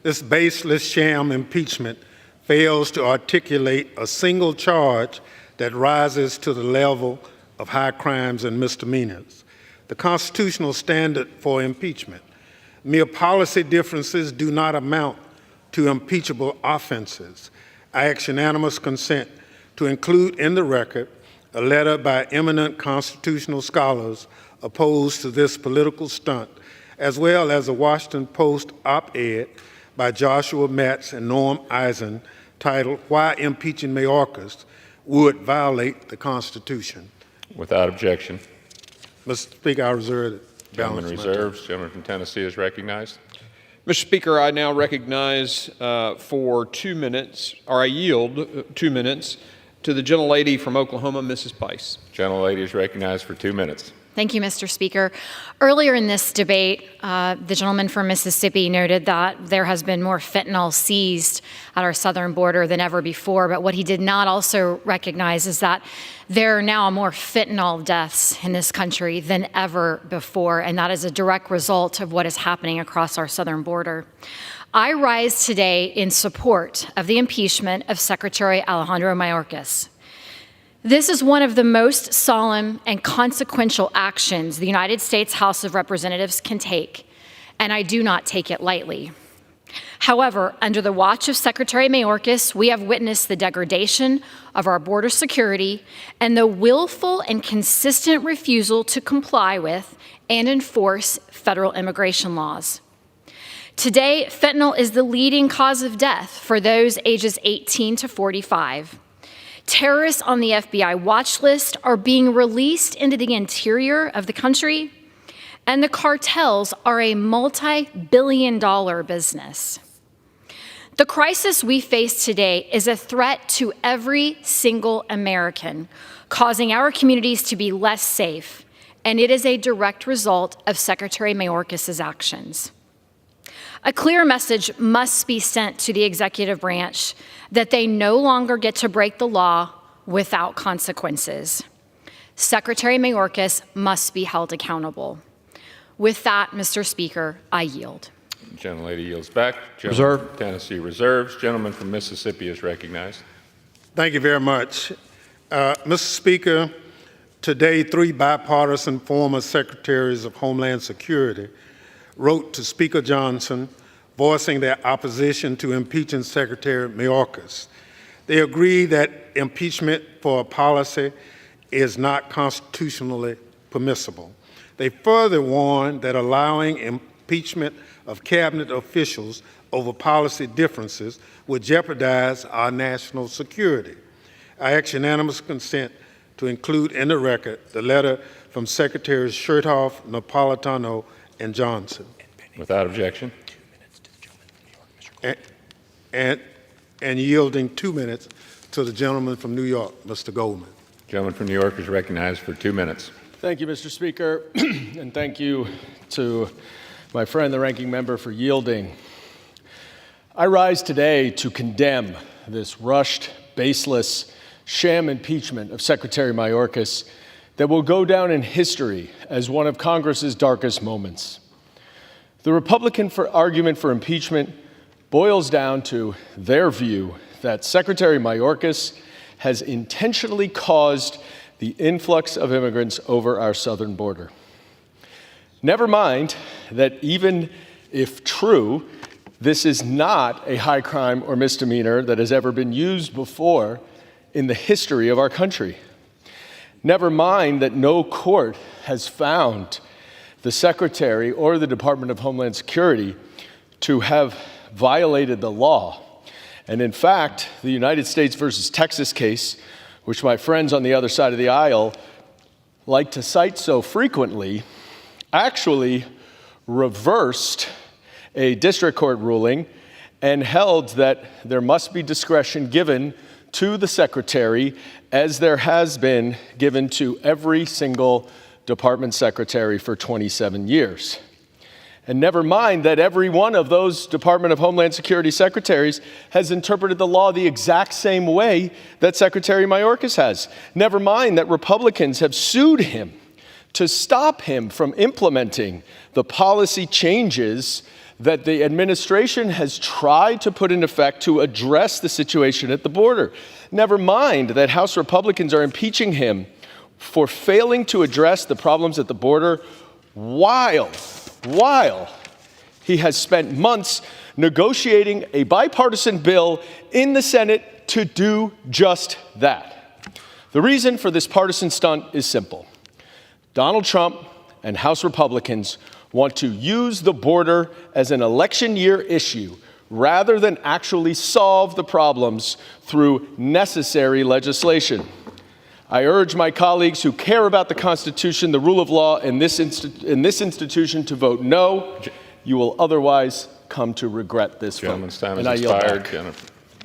this baseless sham impeachment fails to articulate a single charge that rises to the level of high crimes and misdemeanors. The constitutional standard for impeachment. Mere policy differences do not amount to impeachable offenses. I ask unanimous consent to include in the record a letter by eminent constitutional scholars opposed to this political stunt, as well as a Washington Post op-ed by Joshua Metz and Norm Eisen titled, "Why Impeaching Mayorkas Would Violate the Constitution." Without objection. Mr. Speaker, I reserve the Gentleman balance of my time. reserves. Gentleman from Tennessee is recognized. Mr. Speaker, I now recognize for 2 minutes, or I yield 2 minutes, to the gentlelady from Oklahoma, Mrs. Bice. Gentlelady is recognized for 2 minutes. Thank you, Mr. Speaker. Earlier in this debate, the gentleman from Mississippi noted that there has been more fentanyl seized at our southern border than ever before, but what he did not also recognize is that there are now more fentanyl deaths in this country than ever before, and that is a direct result of what is happening across our southern border. I rise today in support of the impeachment of Secretary Alejandro Mayorkas. This is one of the most solemn and consequential actions the United States House of Representatives can take, and I do not take it lightly. However, under the watch of Secretary Mayorkas, we have witnessed the degradation of our border security and the willful and consistent refusal to comply with and enforce federal immigration laws. Today, fentanyl is the leading cause of death for those ages 18 to 45. Terrorists on the FBI watch list are being released into the interior of the country, and the cartels are a multi-billion-dollar business. The crisis we face today is a threat to every single American, causing our communities to be less safe, and it is a direct result of Secretary Mayorkas' actions. A clear message must be sent to the executive branch that they no longer get to break the law without consequences. Secretary Mayorkas must be held accountable. With that, Mr. Speaker, I yield. Gentlelady yields back. Reserve. From Tennessee reserves. Gentleman from Mississippi is recognized. Thank you very much. Mr. Speaker, today 3 bipartisan former secretaries of Homeland Security wrote to Speaker Johnson voicing their opposition to impeaching Secretary Mayorkas. They agree that impeachment for a policy is not constitutionally permissible. They further warned that allowing impeachment of cabinet officials over policy differences would jeopardize our national security. I ask unanimous consent to include in the record the letter from Secretaries Chertoff, Napolitano, and Johnson. Without objection. And yielding 2 minutes to the gentleman from New York, Mr. Goldman. Gentleman from New York is recognized for 2 minutes. Thank you, Mr. Speaker, and thank you to my friend, the ranking member, for yielding. I rise today to condemn this rushed, baseless, sham impeachment of Secretary Mayorkas that will go down in history as one of Congress's darkest moments. The Republican argument for impeachment boils down to their view that Secretary Mayorkas has intentionally caused the influx of immigrants over our southern border. Never mind that even if true, this is not a high crime or misdemeanor that has ever been used before in the history of our country. Never mind that no court has found the Secretary or the Department of Homeland Security to have violated the law. And in fact, the United States versus Texas case, which my friends on the other side of the aisle like to cite so frequently, actually reversed a district court ruling and held that there must be discretion given to the Secretary, as there has been given to every single department secretary for 27 years. And never mind that every one of those Department of Homeland Security secretaries has interpreted the law the exact same way that Secretary Mayorkas has. Never mind that Republicans have sued him to stop him from implementing the policy changes that the administration has tried to put in effect to address the situation at the border. Never mind that House Republicans are impeaching him for failing to address the problems at the border while he has spent months negotiating a bipartisan bill in the Senate to do just that. The reason for this partisan stunt is simple. Donald Trump and House Republicans want to use the border as an election year issue rather than actually solve the problems through necessary legislation. I urge my colleagues who care about the Constitution, the rule of law, in this institution to vote no. You will otherwise come to regret this vote. Gentleman's time And has I yield expired. back.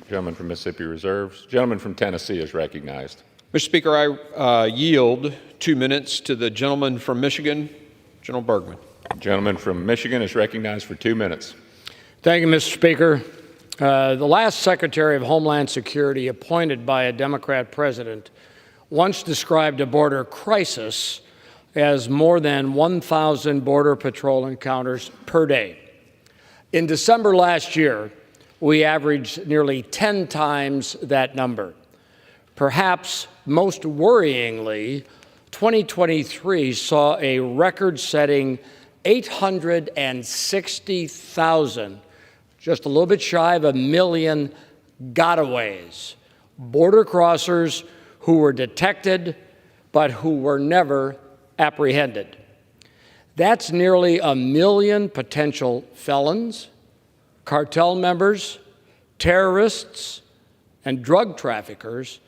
Gentleman from Mississippi reserves. Gentleman from Tennessee is recognized. Mr. Speaker, I yield 2 minutes to the gentleman from Michigan, General Bergman. Gentleman from Michigan is recognized for 2 minutes. Thank you, Mr. Speaker. The last Secretary of Homeland Security appointed by a Democrat president once described a border crisis as more than 1,000 Border Patrol encounters per day. In December last year, we averaged nearly 10 times that number. Perhaps most worryingly, 2023 saw a record-setting 860,000, just a little bit shy of 1 million gotaways, border crossers who were detected but who were never apprehended. That's nearly 1 million potential felons, cartel members, terrorists, and drug traffickers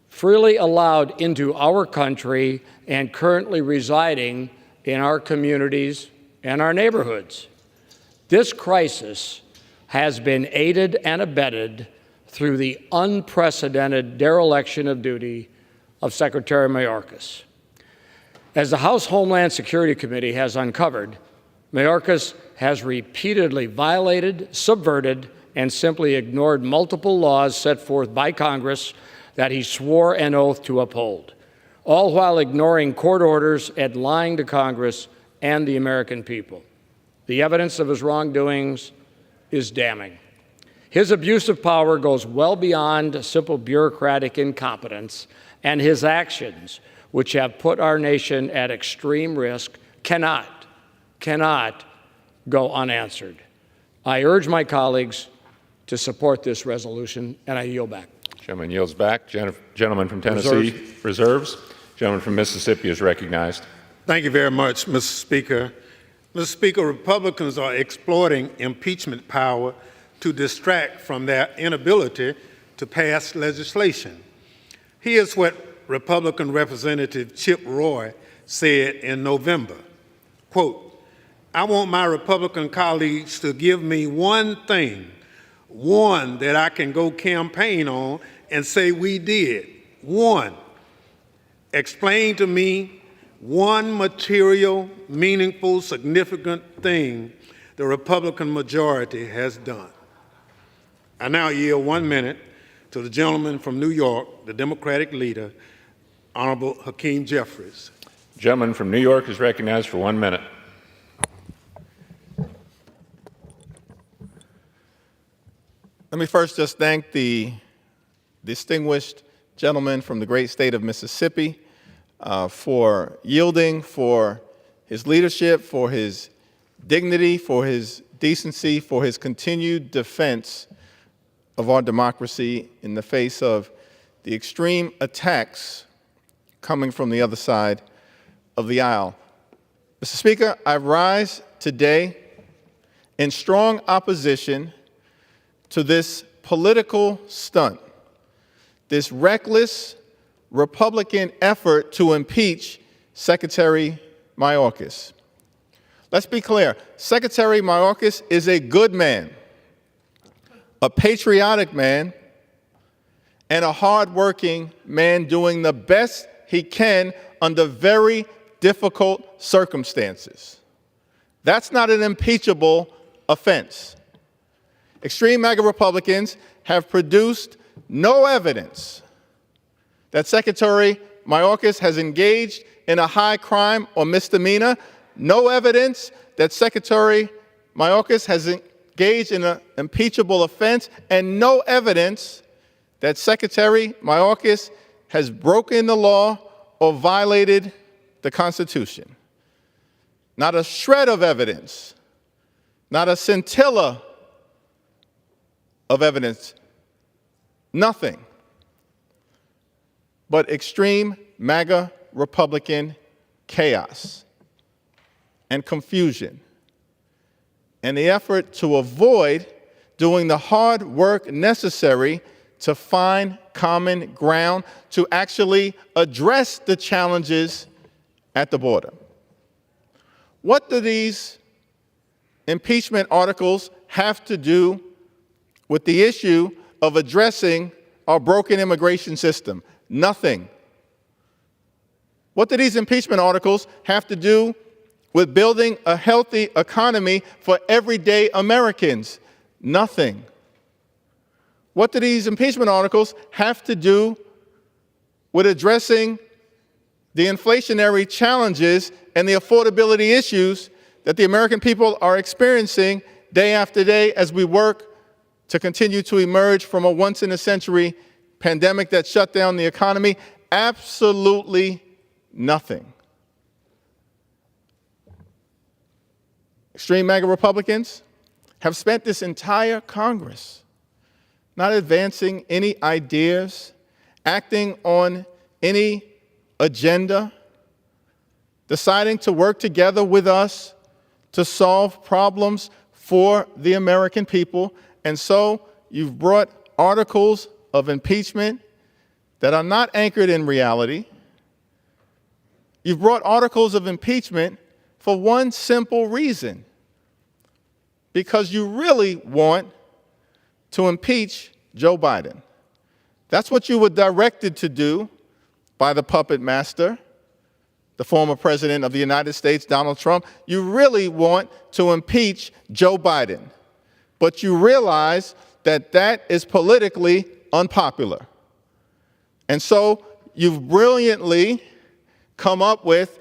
freely allowed into our country and currently residing in our communities and our neighborhoods. This crisis has been aided and abetted through the unprecedented dereliction of duty of Secretary Mayorkas. As the House Homeland Security Committee has uncovered, Mayorkas has repeatedly violated, subverted, and simply ignored multiple laws set forth by Congress that he swore an oath to uphold, all while ignoring court orders and lying to Congress and the American people. The evidence of his wrongdoings is damning. His abuse of power goes well beyond simple bureaucratic incompetence, and his actions, which have put our nation at extreme risk, cannot go unanswered. I urge my colleagues to support this resolution, and I yield back. Gentleman yields back. Gentleman from Tennessee reserves. Gentleman from Mississippi is recognized. Thank you very much, Mr. Speaker. Mr. Speaker, Republicans are exploiting impeachment power to distract from their inability to pass legislation. Here's what Republican Representative Chip Roy said in November, quote, "I want my Republican colleagues to give me one thing, one that I can go campaign on and say we did. One. Explain to me one material, meaningful, significant thing the Republican majority has done." I now yield 1 minute to the gentleman from New York, the Democratic leader, Honorable Hakeem Jeffries. Gentleman from New York is recognized for 1 minute. Let me first just thank the distinguished gentleman from the great state of Mississippi for yielding, for his leadership, for his dignity, for his decency, for his continued defense of our democracy in the face of the extreme attacks coming from the other side of the aisle. Mr. Speaker, I rise today in strong opposition to this political stunt, this reckless Republican effort to impeach Secretary Mayorkas. Let's be clear, Secretary Mayorkas is a good man, a patriotic man, and a hardworking man doing the best he can under very difficult circumstances. That's not an impeachable offense. Extreme MAGA Republicans have produced no evidence that Secretary Mayorkas has engaged in a high crime or misdemeanor, no evidence that Secretary Mayorkas has engaged in an impeachable offense, and no evidence that Secretary Mayorkas has broken the law or violated the Constitution. Not a shred of evidence, not a scintilla of evidence, nothing but extreme MAGA Republican chaos. and confusion, and the effort to avoid doing the hard work necessary to find common ground to actually address the challenges at the border. What do these impeachment articles have to do with the issue of addressing our broken immigration system? Nothing. What do these impeachment articles have to do with building a healthy economy for everyday Americans? Nothing. What do these impeachment articles have to do with addressing the inflationary challenges and the affordability issues that the American people are experiencing day after day as we work to continue to emerge from a once-in-a-century pandemic that shut down the economy? Absolutely nothing. Extreme MAGA Republicans have spent this entire Congress not advancing any ideas, acting on any agenda, deciding to work together with us to solve problems for the American people. And so you've brought articles of impeachment that are not anchored in reality. You've brought articles of impeachment for one simple reason: because you really want to impeach Joe Biden. That's what you were directed to do by the puppet master, the former president of the United States, Donald Trump. You really want to impeach Joe Biden, but you realize that that is politically unpopular. And so you've brilliantly come up with,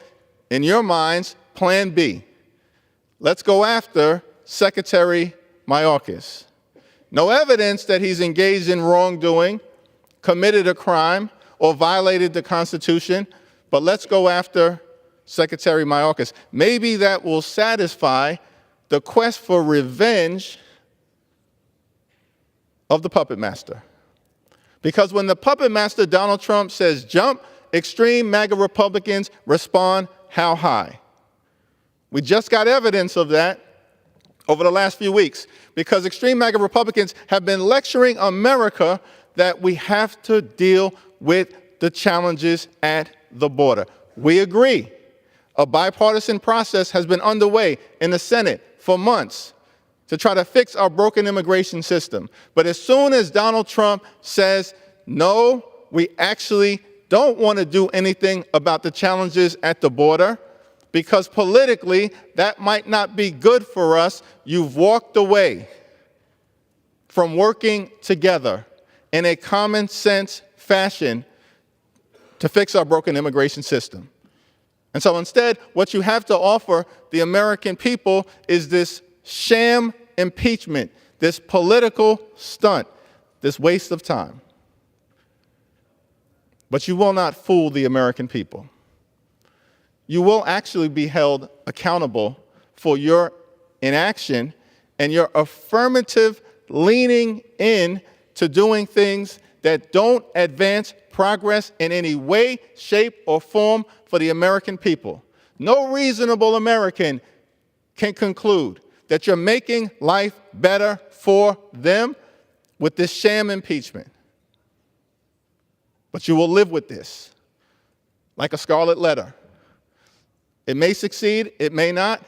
in your minds, Plan B. Let's go after Secretary Mayorkas. No evidence that he's engaged in wrongdoing, committed a crime, or violated the Constitution, but let's go after Secretary Mayorkas. Maybe that will satisfy the quest for revenge of the puppet master. Because when the puppet master, Donald Trump, says jump, extreme MAGA Republicans respond, how high? We just got evidence of that over the last few weeks, because extreme MAGA Republicans have been lecturing America that we have to deal with the challenges at the border. We agree. A bipartisan process has been underway in the Senate for months to try to fix our broken immigration system. But as soon as Donald Trump says, no, we actually don't want to do anything about the challenges at the border, because politically that might not be good for us, you've walked away from working together in a common sense fashion to fix our broken immigration system. And so instead, what you have to offer the American people is this sham impeachment, this political stunt, this waste of time. But you will not fool the American people. You will actually be held accountable for your inaction and your affirmative leaning in to doing things that don't advance progress in any way, shape, or form for the American people. No reasonable American can conclude that you're making life better for them with this sham impeachment. But you will live with this like a scarlet letter. It may succeed, it may not.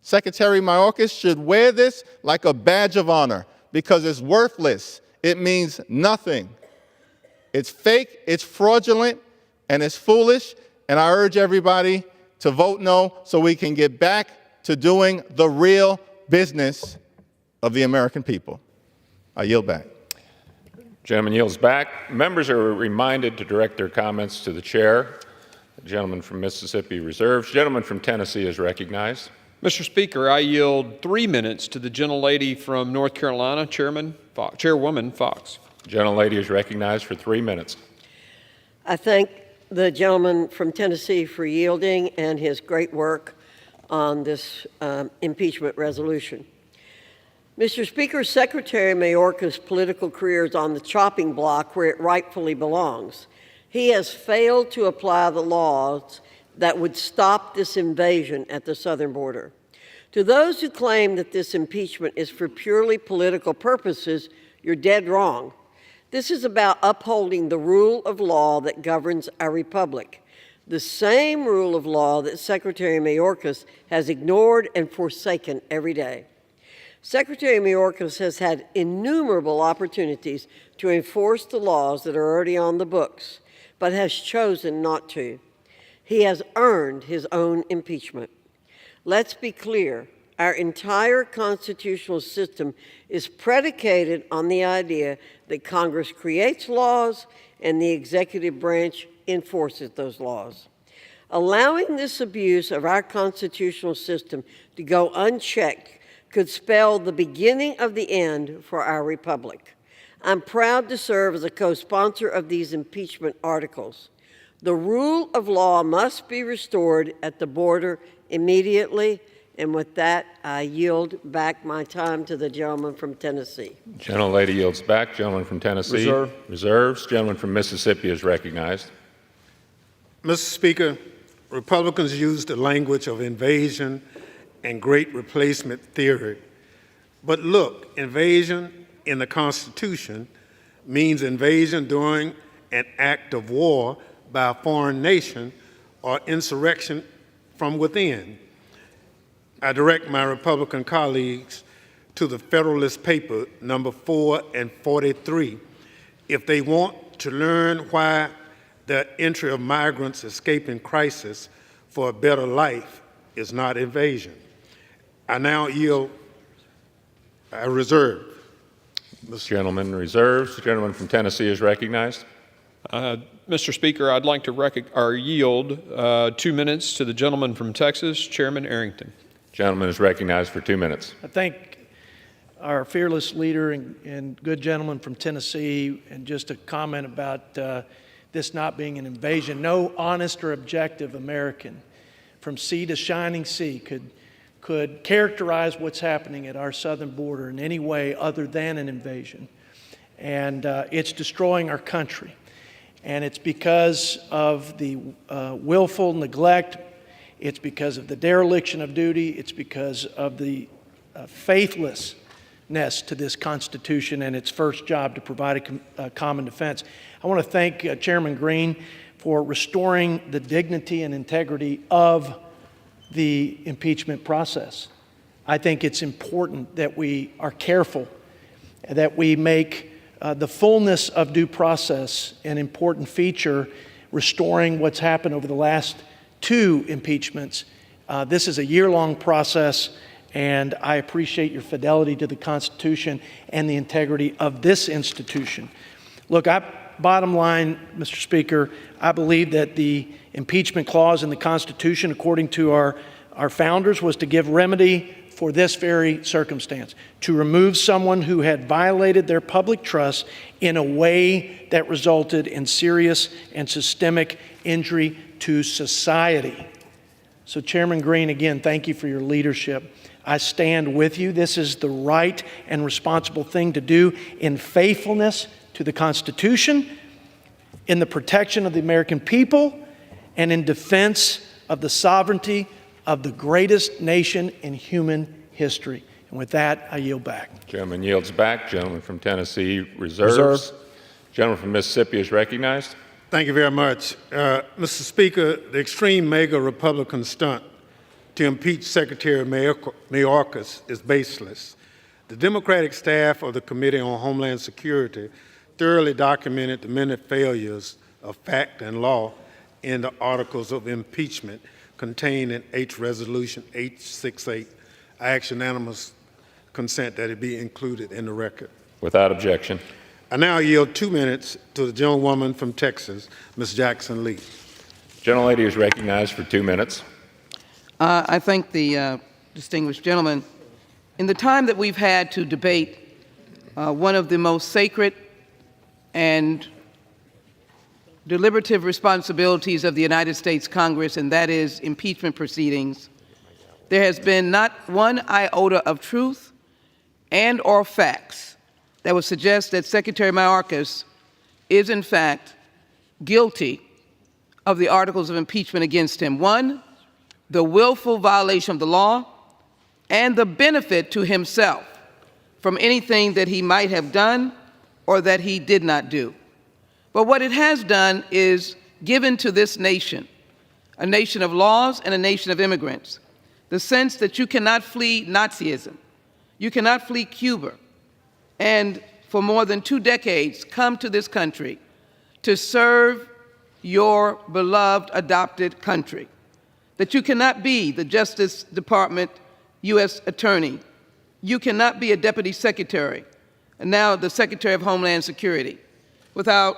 Secretary Mayorkas should wear this like a badge of honor, because it's worthless. It means nothing. It's fake, it's fraudulent, and it's foolish. And I urge everybody to vote no so we can get back to doing the real business of the American people. I yield back. Gentleman yields back. Members are reminded to direct their comments to the chair. The gentleman from Mississippi reserves. Gentleman from Tennessee is recognized. Mr. Speaker, I yield 3 minutes to the gentlelady from North Carolina, Chairwoman Fox. The gentlelady is recognized for 3 minutes. I thank the gentleman from Tennessee for yielding and his great work on this impeachment resolution. Mr. Speaker, Secretary Mayorkas' political career is on the chopping block where it rightfully belongs. He has failed to apply the laws that would stop this invasion at the southern border. To those who claim that this impeachment is for purely political purposes, you're dead wrong. This is about upholding the rule of law that governs our republic, the same rule of law that Secretary Mayorkas has ignored and forsaken every day. Secretary Mayorkas has had innumerable opportunities to enforce the laws that are already on the books, but has chosen not to. He has earned his own impeachment. Let's be clear, our entire constitutional system is predicated on the idea that Congress creates laws and the executive branch enforces those laws. Allowing this abuse of our constitutional system to go unchecked could spell the beginning of the end for our republic. I'm proud to serve as a co-sponsor of these impeachment articles. The rule of law must be restored at the border immediately, and with that, I yield back my time to the gentleman from Tennessee. Gentlelady yields back. Gentleman from Tennessee. Reserve. Reserves. Gentleman from Mississippi is recognized. Mr. Speaker, Republicans use the language of invasion and great replacement theory. But look, invasion in the Constitution means invasion during an act of war by a foreign nation or insurrection from within. I direct my Republican colleagues to the Federalist Paper number 4 and 43 if they want to learn why the entry of migrants escaping crisis for a better life is not invasion. I now yield. I reserve. Gentleman reserves. The gentleman from Tennessee is recognized. Mr. Speaker, I'd like to yield 2 minutes to the gentleman from Texas, Chairman Arrington. Gentleman is recognized for 2 minutes. I thank our fearless leader and good gentleman from Tennessee, and just a comment about this not being an invasion. No honest or objective American from sea to shining sea could characterize what's happening at our southern border in any way other than an invasion. And it's destroying our country. And it's because of the willful neglect. It's because of the dereliction of duty. It's because of the faithlessness to this Constitution and its first job to provide a common defense. I want to thank Chairman Green for restoring the dignity and integrity of the impeachment process. I think it's important that we are careful, that we make the fullness of due process an important feature, restoring what's happened over the last 2 impeachments. This is a year-long process, and I appreciate your fidelity to the Constitution and the integrity of this institution. Look, bottom line, Mr. Speaker, I believe that the impeachment clause in the Constitution, according to our founders, was to give remedy for this very circumstance, to remove someone who had violated their public trust in a way that resulted in serious and systemic injury to society. So, Chairman Green, again, thank you for your leadership. I stand with you. This is the right and responsible thing to do in faithfulness to the Constitution, in the protection of the American people, and in defense of the sovereignty of the greatest nation in human history. And with that, I yield back. Gentleman yields back. Gentleman from Tennessee reserves. Gentleman from Mississippi is recognized. Thank you very much. Mr. Speaker, the extreme MAGA Republican stunt to impeach Secretary Mayorkas is baseless. The Democratic staff of the Committee on Homeland Security thoroughly documented the many failures of fact and law in the articles of impeachment contained in Resolution H68. I ask unanimous consent that it be included in the record. Without objection. I now yield 2 minutes to the gentlewoman from Texas, Ms. Jackson Lee. Gentlelady is recognized for 2 minutes. I thank the distinguished gentleman. In the time that we've had to debate one of the most sacred and deliberative responsibilities of the United States Congress, and that is impeachment proceedings, there has been not one iota of truth and or facts that would suggest that Secretary Mayorkas is in fact guilty of the articles of impeachment against him. One, the willful violation of the law and the benefit to himself from anything that he might have done or that he did not do. But what it has done is given to this nation, a nation of laws and a nation of immigrants, the sense that you cannot flee Nazism, you cannot flee Cuba, and for more than 2 decades come to this country to serve your beloved adopted country, that you cannot be the Justice Department U.S. Attorney, you cannot be a Deputy Secretary, and now the Secretary of Homeland Security, without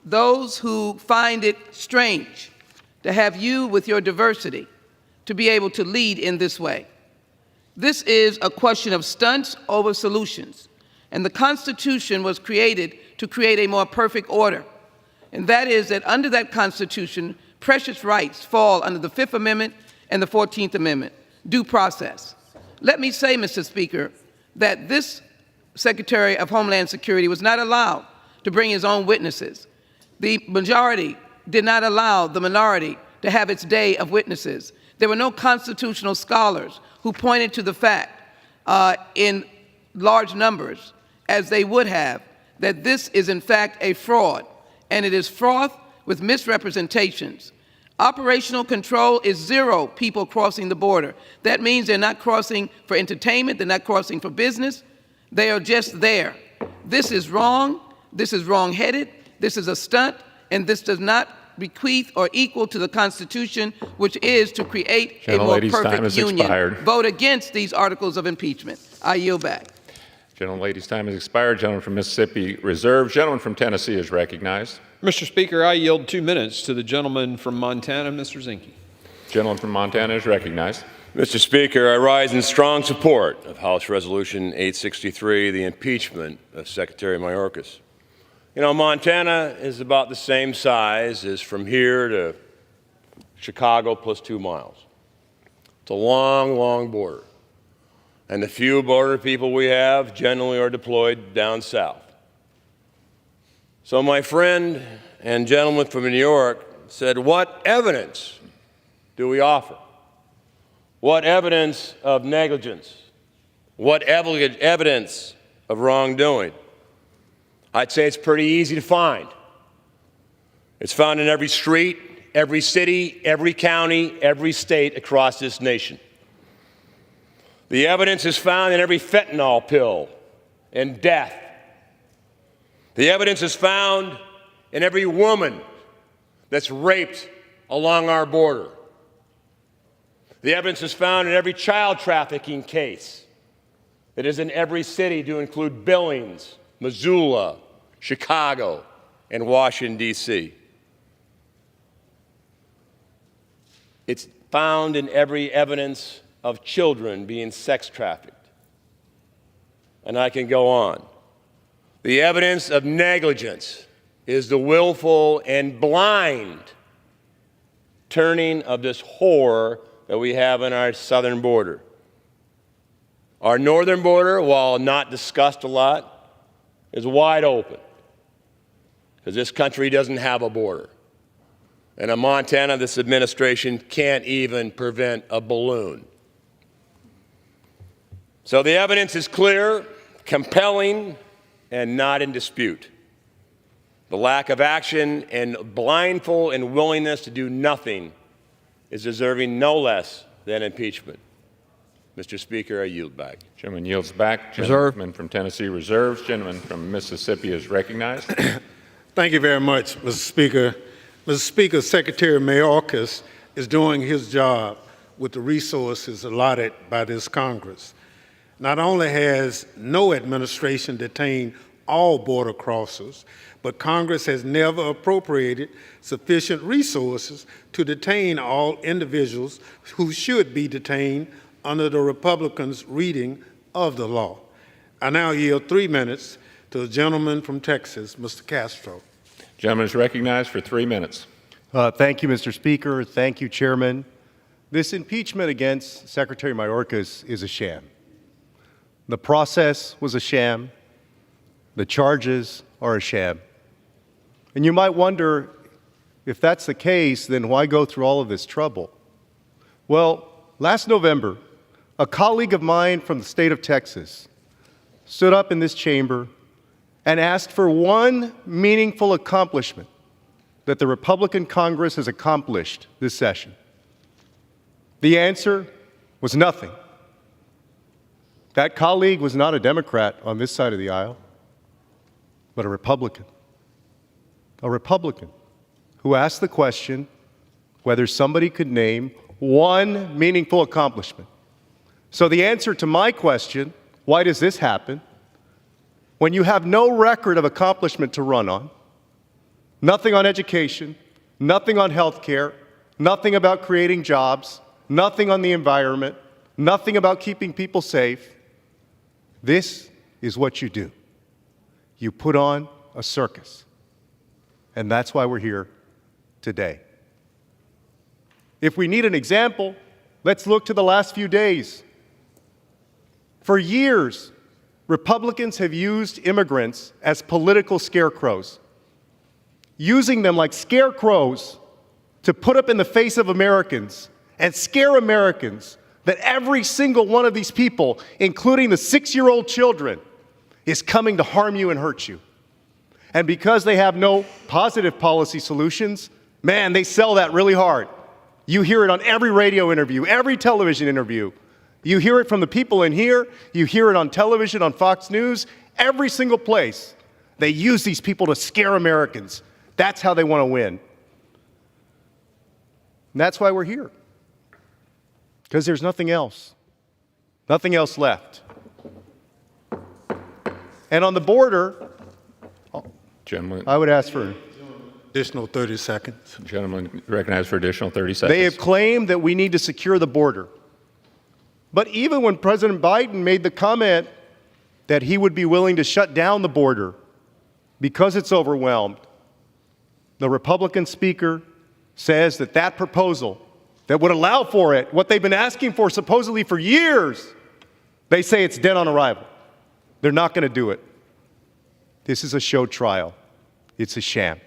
those who find it strange to have you with your diversity to be able to lead in this way. This is a question of stunts over solutions, and the Constitution was created to create a more perfect order, and that is that under that Constitution, precious rights fall under the 5th Amendment and the 14th Amendment, due process. Let me say, Mr. Speaker, that this Secretary of Homeland Security was not allowed to bring his own witnesses. The majority did not allow the minority to have its day of witnesses. There were no constitutional scholars who pointed to the fact in large numbers, as they would have, that this is in fact a fraud, and it is fraught with misrepresentations. Operational control is 0 people crossing the border. That means they're not crossing for entertainment, they're not crossing for business, they are just there. This is wrong, this is wrong-headed, this is a stunt, and this does not bequeath or equal to the Constitution, which is to create a more perfect union. Vote against these articles of impeachment. I yield back. Gentlelady's time has expired. Gentleman from Mississippi reserved. Gentleman from Tennessee is recognized. Mr. Speaker, I yield 2 minutes to the gentleman from Montana, Mr. Zinke. Gentleman from Montana is recognized. Mr. Speaker, I rise in strong support of House Resolution 863, the impeachment of Secretary Mayorkas. You know, Montana is about the same size as from here to Chicago plus 2 miles. It's a long, long border. And the few border people we have generally are deployed down south. So my friend and gentleman from New York said, what evidence do we offer? What evidence of negligence? What evidence of wrongdoing? I'd say it's pretty easy to find. It's found in every street, every city, every county, every state across this nation. The evidence is found in every fentanyl pill and death. The evidence is found in every woman that's raped along our border. The evidence is found in every child trafficking case that is in every city, to include Billings, Missoula, Chicago, and Washington, D.C. It's found in every evidence of children being sex trafficked. And I can go on. The evidence of negligence is the willful and blind turning of this horror that we have on our southern border. Our northern border, while not discussed a lot, is wide open, because this country doesn't have a border. And in Montana, this administration can't even prevent a balloon. So the evidence is clear, compelling, and not in dispute. The lack of action and blindfold and willingness to do nothing is deserving no less than impeachment. Mr. Speaker, I yield back. Gentleman yields back. Gentleman from Tennessee reserves. Gentleman from Mississippi is recognized. Thank you very much, Mr. Speaker. Mr. Speaker, Secretary Mayorkas is doing his job with the resources allotted by this Congress. Not only has no administration detained all border crossers, but Congress has never appropriated sufficient resources to detain all individuals who should be detained under the Republicans' reading of the law. I now yield 3 minutes to the gentleman from Texas, Mr. Castro. Gentleman is recognized for 3 minutes. Thank you, Mr. Speaker. Thank you, Chairman. This impeachment against Secretary Mayorkas is a sham. The process was a sham. The charges are a sham. And you might wonder, If that's the case, then why go through all of this trouble? Well, last November, a colleague of mine from the state of Texas stood up in this chamber and asked for one meaningful accomplishment that the Republican Congress has accomplished this session. The answer was nothing. That colleague was not a Democrat on this side of the aisle, but a Republican. A Republican who asked the question whether somebody could name one meaningful accomplishment. So the answer to my question, why does this happen, when you have no record of accomplishment to run on, nothing on education, nothing on health care, nothing about creating jobs, nothing on the environment, nothing about keeping people safe, this is what you do. You put on a circus. And that's why we're here today. If we need an example, let's look to the last few days. For years, Republicans have used immigrants as political scarecrows, using them like scarecrows to put up in the face of Americans and scare Americans that every single one of these people, including the 6-year-old children, is coming to harm you and hurt you. And because they have no positive policy solutions, man, they sell that really hard. You hear it on every radio interview, every television interview. You hear it from the people in here. You hear it on television, on Fox News, every single place. They use these people to scare Americans. That's how they want to win. And that's why we're here. Because there's nothing else left. And on the border, Gentleman, I would ask for additional 30 seconds. Gentleman recognized for additional 30 seconds. They have claimed that we need to secure the border. But even when President Biden made the comment that he would be willing to shut down the border because it's overwhelmed, the Republican speaker says that that proposal that would allow for it, what they've been asking for supposedly for years, they say it's dead on arrival. They're not going to do it. This is a show trial. It's a sham.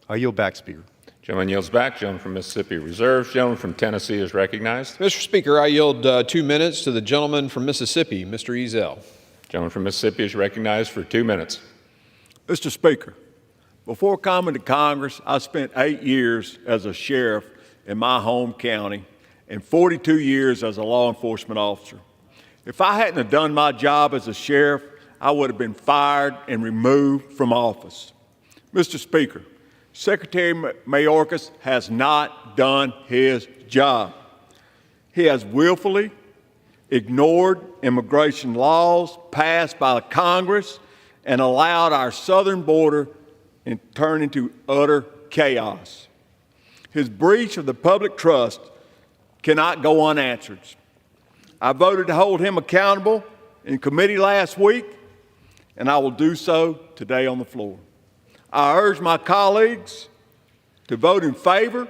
I yield back, Speaker. Gentleman yields back. Gentleman from Mississippi reserves. Gentleman from Tennessee is recognized. Mr. Speaker, I yield 2 minutes to the gentleman from Mississippi, Mr. Ezell. Gentleman from Mississippi is recognized for 2 minutes. Mr. Speaker, before coming to Congress, I spent 8 years as a sheriff in my home county and 42 years as a law enforcement officer. If I hadn't have done my job as a sheriff, I would have been fired and removed from office. Mr. Speaker, Secretary Mayorkas has not done his job. He has willfully ignored immigration laws passed by the Congress and allowed our southern border to turn into utter chaos. His breach of the public trust cannot go unanswered. I voted to hold him accountable in committee last week, and I will do so today on the floor. I urge my colleagues to vote in favor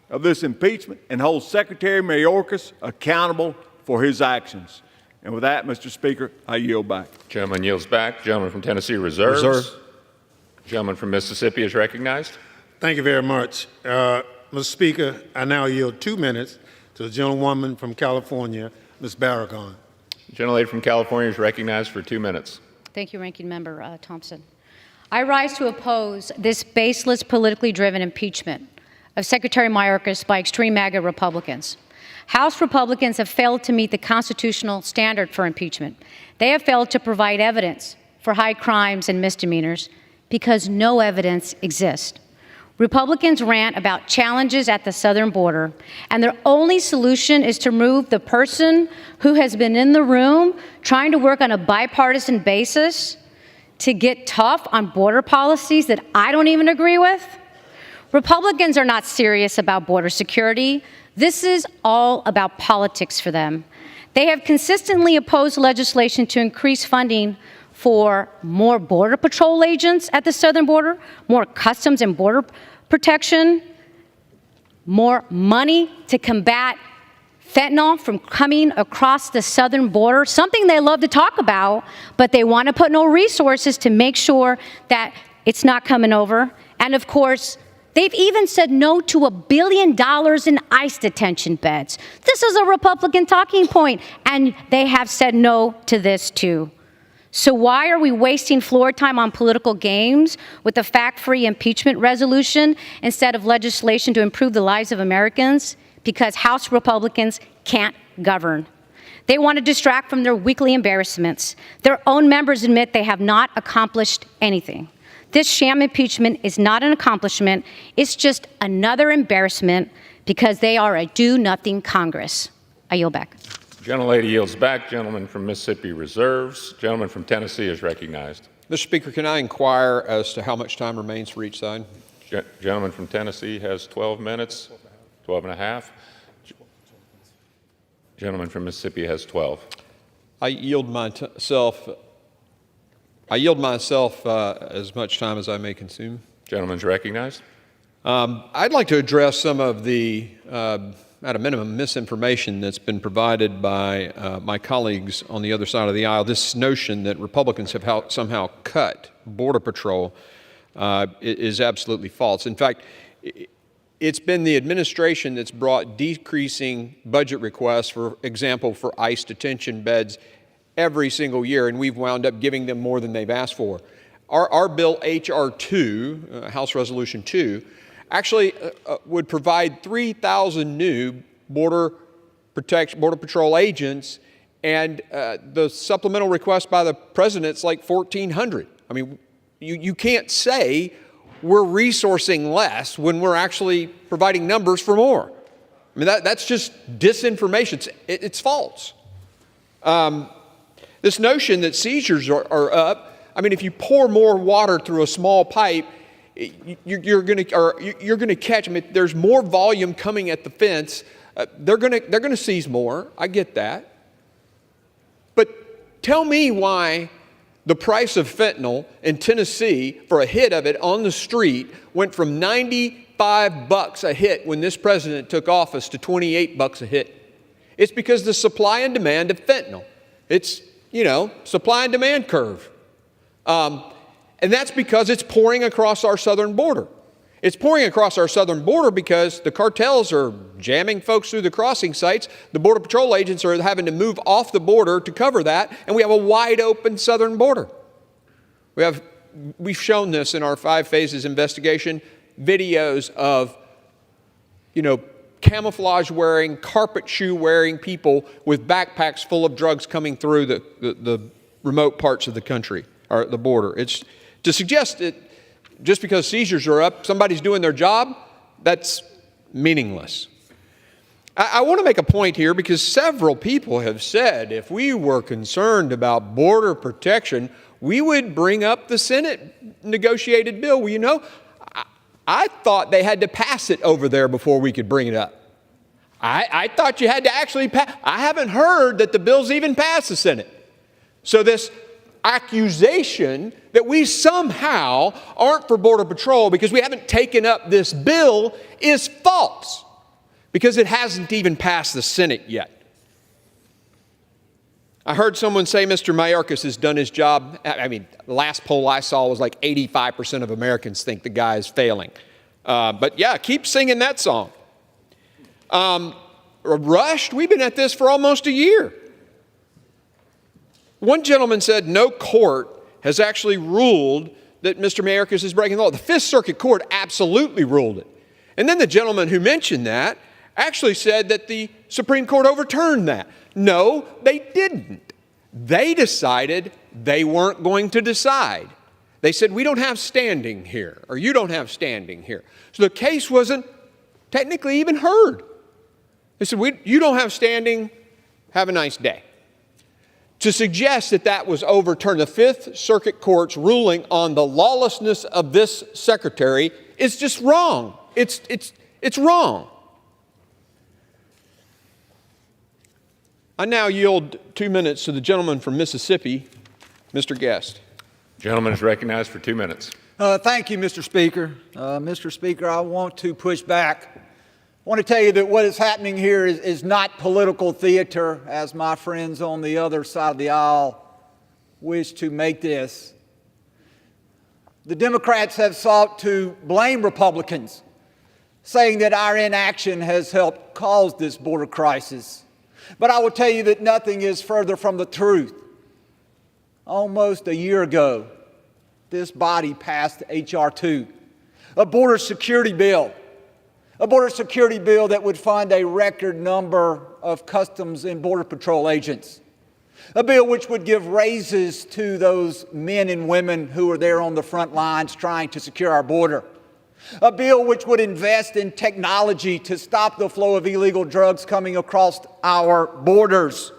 of this impeachment and hold Secretary Mayorkas accountable for his actions. And with that, Mr. Speaker, I yield back. Gentleman yields back. Gentleman from Tennessee reserves. Reserve. Gentleman from Mississippi is recognized. Thank you very much. Mr. Speaker, I now yield 2 minutes to the gentlewoman from California, Ms. Barragan. Gentlelady from California is recognized for 2 minutes. Thank you, Ranking Member Thompson. I rise to oppose this baseless, politically driven impeachment of Secretary Mayorkas by extreme MAGA Republicans. House Republicans have failed to meet the constitutional standard for impeachment. They have failed to provide evidence for high crimes and misdemeanors because no evidence exists. Republicans rant about challenges at the southern border, and their only solution is to remove the person who has been in the room trying to work on a bipartisan basis to get tough on border policies that I don't even agree with. Republicans are not serious about border security. This is all about politics for them. They have consistently opposed legislation to increase funding for more Border Patrol agents at the southern border, more Customs and Border Protection, more money to combat fentanyl from coming across the southern border, something they love to talk about, but they want to put no resources to make sure that it's not coming over. And of course, They've even said no to $1 billion in ICE detention beds. This is a Republican talking point, and they have said no to this too. So why are we wasting floor time on political games with a fact-free impeachment resolution instead of legislation to improve the lives of Americans? Because House Republicans can't govern. They want to distract from their weekly embarrassments. Their own members admit they have not accomplished anything. This sham impeachment is not an accomplishment. It's just another embarrassment because they are a do-nothing Congress. I yield back. Gentlelady yields back. Gentleman from Mississippi reserves. Gentleman from Tennessee is recognized. Mr. Speaker, can I inquire as to how much time remains for each side? Gentleman from Tennessee has 12 minutes, 12 and a half. Gentleman from Mississippi has 12. I yield myself as much time as I may consume. Gentleman's recognized. I'd like to address some of the, at a minimum, misinformation that's been provided by my colleagues on the other side of the aisle. This notion that Republicans have somehow cut Border Patrol is absolutely false. In fact, it's been the administration that's brought decreasing budget requests, for example, for ICE detention beds every single year, and we've wound up giving them more than they've asked for. Our bill, H.R. 2, House Resolution 2, actually would provide 3,000 new Border Patrol agents, and the supplemental request by the President's like 1,400. I mean, you can't say we're resourcing less when we're actually providing numbers for more. I mean, that's just disinformation. It's false. This notion that seizures are up, I mean, if you pour more water through a small pipe, you're going to catch. I mean, there's more volume coming at the fence. They're going to seize more. I get that. But tell me why the price of fentanyl in Tennessee for a hit of it on the street went from $95 a hit when this president took office to $28 a hit. It's because the supply and demand of fentanyl. It's, supply and demand curve. And that's because it's pouring across our southern border. It's pouring across our southern border because the cartels are jamming folks through the crossing sites. The Border Patrol agents are having to move off the border to cover that, and we have a wide open southern border. We've shown this in our 5 phases investigation, videos of, camouflage wearing, carpet shoe wearing people with backpacks full of drugs coming through the remote parts of the country, or the border. It's to suggest that just because seizures are up, somebody's doing their job, that's meaningless. I want to make a point here because several people have said if we were concerned about border protection, we would bring up the Senate negotiated bill. Well, I thought they had to pass it over there before we could bring it up. I thought you had to actually pass. I haven't heard that the bill's even passed the Senate. So this accusation that we somehow aren't for Border Patrol because we haven't taken up this bill is false, because it hasn't even passed the Senate yet. I heard someone say Mr. Mayorkas has done his job. I mean, the last poll I saw was like 85% of Americans think the guy is failing. But yeah, keep singing that song. Rushed, we've been at this for almost a year. One gentleman said no court has actually ruled that Mr. Mayorkas is breaking the law. The Fifth Circuit Court absolutely ruled it. And then the gentleman who mentioned that actually said that the Supreme Court overturned that. No, they didn't. They decided they weren't going to decide. They said, we don't have standing here, or you don't have standing here. So the case wasn't technically even heard. They said, you don't have standing, have a nice day. To suggest that that was overturned, the Fifth Circuit Court's ruling on the lawlessness of this secretary is just wrong. It's wrong. I now yield 2 minutes to the gentleman from Mississippi, Mr. Guest. Gentleman is recognized for 2 minutes. Thank you, Mr. Speaker. Mr. Speaker, I want to push back. I want to tell you that what is happening here is not political theater, as my friends on the other side of the aisle wish to make this. The Democrats have sought to blame Republicans saying that our inaction has helped cause this border crisis. But I will tell you that nothing is further from the truth. Almost a year ago, this body passed H.R. 2, a border security bill that would fund a record number of Customs and Border Patrol agents, a bill which would give raises to those men and women who are there on the front lines trying to secure our border, a bill which would invest in technology to stop the flow of illegal drugs coming across our borders,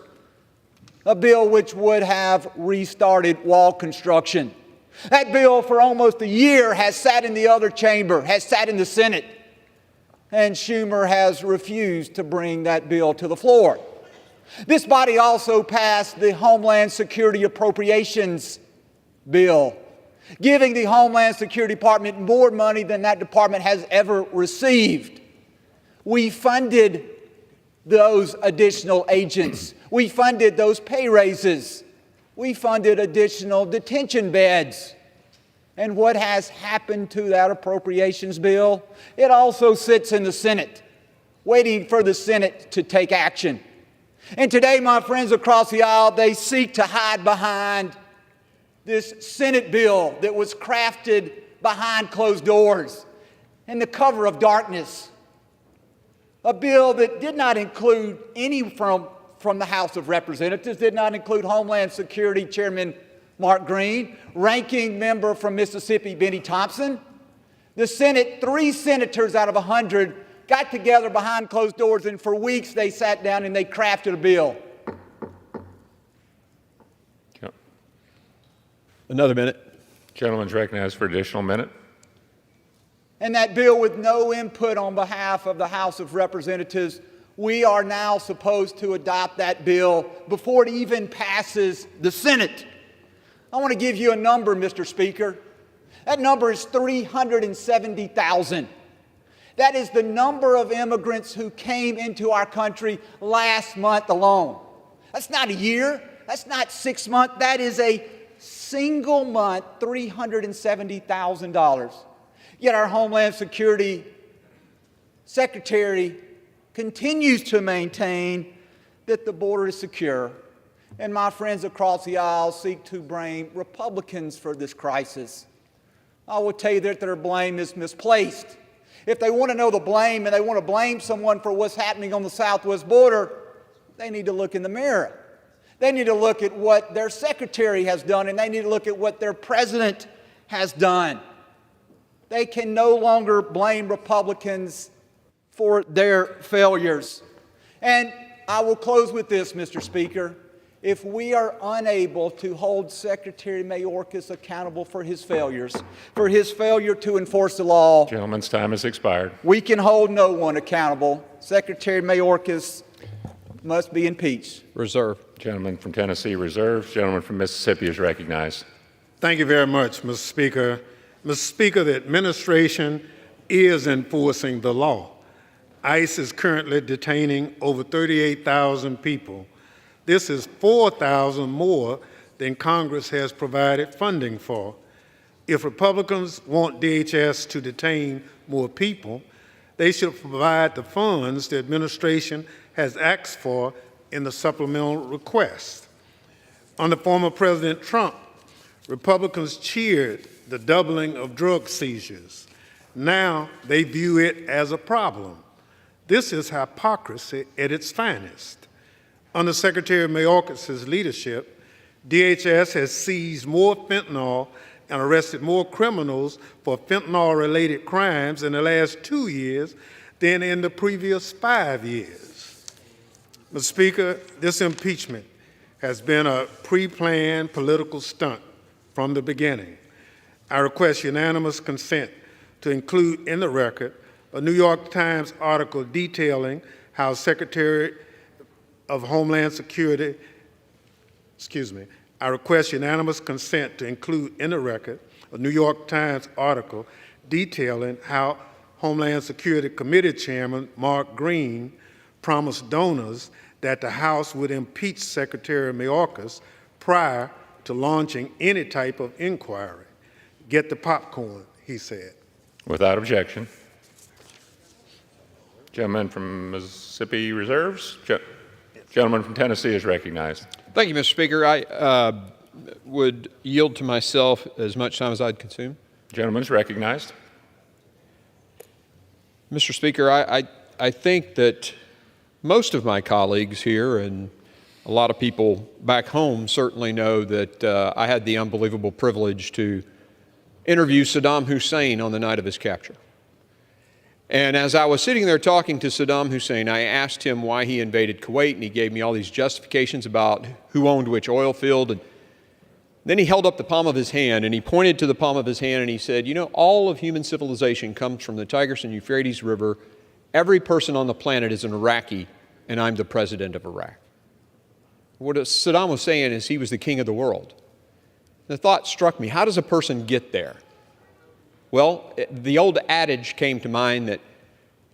a bill which would have restarted wall construction. That bill for almost a year has sat in the other chamber, has sat in the Senate, and Schumer has refused to bring that bill to the floor. This body also passed the Homeland Security Appropriations Bill, giving the Homeland Security Department more money than that department has ever received. We funded those additional agents. We funded those pay raises. We funded additional detention beds. And what has happened to that appropriations bill? It also sits in the Senate, waiting for the Senate to take action. And today, my friends across the aisle, they seek to hide behind this Senate bill that was crafted behind closed doors in the cover of darkness. A bill that did not include any from the House of Representatives, did not include Homeland Security Chairman Mark Green, ranking member from Mississippi Benny Thompson. The Senate, 3 senators out of 100, got together behind closed doors, and for weeks they sat down and they crafted a bill. Another minute. Gentleman's recognized for additional minute. And that bill, with no input on behalf of the House of Representatives, we are now supposed to adopt that bill before it even passes the Senate. I want to give you a number, Mr. Speaker. That number is 370,000. That is the number of immigrants who came into our country last month alone. That's not a year. That's not 6 months. That is a single month, $370,000. Yet our Homeland Security Secretary continues to maintain that the border is secure. And my friends across the aisle seek to blame Republicans for this crisis. I will tell you that their blame is misplaced. If they want to know the blame and they want to blame someone for what's happening on the southwest border, they need to look in the mirror. They need to look at what their secretary has done, and they need to look at what their president has done. They can no longer blame Republicans for their failures. And I will close with this, Mr. Speaker. If we are unable to hold Secretary Mayorkas accountable for his failures, for his failure to enforce the law, Gentleman's time has expired. we can hold no one accountable. Secretary Mayorkas must be impeached. Reserve. Gentleman from Tennessee reserves. Gentleman from Mississippi is recognized. Thank you very much, Mr. Speaker. Mr. Speaker, the administration is enforcing the law. ICE is currently detaining over 38,000 people. This is 4,000 more than Congress has provided funding for. If Republicans want DHS to detain more people, they should provide the funds the administration has asked for in the supplemental request. Under former President Trump, Republicans cheered the doubling of drug seizures. Now they view it as a problem. This is hypocrisy at its finest. Under Secretary Mayorkas' leadership, DHS has seized more fentanyl and arrested more criminals for fentanyl-related crimes in the last 2 years than in the previous 5 years. Mr. Speaker, this impeachment has been a pre-planned political stunt from the beginning. I request unanimous consent to include in the record a New York Times article detailing how Secretary of Homeland Security, I request unanimous consent to include in the record a New York Times article detailing how Homeland Security Committee Chairman Mark Green promised donors that the House would impeach Secretary Mayorkas prior to launching any type of inquiry. Get the popcorn, he said. Without objection. Gentleman from Mississippi reserves. Gentleman from Tennessee is recognized. Thank you, Mr. Speaker. I would yield to myself as much time as I'd consume. Gentleman is recognized. Mr. Speaker, I think that most of my colleagues here and a lot of people back home certainly know that I had the unbelievable privilege to interview Saddam Hussein on the night of his capture. And as I was sitting there talking to Saddam Hussein, I asked him why he invaded Kuwait, and he gave me all these justifications about who owned which oil field. And then he held up the palm of his hand, and he pointed to the palm of his hand, and he said, you know, all of human civilization comes from the Tigris and Euphrates River. Every person on the planet is an Iraqi, and I'm the president of Iraq. What Saddam was saying is he was the king of the world. The thought struck me, how does a person get there? Well, the old adage came to mind that,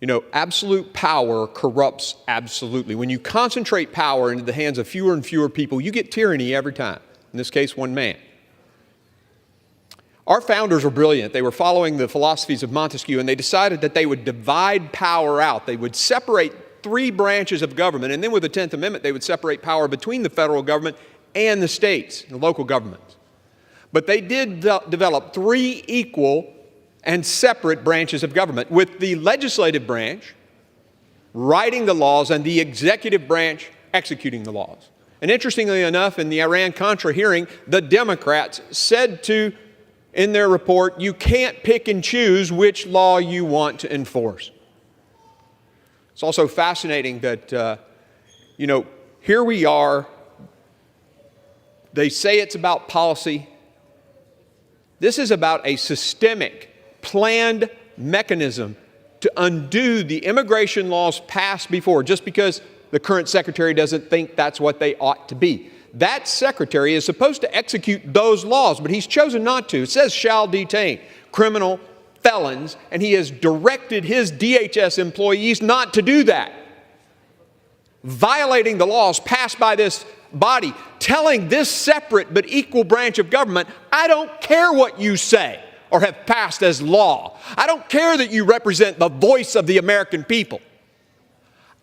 you know, absolute power corrupts absolutely. When you concentrate power into the hands of fewer and fewer people, you get tyranny every time. In this case, one man. Our founders were brilliant. They were following the philosophies of Montesquieu, and they decided that they would divide power out. They would separate three branches of government, and then with the 10th Amendment, they would separate power between the federal government and the states, the local governments. But they did develop three equal and separate branches of government, with the legislative branch writing the laws and the executive branch executing the laws. And interestingly enough, in the Iran-Contra hearing, the Democrats said in their report, you can't pick and choose which law you want to enforce. It's also fascinating that, you know, here we are. They say it's about policy. This is about a systemic, planned mechanism to undo the immigration laws passed before, just because the current secretary doesn't think that's what they ought to be. That secretary is supposed to execute those laws, but he's chosen not to. It says shall detain criminal felons, and he has directed his DHS employees not to do that, violating the laws passed by this body, telling this separate but equal branch of government, I don't care what you say or have passed as law. I don't care that you represent the voice of the American people.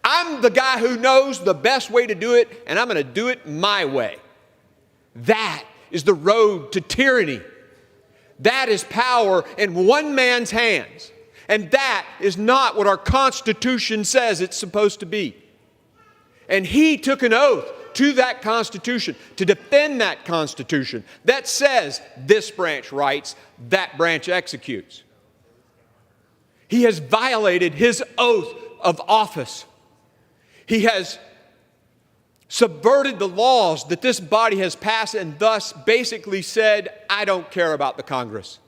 I'm the guy who knows the best way to do it, and I'm going to do it my way. That is the road to tyranny. That is power in one man's hands. And that is not what our Constitution says it's supposed to be. And he took an oath to that Constitution, to defend that Constitution that says this branch writes, that branch executes. He has violated his oath of office. He has subverted the laws that this body has passed and thus basically said, I don't care about the Congress.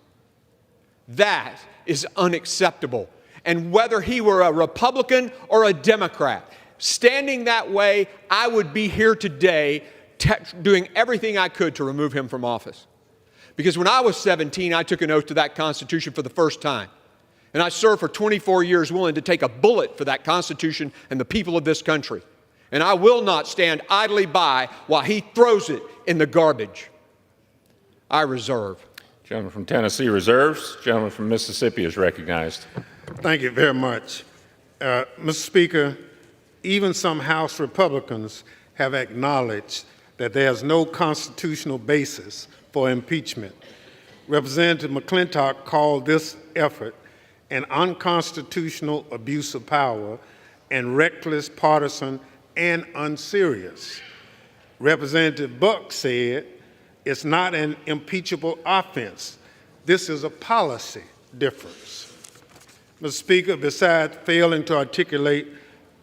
That is unacceptable. And whether he were a Republican or a Democrat, standing that way, I would be here today doing everything I could to remove him from office. Because when I was 17, I took an oath to that Constitution for the first time. And I served for 24 years willing to take a bullet for that Constitution and the people of this country. And I will not stand idly by while he throws it in the garbage. I reserve. Gentleman from Tennessee reserves. Gentleman from Mississippi is recognized. Thank you very much. Mr. Speaker, even some House Republicans have acknowledged that there's no constitutional basis for impeachment. Representative McClintock called this effort an unconstitutional abuse of power and reckless, partisan, and unserious. Representative Buck said it's not an impeachable offense. This is a policy difference. Mr. Speaker, besides failing to articulate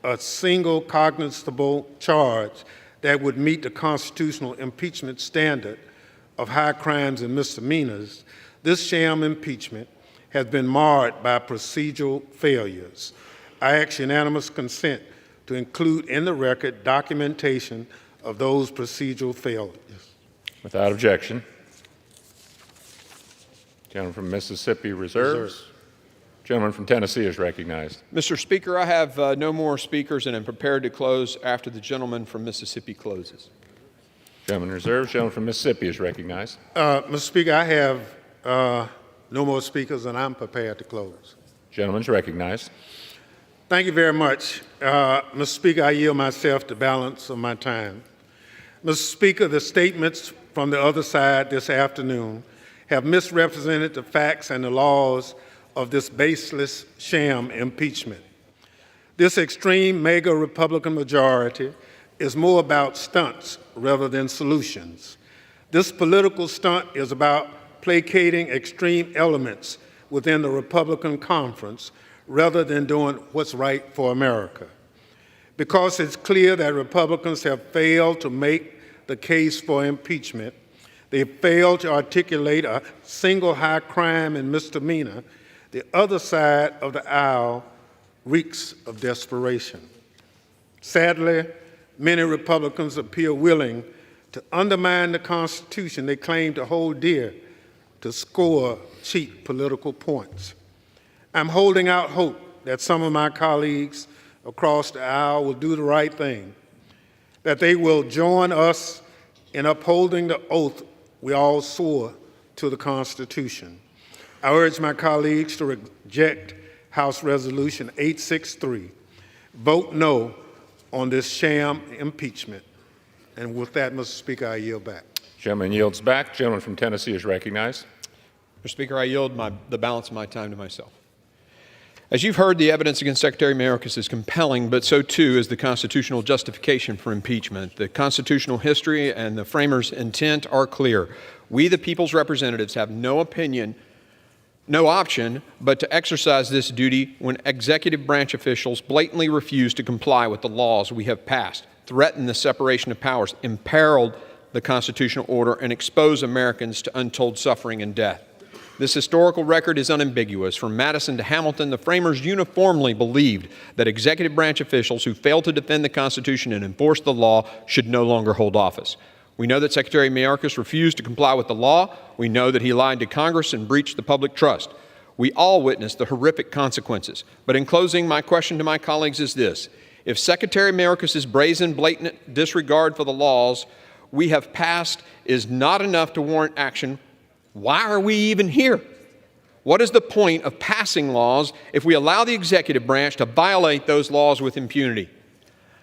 a single cognizable charge that would meet the constitutional impeachment standard of high crimes and misdemeanors, this sham impeachment has been marred by procedural failures. I ask unanimous consent to include in the record documentation of those procedural failures. Without objection. Gentleman from Mississippi reserves. Gentleman from Tennessee is recognized. Mr. Speaker, I have no more speakers and am prepared to close after the gentleman from Mississippi closes. Gentleman reserves. Gentleman from Mississippi is recognized. Mr. Speaker, I have no more speakers and I'm prepared to close. Gentleman's recognized. Thank you very much. Mr. Speaker, I yield myself the balance of my time. Mr. Speaker, the statements from the other side this afternoon have misrepresented the facts and the laws of this baseless sham impeachment. This extreme mega Republican majority is more about stunts rather than solutions. This political stunt is about placating extreme elements within the Republican conference rather than doing what's right for America. Because it's clear that Republicans have failed to make the case for impeachment, they failed to articulate a single high crime and misdemeanor, the other side of the aisle reeks of desperation. Sadly, many Republicans appear willing to undermine the Constitution they claim to hold dear to score cheap political points. I'm holding out hope that some of my colleagues across the aisle will do the right thing, that they will join us in upholding the oath we all swore to the Constitution. I urge my colleagues to reject House Resolution 863. Vote no on this sham impeachment. And with that, Mr. Speaker, I yield back. Gentleman yields back. Gentleman from Tennessee is recognized. Mr. Speaker, I yield the balance of my time to myself. As you've heard, the evidence against Secretary Mayorkas is compelling, but so too is the constitutional justification for impeachment. The constitutional history and the framers' intent are clear. We, the people's representatives, have no option but to exercise this duty when executive branch officials blatantly refuse to comply with the laws we have passed, threaten the separation of powers, imperil the constitutional order, and expose Americans to untold suffering and death. This historical record is unambiguous. From Madison to Hamilton, the framers uniformly believed that executive branch officials who failed to defend the Constitution and enforce the law should no longer hold office. We know that Secretary Mayorkas refused to comply with the law. We know that he lied to Congress and breached the public trust. We all witnessed the horrific consequences. But in closing, my question to my colleagues is this. If Secretary Mayorkas' brazen, blatant disregard for the laws we have passed is not enough to warrant action, why are we even here? What is the point of passing laws if we allow the executive branch to violate those laws with impunity?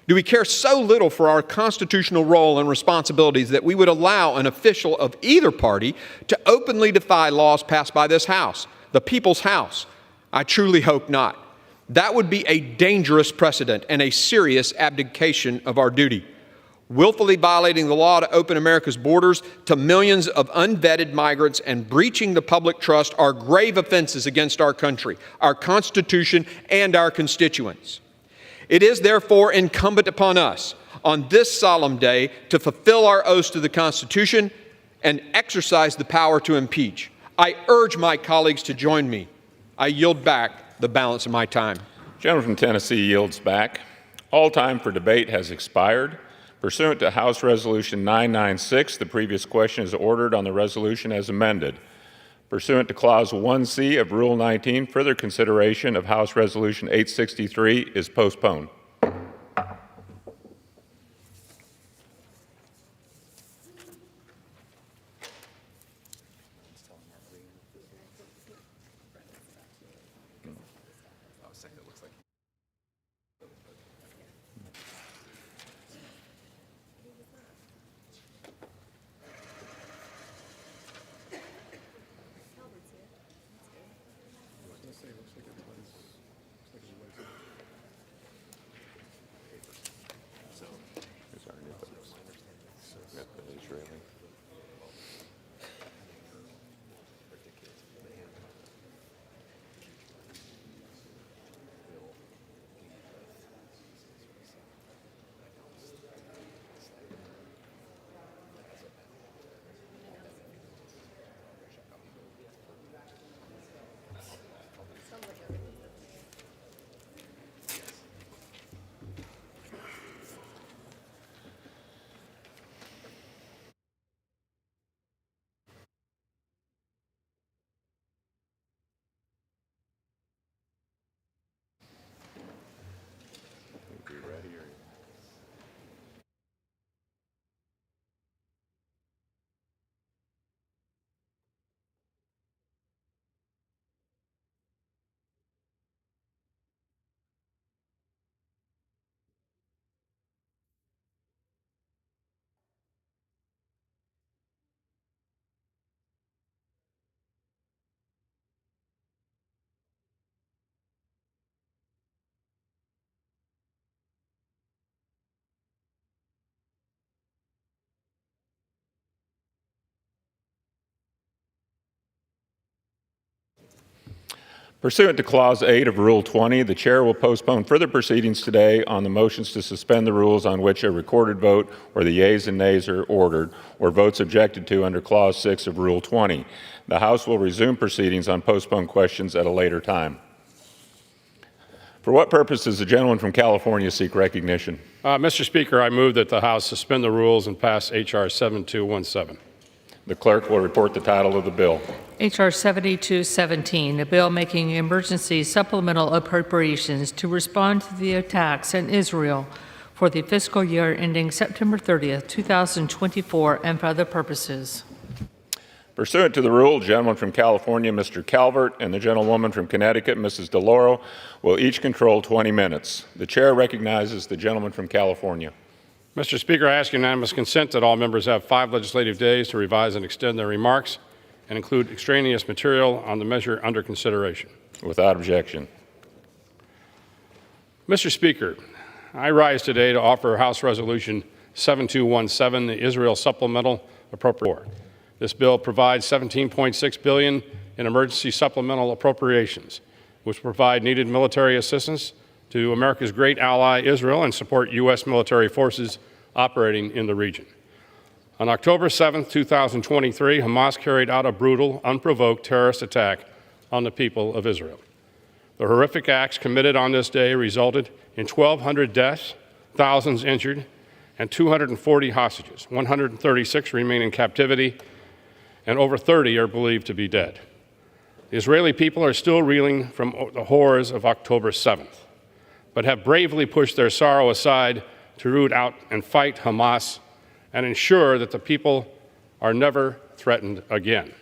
Do we care so little for our constitutional role and responsibilities that we would allow an official of either party to openly defy laws passed by this House, the people's House? I truly hope not. That would be a dangerous precedent and a serious abdication of our duty. Willfully violating the law to open America's borders to millions of unvetted migrants and breaching the public trust are grave offenses against our country, our Constitution, and our constituents. It is therefore incumbent upon us on this solemn day to fulfill our oaths to the Constitution and exercise the power to impeach. I urge my colleagues to join me. I yield back the balance of my time. Gentleman from Tennessee yields back. All time for debate has expired. Pursuant to House Resolution 996, the previous question is ordered on the resolution as amended. Pursuant to Clause 1C of Rule 19, further consideration of House Resolution 863 is postponed. Pursuant to Clause 8 of Rule 20, the Chair will postpone further proceedings today on the motions to suspend the rules on which a recorded vote or the yeas and nays are ordered, or votes objected to under Clause 6 of Rule 20. The House will resume proceedings on postponed questions at a later time. For what purpose does the gentleman from California seek recognition? Mr. Speaker, I move that the House suspend the rules and pass H.R. 7217. The clerk will report the title of the bill. H.R. 7217, a bill making emergency supplemental appropriations to respond to the attacks in Israel for the fiscal year ending September 30th, 2024, and for other purposes. Pursuant to the rule, the gentleman from California, Mr. Calvert, and the gentlewoman from Connecticut, Mrs. DeLauro, will each control 20 minutes. The chair recognizes the gentleman from California. Mr. Speaker, I ask unanimous consent that all members have 5 legislative days to revise and extend their remarks and include extraneous material on the measure under consideration. Without objection. Mr. Speaker, I rise today to offer House Resolution 7217, the Israel Supplemental Appropriation. This bill provides $17.6 billion in emergency supplemental appropriations, which provide needed military assistance to America's great ally, Israel, and support U.S. military forces operating in the region. On October 7, 2023, Hamas carried out a brutal, unprovoked terrorist attack on the people of Israel. The horrific acts committed on this day resulted in 1,200 deaths, thousands injured, and 240 hostages. 136 remain in captivity, and over 30 are believed to be dead. The Israeli people are still reeling from the horrors of October 7th, but have bravely pushed their sorrow aside to root out and fight Hamas and ensure that the people are never threatened again.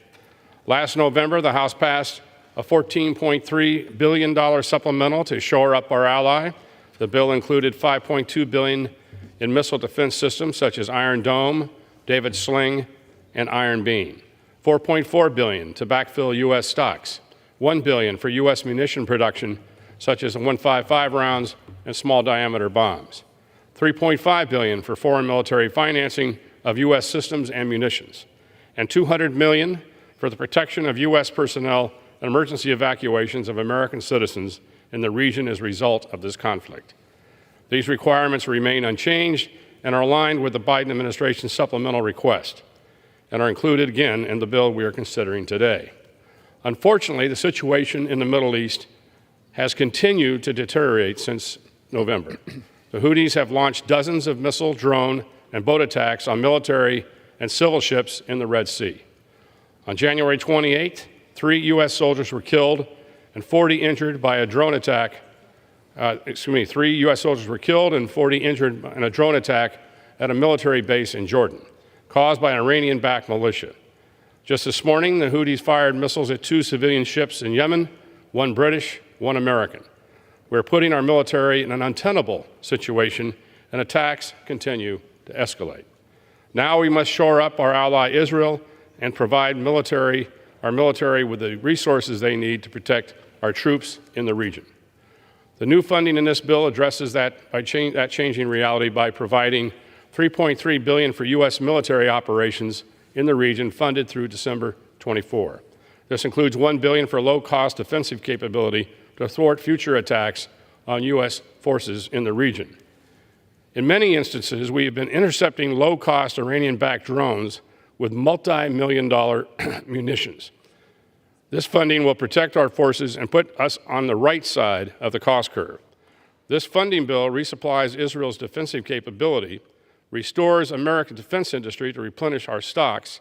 Last November, the House passed a $14.3 billion supplemental to shore up our ally. The bill included $5.2 billion in missile defense systems such as Iron Dome, David Sling, and Iron Beam, $4.4 billion to backfill U.S. stocks, $1 billion for U.S. munition production such as 155 rounds and small diameter bombs, $3.5 billion for foreign military financing of U.S. systems and munitions, and $200 million for the protection of U.S. personnel and emergency evacuations of American citizens in the region as a result of this conflict. These requirements remain unchanged and are aligned with the Biden administration's supplemental request and are included again in the bill we are considering today. Unfortunately, the situation in the Middle East has continued to deteriorate since November. The Houthis have launched dozens of missile, drone, and boat attacks on military and civil ships in the Red Sea. On January 28th, 3 U.S. soldiers were killed and 40 injured by a drone attack. 3 U.S. soldiers were killed and 40 injured in a drone attack at a military base in Jordan, caused by an Iranian-backed militia. Just this morning, the Houthis fired missiles at 2 civilian ships in Yemen, 1 British, 1 American. We're putting our military in an untenable situation, and attacks continue to escalate. Now we must shore up our ally Israel and provide our military with the resources they need to protect our troops in the region. The new funding in this bill addresses that changing reality by providing $3.3 billion for U.S. military operations in the region funded through December 24. This includes $1 billion for low-cost defensive capability to thwart future attacks on U.S. forces in the region. In many instances, we have been intercepting low-cost Iranian-backed drones with multi-million-dollar munitions. This funding will protect our forces and put us on the right side of the cost curve. This funding bill resupplies Israel's defensive capability, restores American defense industry to replenish our stocks,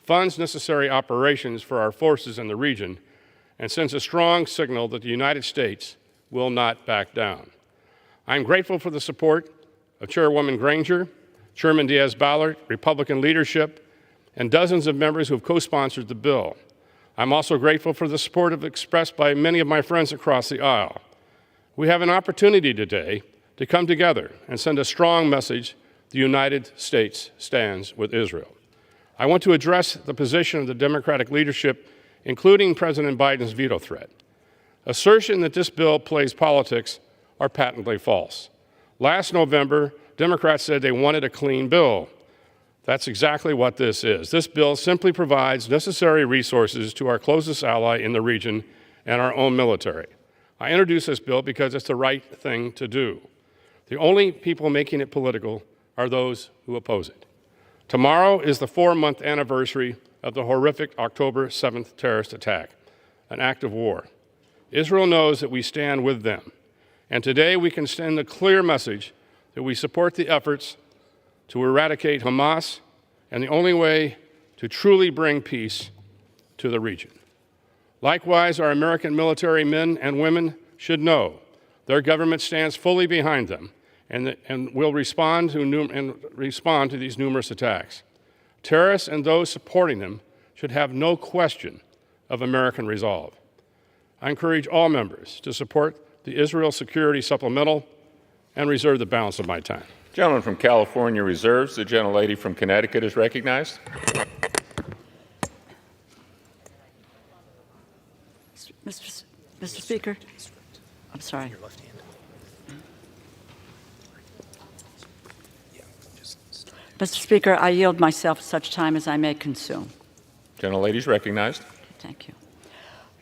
funds necessary operations for our forces in the region, and sends a strong signal that the United States will not back down. I'm grateful for the support of Chairwoman Granger, Chairman Diaz-Balart, Republican leadership, and dozens of members who have co-sponsored the bill. I'm also grateful for the support expressed by many of my friends across the aisle. We have an opportunity today to come together and send a strong message: the United States stands with Israel. I want to address the position of the Democratic leadership, including President Biden's veto threat. Assertion that this bill plays politics are patently false. Last November, Democrats said they wanted a clean bill. That's exactly what this is. This bill simply provides necessary resources to our closest ally in the region and our own military. I introduced this bill because it's the right thing to do. The only people making it political are those who oppose it. Tomorrow is the 4-month anniversary of the horrific October 7th terrorist attack, an act of war. Israel knows that we stand with them, and today we can send a clear message that we support the efforts to eradicate Hamas and the only way to truly bring peace to the region. Likewise, our American military men and women should know their government stands fully behind them and will respond to these numerous attacks. Terrorists and those supporting them should have no question of American resolve. I encourage all members to support the Israel Security Supplemental and reserve the balance of my time. Gentleman from California reserves. The gentlelady from Connecticut is recognized. Mr. Speaker, I'm sorry. Mr. Speaker, I yield myself such time as I may consume. Gentlelady is recognized. Thank you.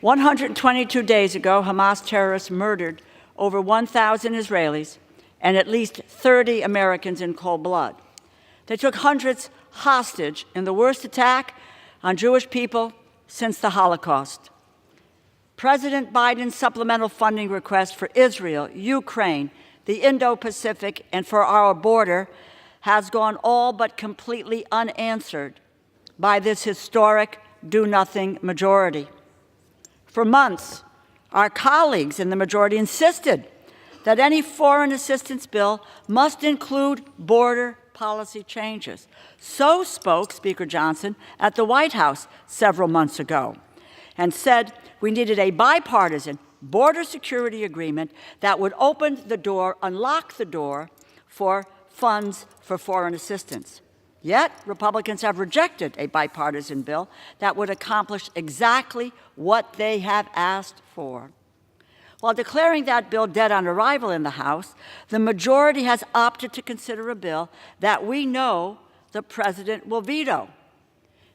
122 days ago, Hamas terrorists murdered over 1,000 Israelis and at least 30 Americans in cold blood. They took hundreds hostage in the worst attack on Jewish people since the Holocaust. President Biden's supplemental funding request for Israel, Ukraine, the Indo-Pacific, and for our border has gone all but completely unanswered by this historic do-nothing majority. For months, our colleagues in the majority insisted that any foreign assistance bill must include border policy changes. So spoke Speaker Johnson at the White House several months ago and said we needed a bipartisan border security agreement that would open the door, unlock the door for funds for foreign assistance. Yet, Republicans have rejected a bipartisan bill that would accomplish exactly what they have asked for. While declaring that bill dead on arrival in the House, the majority has opted to consider a bill that we know the president will veto.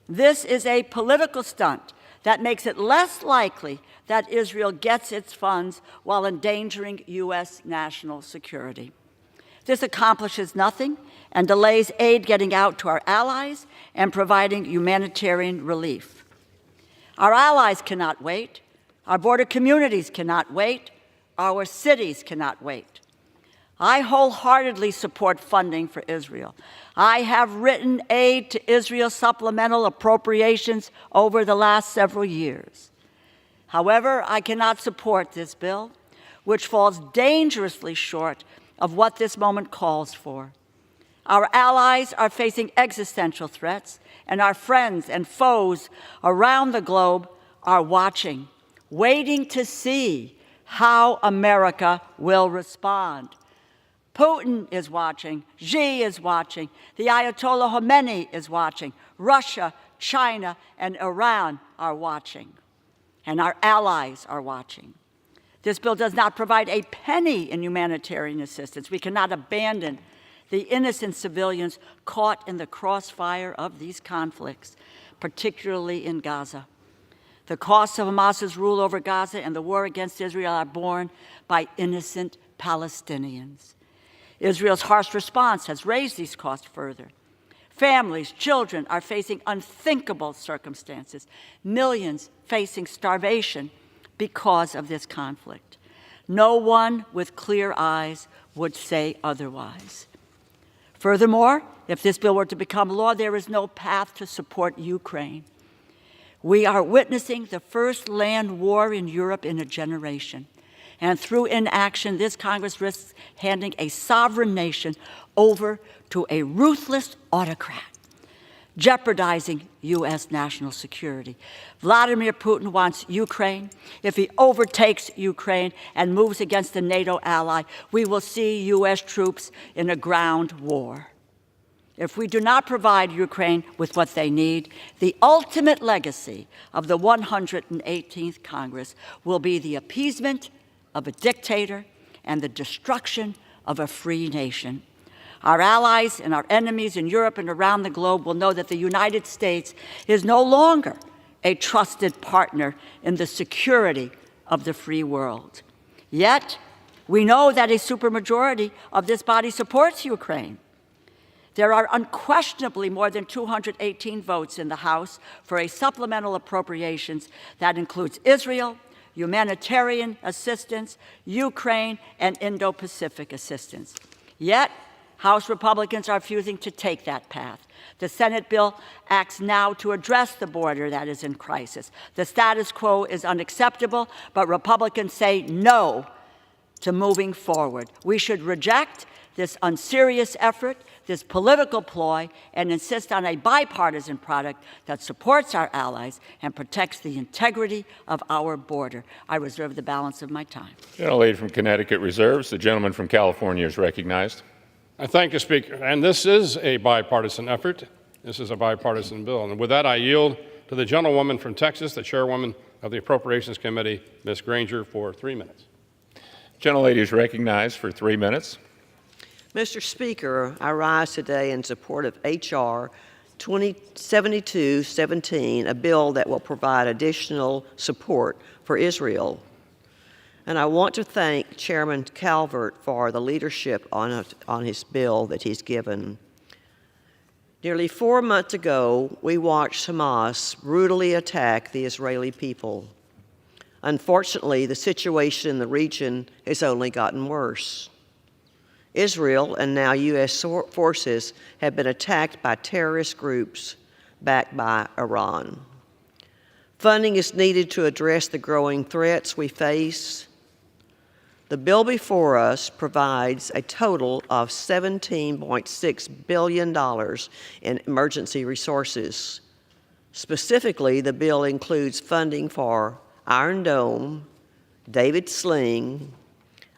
This is a political stunt that makes it less likely that Israel gets its funds while endangering U.S. national security. This accomplishes nothing and delays aid getting out to our allies and providing humanitarian relief. Our allies cannot wait. Our border communities cannot wait. Our cities cannot wait. I wholeheartedly support funding for Israel. I have written aid to Israel supplemental appropriations over the last several years. However, I cannot support this bill, which falls dangerously short of what this moment calls for. Our allies are facing existential threats, and our friends and foes around the globe are watching, waiting to see how America will respond. Putin is watching, Xi is watching, the Ayatollah Khomeini is watching, Russia, China, and Iran are watching, and our allies are watching. This bill does not provide a penny in humanitarian assistance. We cannot abandon the innocent civilians caught in the crossfire of these conflicts, particularly in Gaza. The costs of Hamas's rule over Gaza and the war against Israel are borne by innocent Palestinians. Israel's harsh response has raised these costs further. Families, children are facing unthinkable circumstances, millions facing starvation because of this conflict. No one with clear eyes would say otherwise. Furthermore, if this bill were to become law, there is no path to support Ukraine. We are witnessing the first land war in Europe in a generation. And through inaction, this Congress risks handing a sovereign nation over to a ruthless autocrat, jeopardizing U.S. national security. Vladimir Putin wants Ukraine. If he overtakes Ukraine and moves against a NATO ally, we will see U.S. troops in a ground war. If we do not provide Ukraine with what they need, the ultimate legacy of the 118th Congress will be the appeasement of a dictator and the destruction of a free nation. Our allies and our enemies in Europe and around the globe will know that the United States is no longer a trusted partner in the security of the free world. Yet, we know that a supermajority of this body supports Ukraine. There are unquestionably more than 218 votes in the House for a supplemental appropriations that includes Israel, humanitarian assistance, Ukraine, and Indo-Pacific assistance. Yet, House Republicans are refusing to take that path. The Senate bill acts now to address the border that is in crisis. The status quo is unacceptable, but Republicans say no to moving forward. We should reject this unserious effort, this political ploy, and insist on a bipartisan product that supports our allies and protects the integrity of our border. I reserve the balance of my time. Gentlelady from Connecticut reserves. The gentleman from California is recognized. I thank the Speaker. And this is a bipartisan effort. This is a bipartisan bill. And with that, I yield to the gentlewoman from Texas, the chairwoman of the Appropriations Committee, Ms. Granger, for 3 minutes. Gentlelady is recognized for 3 minutes. Mr. Speaker, I rise today in support of H.R. 7217, a bill that will provide additional support for Israel. And I want to thank Chairman Calvert for the leadership on his bill that he's given. Nearly 4 months ago, we watched Hamas brutally attack the Israeli people. Unfortunately, the situation in the region has only gotten worse. Israel and now U.S. forces have been attacked by terrorist groups backed by Iran. Funding is needed to address the growing threats we face. The bill before us provides a total of $17.6 billion in emergency resources. Specifically, the bill includes funding for Iron Dome, David Sling,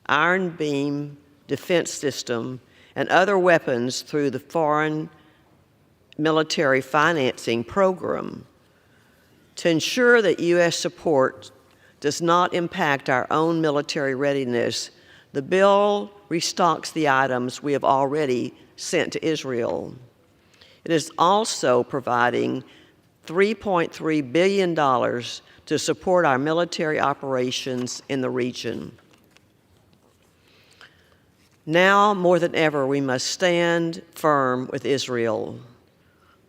Iron Beam defense system, and other weapons through the Foreign Military Financing Program. To ensure that U.S. support does not impact our own military readiness, the bill restocks the items we have already sent to Israel. It is also providing $3.3 billion to support our military operations in the region. Now, more than ever, we must stand firm with Israel.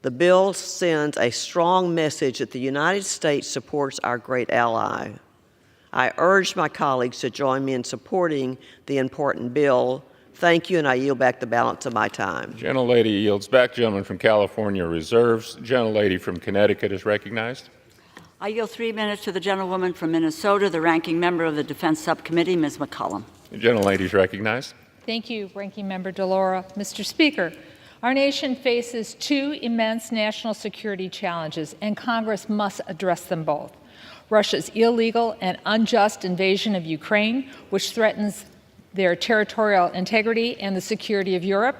The bill sends a strong message that the United States supports our great ally. I urge my colleagues to join me in supporting the important bill. Thank you, and I yield back the balance of my time. Gentlelady yields back. Gentleman from California reserves. Gentlelady from Connecticut is recognized. I yield 3 minutes to the gentlewoman from Minnesota, the ranking member of the Defense Subcommittee, Ms. McCollum. The gentlelady is recognized. Thank you, Ranking Member Delora. Mr. Speaker, our nation faces two immense national security challenges, and Congress must address them both. Russia's illegal and unjust invasion of Ukraine, which threatens their territorial integrity and the security of Europe,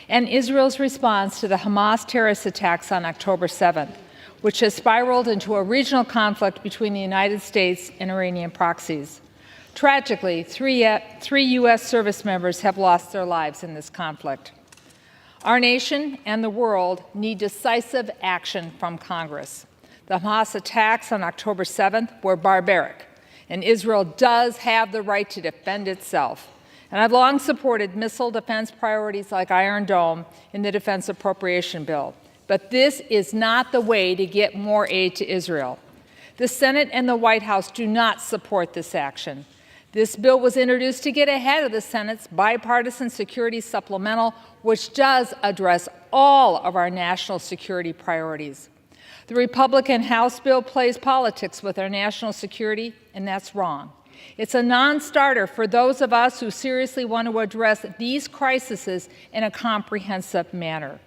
and Israel's response to the Hamas terrorist attacks on October 7th, which has spiraled into a regional conflict between the United States and Iranian proxies. Tragically, three U.S. service members have lost their lives in this conflict. Our nation and the world need decisive action from Congress. The Hamas attacks on October 7th were barbaric, and Israel does have the right to defend itself. And I've long supported missile defense priorities like Iron Dome in the defense appropriation bill. But this is not the way to get more aid to Israel. The Senate and the White House do not support this action. This bill was introduced to get ahead of the Senate's bipartisan security supplemental, which does address all of our national security priorities. The Republican House bill plays politics with our national security, and that's wrong. It's a non-starter for those of us who seriously want to address these crises in a comprehensive manner.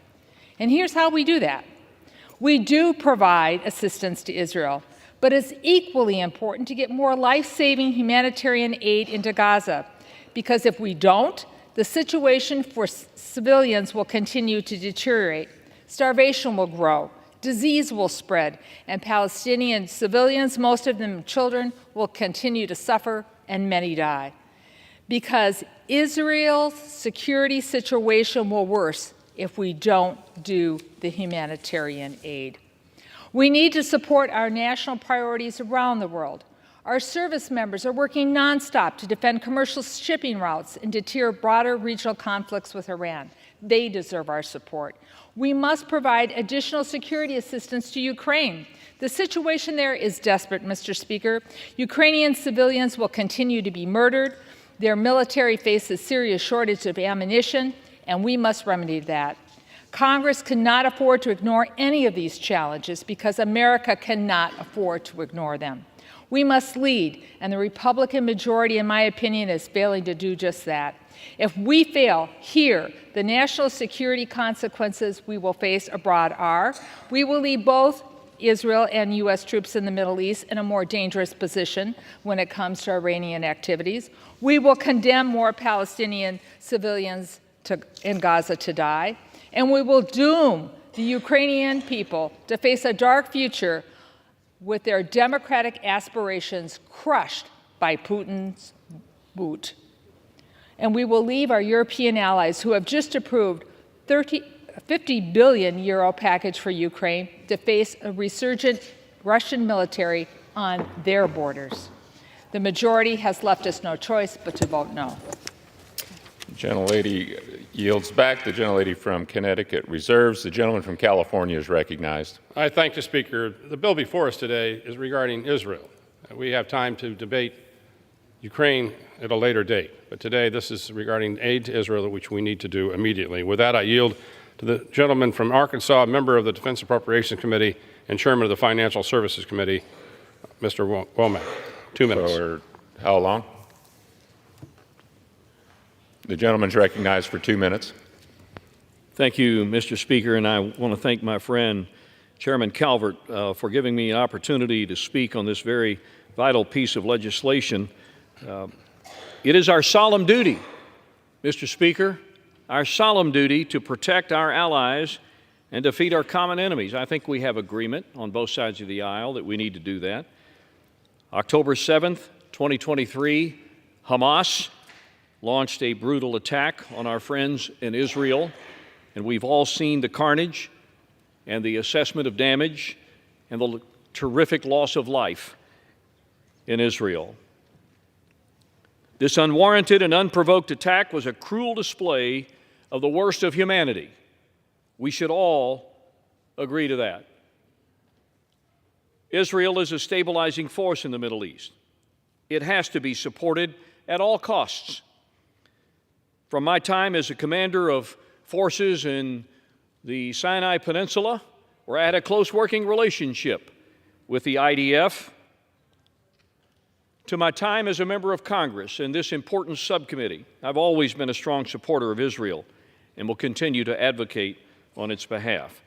And here's how we do that. We do provide assistance to Israel, but it's equally important to get more life-saving humanitarian aid into Gaza, because if we don't, the situation for civilians will continue to deteriorate. Starvation will grow, disease will spread, and Palestinian civilians, most of them children, will continue to suffer and many die. Because Israel's security situation will worsen if we don't do the humanitarian aid. We need to support our national priorities around the world. Our service members are working nonstop to defend commercial shipping routes and deter broader regional conflicts with Iran. They deserve our support. We must provide additional security assistance to Ukraine. The situation there is desperate, Mr. Speaker. Ukrainian civilians will continue to be murdered. Their military faces serious shortage of ammunition, and we must remedy that. Congress cannot afford to ignore any of these challenges because America cannot afford to ignore them. We must lead, and the Republican majority, in my opinion, is failing to do just that. If we fail here, the national security consequences we will face abroad are: we will leave both Israel and U.S. troops in the Middle East in a more dangerous position when it comes to Iranian activities. We will condemn more Palestinian civilians in Gaza to die. And we will doom the Ukrainian people to face a dark future with their democratic aspirations crushed by Putin's boot. And we will leave our European allies, who have just approved €50 billion package for Ukraine, to face a resurgent Russian military on their borders. The majority has left us no choice but to vote no. The gentlelady yields back. The gentlelady from Connecticut reserves. The gentleman from California is recognized. I thank the Speaker. The bill before us today is regarding Israel. We have time to debate Ukraine at a later date, but today this is regarding aid to Israel, which we need to do immediately. With that, I yield to the gentleman from Arkansas, member of the Defense Appropriations Committee and chairman of the Financial Services Committee, Mr. Womack. 2 minutes. For how long? The gentleman is recognized for 2 minutes. Thank you, Mr. Speaker, and I want to thank my friend, Chairman Calvert, for giving me an opportunity to speak on this very vital piece of legislation. It is our solemn duty, Mr. Speaker, our solemn duty to protect our allies and defeat our common enemies. I think we have agreement on both sides of the aisle that we need to do that. October 7th, 2023, Hamas launched a brutal attack on our friends in Israel, and we've all seen the carnage and the assessment of damage and the terrific loss of life in Israel. This unwarranted and unprovoked attack was a cruel display of the worst of humanity. We should all agree to that. Israel is a stabilizing force in the Middle East. It has to be supported at all costs. From my time as a commander of forces in the Sinai Peninsula, where I had a close working relationship with the IDF, to my time as a member of Congress in this important subcommittee, I've always been a strong supporter of Israel and will continue to advocate on its behalf.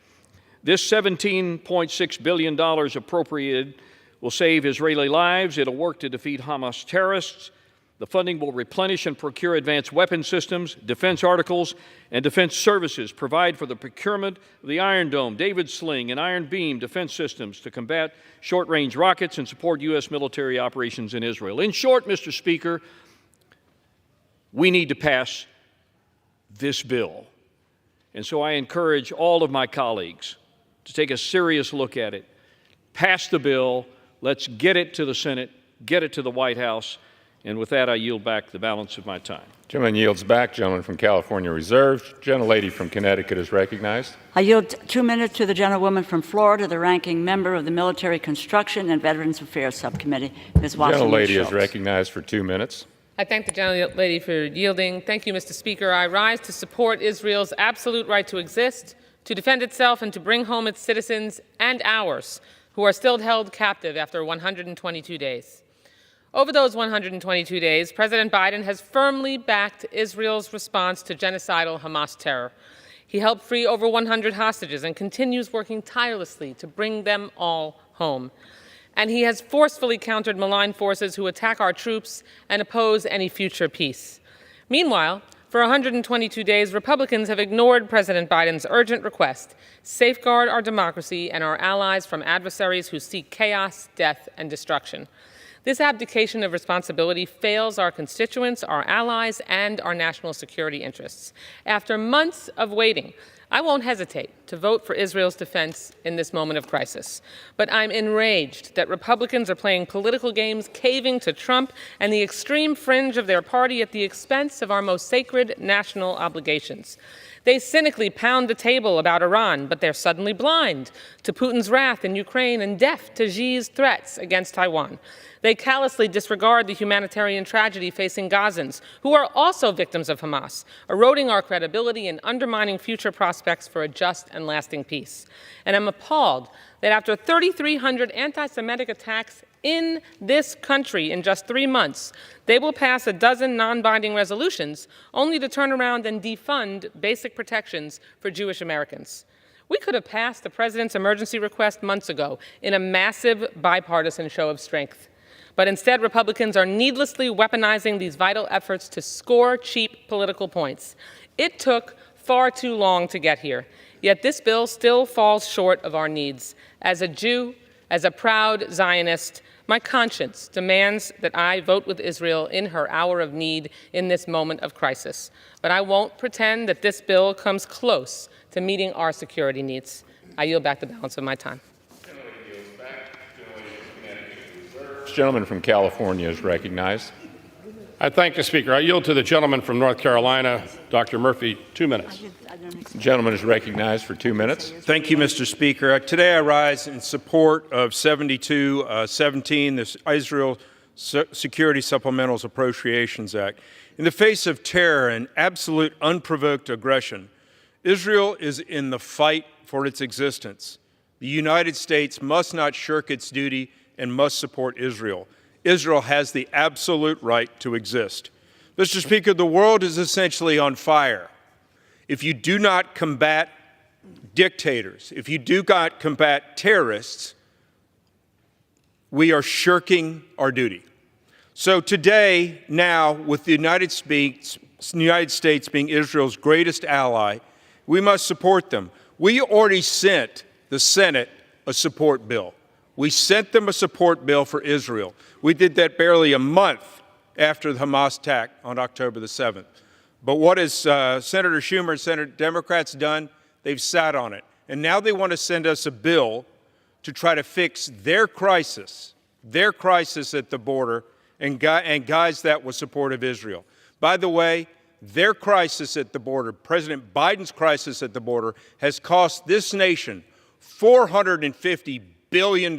This $17.6 billion appropriated will save Israeli lives. It'll work to defeat Hamas terrorists. The funding will replenish and procure advanced weapon systems, defense articles, and defense services, provide for the procurement of the Iron Dome, David Sling, and Iron Beam defense systems to combat short-range rockets and support U.S. military operations in Israel. In short, Mr. Speaker, we need to pass this bill. And so I encourage all of my colleagues to take a serious look at it, pass the bill, let's get it to the Senate, get it to the White House, and with that, I yield back the balance of my time. Gentleman yields back. Gentleman from California reserved. Gentlelady from Connecticut is recognized. I yield 2 minutes to the gentlewoman from Florida, the ranking member of the Military Construction and Veterans Affairs Subcommittee, Ms. Watson. Gentlelady is recognized for 2 minutes. I thank the gentlelady for yielding. Thank you, Mr. Speaker. I rise to support Israel's absolute right to exist, to defend itself, and to bring home its citizens and ours who are still held captive after 122 days. Over those 122 days, President Biden has firmly backed Israel's response to genocidal Hamas terror. He helped free over 100 hostages and continues working tirelessly to bring them all home. And he has forcefully countered malign forces who attack our troops and oppose any future peace. Meanwhile, for 122 days, Republicans have ignored President Biden's urgent request: safeguard our democracy and our allies from adversaries who seek chaos, death, and destruction. This abdication of responsibility fails our constituents, our allies, and our national security interests. After months of waiting, I won't hesitate to vote for Israel's defense in this moment of crisis. But I'm enraged that Republicans are playing political games, caving to Trump and the extreme fringe of their party at the expense of our most sacred national obligations. They cynically pound the table about Iran, but they're suddenly blind to Putin's wrath in Ukraine and deaf to Xi's threats against Taiwan. They callously disregard the humanitarian tragedy facing Gazans, who are also victims of Hamas, eroding our credibility and undermining future prospects for a just and lasting peace. And I'm appalled that after 3,300 anti-Semitic attacks in this country in just 3 months, they will pass a dozen non-binding resolutions only to turn around and defund basic protections for Jewish Americans. We could have passed the president's emergency request months ago in a massive bipartisan show of strength. But instead, Republicans are needlessly weaponizing these vital efforts to score cheap political points. It took far too long to get here, yet this bill still falls short of our needs. As a Jew, as a proud Zionist, my conscience demands that I vote with Israel in her hour of need in this moment of crisis. But I won't pretend that this bill comes close to meeting our security needs. I yield back the balance of my time. The gentleman from California is recognized. I thank the Speaker. I yield to the gentleman from North Carolina, Dr. Murphy, 2 minutes. The gentleman is recognized for 2 minutes. Thank you, Mr. Speaker. Today I rise in support of 7217, the Israel Security Supplementals Appropriations Act. In the face of terror and absolute unprovoked aggression, Israel is in the fight for its existence. The United States must not shirk its duty and must support Israel. Israel has the absolute right to exist. Mr. Speaker, the world is essentially on fire. If you do not combat dictators, if you do not combat terrorists, we are shirking our duty. So today, now, with the United States being Israel's greatest ally, we must support them. We already sent the Senate a support bill. We sent them a support bill for Israel. We did that barely a month after the Hamas attack on October the 7th. But what has Senator Schumer and Senate Democrats done? They've sat on it. And now they want to send us a bill to try to fix their crisis at the border, and guise that with support of Israel. By the way, their crisis at the border, President Biden's crisis at the border, has cost this nation $450 billion.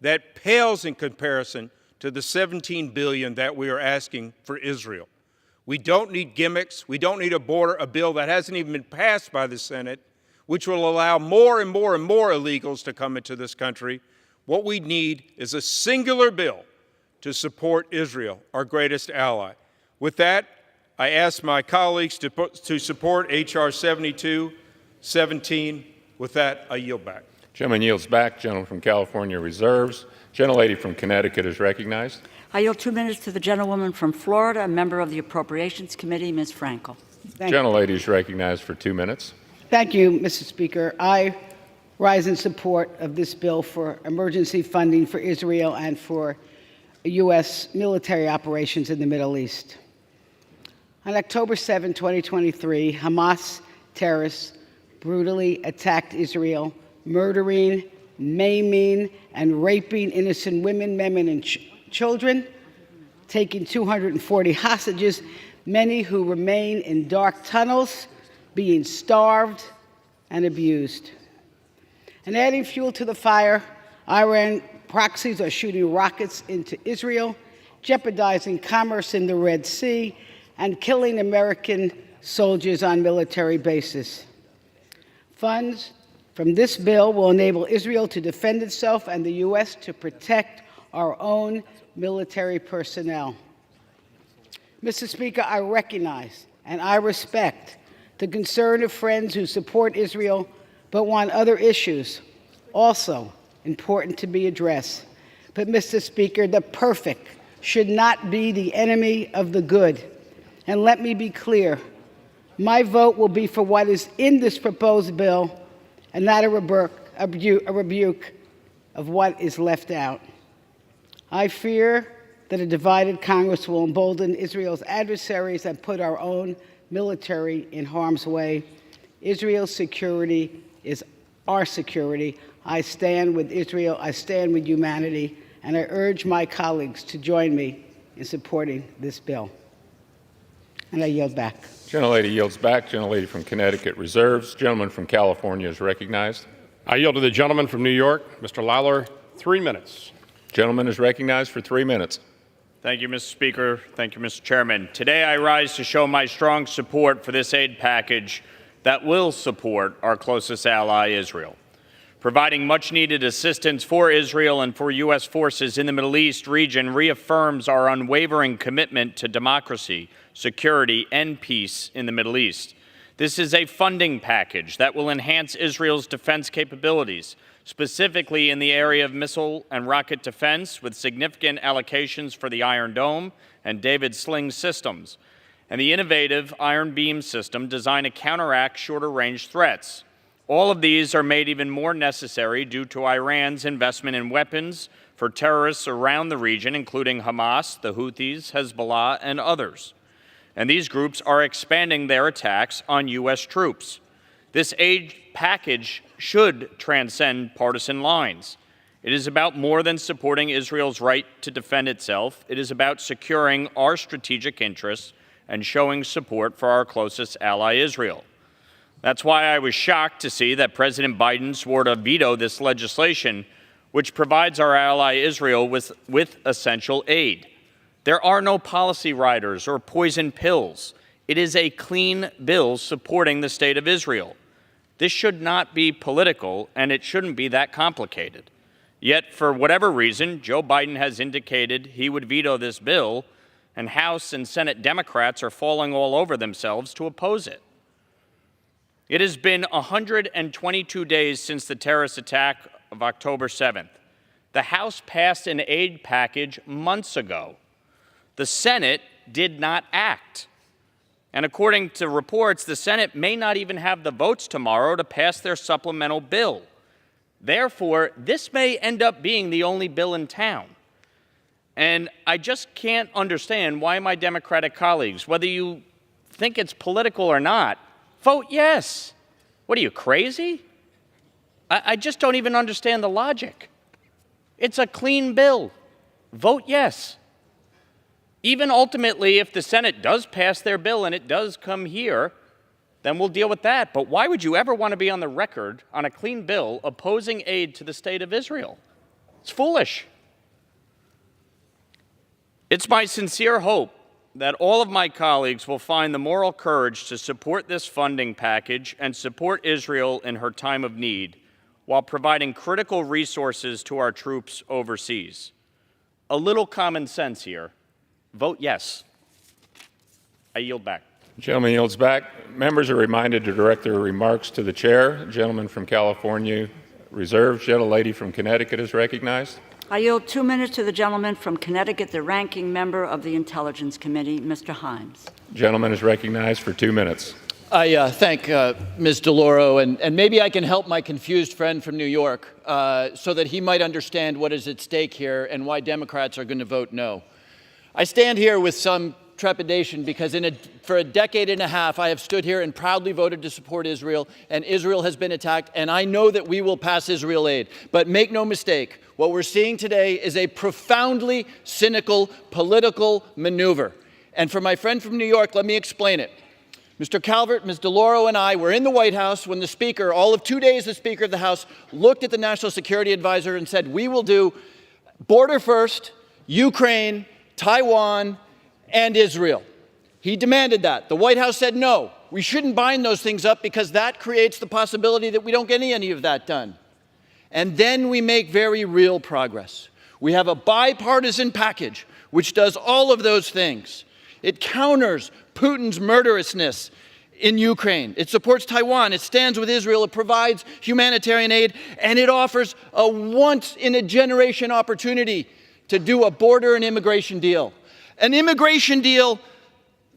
That pales in comparison to the $17 billion that we are asking for Israel. We don't need gimmicks. We don't need a bill that hasn't even been passed by the Senate, which will allow more and more and more illegals to come into this country. What we need is a singular bill to support Israel, our greatest ally. With that, I ask my colleagues to support H.R. 7217. With that, I yield back. Gentleman yields back. Gentleman from California reserves. Gentlelady from Connecticut is recognized. I yield 2 minutes to the gentlewoman from Florida, a member of the Appropriations Committee, Ms. Frankel. Gentlelady is recognized for 2 minutes. Thank you, Mr. Speaker. I rise in support of this bill for emergency funding for Israel and for U.S. military operations in the Middle East. On October 7, 2023, Hamas terrorists brutally attacked Israel, murdering, maiming, and raping innocent women, men, and children, taking 240 hostages, many who remain in dark tunnels, being starved and abused. And adding fuel to the fire, Iran proxies are shooting rockets into Israel, jeopardizing commerce in the Red Sea, and killing American soldiers on military bases. Funds from this bill will enable Israel to defend itself and the U.S. to protect our own military personnel. Mr. Speaker, I recognize and I respect the concern of friends who support Israel but want other issues also important to be addressed. But, Mr. Speaker, the perfect should not be the enemy of the good. And let me be clear, my vote will be for what is in this proposed bill and not a rebuke of what is left out. I fear that a divided Congress will embolden Israel's adversaries and put our own military in harm's way. Israel's security is our security. I stand with Israel, I stand with humanity, and I urge my colleagues to join me in supporting this bill. And I yield back. Gentlelady yields back. Gentlelady from Connecticut reserves. Gentleman from California is recognized. I yield to the gentleman from New York, Mr. Lawler, 3 minutes. Gentleman is recognized for 3 minutes. Thank you, Mr. Speaker. Thank you, Mr. Chairman. Today I rise to show my strong support for this aid package that will support our closest ally, Israel. Providing much-needed assistance for Israel and for U.S. forces in the Middle East region reaffirms our unwavering commitment to democracy, security, and peace in the Middle East. This is a funding package that will enhance Israel's defense capabilities, specifically in the area of missile and rocket defense, with significant allocations for the Iron Dome and David Sling systems, and the innovative Iron Beam system designed to counteract shorter-range threats. All of these are made even more necessary due to Iran's investment in weapons for terrorists around the region, including Hamas, the Houthis, Hezbollah, and others. And these groups are expanding their attacks on U.S. troops. This aid package should transcend partisan lines. It is about more than supporting Israel's right to defend itself. It is about securing our strategic interests and showing support for our closest ally, Israel. That's why I was shocked to see that President Biden swore to veto this legislation, which provides our ally Israel with essential aid. There are no policy riders or poison pills. It is a clean bill supporting the state of Israel. This should not be political, and it shouldn't be that complicated. Yet, for whatever reason, Joe Biden has indicated he would veto this bill, and House and Senate Democrats are falling all over themselves to oppose it. It has been 122 days since the terrorist attack of October 7th. The House passed an aid package months ago. The Senate did not act. And according to reports, the Senate may not even have the votes tomorrow to pass their supplemental bill. Therefore, this may end up being the only bill in town. And I just can't understand why my Democratic colleagues, whether you think it's political or not, vote yes. What are you, crazy? I just don't even understand the logic. It's a clean bill. Vote yes. Even ultimately, if the Senate does pass their bill and it does come here, then we'll deal with that. But why would you ever want to be on the record on a clean bill opposing aid to the state of Israel? It's foolish. It's my sincere hope that all of my colleagues will find the moral courage to support this funding package and support Israel in her time of need while providing critical resources to our troops overseas. A little common sense here. Vote yes. I yield back. Gentleman yields back. Members are reminded to direct their remarks to the chair. Gentleman from California reserves. Gentlelady from Connecticut is recognized. I yield 2 minutes to the gentleman from Connecticut, the ranking member of the Intelligence Committee, Mr. Himes. Gentleman is recognized for 2 minutes. I thank Ms. DeLauro, and maybe I can help my confused friend from New York so that he might understand what is at stake here and why Democrats are going to vote no. I stand here with some trepidation because for a decade and a half, I have stood here and proudly voted to support Israel, and Israel has been attacked, and I know that we will pass Israel aid. But make no mistake, what we're seeing today is a profoundly cynical political maneuver. And for my friend from New York, let me explain it. Mr. Calvert, Ms. DeLauro, and I were in the White House when the Speaker, all of 2 days the Speaker of the House, looked at the National Security Advisor and said, we will do border first, Ukraine, Taiwan, and Israel. He demanded that. The White House said, no, we shouldn't bind those things up because that creates the possibility that we don't get any of that done. And then we make very real progress. We have a bipartisan package which does all of those things. It counters Putin's murderousness in Ukraine. It supports Taiwan. It stands with Israel. It provides humanitarian aid. And it offers a once-in-a-generation opportunity to do a border and immigration deal. An immigration deal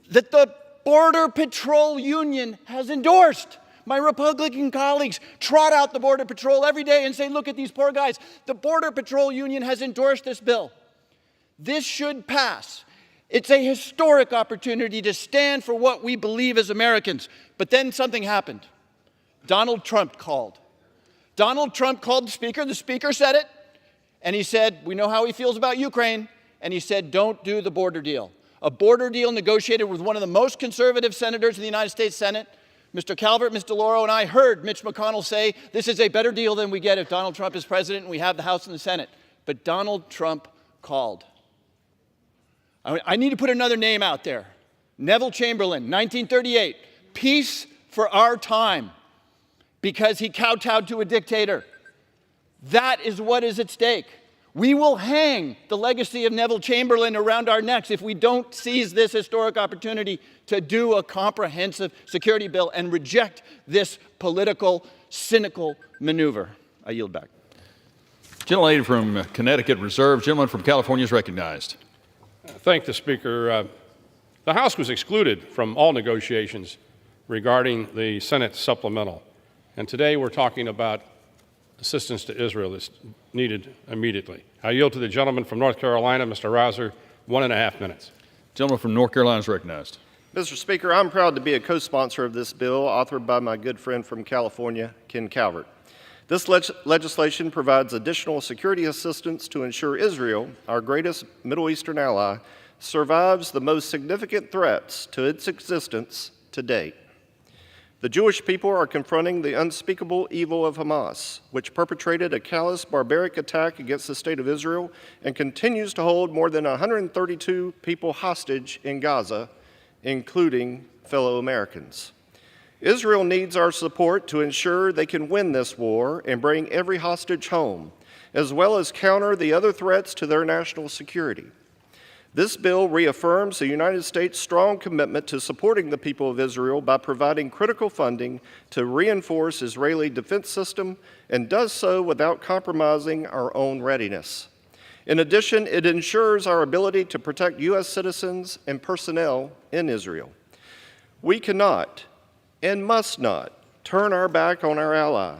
that the Border Patrol Union has endorsed. My Republican colleagues trot out the Border Patrol every day and say, look at these poor guys. The Border Patrol Union has endorsed this bill. This should pass. It's a historic opportunity to stand for what we believe as Americans. But then something happened. Donald Trump called. Donald Trump called the Speaker. The Speaker said it. And he said, we know how he feels about Ukraine. And he said, don't do the border deal. A border deal negotiated with one of the most conservative senators in the United States Senate, Mr. Calvert, Ms. DeLauro, and I heard Mitch McConnell say, this is a better deal than we get if Donald Trump is president and we have the House and the Senate. But Donald Trump called. I need to put another name out there. Neville Chamberlain, 1938, peace for our time, because he kowtowed to a dictator. That is what is at stake. We will hang the legacy of Neville Chamberlain around our necks if we don't seize this historic opportunity to do a comprehensive security bill and reject this political, cynical maneuver. I yield back. Gentlelady from Connecticut reserved. Gentleman from California is recognized. Thank the Speaker. The House was excluded from all negotiations regarding the Senate supplemental. And today we're talking about assistance to Israel that's needed immediately. I yield to the gentleman from North Carolina, Mr. Rouser, 1.5 minutes. Gentleman from North Carolina is recognized. Mr. Speaker, I'm proud to be a co-sponsor of this bill authored by my good friend from California, Ken Calvert. This legislation provides additional security assistance to ensure Israel, our greatest Middle Eastern ally, survives the most significant threats to its existence to date. The Jewish people are confronting the unspeakable evil of Hamas, which perpetrated a callous, barbaric attack against the state of Israel and continues to hold more than 132 people hostage in Gaza, including fellow Americans. Israel needs our support to ensure they can win this war and bring every hostage home, as well as counter the other threats to their national security. This bill reaffirms the United States' strong commitment to supporting the people of Israel by providing critical funding to reinforce Israeli defense system and does so without compromising our own readiness. In addition, it ensures our ability to protect U.S. citizens and personnel in Israel. We cannot and must not turn our back on our ally.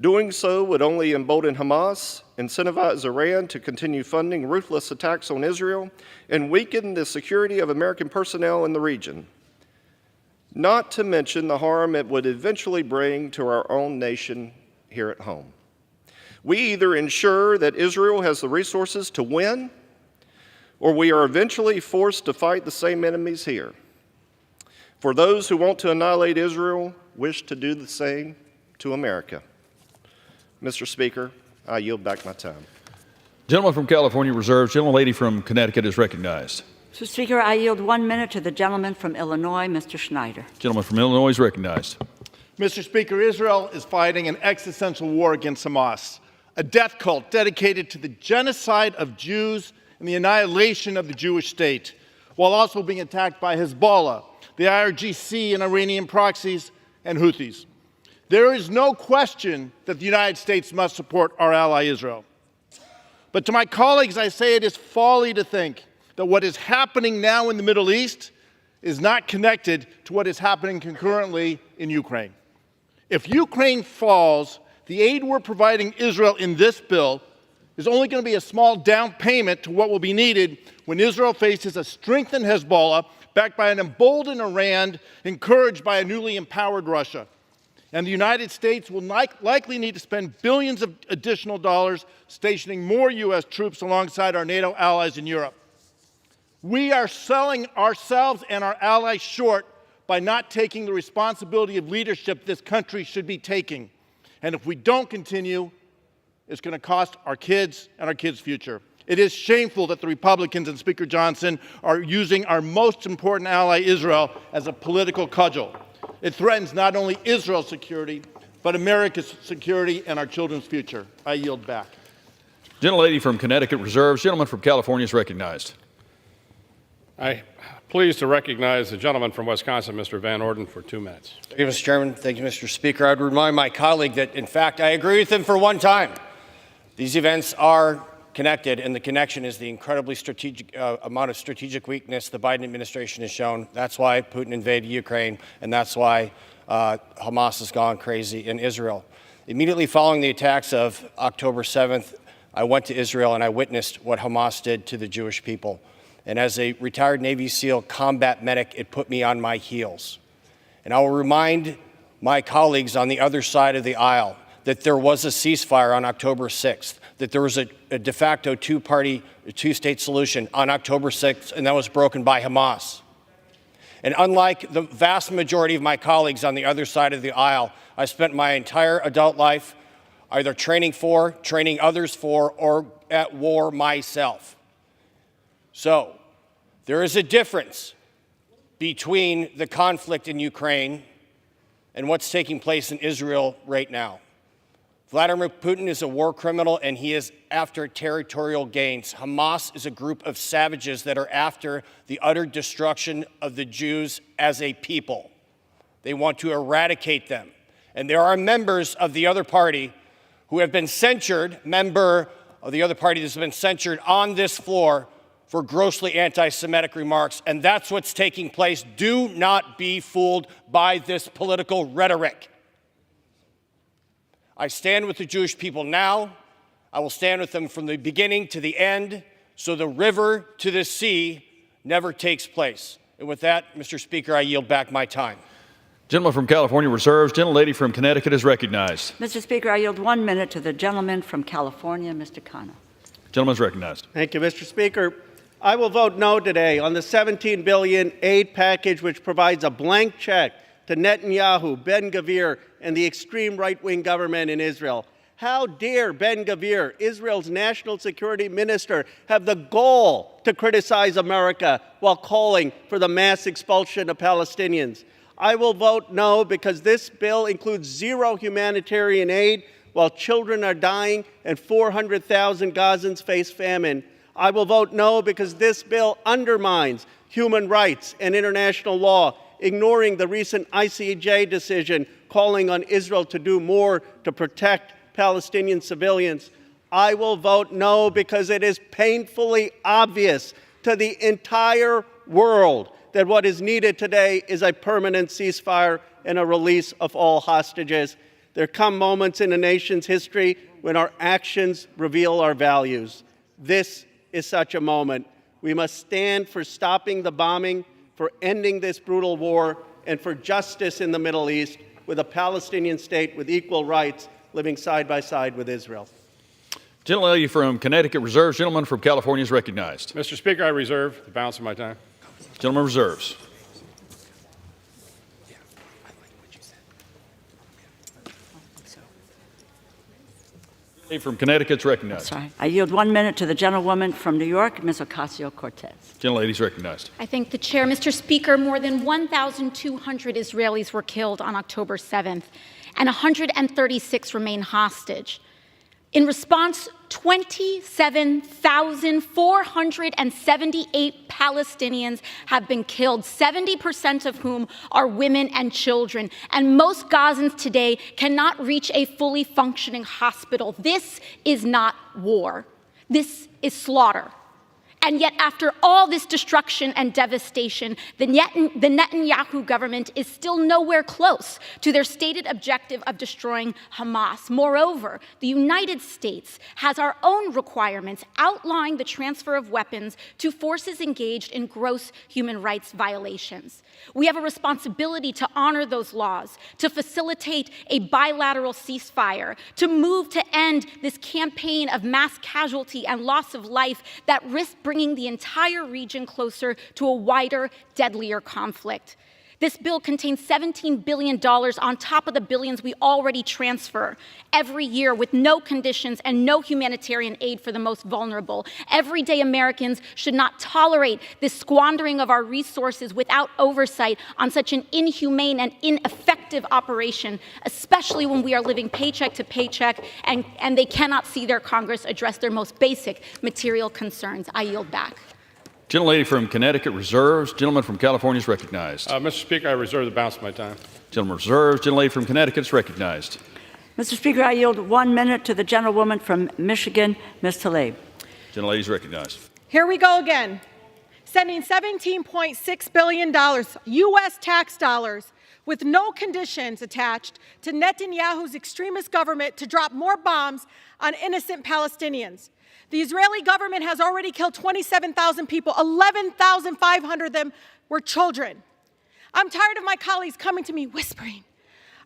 Doing so would only embolden Hamas, incentivize Iran to continue funding ruthless attacks on Israel, and weaken the security of American personnel in the region, not to mention the harm it would eventually bring to our own nation here at home. We either ensure that Israel has the resources to win, or we are eventually forced to fight the same enemies here. For those who want to annihilate Israel wish to do the same to America. Mr. Speaker, I yield back my time. Gentleman from California reserved. Gentlelady from Connecticut is recognized. Mr. Speaker, I yield 1 minute to the gentleman from Illinois, Mr. Schneider. Gentleman from Illinois is recognized. Mr. Speaker, Israel is fighting an existential war against Hamas, a death cult dedicated to the genocide of Jews and the annihilation of the Jewish state, while also being attacked by Hezbollah, the IRGC and Iranian proxies, and Houthis. There is no question that the United States must support our ally Israel. But to my colleagues, I say it is folly to think that what is happening now in the Middle East is not connected to what is happening concurrently in Ukraine. If Ukraine falls, the aid we're providing Israel in this bill is only going to be a small down payment to what will be needed when Israel faces a strengthened Hezbollah backed by an emboldened Iran, encouraged by a newly empowered Russia. And the United States will likely need to spend billions of additional dollars stationing more U.S. troops alongside our NATO allies in Europe. We are selling ourselves and our allies short by not taking the responsibility of leadership this country should be taking. And if we don't continue, it's going to cost our kids and our kids' future. It is shameful that the Republicans and Speaker Johnson are using our most important ally, Israel, as a political cudgel. It threatens not only Israel's security, but America's security and our children's future. I yield back. Gentlelady from Connecticut reserves. Gentleman from California is recognized. I'm pleased to recognize the gentleman from Wisconsin, Mr. Van Orden, for 2 minutes. Thank you, Mr. Chairman. Thank you, Mr. Speaker. I'd remind my colleague that, in fact, I agree with him for one time. These events are connected, and the connection is the incredibly strategic amount of strategic weakness the Biden administration has shown. That's why Putin invaded Ukraine, and that's why Hamas has gone crazy in Israel. Immediately following the attacks of October 7th, I went to Israel and I witnessed what Hamas did to the Jewish people. And as a retired Navy SEAL combat medic, it put me on my heels. And I will remind my colleagues on the other side of the aisle that there was a ceasefire on October 6th, that there was a de facto two-state solution on October 6th, and that was broken by Hamas. And unlike the vast majority of my colleagues on the other side of the aisle, I spent my entire adult life either training for, training others for, or at war myself. So there is a difference between the conflict in Ukraine and what's taking place in Israel right now. Vladimir Putin is a war criminal, and he is after territorial gains. Hamas is a group of savages that are after the utter destruction of the Jews as a people. They want to eradicate them. And there are members of the other party who have been censured, member of the other party that's been censured on this floor for grossly anti-Semitic remarks, and that's what's taking place. Do not be fooled by this political rhetoric. I stand with the Jewish people now. I will stand with them from the beginning to the end, so the river to the sea never takes place. And with that, Mr. Speaker, I yield back my time. Gentleman from California reserves. Gentlelady from Connecticut is recognized. Mr. Speaker, I yield 1 minute to the gentleman from California, Mr. Khanna. Gentleman is recognized. Thank you, Mr. Speaker. I will vote no today on the $17 billion aid package, which provides a blank check to Netanyahu, Ben-Gvir, and the extreme right-wing government in Israel. How dare Ben-Gvir, Israel's national security minister, have the gall to criticize America while calling for the mass expulsion of Palestinians? I will vote no because this bill includes zero humanitarian aid while children are dying and 400,000 Gazans face famine. I will vote no because this bill undermines human rights and international law, ignoring the recent ICJ decision calling on Israel to do more to protect Palestinian civilians. I will vote no because it is painfully obvious to the entire world that what is needed today is a permanent ceasefire and a release of all hostages. There come moments in a nation's history when our actions reveal our values. This is such a moment. We must stand for stopping the bombing, for ending this brutal war, and for justice in the Middle East, with a Palestinian state with equal rights living side by side with Israel. Gentlelady from Connecticut reserves. Gentleman from California is recognized. Mr. Speaker, I reserve the balance of my time. Gentleman reserves. From Connecticut is recognized. Sorry. I yield 1 minute to the gentlewoman from New York, Ms. Ocasio-Cortez. Gentlelady is recognized. I thank the chair. Mr. Speaker, more than 1,200 Israelis were killed on October 7th, and 136 remain hostage. In response, 27,478 Palestinians have been killed, 70% of whom are women and children. And most Gazans today cannot reach a fully functioning hospital. This is not war. This is slaughter. And yet, after all this destruction and devastation, the Netanyahu government is still nowhere close to their stated objective of destroying Hamas. Moreover, the United States has our own requirements outlining the transfer of weapons to forces engaged in gross human rights violations. We have a responsibility to honor those laws, to facilitate a bilateral ceasefire, to move to end this campaign of mass casualty and loss of life that risks bringing the entire region closer to a wider, deadlier conflict. This bill contains $17 billion on top of the billions we already transfer every year with no conditions and no humanitarian aid for the most vulnerable. Everyday Americans should not tolerate this squandering of our resources without oversight on such an inhumane and ineffective operation, especially when we are living paycheck to paycheck and they cannot see their Congress address their most basic material concerns. I yield back. Gentlelady from Connecticut reserves. Gentleman from California is recognized. Mr. Speaker, I reserve the balance of my time. Gentleman reserves. Gentlelady from Connecticut is recognized. Mr. Speaker, I yield 1 minute to the gentlewoman from Michigan, Ms. Tlaib. Gentlelady is recognized. Here we go again, sending $17.6 billion U.S. tax dollars with no conditions attached to Netanyahu's extremist government to drop more bombs on innocent Palestinians. The Israeli government has already killed 27,000 people. 11,500 of them were children. I'm tired of my colleagues coming to me whispering,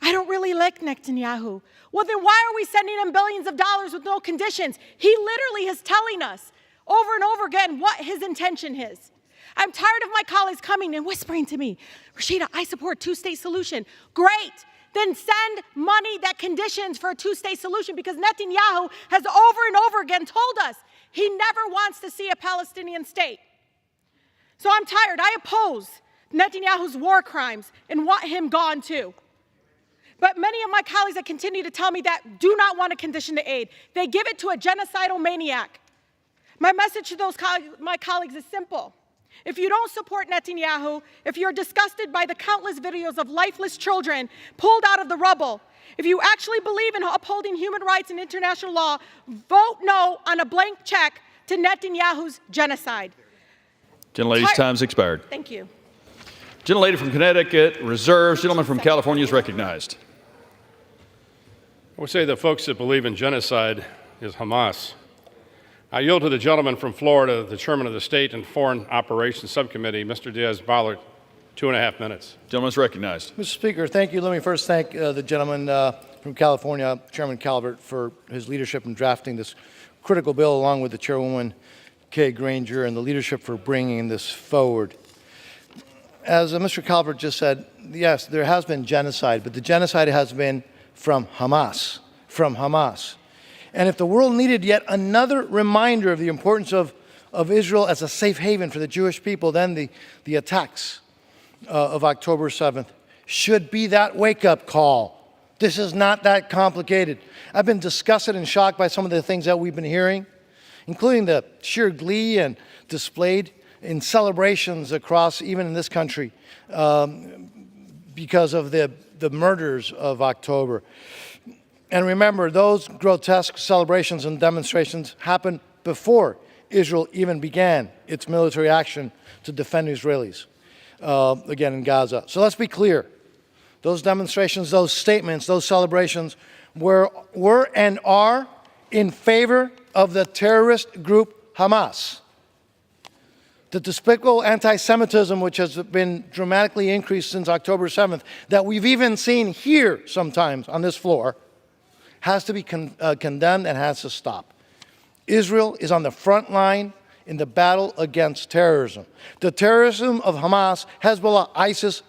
I don't really like Netanyahu. Well, then why are we sending him billions of dollars with no conditions? He literally is telling us over and over again what his intention is. I'm tired of my colleagues coming and whispering to me, Rashida, I support a two-state solution. Great. Then send money that conditions for a two-state solution, because Netanyahu has over and over again told us he never wants to see a Palestinian state. So I'm tired. I oppose Netanyahu's war crimes and want him gone too. But many of my colleagues that continue to tell me that do not want to condition the aid. They give it to a genocidal maniac. My message to my colleagues is simple. If you don't support Netanyahu, if you're disgusted by the countless videos of lifeless children pulled out of the rubble, if you actually believe in upholding human rights and international law, vote no on a blank check to Netanyahu's genocide. Gentlelady's time's expired. Thank you. Gentlelady from Connecticut reserves. Gentleman from California is recognized. I would say the folks that believe in genocide is Hamas. I yield to the gentleman from Florida, the chairman of the State and Foreign Operations Subcommittee, Mr. Diaz-Balart, 2.5 minutes. Gentleman's recognized. Mr. Speaker, thank you. Let me first thank the gentleman from California, Chairman Calvert, for his leadership in drafting this critical bill, along with the Chairwoman Kay Granger, and the leadership for bringing this forward. As Mr. Calvert just said, yes, there has been genocide, but the genocide has been from Hamas, And if the world needed yet another reminder of the importance of Israel as a safe haven for the Jewish people, then the attacks of October 7th should be that wake-up call. This is not that complicated. I've been disgusted and shocked by some of the things that we've been hearing, including the sheer glee and displayed in celebrations across, even in this country, because of the murders of October. And remember, those grotesque celebrations and demonstrations happened before Israel even began its military action to defend Israelis, again in Gaza. So let's be clear. Those demonstrations, those statements, those celebrations were and are in favor of the terrorist group Hamas. The despicable anti-Semitism, which has been dramatically increased since October 7th, that we've even seen here sometimes on this floor, has to be condemned and has to stop. Israel is on the front line in the battle against terrorism. The terrorism of Hamas, Hezbollah, ISIS,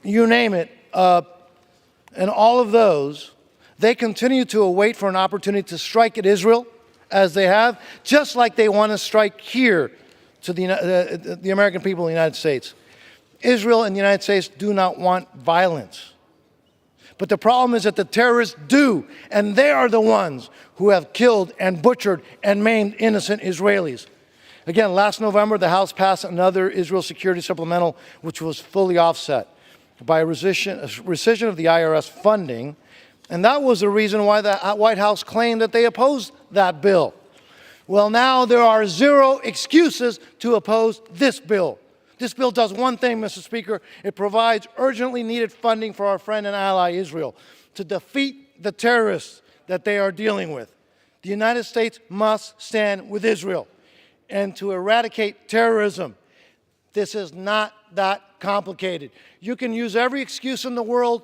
you name it, and all of those, they continue to await for an opportunity to strike at Israel, as they have, just like they want to strike here to the American people in the United States. Israel and the United States do not want violence. But the problem is that the terrorists do, and they are the ones who have killed and butchered and maimed innocent Israelis. Again, last November, the House passed another Israel security supplemental, which was fully offset by a rescission of the IRS funding, and that was the reason why the White House claimed that they opposed that bill. Well, now there are zero excuses to oppose this bill. This bill does one thing, Mr. Speaker. It provides urgently needed funding for our friend and ally Israel to defeat the terrorists that they are dealing with. The United States must stand with Israel and to eradicate terrorism. This is not that complicated. You can use every excuse in the world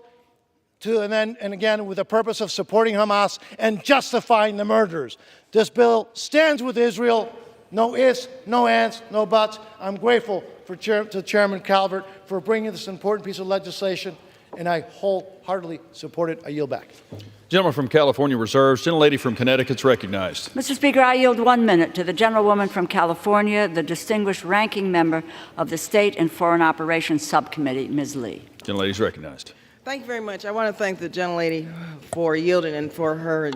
and again, with the purpose of supporting Hamas and justifying the murders. This bill stands with Israel. No ifs, no ands, no buts. I'm grateful to Chairman Calvert for bringing this important piece of legislation, and I wholeheartedly support it. I yield back. Gentleman from California reserves. Gentlelady from Connecticut is recognized. Mr. Speaker, I yield 1 minute to the gentlewoman from California, the distinguished ranking member of the State and Foreign Operations Subcommittee, Ms. Lee. Gentlelady is recognized. Thank you very much. I want to thank the gentlelady for yielding and for her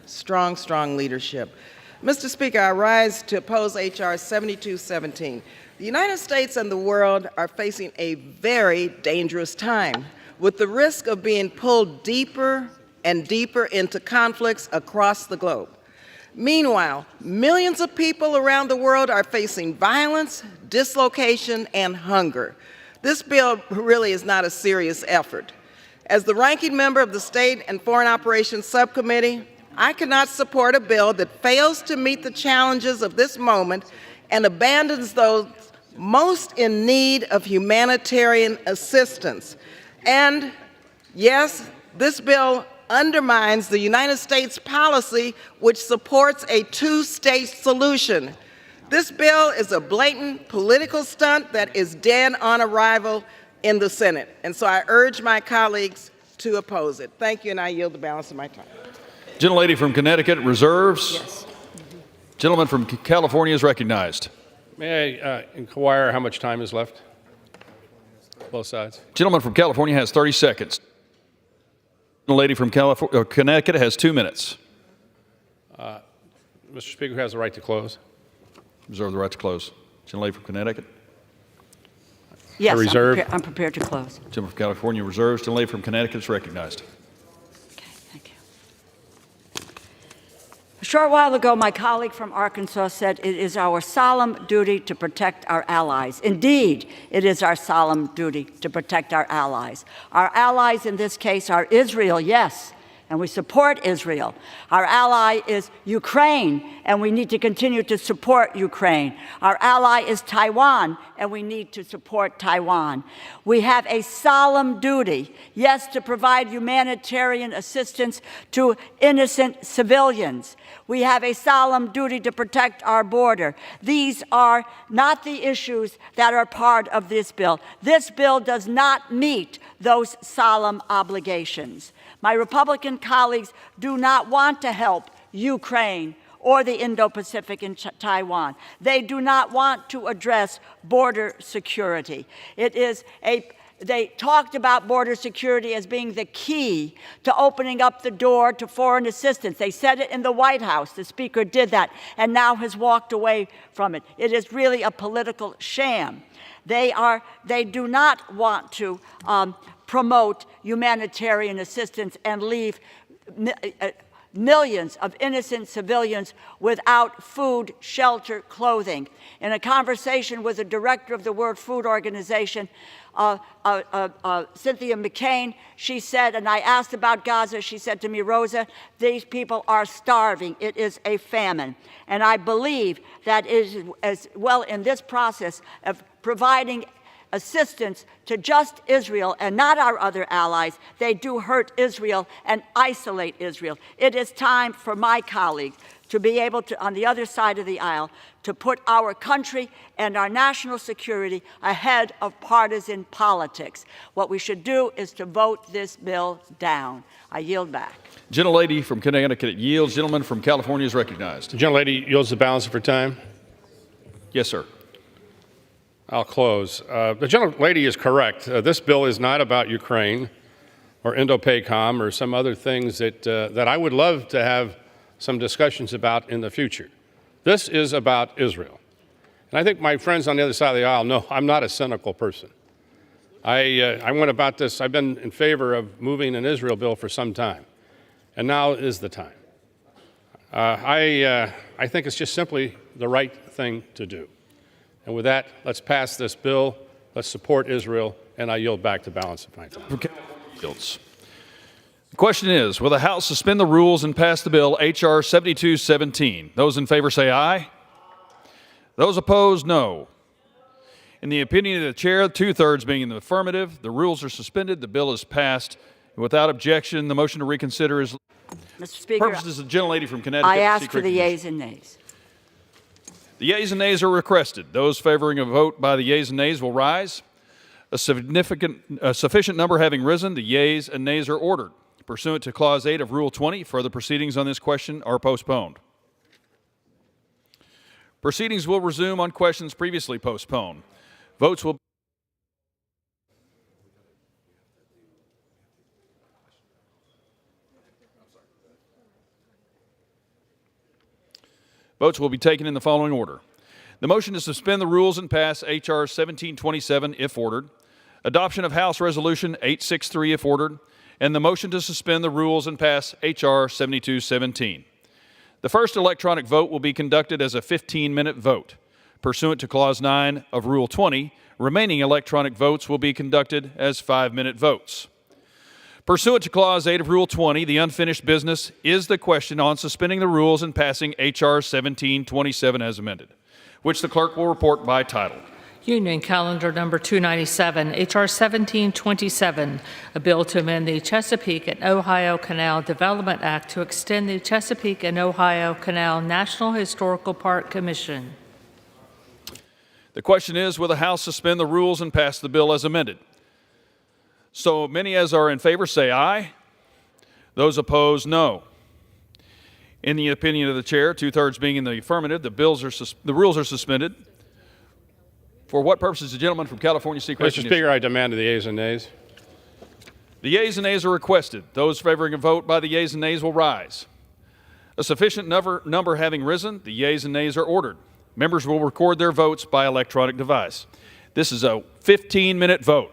strong leadership. Mr. Speaker, I rise to oppose H.R. 7217. The United States and the world are facing a very dangerous time, with the risk of being pulled deeper and deeper into conflicts across the globe. Meanwhile, millions of people around the world are facing violence, dislocation, and hunger. This bill really is not a serious effort. As the ranking member of the State and Foreign Operations Subcommittee, I cannot support a bill that fails to meet the challenges of this moment and abandons those most in need of humanitarian assistance. And yes, this bill undermines the United States policy which supports a two-state solution. This bill is a blatant political stunt that is dead on arrival in the Senate. And so I urge my colleagues to oppose it. Thank you, and I yield the balance of my time. Gentlelady from Connecticut reserves. Yes. Gentleman from California is recognized. May I inquire how much time is left? Both sides. Gentleman from California has 30 seconds. Gentlelady from Connecticut has 2 minutes. Mr. Speaker, who has the right to close? Reserve the right to close. Gentlelady from Connecticut. Yes, reserve. I'm prepared to close. Gentleman from California reserves. Gentlelady from Connecticut is recognized. Okay, thank you. A short while ago, my colleague from Arkansas said it is our solemn duty to protect our allies. Indeed, it is our solemn duty to protect our allies. Our allies in this case are Israel, yes, and we support Israel. Our ally is Ukraine, and we need to continue to support Ukraine. Our ally is Taiwan, and we need to support Taiwan. We have a solemn duty, yes, to provide humanitarian assistance to innocent civilians. We have a solemn duty to protect our border. These are not the issues that are part of this bill. This bill does not meet those solemn obligations. My Republican colleagues do not want to help Ukraine or the Indo-Pacific and Taiwan. They do not want to address border security. They talked about border security as being the key to opening up the door to foreign assistance. They said it in the White House. The Speaker did that and now has walked away from it. It is really a political sham. They do not want to promote humanitarian assistance and leave millions of innocent civilians without food, shelter, clothing. In a conversation with the director of the World Food Organization, Cynthia McCain, she said, and I asked about Gaza, she said to me, Rosa, these people are starving. It is a famine. And I believe that is as well in this process of providing assistance to just Israel and not our other allies, they do hurt Israel and isolate Israel. It is time for my colleagues to be able to, on the other side of the aisle, to put our country and our national security ahead of partisan politics. What we should do is to vote this bill down. I yield back. Gentlelady from Connecticut yields. Gentleman from California is recognized. The gentlelady yields the balance of her time. Yes, sir. I'll close. The gentlelady is correct. This bill is not about Ukraine or Indo-PACOM or some other things that I would love to have some discussions about in the future. This is about Israel. And I think my friends on the other side of the aisle know I'm not a cynical person. I went about this, I've been in favor of moving an Israel bill for some time, and now is the time. I think it's just simply the right thing to do. And with that, let's pass this bill, let's support Israel, and I yield back the balance of my time. The question is, will the House suspend the rules and pass the bill H.R. 7217? Those in favor say aye. Those opposed, no. In the opinion of the chair, 2/3 being in the affirmative, the rules are suspended, the bill is passed. Without objection, the motion to reconsider is... Mr. Speaker, purposes of the gentlelady from Connecticut. I ask for the yeas and nays. The yeas and nays are requested. Those favoring a vote by the yeas and nays will rise. A sufficient number having risen, the yeas and nays are ordered. Pursuant to Clause 8 of Rule 20, further proceedings on this question are postponed. Proceedings will resume on questions previously postponed. Votes will be taken in the following order. The motion to suspend the rules and pass H.R. 1727 if ordered, adoption of House Resolution 863 if ordered, and the motion to suspend the rules and pass H.R. 7217. The first electronic vote will be conducted as a 15-minute vote. Pursuant to Clause 9 of Rule 20, remaining electronic votes will be conducted as 5-minute votes. Pursuant to Clause 8 of Rule 20, the unfinished business is the question on suspending the rules and passing H.R. 1727 as amended, which the clerk will report by title. Union Calendar Number 297, H.R. 1727, a bill to amend the Chesapeake and Ohio Canal Development Act to extend the Chesapeake and Ohio Canal National Historical Park Commission. The question is, will the House suspend the rules and pass the bill as amended? So many as are in favor say aye. Those opposed, no. In the opinion of the chair, 2/3 being in the affirmative, the rules are suspended. For what purposes the gentleman from California seek recognition? Mr. Speaker, I demand the yeas and nays. The yeas and nays are requested. Those favoring a vote by the yeas and nays will rise. A sufficient number having risen, the yeas and nays are ordered. Members will record their votes by electronic device. This is a 15-minute vote.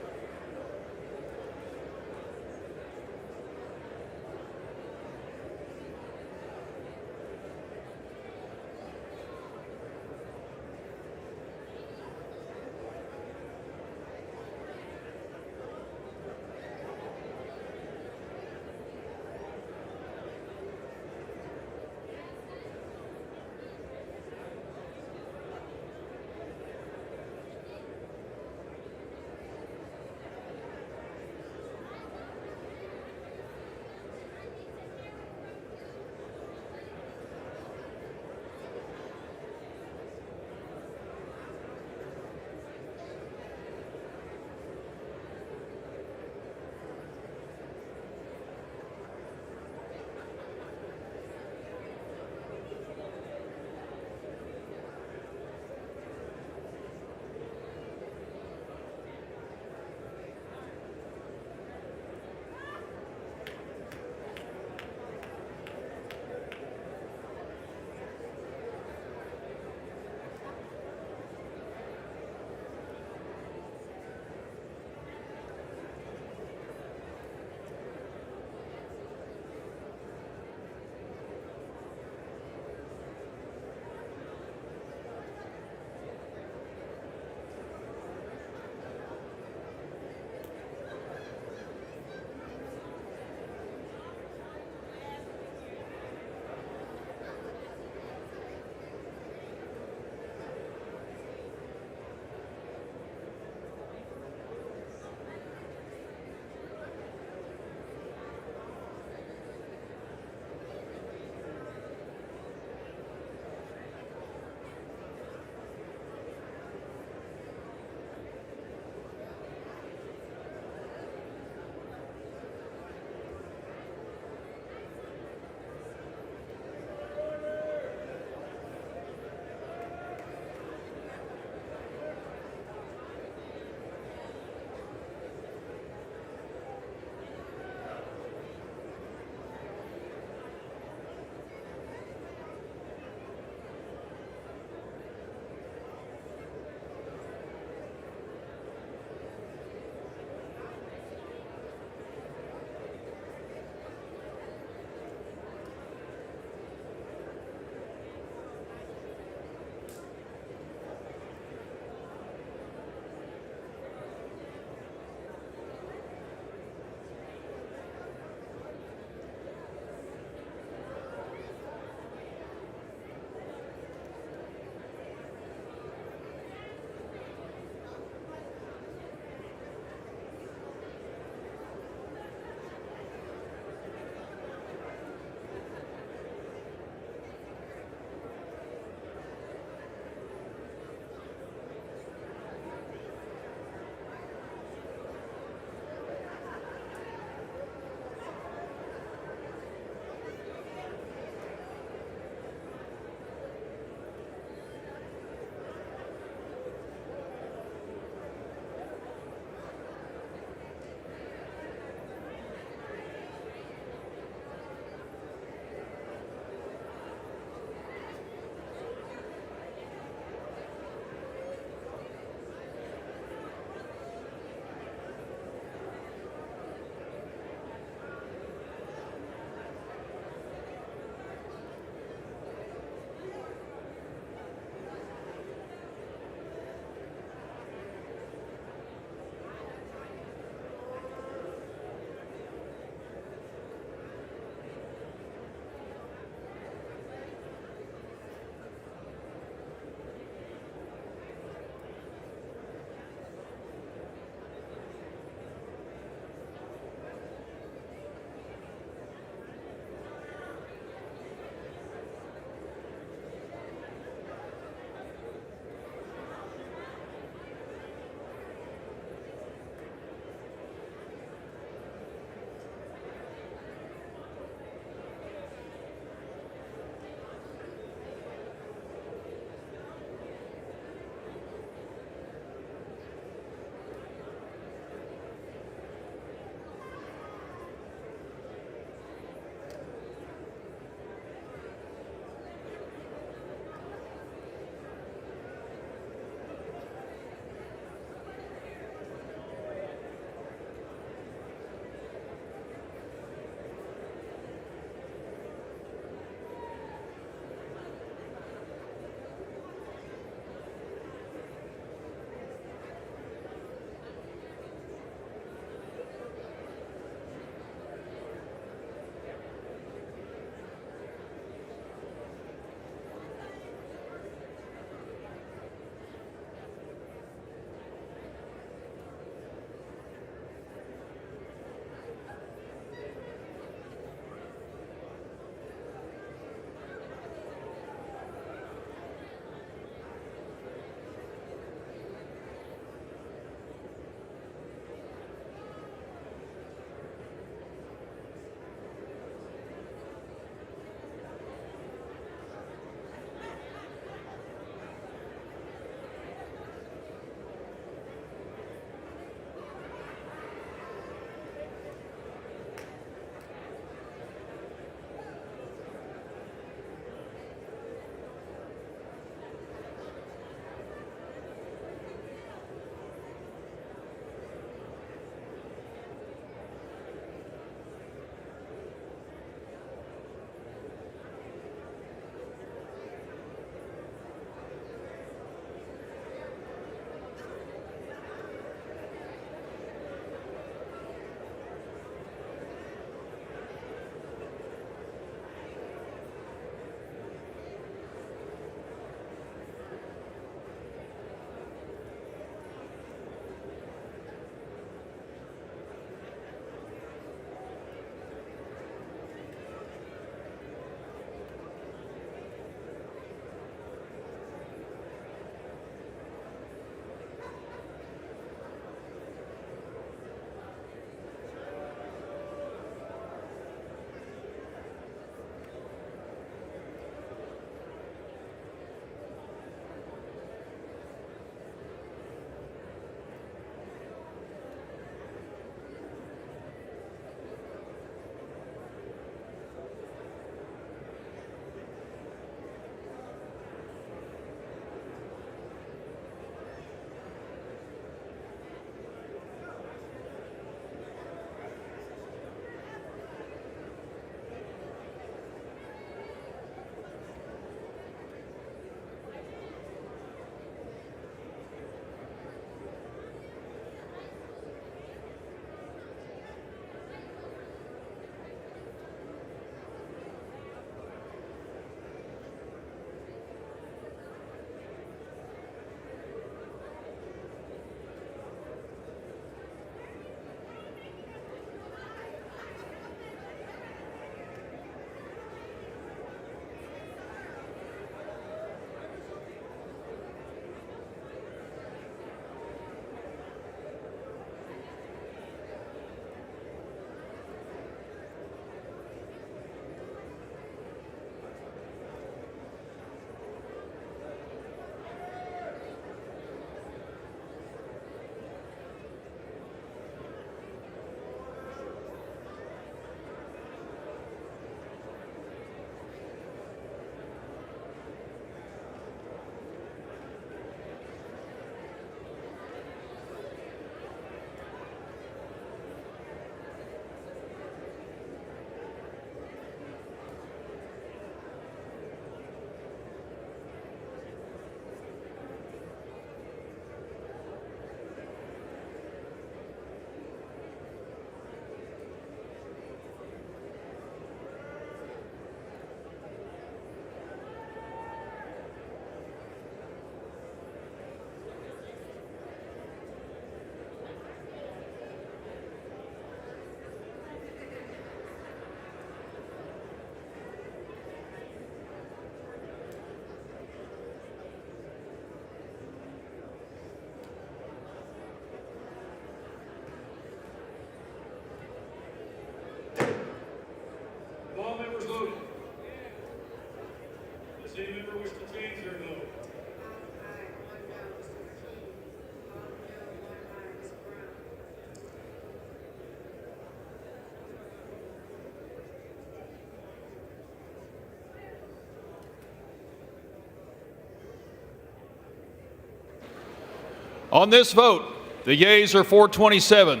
On this vote, the yeas are 427,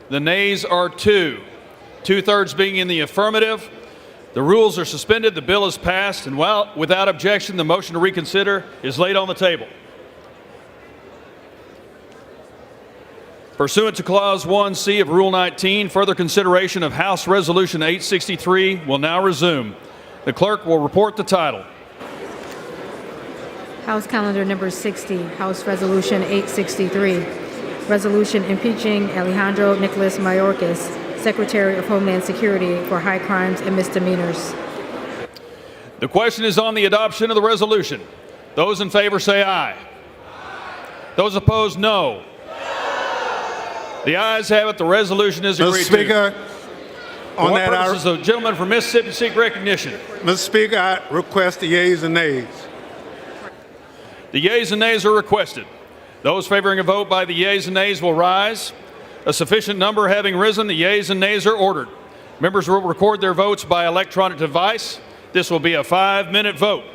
the nays are 2. Two-thirds being in the affirmative. The rules are suspended, the bill is passed, and without objection, the motion to reconsider is laid on the table. Pursuant to Clause 1C of Rule 19, further consideration of House Resolution 863 will now resume. The clerk will report the title. House Calendar Number 60, House Resolution 863, Resolution impeaching Alejandro Nicolas Mayorkas, Secretary of Homeland Security, for high crimes and misdemeanors. The question is on the adoption of the resolution. Those in favor say aye. Those opposed, no. The ayes have it. The resolution is agreed to. Mr. Speaker, on that, purposes, the gentleman from Mississippi seek recognition. Mr. Speaker, I request the yeas and nays. The yeas and nays are requested. Those favoring a vote by the yeas and nays will rise. A sufficient number having risen, the yeas and nays are ordered. Members will record their votes by electronic device. This will be a 5-minute vote.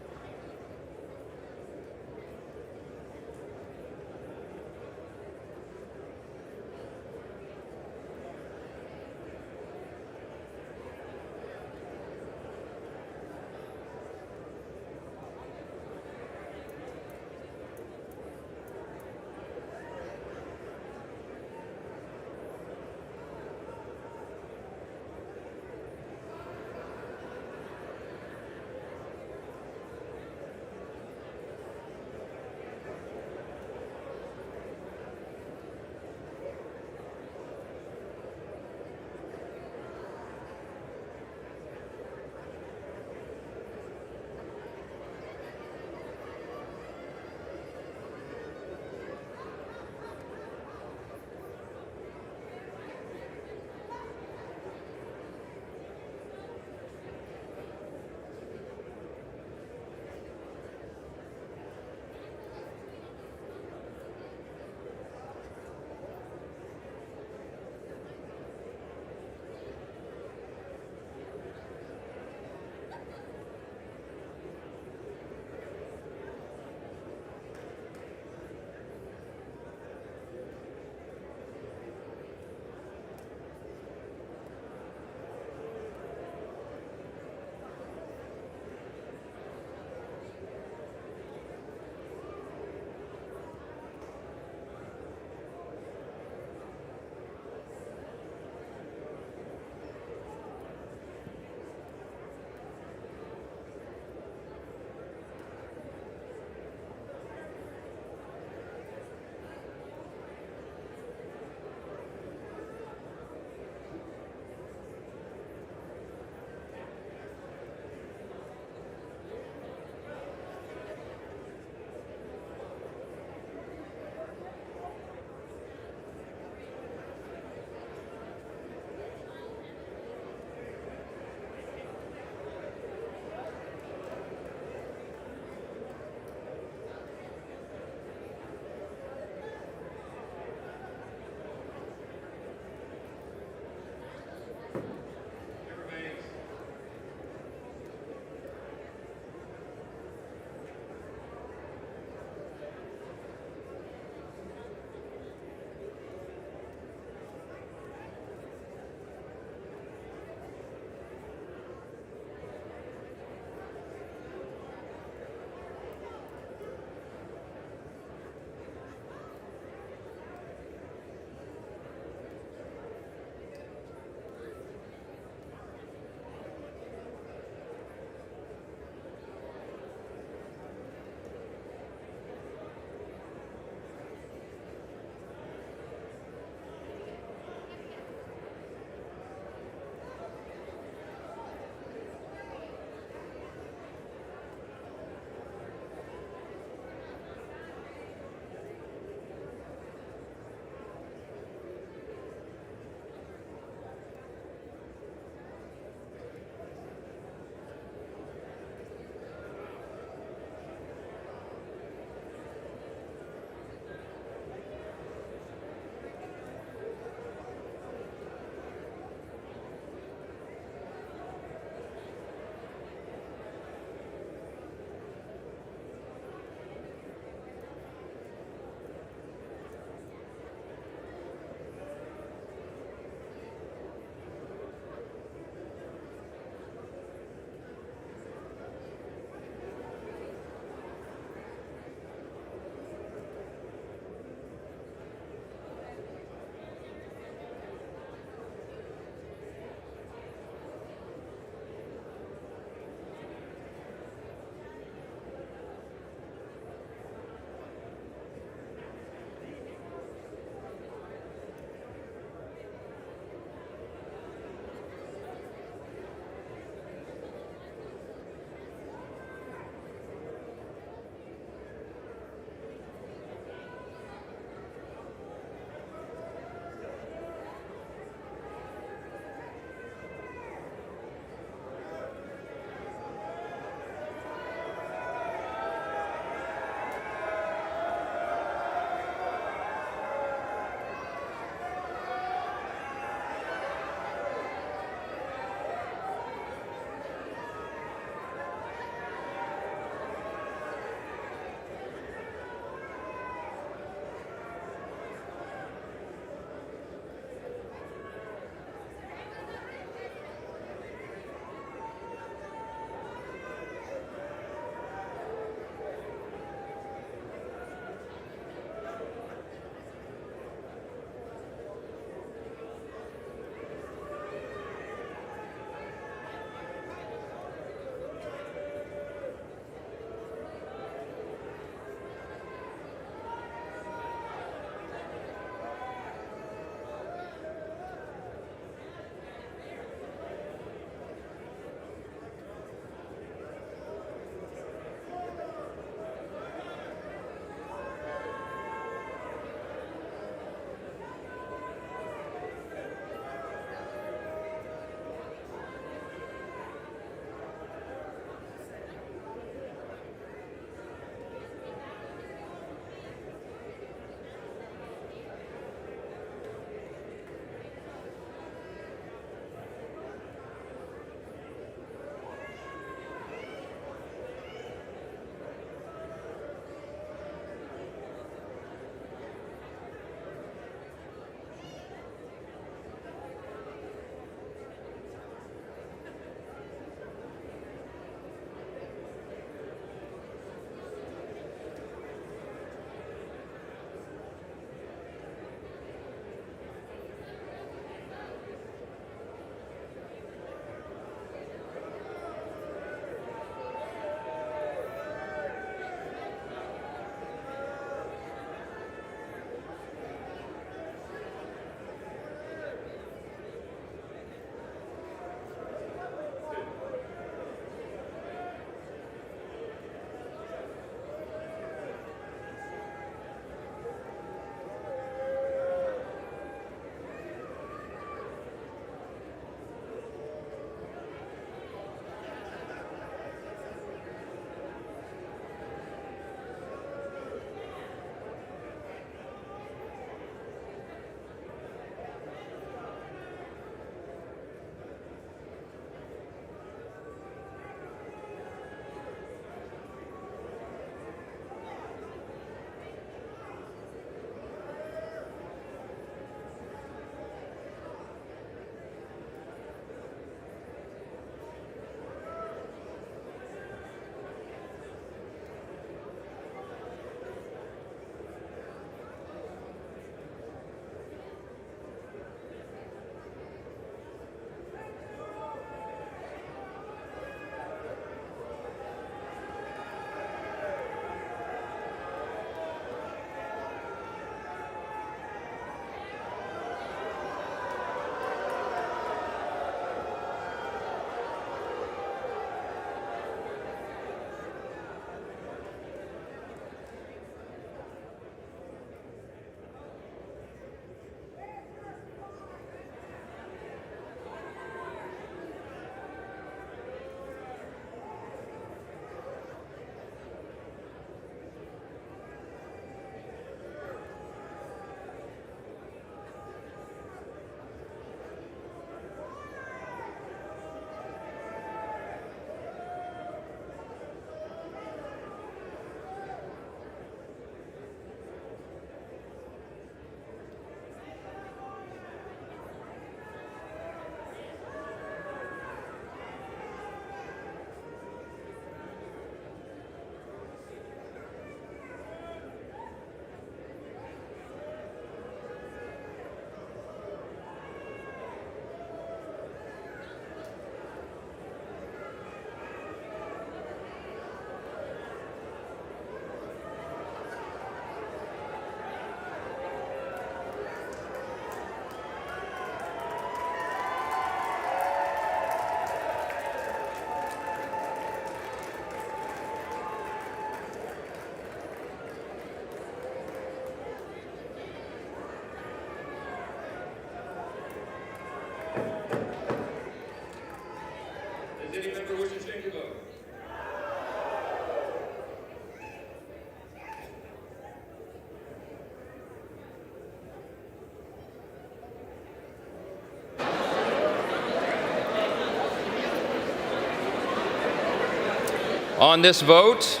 On this vote,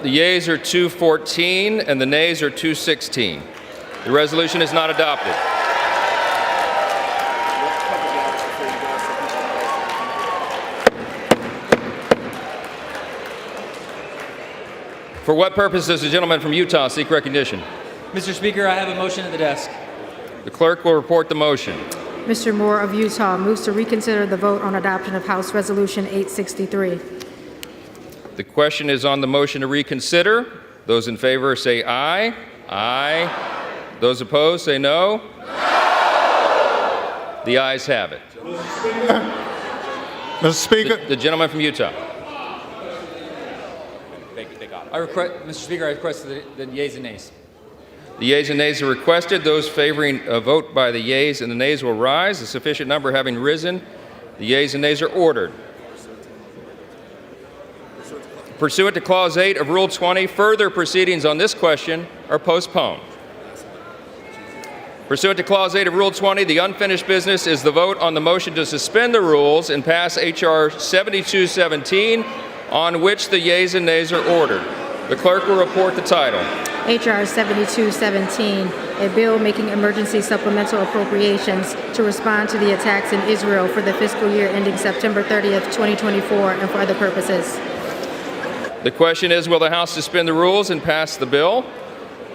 the yeas are 214 and the nays are 216. The resolution is not adopted. For what purpose does the gentleman from Utah seek recognition? Mr. Speaker, I have a motion at the desk. The clerk will report the motion. Mr. Moore of Utah moves to reconsider the vote on adoption of House Resolution 863. The question is on the motion to reconsider. Those in favor say aye. Aye. Those opposed say no. No. The ayes have it. Mr. Speaker. The gentleman from Utah. Mr. Speaker, I request the yeas and nays. The yeas and nays are requested. Those favoring a vote by the yeas and the nays will rise. A sufficient number having risen, the yeas and nays are ordered. Pursuant to Clause 8 of Rule 20, further proceedings on this question are postponed. Pursuant to Clause 8 of Rule 20, the unfinished business is the vote on the motion to suspend the rules and pass H.R. 7217, on which the yeas and nays are ordered. The clerk will report the title. H.R. 7217, a bill making emergency supplemental appropriations to respond to the attacks in Israel for the fiscal year ending September 30th, 2024, and for other purposes. The question is, will the House suspend the rules and pass the bill?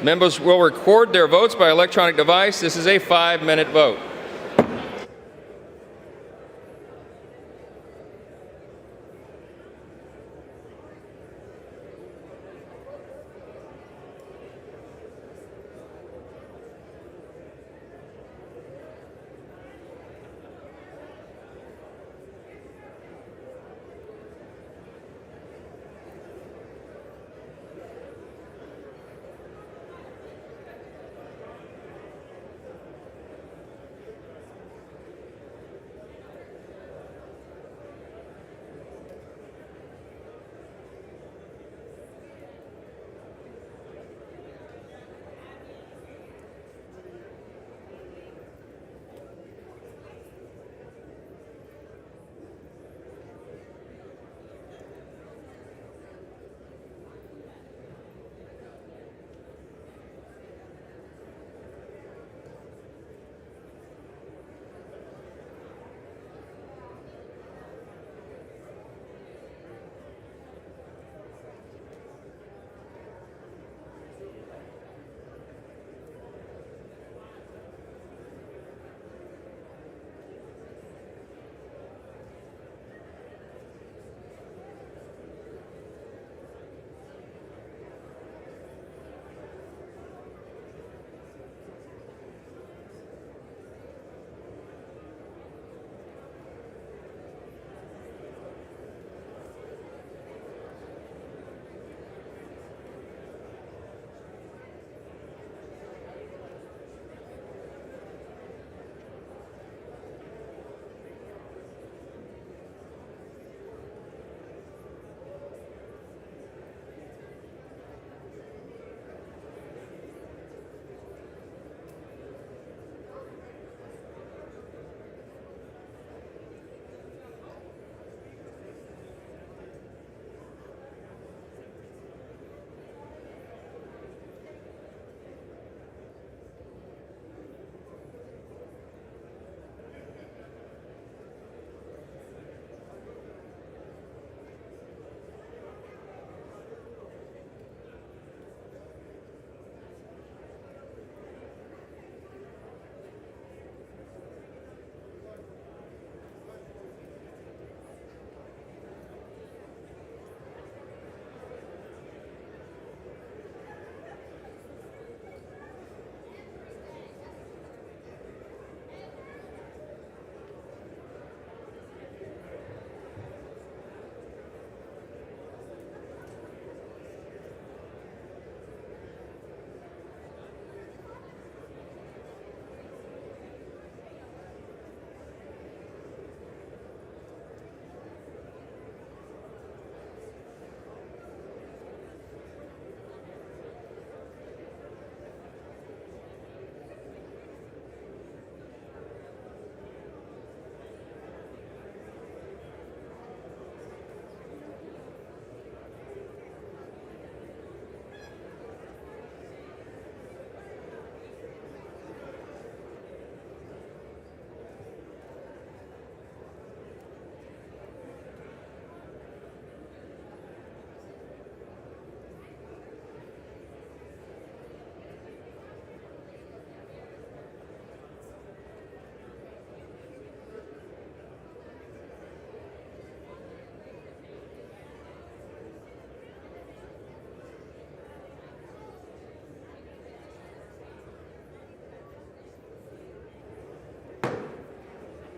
Members will record their votes by electronic device. This is a 5-minute vote.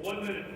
1 minute.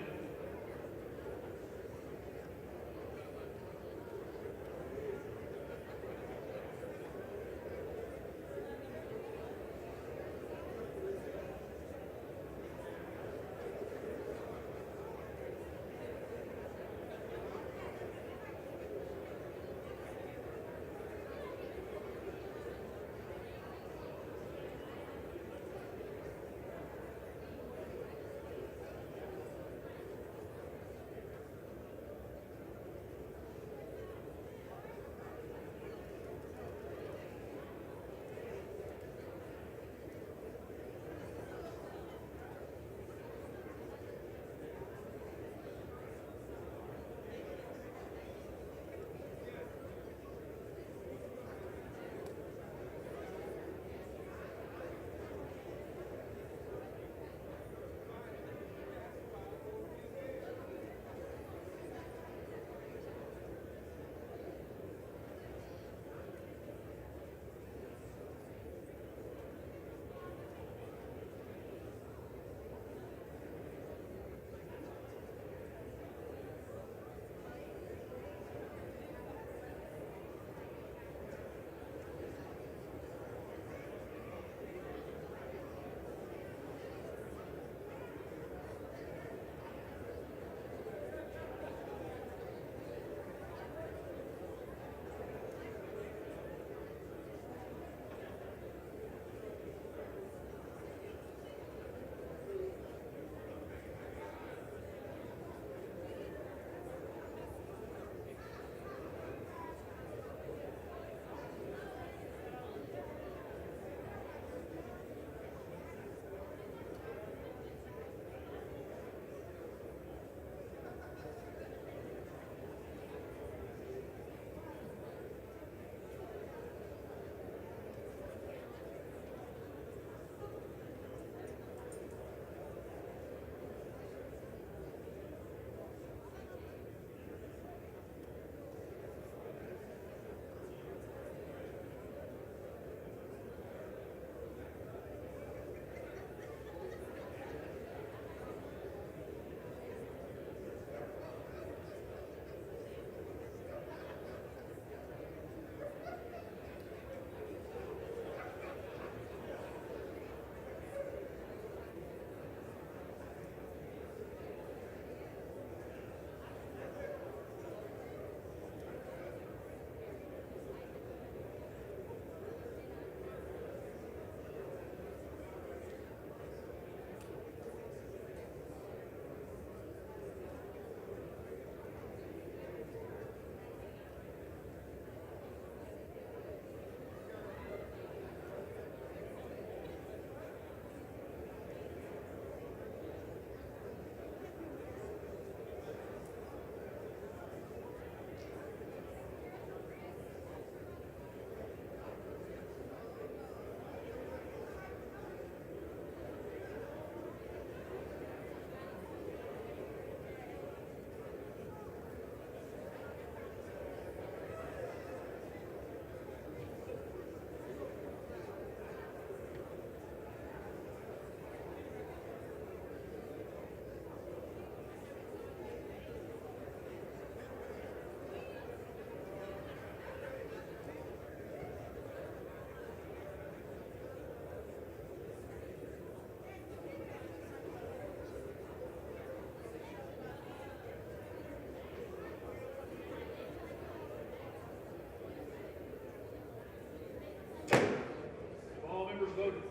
Voted.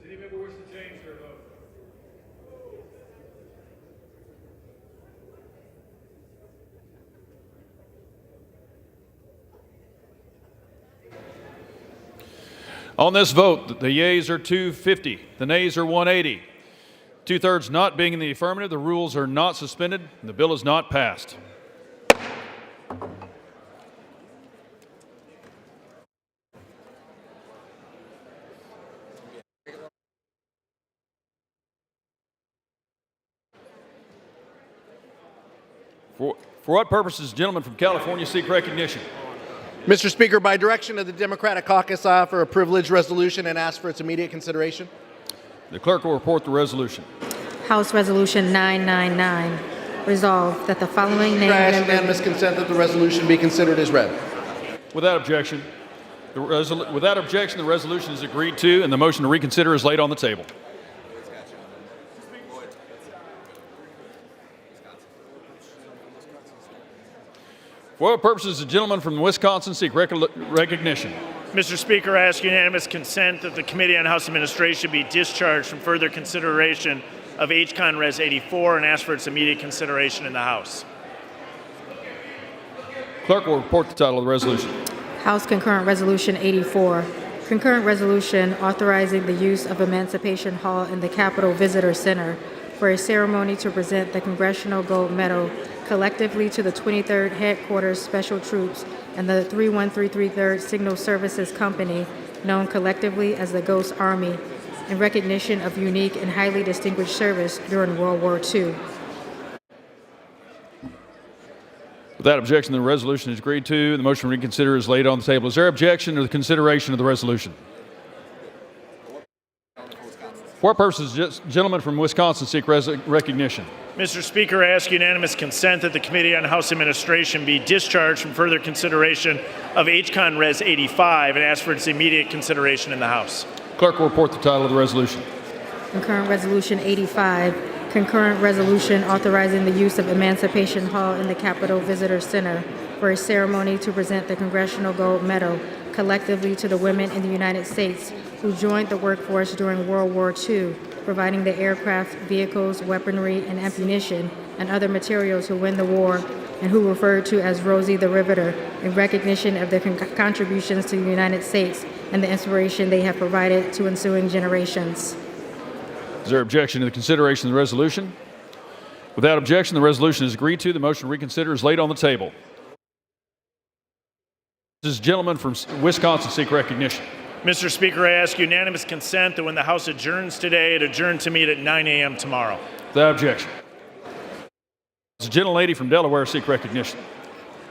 Does any member wish to change their vote? On this vote, the yeas are 250, the nays are 180. Two-thirds not being in the affirmative, the rules are not suspended, and the bill is not passed. For what purposes, gentlemen from California seek recognition? Mr. Speaker, by direction of the Democratic Caucus, I offer a privileged resolution and ask for its immediate consideration. The clerk will report the resolution. House Resolution 999. Resolved that the following named I ask members... unanimous consent that the resolution be considered as read. Without objection, the resolution is agreed to, and the motion to reconsider is laid on the table. For what purposes the gentleman from Wisconsin seek recognition? Mr. Speaker, I ask unanimous consent that the Committee on House Administration be discharged from further consideration of H-Con Res 84 and ask for its immediate consideration in the House. Clerk will report the title of the resolution. House Concurrent Resolution 84. Concurrent resolution authorizing the use of Emancipation Hall in the Capitol Visitor Center for a ceremony to present the Congressional Gold Medal collectively to the 23rd Headquarters Special Troops and the 31333rd Signal Services Company, known collectively as the Ghost Army, in recognition of unique and highly distinguished service during World War II. Without objection, the resolution is agreed to, and the motion to reconsider is laid on the table. Is there objection to the consideration of the resolution? For what purposes does the gentleman from Wisconsin seek recognition? Mr. Speaker, I ask unanimous consent that the Committee on House Administration be discharged from further consideration of H-Con Res 85 and ask for its immediate consideration in the House. Clerk will report the title of the resolution. Concurrent Resolution 85. Concurrent resolution authorizing the use of Emancipation Hall in the Capitol Visitor Center for a ceremony to present the Congressional Gold Medal collectively to the women in the United States who joined the workforce during World War II, providing the aircraft, vehicles, weaponry, and ammunition and other materials who win the war, and who referred to as Rosie the Riveter, in recognition of their contributions to the United States and the inspiration they have provided to ensuing generations. Is there objection to the consideration of the resolution? Without objection, the resolution is agreed to. The motion to reconsider is laid on the table. This gentleman from Wisconsin seek recognition. Mr. Speaker, I ask unanimous consent that when the House adjourns today, it adjourn to meet at 9 a.m. tomorrow. Without objection. This gentlelady from Delaware seek recognition.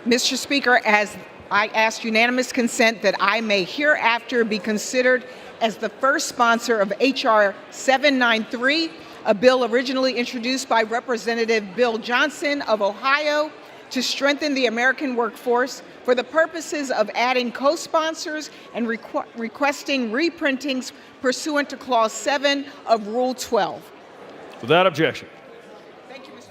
Mr. Speaker, as I ask unanimous consent that I may hereafter be considered as the first sponsor of H.R. 793, a bill originally introduced by Representative Bill Johnson of Ohio to strengthen the American workforce for the purposes of adding co-sponsors and requesting reprintings pursuant to Clause 7 of Rule 12. Without objection. Thank you, Mr. Speaker.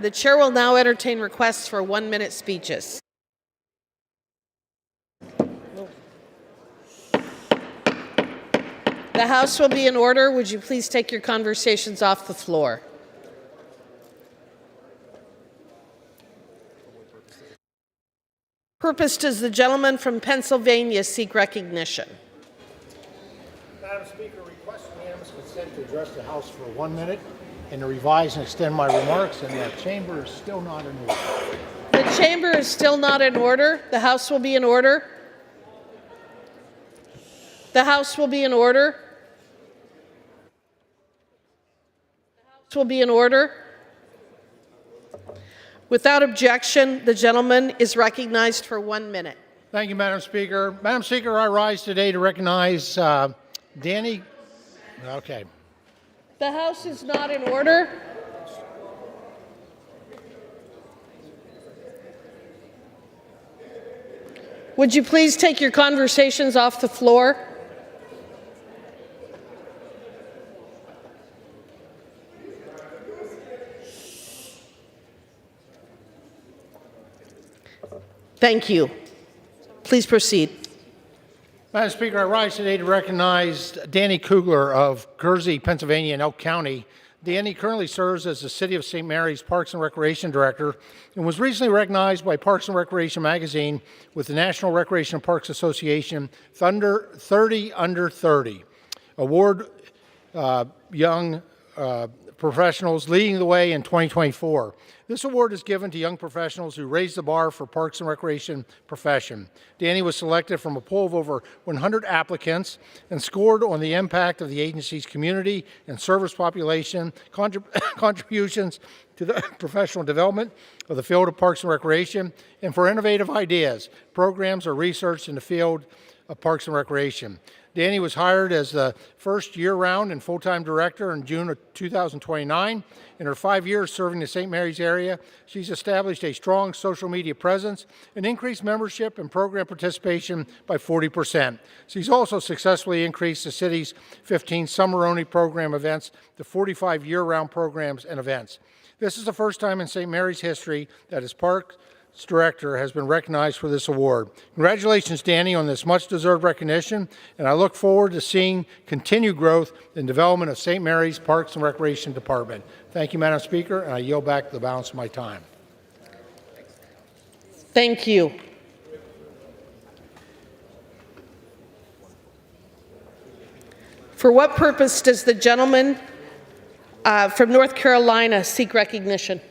The chair will now entertain requests for 1-minute speeches. The House will be in order. Would you please take your conversations off the floor? Purpose does the gentleman from Pennsylvania seek recognition? Madam Speaker, request unanimous consent to address the House for 1 minute and to revise and extend my remarks, and the chamber is still not in order. The chamber is still not in order. The House will be in order. The House will be in order. The House will be in order. Without objection, the gentleman is recognized for 1 minute. Thank you, Madam Speaker. Madam Speaker, I rise today to recognize Danny. Okay. The House is not in order. Would you please take your conversations off the floor? Thank you. Please proceed. Madam Speaker, I rise today to recognize Danny Kugler of Kersey, Pennsylvania, and Elk County. Danny currently serves as the City of St. Mary's Parks and Recreation Director and was recently recognized by Parks and Recreation magazine with the National Recreation and Parks Association 30 Under 30 Award Young Professionals leading the way in 2024. This award is given to young professionals who raise the bar for parks and recreation profession. Danny was selected from a poll of over 100 applicants and scored on the impact of the agency's community and service population, contributions to the professional development of the field of parks and recreation, and for innovative ideas, programs, or research in the field of parks and recreation. Danny was hired as the first year-round and full-time director in June of 2029. In her 5 years serving the St. Mary's area, she's established a strong social media presence and increased membership and program participation by 40%. She's also successfully increased the city's 15 summer-only program events to 45 year-round programs and events. This is the first time in St. Mary's history that its Parks Director has been recognized for this award. Congratulations, Danny, on this much-deserved recognition, and I look forward to seeing continued growth and development of St. Mary's Parks and Recreation Department. Thank you, Madam Speaker, and I yield back the balance of my time. Thank you. For what purpose does the gentleman from North Carolina seek recognition?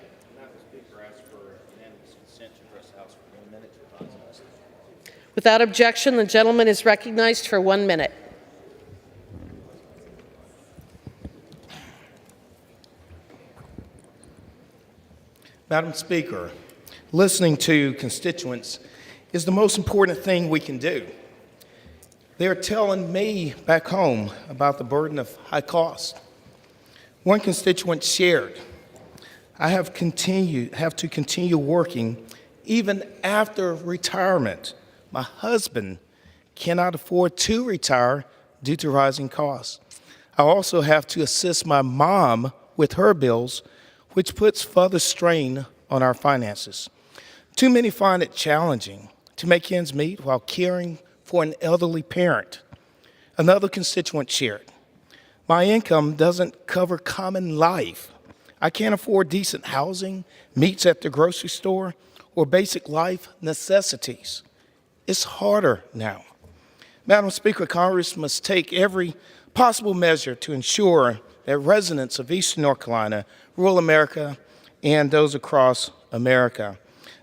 Without objection, the gentleman is recognized for 1 minute. Madam Speaker, listening to constituents is the most important thing we can do. They're telling me back home about the burden of high cost. One constituent shared, I have to continue working even after retirement. My husband cannot afford to retire due to rising costs. I also have to assist my mom with her bills, which puts further strain on our finances. Too many find it challenging to make ends meet while caring for an elderly parent. Another constituent shared, my income doesn't cover common life. I can't afford decent housing, meats at the grocery store, or basic life necessities. It's harder now. Madam Speaker, Congress must take every possible measure to ensure that residents of Eastern North Carolina, rural America, and those across America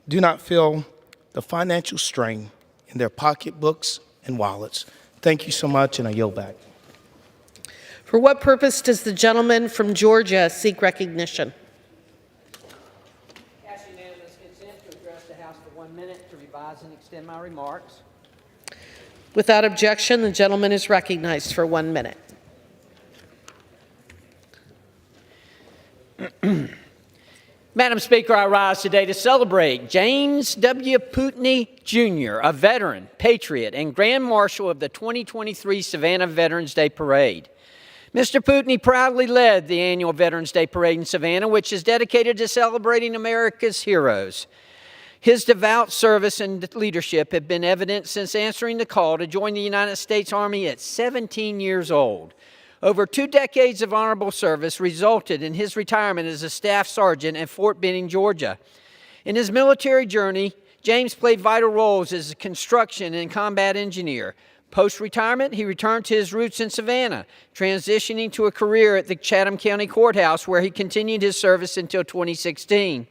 do not feel the financial strain in their pocketbooks and wallets. Thank you so much, and I yield back. For what purpose does the gentleman from Georgia seek recognition? Ask unanimous consent to address the House for 1 minute to revise and extend my remarks. Without objection, the gentleman is recognized for 1 minute. Madam Speaker, I rise today to celebrate James W. Putney, Jr., a veteran, patriot, and Grand Marshal of the 2023 Savannah Veterans Day Parade. Mr. Putney proudly led the annual Veterans Day Parade in Savannah, which is dedicated to celebrating America's heroes. His devout service and leadership have been evident since answering the call to join the United States Army at 17 years old. Over 2 decades of honorable service resulted in his retirement as a staff sergeant at Fort Benning, Georgia. In his military journey, James played vital roles as a construction and combat engineer. Post-retirement, he returned to his roots in Savannah, transitioning to a career at the Chatham County Courthouse, where he continued his service until 2016.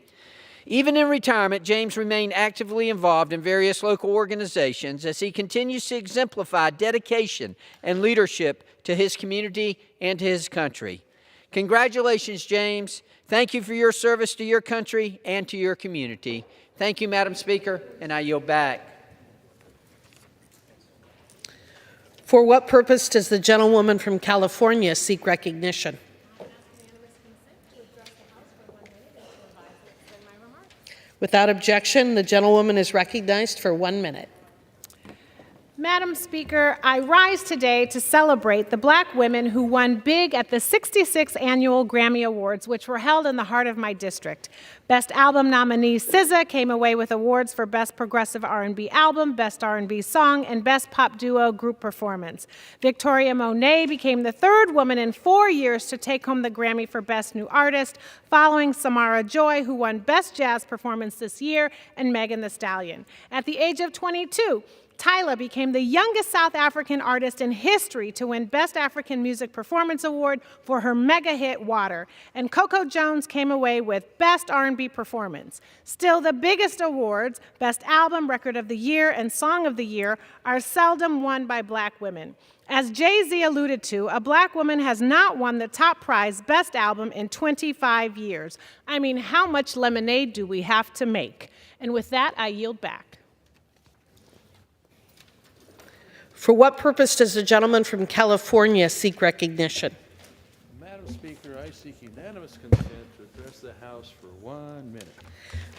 Even in retirement, James remained actively involved in various local organizations as he continues to exemplify dedication and leadership to his community and to his country. Congratulations, James. Thank you for your service to your country and to your community. Thank you, Madam Speaker, and I yield back. For what purpose does the gentlewoman from California seek recognition? Without objection, the gentlewoman is recognized for 1 minute. Madam Speaker, I rise today to celebrate the Black women who won big at the 66th Annual Grammy Awards, which were held in the heart of my district. Best Album nominee SZA came away with awards for Best Progressive R&B Album, Best R&B Song, and Best Pop Duo Group Performance. Victoria Monet became the third woman in 4 years to take home the Grammy for Best New Artist, following Samara Joy, who won Best Jazz Performance this year, and Megan Thee Stallion. At the age of 22, Tyla became the youngest South African artist in history to win Best African Music Performance Award for her mega hit Water. And Coco Jones came away with Best R&B Performance. Still, the biggest awards, Best Album, Record of the Year, and Song of the Year, are seldom won by Black women. As Jay-Z alluded to, a Black woman has not won the top prize, Best Album, in 25 years. I mean, how much lemonade do we have to make? And with that, I yield back. For what purpose does the gentleman from California seek recognition? Madam Speaker, I seek unanimous consent to address the House for 1 minute.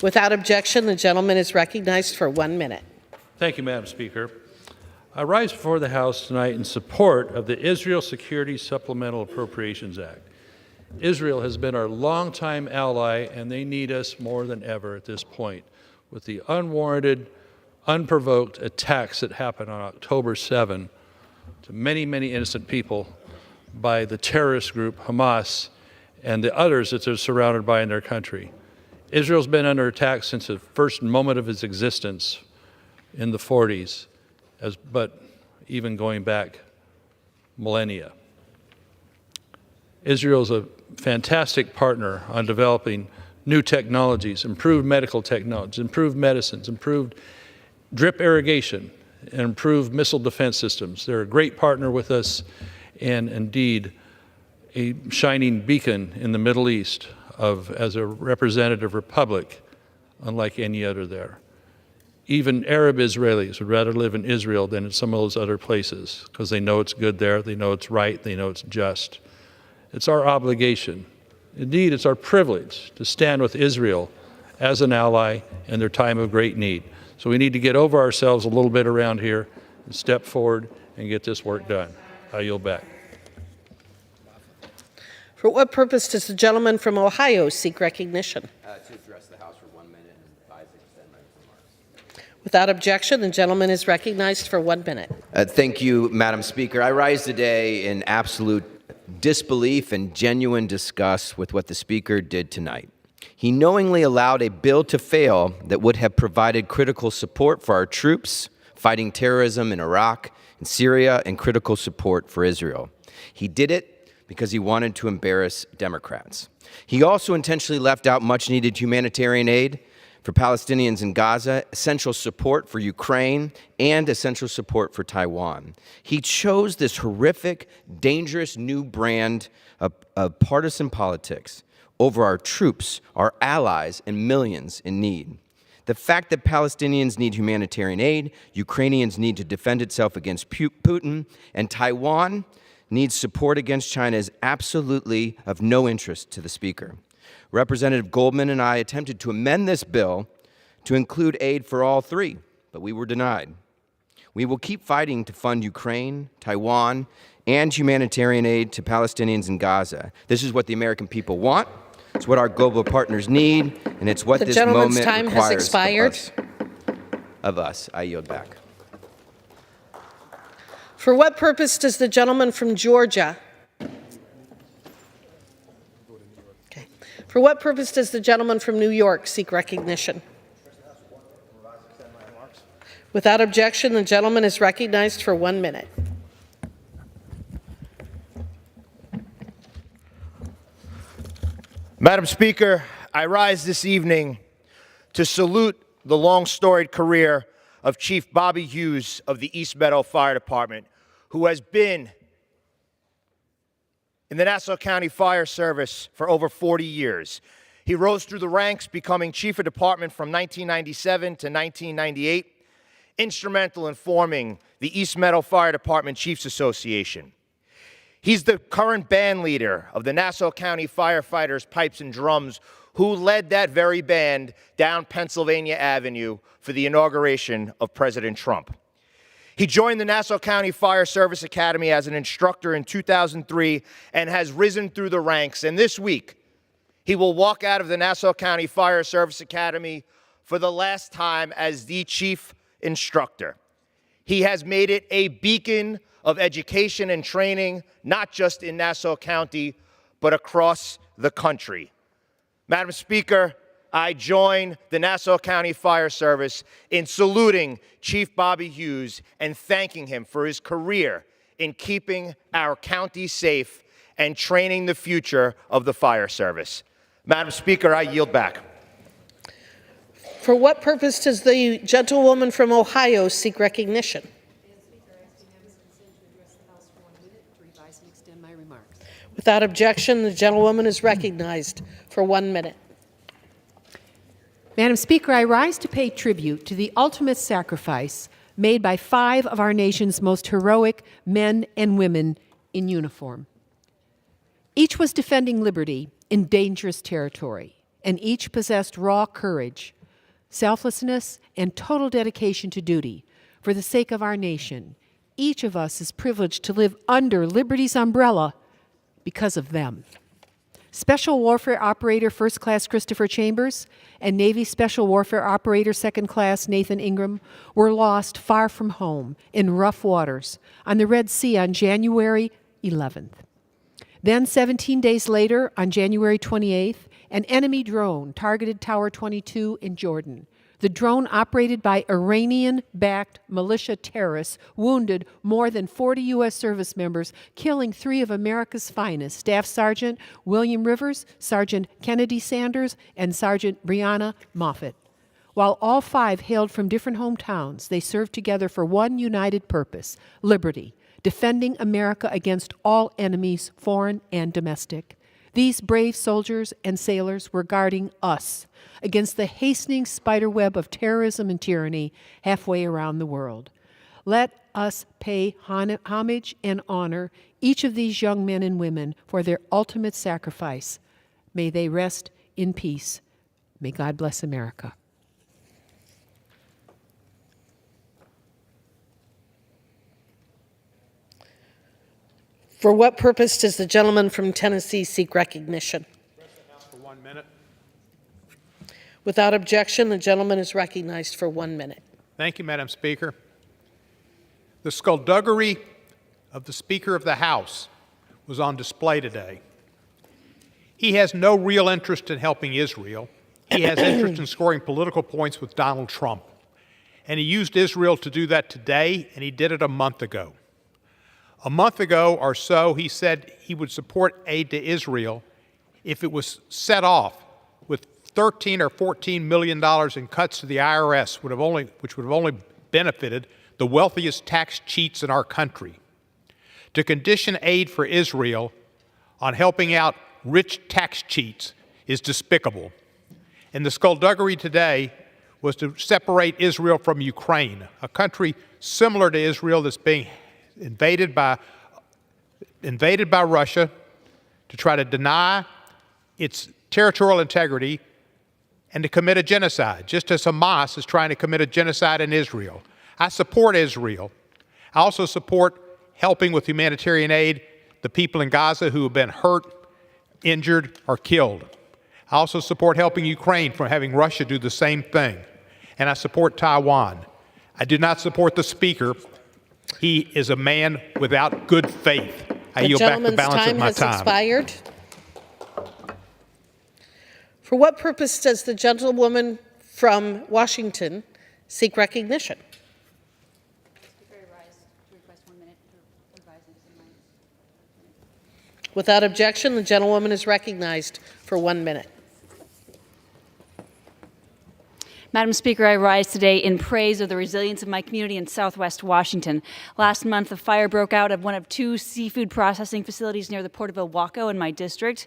Without objection, the gentleman is recognized for 1 minute. Thank you, Madam Speaker. I rise before the House tonight in support of the Israel Security Supplemental Appropriations Act. Israel has been our longtime ally, and they need us more than ever at this point. With the unwarranted, unprovoked attacks that happened on October 7 to many, many innocent people by the terrorist group Hamas and the others that they're surrounded by in their country. Israel's been under attack since the first moment of its existence in the 40s, but even going back millennia. Israel's a fantastic partner on developing new technologies, improved medical technologies, improved medicines, improved drip irrigation, and improved missile defense systems. They're a great partner with us, and indeed a shining beacon in the Middle East as a representative republic, unlike any other there. Even Arab Israelis would rather live in Israel than in some of those other places, because they know it's good there, they know it's right, they know it's just. It's our obligation. Indeed, it's our privilege to stand with Israel as an ally in their time of great need. So we need to get over ourselves a little bit around here and step forward and get this work done. I yield back. For what purpose does the gentleman from Ohio seek recognition? To address the House for 1 minute and advise to extend my remarks. Without objection, the gentleman is recognized for 1 minute. Thank you, Madam Speaker. I rise today in absolute disbelief and genuine disgust with what the Speaker did tonight. He knowingly allowed a bill to fail that would have provided critical support for our troops fighting terrorism in Iraq and Syria and critical support for Israel. He did it because he wanted to embarrass Democrats. He also intentionally left out much-needed humanitarian aid for Palestinians in Gaza, essential support for Ukraine, and essential support for Taiwan. He chose this horrific, dangerous new brand of partisan politics over our troops, our allies, and millions in need. The fact that Palestinians need humanitarian aid, Ukrainians need to defend itself against Putin, and Taiwan needs support against China is absolutely of no interest to the Speaker. Representative Goldman and I attempted to amend this bill to include aid for all three, but we were denied. We will keep fighting to fund Ukraine, Taiwan, and humanitarian aid to Palestinians in Gaza. This is what the American people want. It's what our global partners need, and it's what this moment time requires has expired. Of us. I yield back. For what purpose does the gentleman from Georgia? Okay. For what purpose does the gentleman from New York seek recognition? Without objection, the gentleman is recognized for 1 minute. Madam Speaker, I rise this evening to salute the long-storied career of Chief Bobby Hughes of the East Meadow Fire Department, who has been in the Nassau County Fire Service for over 40 years. He rose through the ranks, becoming Chief of Department from 1997 to 1998, instrumental in forming the East Meadow Fire Department Chiefs Association. He's the current band leader of the Nassau County Firefighters Pipes and Drums, who led that very band down Pennsylvania Avenue for the inauguration of President Trump. He joined the Nassau County Fire Service Academy as an instructor in 2003 and has risen through the ranks. And this week, he will walk out of the Nassau County Fire Service Academy for the last time as the chief instructor. He has made it a beacon of education and training, not just in Nassau County, but across the country. Madam Speaker, I join the Nassau County Fire Service in saluting Chief Bobby Hughes and thanking him for his career in keeping our county safe and training the future of the fire service. Madam Speaker, I yield back. For what purpose does the gentlewoman from Ohio seek recognition? Without objection, the gentlewoman is recognized for 1 minute. Madam Speaker, I rise to pay tribute to the ultimate sacrifice made by 5 of our nation's most heroic men and women in uniform. Each was defending liberty in dangerous territory, and each possessed raw courage, selflessness, and total dedication to duty for the sake of our nation. Each of us is privileged to live under liberty's umbrella because of them. Special Warfare Operator First Class Christopher Chambers and Navy Special Warfare Operator Second Class Nathan Ingram were lost far from home in rough waters on the Red Sea on January 11th. Then 17 days later, on January 28th, an enemy drone targeted Tower 22 in Jordan. The drone, operated by Iranian-backed militia terrorists, wounded more than 40 U.S. service members, killing 3 of America's finest, Staff Sergeant William Rivers, Sergeant Kennedy Sanders, and Sergeant Brianna Moffitt. While all 5 hailed from different hometowns, they served together for one united purpose: liberty, defending America against all enemies, foreign and domestic. These brave soldiers and sailors were guarding us against the hastening spiderweb of terrorism and tyranny halfway around the world. Let us pay homage and honor each of these young men and women for their ultimate sacrifice. May they rest in peace. May God bless America. For what purpose does the gentleman from Tennessee seek recognition? For 1 minute. Without objection, the gentleman is recognized for 1 minute. Thank you, Madam Speaker. The skullduggery of the Speaker of the House was on display today. He has no real interest in helping Israel. He has interest in scoring political points with Donald Trump. And he used Israel to do that today, and he did it a month ago. A month ago or so, he said he would support aid to Israel if it was set off with $13 or $14 million in cuts to the IRS, which would have only benefited the wealthiest tax cheats in our country. To condition aid for Israel on helping out rich tax cheats is despicable. And the skullduggery today was to separate Israel from Ukraine, a country similar to Israel that's being invaded by Russia, to try to deny its territorial integrity and to commit a genocide, just as Hamas is trying to commit a genocide in Israel. I support Israel. I also support helping with humanitarian aid the people in Gaza who have been hurt, injured, or killed. I also support helping Ukraine from having Russia do the same thing. And I support Taiwan. I do not support the Speaker. He is a man without good faith. I yield back the balance of my time. The gentleman's time has expired. For what purpose does the gentlewoman from Washington seek recognition? Without objection, the gentlewoman is recognized for 1 minute. Madam Speaker, I rise today in praise of the resilience of my community in Southwest Washington. Last month, a fire broke out at one of 2 seafood processing facilities near the Port of Ilwaco in my district.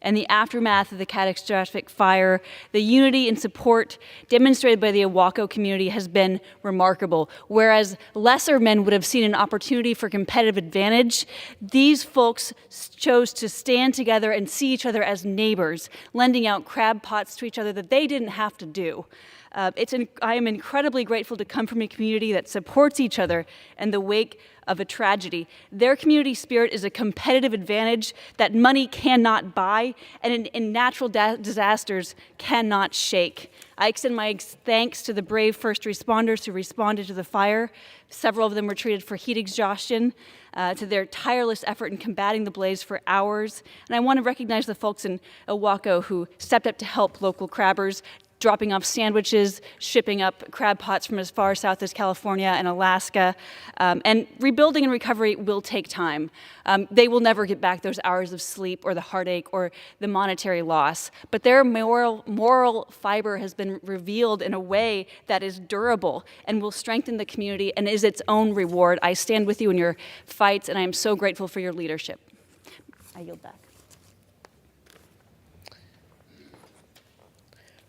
and the aftermath of the catastrophic fire, the unity and support demonstrated by the Awako community has been remarkable. Whereas lesser men would have seen an opportunity for competitive advantage, these folks chose to stand together and see each other as neighbors, lending out crab pots to each other that they didn't have to do. I am incredibly grateful to come from a community that supports each other in the wake of a tragedy. Their community spirit is a competitive advantage that money cannot buy and in natural disasters cannot shake. I extend my thanks to the brave first responders who responded to the fire. Several of them were treated for heat exhaustion, to their tireless effort in combating the blaze for hours. And I want to recognize the folks in Awako who stepped up to help local crabbers, dropping off sandwiches, shipping up crab pots from as far south as California and Alaska. And rebuilding and recovery will take time. They will never get back those hours of sleep or the heartache or the monetary loss. But their moral fiber has been revealed in a way that is durable and will strengthen the community and is its own reward. I stand with you in your fights, and I am so grateful for your leadership. I yield back.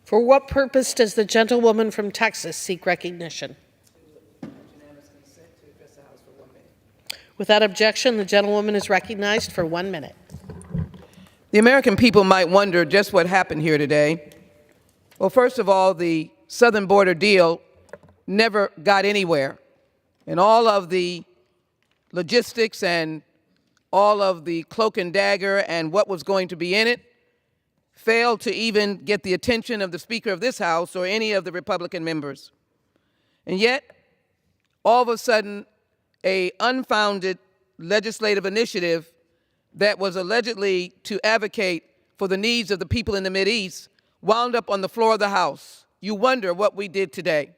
For what purpose does the gentlewoman from Texas seek recognition? Without objection, the gentlewoman is recognized for 1 minute. The American people might wonder just what happened here today. Well, first of all, the southern border deal never got anywhere. And all of the logistics and all of the cloak and dagger and what was going to be in it failed to even get the attention of the Speaker of this House or any of the Republican members. And yet, all of a sudden, an unfounded legislative initiative that was allegedly to advocate for the needs of the people in the Mideast wound up on the floor of the House. You wonder what we did today.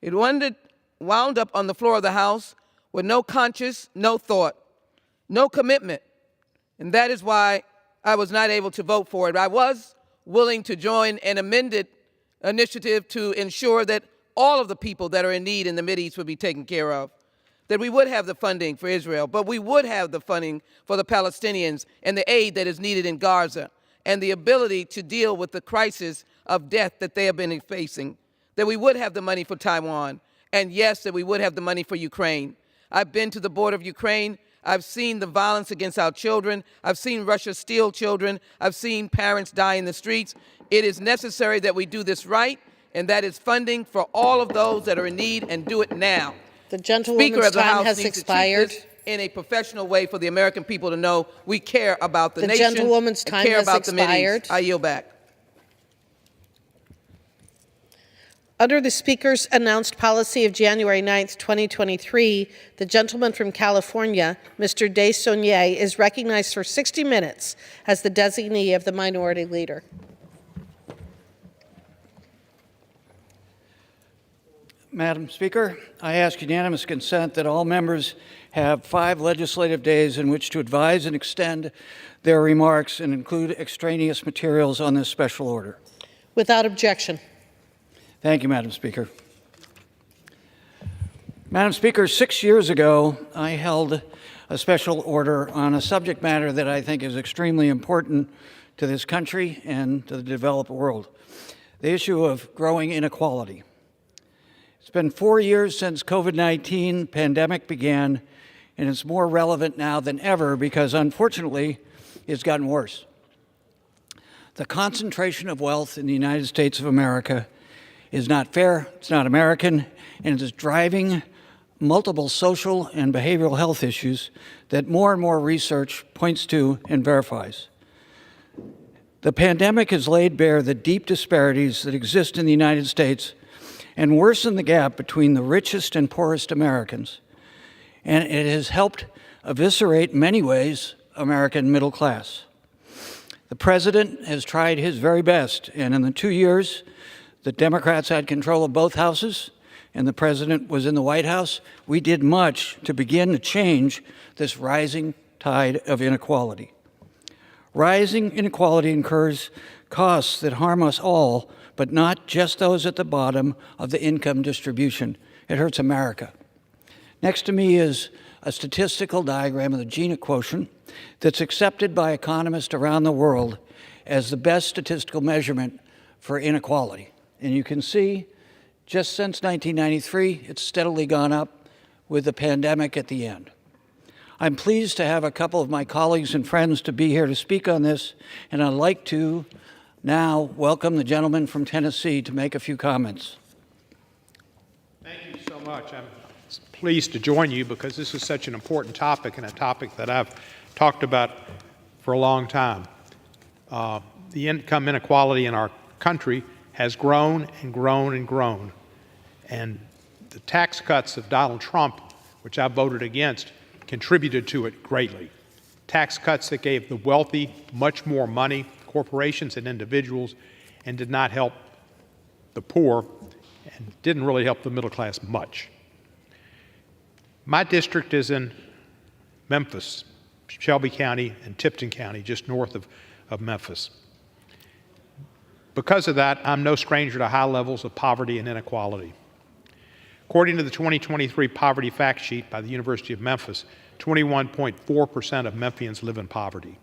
It wound up on the floor of the House with no conscience, no thought, no commitment. And that is why I was not able to vote for it. I was willing to join an amended initiative to ensure that all of the people that are in need in the Mideast would be taken care of, that we would have the funding for Israel, but we would have the funding for the Palestinians and the aid that is needed in Gaza and the ability to deal with the crisis of death that they have been facing, that we would have the money for Taiwan, and yes, that we would have the money for Ukraine. I've been to the border of Ukraine. I've seen the violence against our children. I've seen Russia steal children. I've seen parents die in the streets. It is necessary that we do this right, and that is funding for all of those that are in need, and do it now. The Speaker gentlewoman's of the time House has needs expired. to treat this in a professional way for the American people to know we care about the The nation gentlewoman's and time care has about the expired. Mideast. I yield back. Under the Speaker's announced policy of January 9th, 2023, the gentleman from California, Mr. Desaulniers, is recognized for 60 minutes as the designee of the Minority Leader. Madam Speaker, I ask unanimous consent that all members have 5 legislative days in which to advise and extend their remarks and include extraneous materials on this special order. Without objection. Thank you, Madam Speaker. Madam Speaker, 6 years ago, I held a special order on a subject matter that I think is extremely important to this country and to the developed world, the issue of growing inequality. It's been 4 years since COVID-19 pandemic began, and it's more relevant now than ever because, unfortunately, it's gotten worse. The concentration of wealth in the United States of America is not fair, it's not American, and it is driving multiple social and behavioral health issues that more and more research points to and verifies. The pandemic has laid bare the deep disparities that exist in the United States and worsened the gap between the richest and poorest Americans. And it has helped eviscerate, in many ways, American middle class. The president has tried his very best, and in the 2 years the Democrats had control of both houses and the president was in the White House, we did much to begin to change this rising tide of inequality. Rising inequality incurs costs that harm us all, but not just those at the bottom of the income distribution. It hurts America. Next to me is a statistical diagram of the Gini quotient that's accepted by economists around the world as the best statistical measurement for inequality. And you can see, just since 1993, it's steadily gone up with the pandemic at the end. I'm pleased to have a couple of my colleagues and friends to be here to speak on this, and I'd like to now welcome the gentleman from Tennessee to make a few comments. Thank you so much. I'm pleased to join you because this is such an important topic and a topic that I've talked about for a long time. The income inequality in our country has grown and grown and grown. And the tax cuts of Donald Trump, which I voted against, contributed to it greatly. Tax cuts that gave the wealthy much more money, corporations and individuals, and did not help the poor and didn't really help the middle class much. My district is in Memphis, Shelby County and Tipton County, just north of Memphis. Because of that, I'm no stranger to high levels of poverty and inequality. According to the 2023 Poverty Fact Sheet by the University of Memphis, 21.4% of Memphians live in poverty.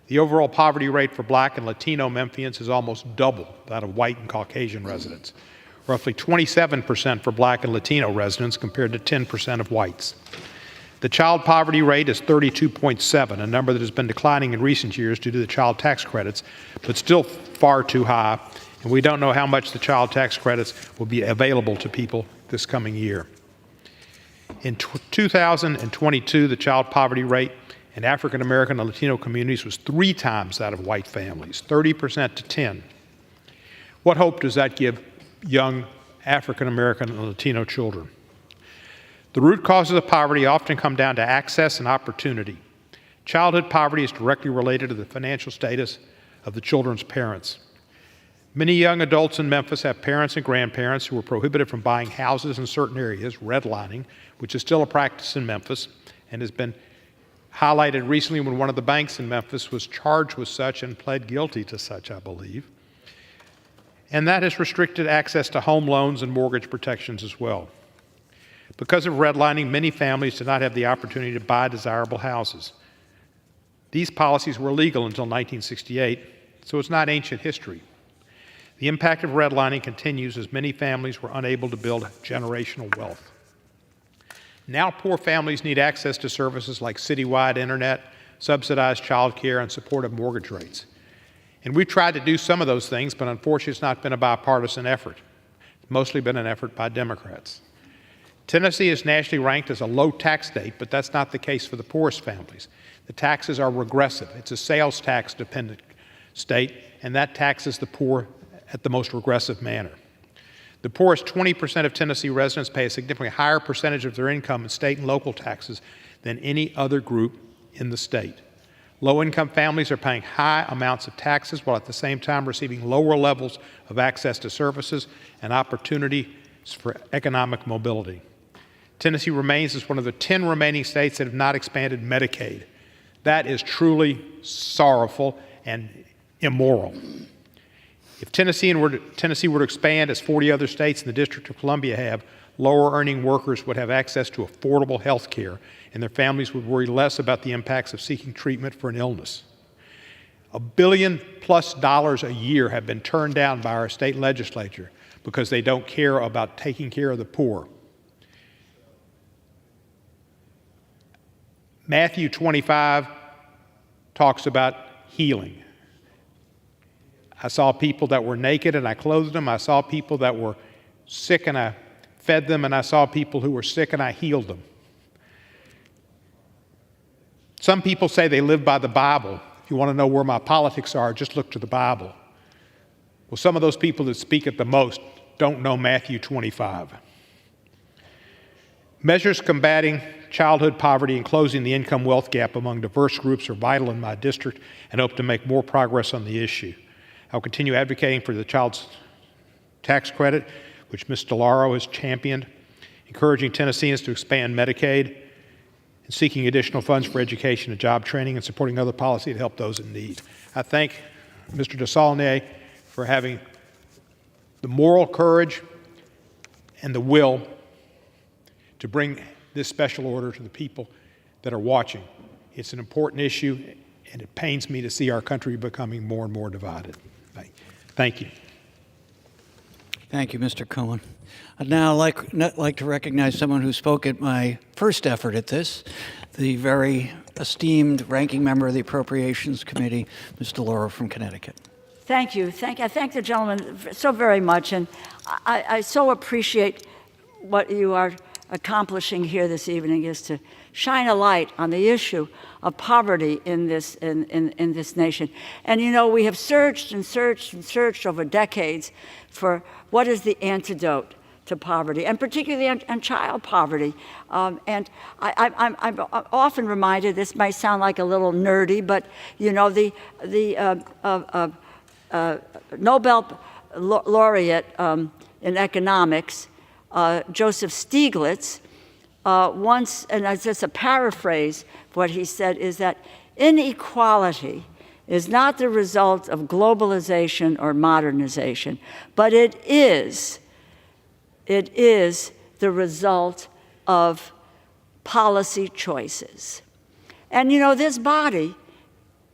The overall poverty rate for Black and Latino Memphians is almost double that of white and Caucasian residents, roughly 27% for Black and Latino residents compared to 10% of whites. The child poverty rate is 32.7, a number that has been declining in recent years due to the child tax credits, but still far too high, and we don't know how much the child tax credits will be available to people this coming year. In 2022, the child poverty rate in African American and Latino communities was 3 times that of white families, 30% to 10. What hope does that give young African American and Latino children? The root causes of poverty often come down to access and opportunity. Childhood poverty is directly related to the financial status of the children's parents. Many young adults in Memphis have parents and grandparents who were prohibited from buying houses in certain areas, redlining, which is still a practice in Memphis and has been highlighted recently when one of the banks in Memphis was charged with such and pled guilty to such, I believe. And that has restricted access to home loans and mortgage protections as well. Because of redlining, many families did not have the opportunity to buy desirable houses. These policies were legal until 1968, so it's not ancient history. The impact of redlining continues as many families were unable to build generational wealth. Now poor families need access to services like citywide internet, subsidized child care, and supportive mortgage rates. And we've tried to do some of those things, but unfortunately it's not been a bipartisan effort. It's mostly been an effort by Democrats. Tennessee is nationally ranked as a low tax state, but that's not the case for the poorest families. The taxes are regressive. It's a sales tax dependent state, and that taxes the poor at the most regressive manner. The poorest 20% of Tennessee residents pay a significantly higher percentage of their income in state and local taxes than any other group in the state. Low-income families are paying high amounts of taxes while at the same time receiving lower levels of access to services and opportunities for economic mobility. Tennessee remains as one of the 10 remaining states that have not expanded Medicaid. That is truly sorrowful and immoral. If Tennessee were to expand as 40 other states in the District of Columbia have, lower-earning workers would have access to affordable health care, and their families would worry less about the impacts of seeking treatment for an illness. $1 billion+ a year have been turned down by our state legislature because they don't care about taking care of the poor. Matthew 25 talks about healing. I saw people that were naked and I clothed them. I saw people that were sick and I fed them, and I saw people who were sick and I healed them. Some people say they live by the Bible. If you want to know where my politics are, just look to the Bible. Well, some of those people that speak it the most don't know Matthew 25. Measures combating childhood poverty and closing the income-wealth gap among diverse groups are vital in my district and hope to make more progress on the issue. I'll continue advocating for the child tax credit, which Ms. DeLauro has championed, encouraging Tennesseans to expand Medicaid, and seeking additional funds for education and job training, and supporting other policy to help those in need. I thank Mr. DeSaulnier for having the moral courage and the will to bring this special order to the people that are watching. It's an important issue, and it pains me to see our country becoming more and more divided. Thank you. Thank you, Mr. Cohen. I'd now like to recognize someone who spoke at my first effort at this, the very esteemed ranking member of the Appropriations Committee, Ms. DeLauro from Connecticut. Thank you. I thank the gentleman so very much, and I so appreciate what you are accomplishing here this evening is to shine a light on the issue of poverty in this nation. And you know, we have searched and searched and searched over decades for what is the antidote to poverty, and particularly on child poverty. And I'm often reminded, this might sound like a little nerdy, but you know, the Nobel laureate in economics, Joseph Stiglitz, once, and it's just a paraphrase of what he said, is that inequality is not the result of globalization or modernization, but it is the result of policy choices. And you know, this body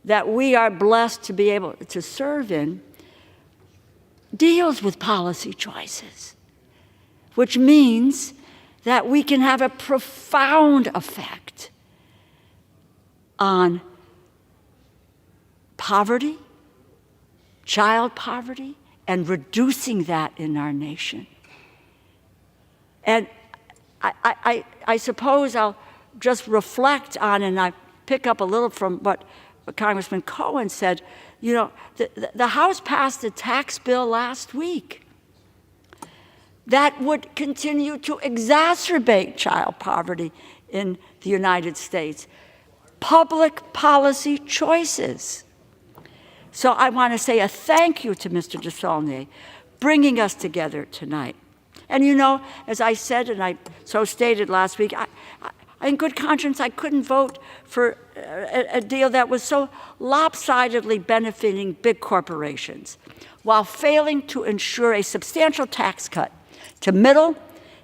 that we are blessed to be able to serve in deals with policy choices, which means that we can have a profound effect on poverty, child poverty, and reducing that in our nation. And I suppose I'll just reflect on, and I pick up a little from what Congressman Cohen said. You know, the House passed a tax bill last week that would continue to exacerbate child poverty in the United States. Public policy choices. So I want to say a thank you to Mr. DeSaulnier bringing us together tonight. And you know, as I said, and I so stated last week, in good conscience, I couldn't vote for a deal that was so lopsidedly benefiting big corporations while failing to ensure a substantial tax cut to middle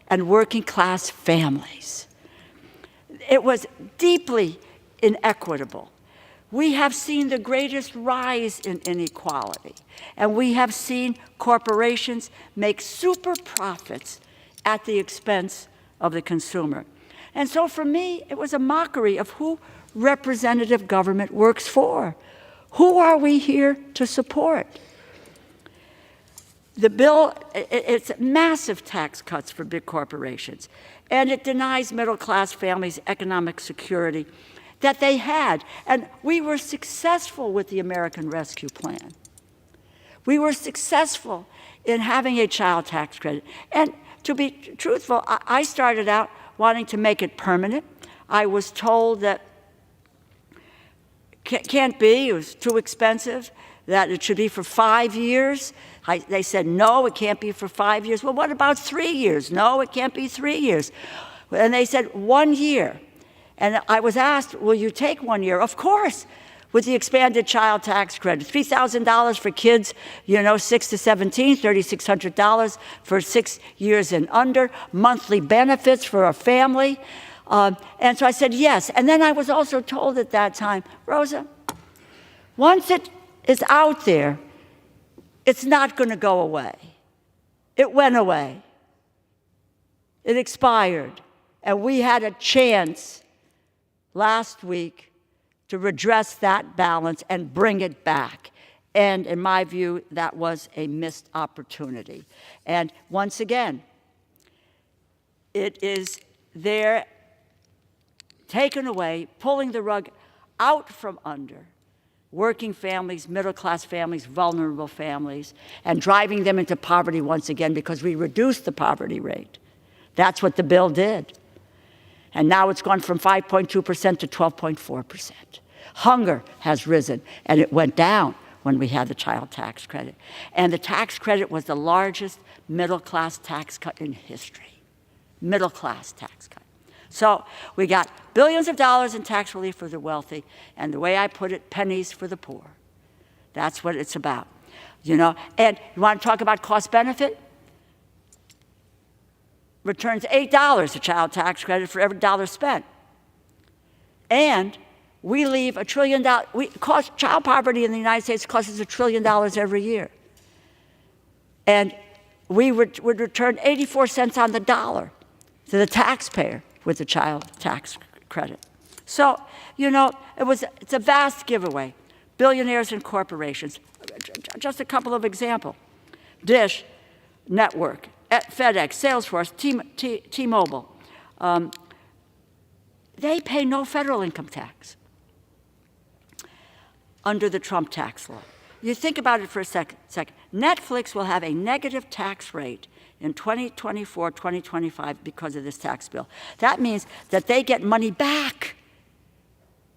and working class families. It was deeply inequitable. We have seen the greatest rise in inequality, and we have seen corporations make super profits at the expense of the consumer. And so for me, it was a mockery of who representative government works for. Who are we here to support? The bill, it's massive tax cuts for big corporations, and it denies middle-class families economic security that they had. And we were successful with the American Rescue Plan. We were successful in having a child tax credit. And to be truthful, I started out wanting to make it permanent. I was told that can't be, it was too expensive, that it should be for 5 years. They said, no, it can't be for 5 years. Well, what about 3 years? No, it can't be 3 years. And they said 1 year. And I was asked, will you take 1 year? Of course, with the expanded child tax credit. $3,000 for kids, you know, 6 to 17, $3,600 for 6 years and under, monthly benefits for a family. And so I said yes. And then I was also told at that time, Rosa, once it is out there, it's not going to go away. It went away. It expired. And we had a chance last week to redress that balance and bring it back. And in my view, that was a missed opportunity. And once again, it is there taken away, pulling the rug out from under working families, middle-class families, vulnerable families, and driving them into poverty once again because we reduced the poverty rate. That's what the bill did. And now it's gone from 5.2% to 12.4%. Hunger has risen, and it went down when we had the child tax credit. And the tax credit was the largest middle-class tax cut in history. Middle-class tax cut. So we got billions of dollars in tax relief for the wealthy, and the way I put it, pennies for the poor. That's what it's about. You know, and you want to talk about cost benefit? Returns $8 a child tax credit for every dollar spent. And We leave $1 trillion. Child poverty in the United States costs us $1 trillion every year. And we would return 84 cents on the dollar to the taxpayer with the child tax credit. So, it's a vast giveaway. Billionaires and corporations. Just a couple of examples. Dish Network, FedEx, Salesforce, T-Mobile. They pay no federal income tax under the Trump tax law. You think about it for a second. Netflix will have a negative tax rate in 2024, 2025 because of this tax bill. That means that they get money back.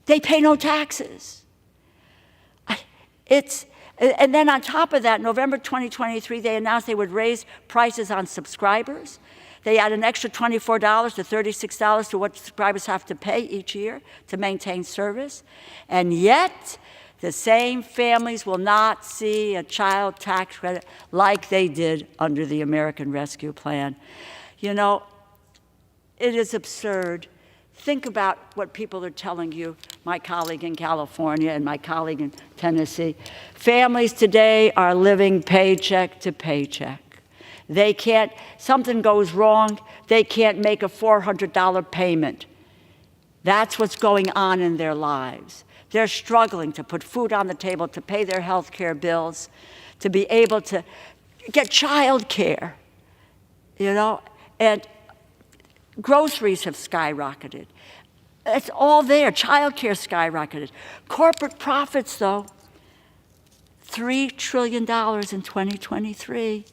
They pay no taxes. And then on top of that, November 2023, they announced they would raise prices on subscribers. They add an extra $24 to $36 to what subscribers have to pay each year to maintain service. And yet, the same families will not see a child tax credit like they did under the American Rescue Plan. It is absurd. Think about what people are telling you, my colleague in California and my colleague in Tennessee. Families today are living paycheck to paycheck. They can't, something goes wrong, they can't make a $400 payment. That's what's going on in their lives. They're struggling to put food on the table, to pay their health care bills, to be able to get child care, and groceries have skyrocketed. It's all there. Child care skyrocketed. Corporate profits, though, $3 trillion in 2023.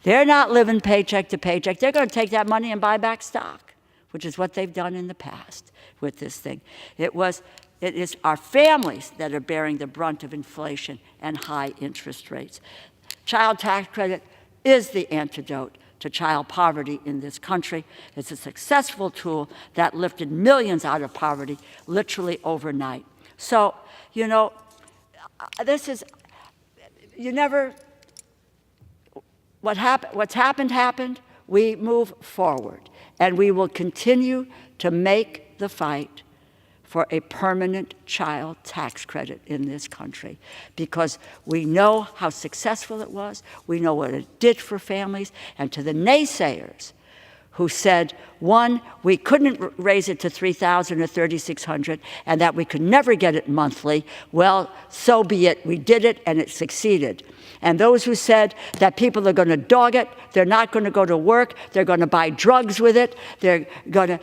They're not living paycheck to paycheck. They're going to take that money and buy back stock, which is what they've done in the past with this thing. It is our families that are bearing the brunt of inflation and high interest rates. Child tax credit is the antidote to child poverty in this country. It's a successful tool that lifted millions out of poverty literally overnight. So, what's happened, happened. We move forward, and we will continue to make the fight for a permanent child tax credit in this country, because we know how successful it was. We know what it did for families. And to the naysayers who said, one, we couldn't raise it to $3,000 or $3,600 and that we could never get it monthly, well, so be it. We did it and it succeeded. And those who said that people are going to dog it, they're not going to go to work, they're going to buy drugs with it, they're going to,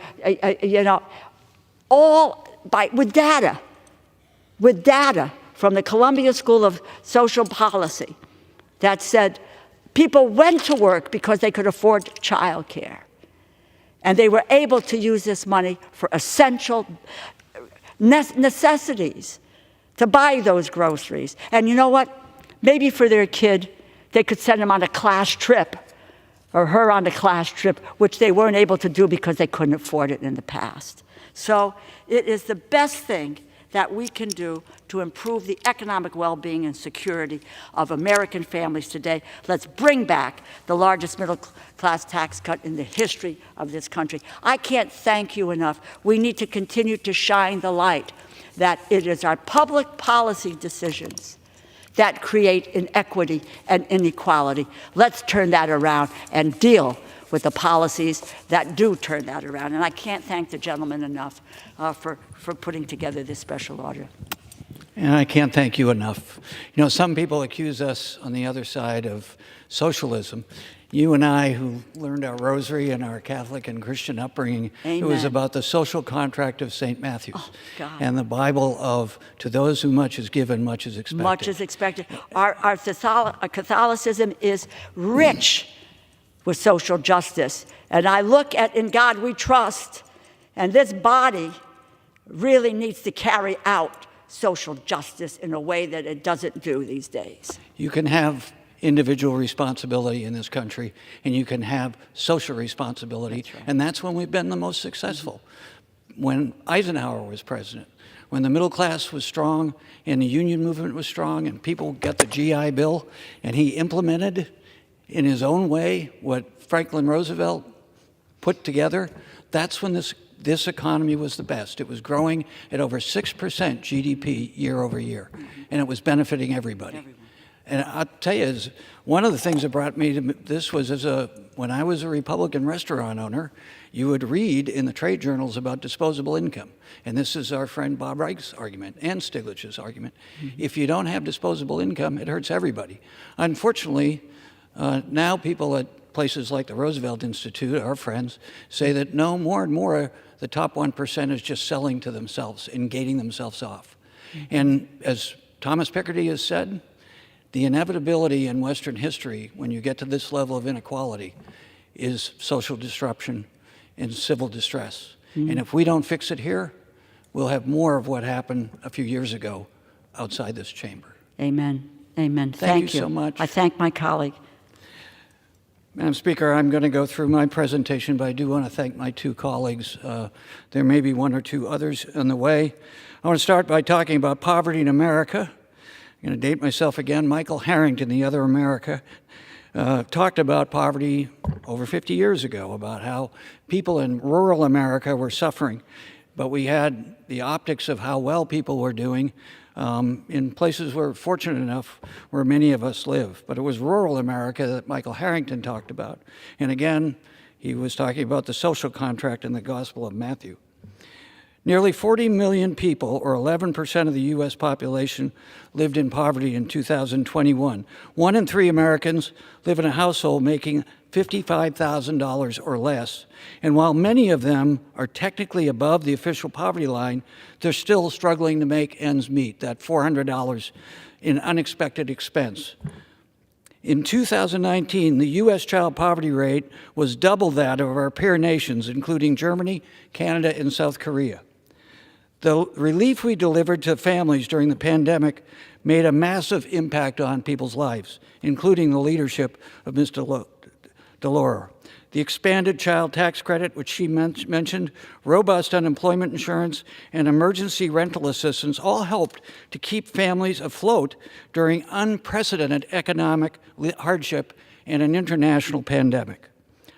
with data from the Columbia School of Social Policy that said people went to work because they could afford child care. And they were able to use this money for essential necessities, to buy those groceries. And you know what? Maybe for their kid, they could send him on a class trip or her on a class trip, which they weren't able to do because they couldn't afford it in the past. So it is the best thing that we can do to improve the economic well-being and security of American families today. Let's bring back the largest middle-class tax cut in the history of this country. I can't thank you enough. We need to continue to shine the light that it is our public policy decisions that create inequity and inequality. Let's turn that around and deal with the policies that do turn that around. And I can't thank the gentleman enough for putting together this special order. And I can't thank you enough. Some people accuse us on the other side of socialism. You and I, who learned our rosary and our Catholic and Christian upbringing, Amen. It was about the social contract of St. Matthew's. Oh, God. And the Bible of, to those who much is given, much is expected. Much is expected. Our Catholicism is rich with social justice. And I look at In God We Trust, and this body really needs to carry out social justice in a way that it doesn't do these days. You can have individual responsibility in this country, and you can have social responsibility, That's right. And that's when we've been the most successful. When Eisenhower was president, when the middle class was strong, and the union movement was strong, and people got the GI Bill, and he implemented in his own way what Franklin Roosevelt put together, that's when this this economy was the best. It was growing at over 6% GDP year over year, and it was benefiting everybody. And I'll tell you, one of the things that brought me to this was when I was a Republican restaurant owner, you would read in the trade journals about disposable income. And this is our friend Bob Reich's argument and Stiglitz's argument. If you don't have disposable income, it hurts everybody. Unfortunately, now people at places like the Roosevelt Institute, our friends, say that no, more and more, the top 1% is just selling to themselves and gating themselves off. And as Thomas Piketty has said, the inevitability in Western history, when you get to this level of inequality, is social disruption and civil distress. And if we don't fix it here, we'll have more of what happened a few years ago outside this chamber. Amen. Amen. Thank you so much. I thank my colleague. Madam Speaker, I'm going to go through my presentation, but I do want to thank my two colleagues. There may be one or two others on the way. I want to start by talking about poverty in America. I'm going to date myself again. Michael Harrington, the other America, talked about poverty over 50 years ago, about how people in rural America were suffering. But we had the optics of how well people were doing in places we're fortunate enough where many of us live. But it was rural America that Michael Harrington talked about. And again, he was talking about the social contract in the Gospel of Matthew. Nearly 40 million people, or 11% of the U.S. population, lived in poverty in 2021. 1 in 3 Americans live in a household making $55,000 or less. And while many of them are technically above the official poverty line, they're still struggling to make ends meet, that $400 in unexpected expense. In 2019, the U.S. child poverty rate was double that of our peer nations, including Germany, Canada, and South Korea. The relief we delivered to families during the pandemic made a massive impact on people's lives, including the leadership of Ms. Delora. The expanded child tax credit, which she mentioned, robust unemployment insurance, and emergency rental assistance all helped to keep families afloat during unprecedented economic hardship and an international pandemic.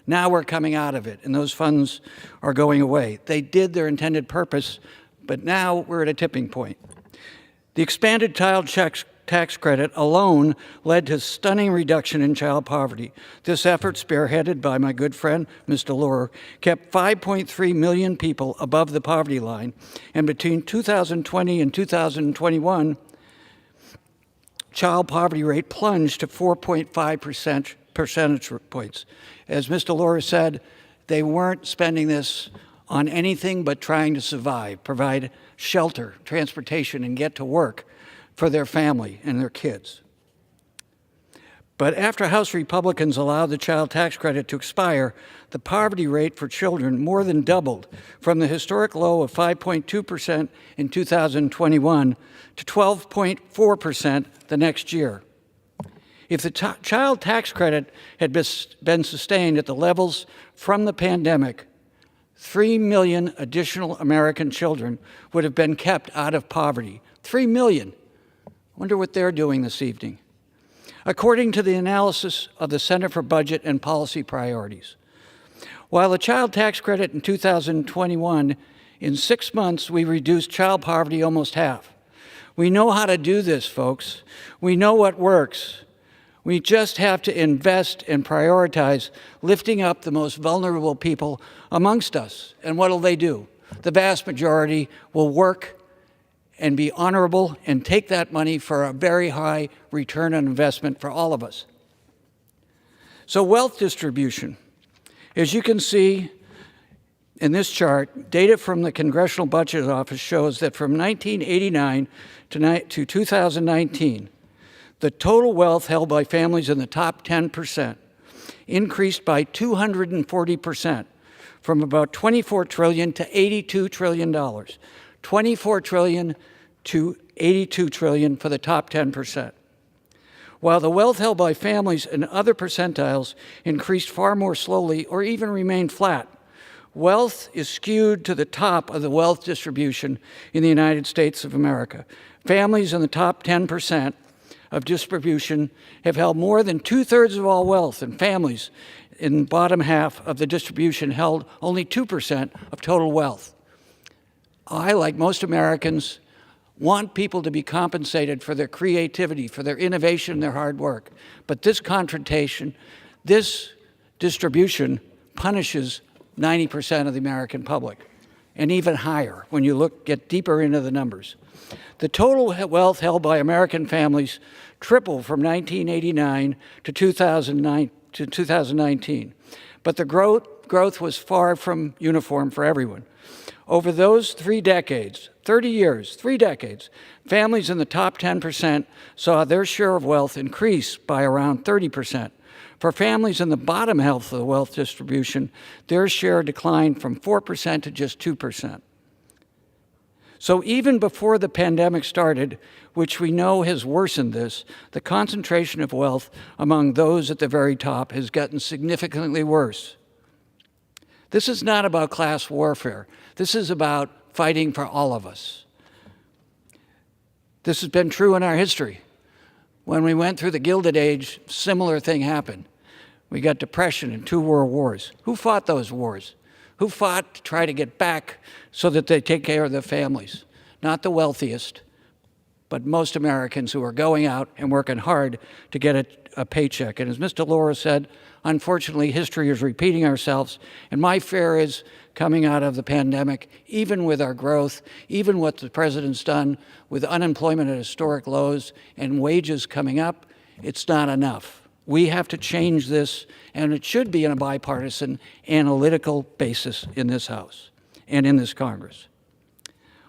Now we're coming out of it, and those funds are going away. They did their intended purpose, but now we're at a tipping point. The expanded child tax credit alone led to stunning reduction in child poverty. This effort, spearheaded by my good friend, Ms. Delora, kept 5.3 million people above the poverty line, and between 2020 and 2021, child poverty rate plunged to 4.5 percentage points. As Ms. Delora said, they weren't spending this on anything but trying to survive, provide shelter, transportation, and get to work for their family and their kids. But after House Republicans allowed the child tax credit to expire, the poverty rate for children more than doubled from the historic low of 5.2% in 2021 to 12.4% the next year. If the child tax credit had been sustained at the levels from the pandemic, 3 million additional American children would have been kept out of poverty. 3 million. Wonder what they're doing this evening. According to the analysis of the Center for Budget and Policy Priorities, while the child tax credit in 2021, in 6 months, we reduced child poverty almost half. We know how to do this, folks. We know what works. We just have to invest and prioritize lifting up the most vulnerable people amongst us. And what will they do? The vast majority will work and be honorable and take that money for a very high return on investment for all of us. So wealth distribution. As you can see in this chart, data from the Congressional Budget Office shows that from 1989 to 2019, the total wealth held by families in the top 10% increased by 240%, from about $24 trillion to $82 trillion. $24 trillion to $82 trillion for the top 10%. While the wealth held by families in other percentiles increased far more slowly or even remained flat, wealth is skewed to the top of the wealth distribution in the United States of America. Families in the top 10% of distribution have held more than 2/3 of all wealth, and families in the bottom half of the distribution held only 2% of total wealth. I, like most Americans, want people to be compensated for their creativity, for their innovation, their hard work. But this confrontation, this distribution punishes 90% of the American public, and even higher when you get deeper into the numbers. The total wealth held by American families tripled from 1989 to 2019. But the growth was far from uniform for everyone. Over those 3 decades, 30 years, 3 decades, families in the top 10% saw their share of wealth increase by around 30%. For families in the bottom half of the wealth distribution, their share declined from 4% to just 2%. So even before the pandemic started, which we know has worsened this, the concentration of wealth among those at the very top has gotten significantly worse. This is not about class warfare. This is about fighting for all of us. This has been true in our history. When we went through the Gilded Age, similar thing happened. We got depression and 2 world wars. Who fought those wars? Who fought to try to get back so that they take care of their families? Not the wealthiest, but most Americans who are going out and working hard to get a paycheck. And as Mr. Laura said, unfortunately, history is repeating ourselves. And my fear is coming out of the pandemic, even with our growth, even what the president's done with unemployment at historic lows and wages coming up, it's not enough. We have to change this, and it should be on a bipartisan, analytical basis in this House and in this Congress.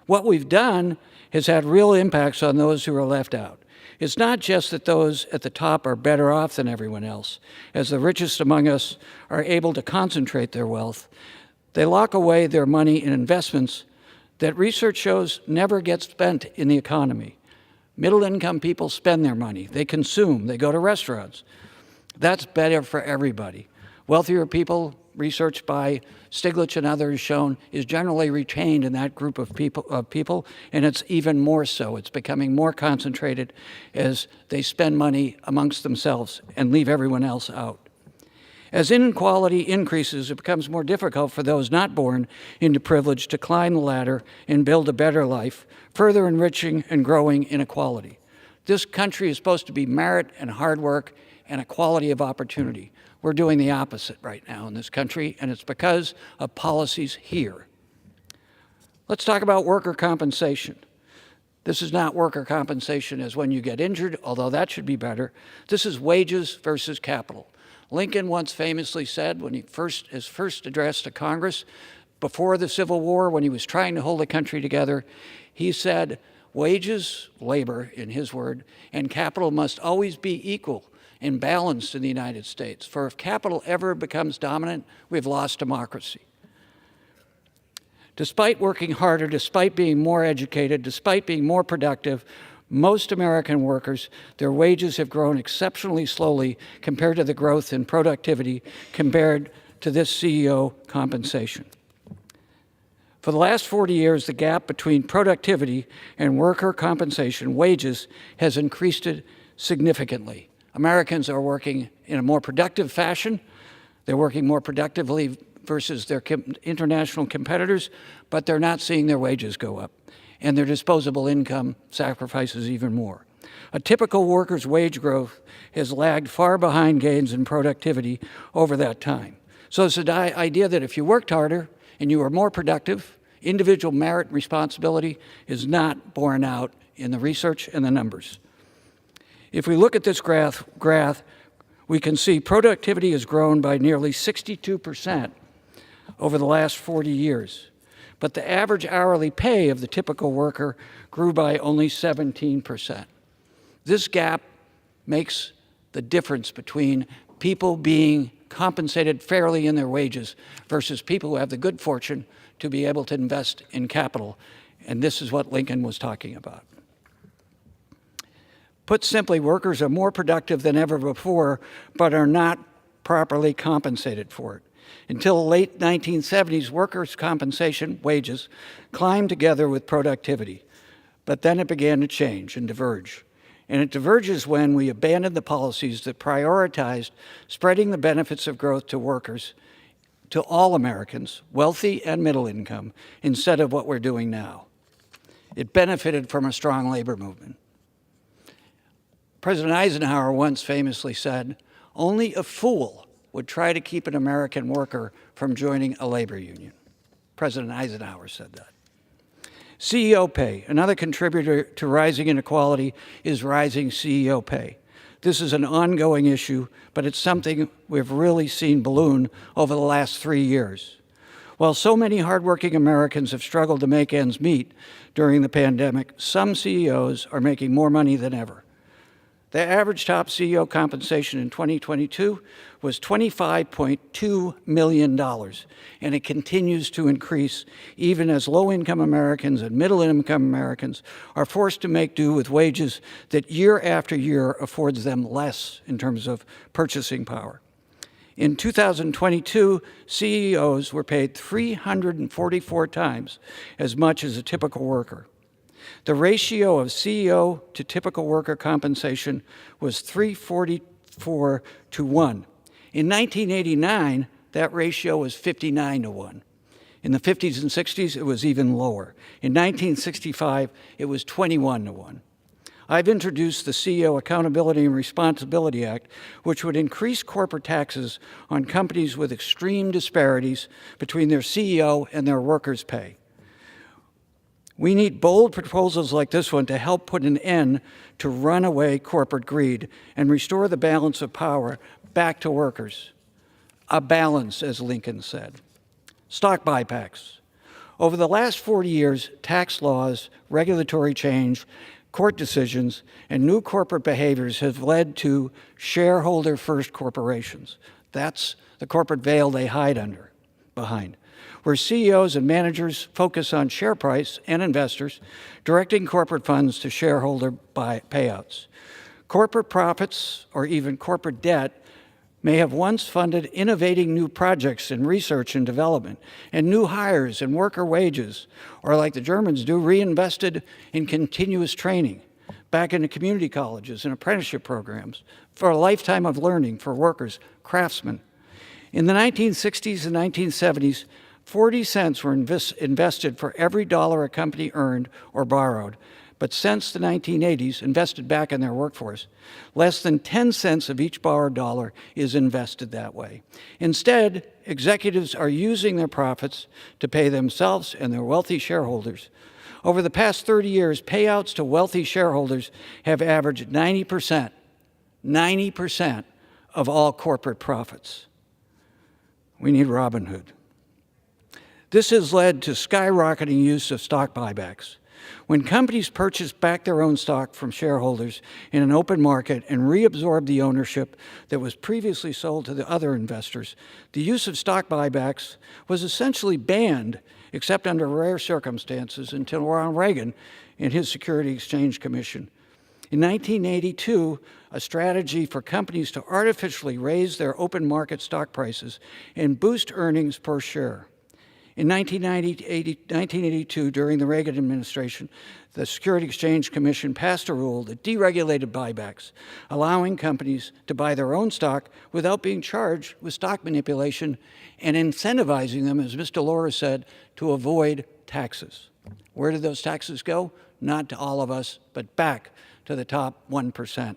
What we've done has had real impacts on those who are left out. It's not just that those at the top are better off than everyone else. As the richest among us are able to concentrate their wealth, they lock away their money in investments that research shows never get spent in the economy. Middle-income people spend their money. They consume. They go to restaurants. That's better for everybody. Wealthier people, research by Stiglitz and others shown, is generally retained in that group of people, and it's even more so. It's becoming more concentrated as they spend money amongst themselves and leave everyone else out. As inequality increases, it becomes more difficult for those not born into privilege to climb the ladder and build a better life, further enriching and growing inequality. This country is supposed to be merit and hard work and equality of opportunity. We're doing the opposite right now in this country, and it's because of policies here. Let's talk about worker compensation. This is not worker compensation as when you get injured, although that should be better. This is wages versus capital. Lincoln once famously said, when his first address to Congress, before the Civil War, when he was trying to hold the country together, he said, wages, labor, in his word, and capital must always be equal and balanced in the United States. For if capital ever becomes dominant, we've lost democracy. Despite working harder, despite being more educated, despite being more productive, most American workers, their wages have grown exceptionally slowly compared to the growth in productivity compared to this CEO compensation. For the last 40 years, the gap between productivity and worker compensation wages has increased significantly. Americans are working in a more productive fashion. They're working more productively versus their international competitors, but they're not seeing their wages go up, and their disposable income sacrifices even more. A typical worker's wage growth has lagged far behind gains in productivity over that time. So it's the idea that if you worked harder and you were more productive, individual merit and responsibility is not borne out in the research and the numbers. If we look at this graph, we can see productivity has grown by nearly 62% over the last 40 years. But the average hourly pay of the typical worker grew by only 17%. This gap makes the difference between people being compensated fairly in their wages versus people who have the good fortune to be able to invest in capital. And this is what Lincoln was talking about. Put simply, workers are more productive than ever before, but are not properly compensated for it. Until the late 1970s, workers' compensation, wages, climbed together with productivity. But then it began to change and diverge. And it diverges when we abandon the policies that prioritized spreading the benefits of growth to workers, to all Americans, wealthy and middle income, instead of what we're doing now. It benefited from a strong labor movement. President Eisenhower once famously said, "Only a fool would try to keep an American worker from joining a labor union." President Eisenhower said that. CEO pay. Another contributor to rising inequality is rising CEO pay. This is an ongoing issue, but it's something we've really seen balloon over the last 3 years. While so many hardworking Americans have struggled to make ends meet during the pandemic, some CEOs are making more money than ever. The average top CEO compensation in 2022 was $25.2 million, and it continues to increase even as low-income Americans and middle-income Americans are forced to make do with wages that year after year affords them less in terms of purchasing power. In 2022, CEOs were paid 344 times as much as a typical worker. The ratio of CEO to typical worker compensation was 344 to 1. In 1989, that ratio was 59 to 1. In the 50s and 60s, it was even lower. In 1965, it was 21 to 1. I've introduced the CEO Accountability and Responsibility Act, which would increase corporate taxes on companies with extreme disparities between their CEO and their workers' pay. We need bold proposals like this one to help put an end to runaway corporate greed and restore the balance of power back to workers. A balance, as Lincoln said. Stock buybacks. Over the last 40 years, tax laws, regulatory change, court decisions, and new corporate behaviors have led to shareholder-first corporations. That's the corporate veil they hide behind, where CEOs and managers focus on share price and investors, directing corporate funds to shareholder payouts. Corporate profits, or even corporate debt, may have once funded innovating new projects in research and development, and new hires and worker wages, or like the Germans do, reinvested in continuous training, back into community colleges and apprenticeship programs, for a lifetime of learning for workers, craftsmen. In the 1960s and 1970s, 40 cents were invested for every dollar a company earned or borrowed. But since the 1980s, invested back in their workforce, less than 10 cents of each borrowed dollar is invested that way. Instead, executives are using their profits to pay themselves and their wealthy shareholders. Over the past 30 years, payouts to wealthy shareholders have averaged 90% of all corporate profits. We need Robin Hood. This has led to skyrocketing use of stock buybacks. When companies purchase back their own stock from shareholders in an open market and reabsorb the ownership that was previously sold to the other investors, the use of stock buybacks was essentially banned, except under rare circumstances, until Ronald Reagan and his Security Exchange Commission. In 1982, a strategy for companies to artificially raise their open market stock prices and boost earnings per share. In 1982, during the Reagan administration, the Security Exchange Commission passed a rule that deregulated buybacks, allowing companies to buy their own stock without being charged with stock manipulation and incentivizing them, as Mr. Laura said, to avoid taxes. Where did those taxes go? Not to all of us, but back to the top 1%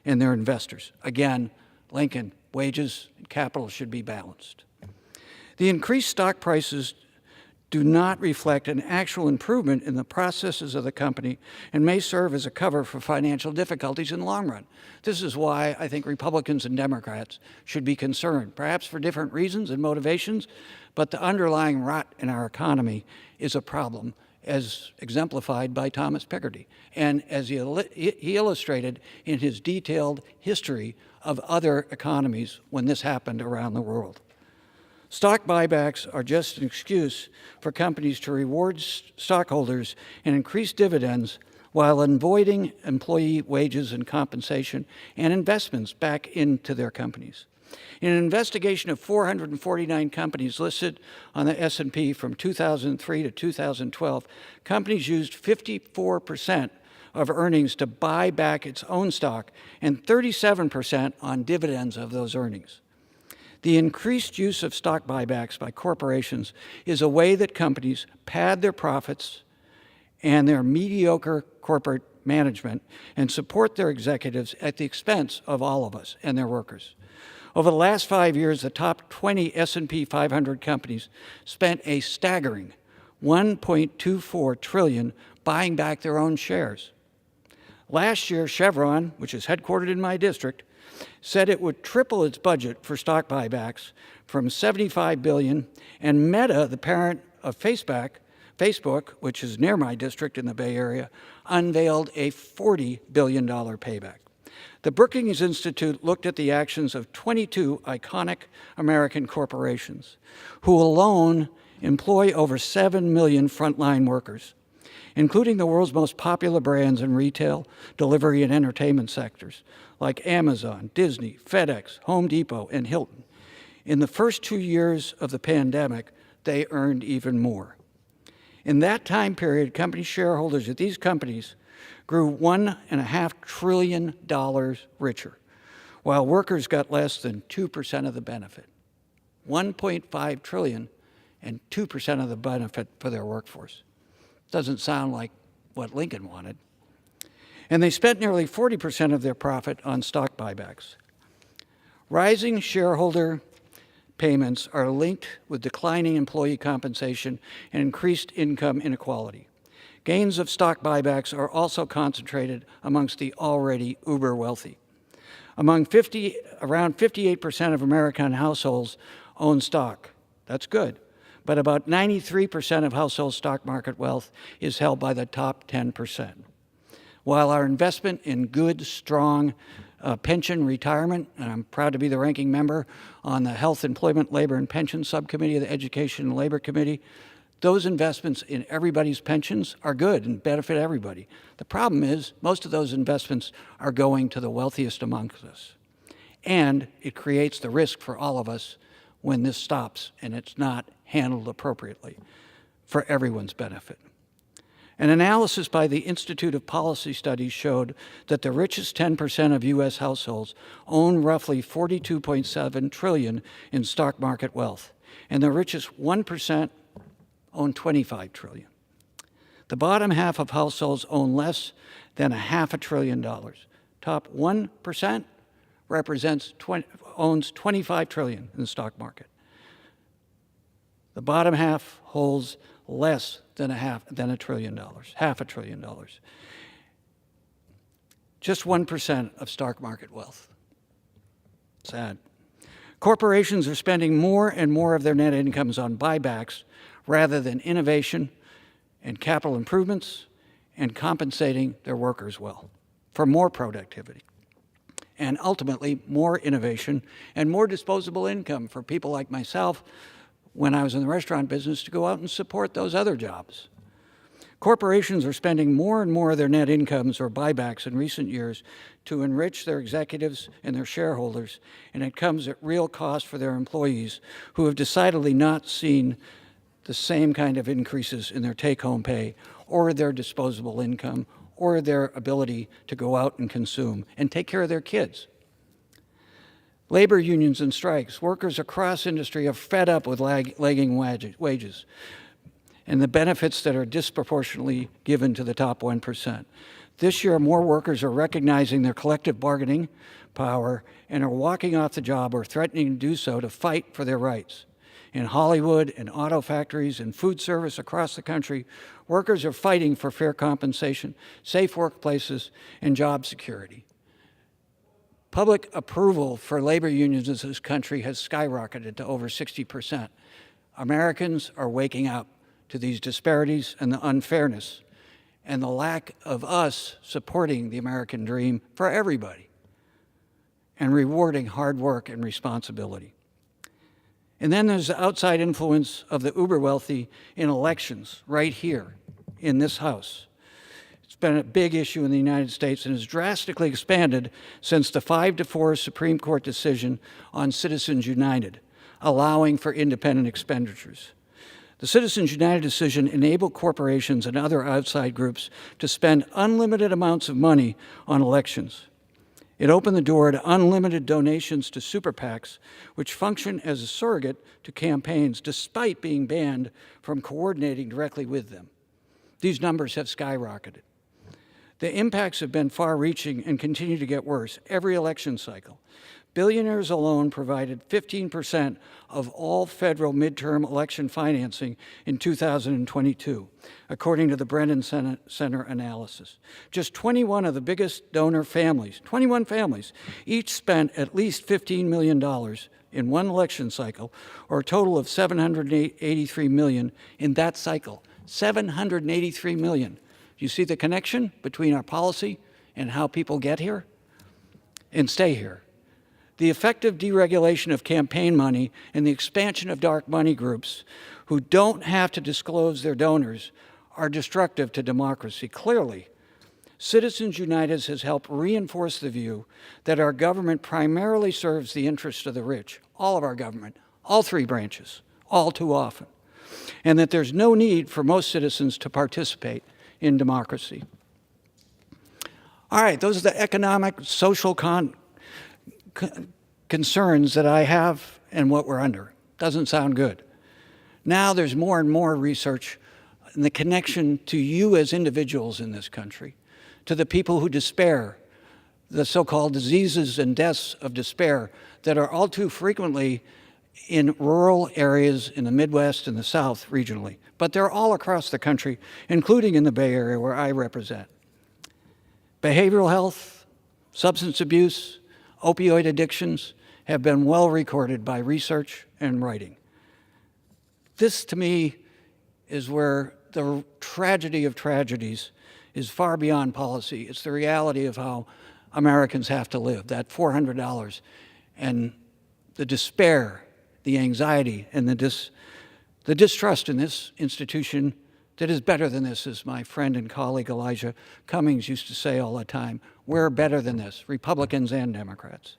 and their investors. Again, Lincoln, wages and capital should be balanced. The increased stock prices do not reflect an actual improvement in the processes of the company and may serve as a cover for financial difficulties in the long run. This is why I think Republicans and Democrats should be concerned, perhaps for different reasons and motivations, but the underlying rot in our economy is a problem, as exemplified by Thomas Piketty, and as he illustrated in his detailed history of other economies when this happened around the world. Stock buybacks are just an excuse for companies to reward stockholders and increase dividends while avoiding employee wages and compensation and investments back into their companies. In an investigation of 449 companies listed on the S&P from 2003 to 2012, companies used 54% of earnings to buy back its own stock and 37% on dividends of those earnings. The increased use of stock buybacks by corporations is a way that companies pad their profits and their mediocre corporate management and support their executives at the expense of all of us and their workers. Over the last 5 years, the top 20 S&P 500 companies spent a staggering $1.24 trillion buying back their own shares. Last year, Chevron, which is headquartered in my district, said it would triple its budget for stock buybacks from $75 billion, and Meta, the parent of Facebook, which is near my district in the Bay Area, unveiled a $40 billion payback. The Brookings Institute looked at the actions of 22 iconic American corporations, who alone employ over 7 million frontline workers, including the world's most popular brands in retail, delivery, and entertainment sectors, like Amazon, Disney, FedEx, Home Depot, and Hilton. In the first 2 years of the pandemic, they earned even more. In that time period, company shareholders at these companies grew $1.5 trillion richer, while workers got less than 2% of the benefit. $1.5 trillion and 2% of the benefit for their workforce. Doesn't sound like what Lincoln wanted. And they spent nearly 40% of their profit on stock buybacks. Rising shareholder payments are linked with declining employee compensation and increased income inequality. Gains of stock buybacks are also concentrated amongst the already uber wealthy. Around 58% of American households own stock. That's good. But about 93% of household stock market wealth is held by the top 10%. While our investment in good, strong pension retirement, and I'm proud to be the ranking member on the Health, Employment, Labor, and Pension Subcommittee of the Education and Labor Committee, those investments in everybody's pensions are good and benefit everybody. The problem is most of those investments are going to the wealthiest amongst us. And it creates the risk for all of us when this stops and it's not handled appropriately for everyone's benefit. An analysis by the Institute of Policy Studies showed that the richest 10% of U.S. households own roughly $42.7 trillion in stock market wealth, and the richest 1% own $25 trillion. The bottom half of households own less than $500 billion. Top 1% owns $25 trillion in the stock market. The bottom half holds less than $500 billion. Just 1% of stock market wealth. Sad. Corporations are spending more and more of their net incomes on buybacks rather than innovation and capital improvements and compensating their workers well for more productivity and ultimately more innovation and more disposable income for people like myself when I was in the restaurant business to go out and support those other jobs. Corporations are spending more and more of their net incomes or buybacks in recent years to enrich their executives and their shareholders, and it comes at real cost for their employees who have decidedly not seen the same kind of increases in their take-home pay or their disposable income or their ability to go out and consume and take care of their kids. Labor unions and strikes. Workers across industry are fed up with lagging wages and the benefits that are disproportionately given to the top 1%. This year, more workers are recognizing their collective bargaining power and are walking off the job or threatening to do so to fight for their rights. In Hollywood, in auto factories, and food service across the country, workers are fighting for fair compensation, safe workplaces, and job security. Public approval for labor unions in this country has skyrocketed to over 60%. Americans are waking up to these disparities and the unfairness and the lack of us supporting the American dream for everybody and rewarding hard work and responsibility. And then there's the outside influence of the uber wealthy in elections right here in this House. It's been a big issue in the United States and has drastically expanded since the 5-4 Supreme Court decision on Citizens United, allowing for independent expenditures. The Citizens United decision enabled corporations and other outside groups to spend unlimited amounts of money on elections. It opened the door to unlimited donations to super PACs, which function as a surrogate to campaigns despite being banned from coordinating directly with them. These numbers have skyrocketed. The impacts have been far-reaching and continue to get worse every election cycle. Billionaires alone provided 15% of all federal midterm election financing in 2022, according to the Brennan Center analysis. Just 21 of the biggest donor families, 21 families, each spent at least $15 million in one election cycle, or a total of $783 million in that cycle. $783 million. Do you see the connection between our policy and how people get here and stay here? The effective deregulation of campaign money and the expansion of dark money groups who don't have to disclose their donors are destructive to democracy. Clearly, Citizens United has helped reinforce the view that our government primarily serves the interests of the rich, all of our government, all three branches, all too often, and that there's no need for most citizens to participate in democracy. All right, those are the economic, social concerns that I have and what we're under. Doesn't sound good. Now there's more and more research in the connection to you as individuals in this country, to the people who despair, the so-called diseases and deaths of despair that are all too frequently in rural areas in the Midwest and the South regionally. But they're all across the country, including in the Bay Area where I represent. Behavioral health, substance abuse, opioid addictions have been well recorded by research and writing. This, to me, is where the tragedy of tragedies is far beyond policy. It's the reality of how Americans have to live, that $400, and the despair, the anxiety, and the distrust in this institution that is better than this, as my friend and colleague Elijah Cummings used to say all the time. We're better than this, Republicans and Democrats.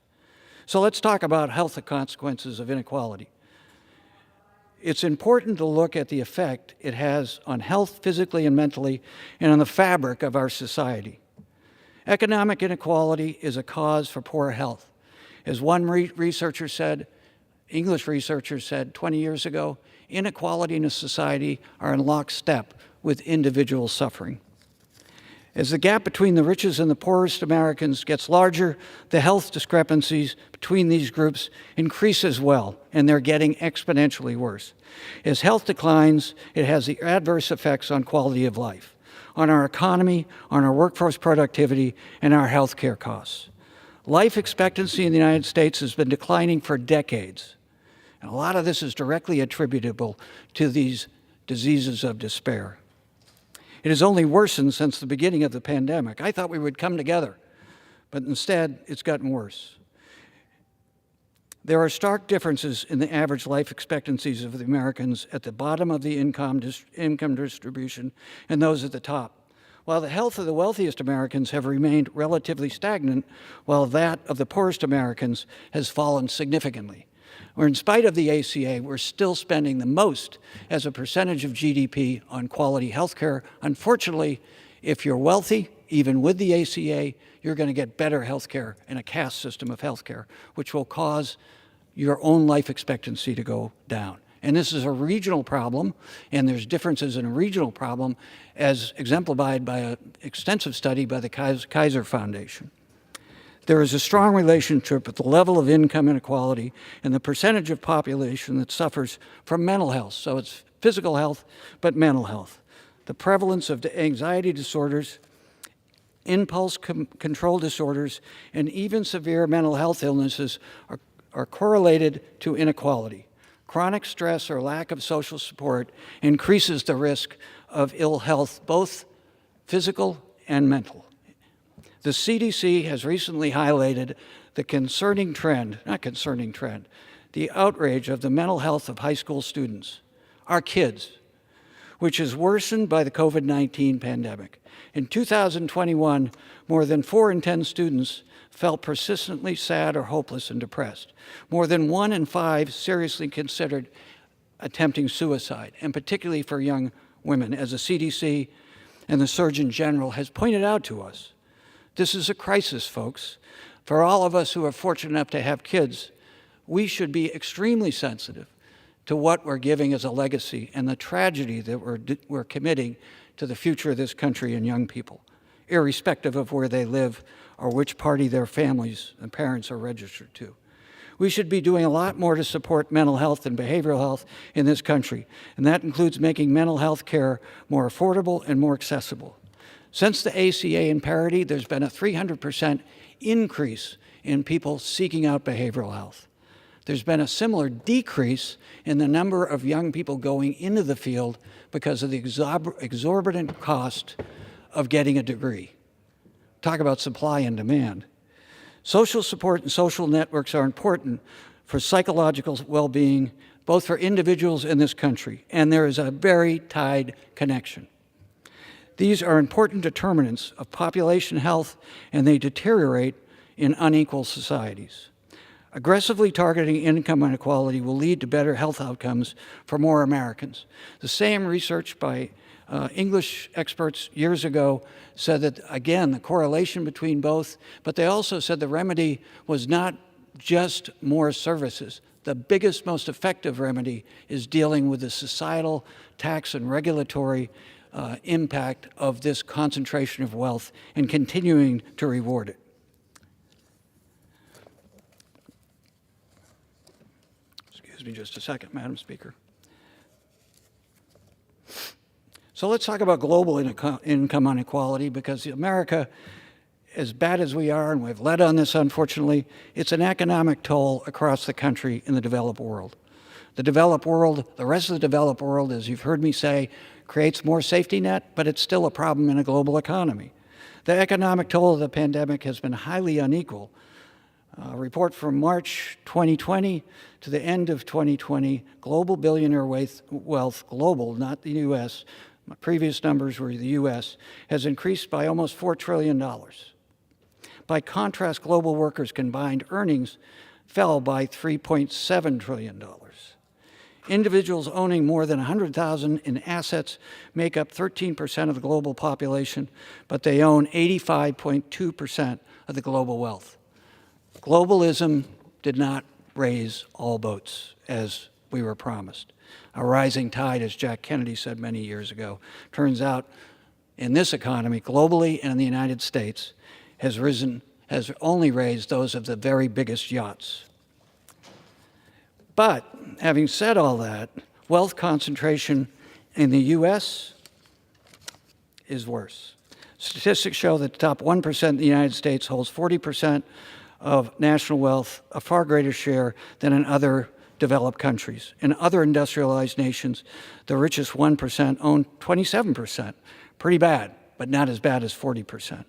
So let's talk about health consequences of inequality. It's important to look at the effect it has on health physically and mentally and on the fabric of our society. Economic inequality is a cause for poor health. As one researcher said, English researcher said 20 years ago, inequality in a society are in lockstep with individual suffering. As the gap between the richest and the poorest Americans gets larger, the health discrepancies between these groups increase as well, and they're getting exponentially worse. As health declines, it has the adverse effects on quality of life, on our economy, on our workforce productivity, and our health care costs. Life expectancy in the United States has been declining for decades. And a lot of this is directly attributable to these diseases of despair. It has only worsened since the beginning of the pandemic. I thought we would come together, but instead it's gotten worse. There are stark differences in the average life expectancies of the Americans at the bottom of the income distribution and those at the top. While the health of the wealthiest Americans have remained relatively stagnant, while that of the poorest Americans has fallen significantly. Or in spite of the ACA, we're still spending the most as a percentage of GDP on quality health care. Unfortunately, if you're wealthy, even with the ACA, you're going to get better health care and a caste system of health care, which will cause your own life expectancy to go down. And this is a regional problem, and there's differences in a regional problem as exemplified by an extensive study by the Kaiser Foundation. There is a strong relationship with the level of income inequality and the percentage of population that suffers from mental health. So it's physical health, but mental health. The prevalence of anxiety disorders, impulse control disorders, and even severe mental health illnesses are correlated to inequality. Chronic stress or lack of social support increases the risk of ill health, both physical and mental. The CDC has recently highlighted the the outrage of the mental health of high school students, our kids, which is worsened by the COVID-19 pandemic. In 2021, more than 4 in 10 students felt persistently sad or hopeless and depressed. More than 1 in 5 seriously considered attempting suicide, and particularly for young women, as the CDC and the Surgeon General has pointed out to us. This is a crisis, folks. For all of us who are fortunate enough to have kids, we should be extremely sensitive to what we're giving as a legacy and the tragedy that we're committing to the future of this country and young people, irrespective of where they live or which party their families and parents are registered to. We should be doing a lot more to support mental health and behavioral health in this country, and that includes making mental health care more affordable and more accessible. Since the ACA in parity, there's been a 300% increase in people seeking out behavioral health. There's been a similar decrease in the number of young people going into the field because of the exorbitant cost of getting a degree. Talk about supply and demand. Social support and social networks are important for psychological well-being, both for individuals in this country, and there is a very tied connection. These are important determinants of population health, and they deteriorate in unequal societies. Aggressively targeting income inequality will lead to better health outcomes for more Americans. The same research by English experts years ago said that, again, the correlation between both, but they also said the remedy was not just more services. The biggest, most effective remedy is dealing with the societal, tax, and regulatory impact of this concentration of wealth and continuing to reward it. Excuse me just a second, Madam Speaker. So let's talk about global income inequality, because America, as bad as we are, and we've led on this unfortunately, it's an economic toll across the country in the developed world. The developed world, the rest of the developed world, as you've heard me say, creates more safety net, but it's still a problem in a global economy. The economic toll of the pandemic has been highly unequal. A report from March 2020 to the end of 2020, global billionaire wealth, global, not the U.S., my previous numbers were the U.S., has increased by almost $4 trillion. By contrast, global workers' combined earnings fell by $3.7 trillion. Individuals owning more than $100,000 in assets make up 13% of the global population, but they own 85.2% of the global wealth. Globalism did not raise all boats, as we were promised. A rising tide, as Jack Kennedy said many years ago, turns out in this economy, globally and in the United States, has only raised those of the very biggest yachts. But having said all that, wealth concentration in the U.S. is worse. Statistics show that the top 1% in the United States holds 40% of national wealth, a far greater share than in other developed countries. In other industrialized nations, the richest 1% own 27%. Pretty bad, but not as bad as 40%.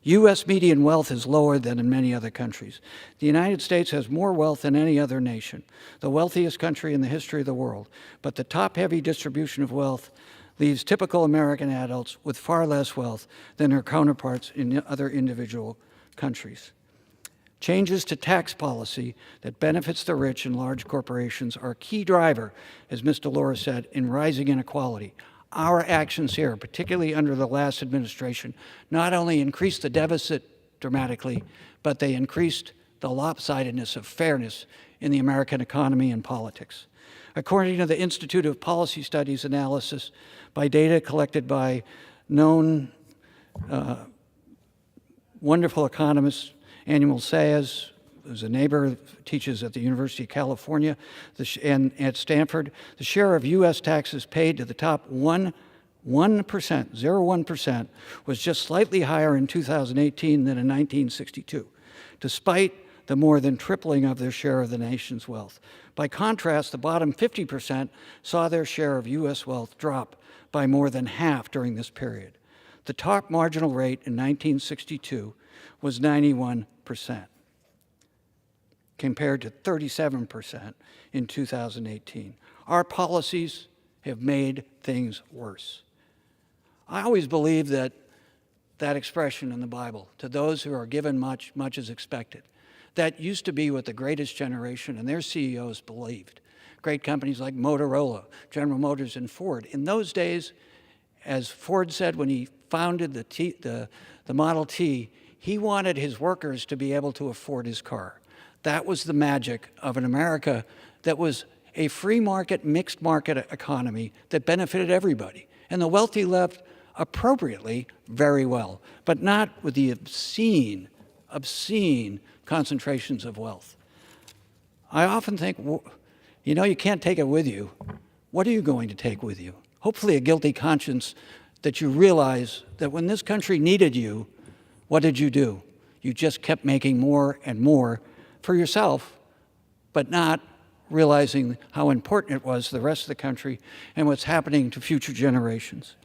U.S. median wealth is lower than in many other countries. The United States has more wealth than any other nation, the wealthiest country in the history of the world. But the top-heavy distribution of wealth leaves typical American adults with far less wealth than their counterparts in other individual countries. Changes to tax policy that benefits the rich and large corporations are a key driver, as Ms. Delores said, in rising inequality. Our actions here, particularly under the last administration, not only increased the deficit dramatically, but they increased the lopsidedness of fairness in the American economy and politics. According to the Institute of Policy Studies analysis, by data collected by known wonderful economists, Annual Sayers, who's a neighbor, teaches at the University of California and at Stanford, the share of U.S. taxes paid to the top 0.1%, was just slightly higher in 2018 than in 1962, despite the more than tripling of their share of the nation's wealth. By contrast, the bottom 50% saw their share of U.S. wealth drop by more than half during this period. The top marginal rate in 1962 was 91%, compared to 37% in 2018. Our policies have made things worse. I always believe that expression in the Bible, to those who are given much, much is expected, that used to be what the greatest generation and their CEOs believed. great companies like Motorola, General Motors, and Ford. In those days, as Ford said when he founded the Model T, he wanted his workers to be able to afford his car. That was the magic of an America that was a free market, mixed market economy that benefited everybody. And the wealthy lived appropriately very well, but not with the obscene concentrations of wealth. I often think, you know, you can't take it with you. What are you going to take with you? Hopefully a guilty conscience that you realize that when this country needed you, what did you do? You just kept making more and more for yourself, but not realizing how important it was to the rest of the country and what's happening to future generations.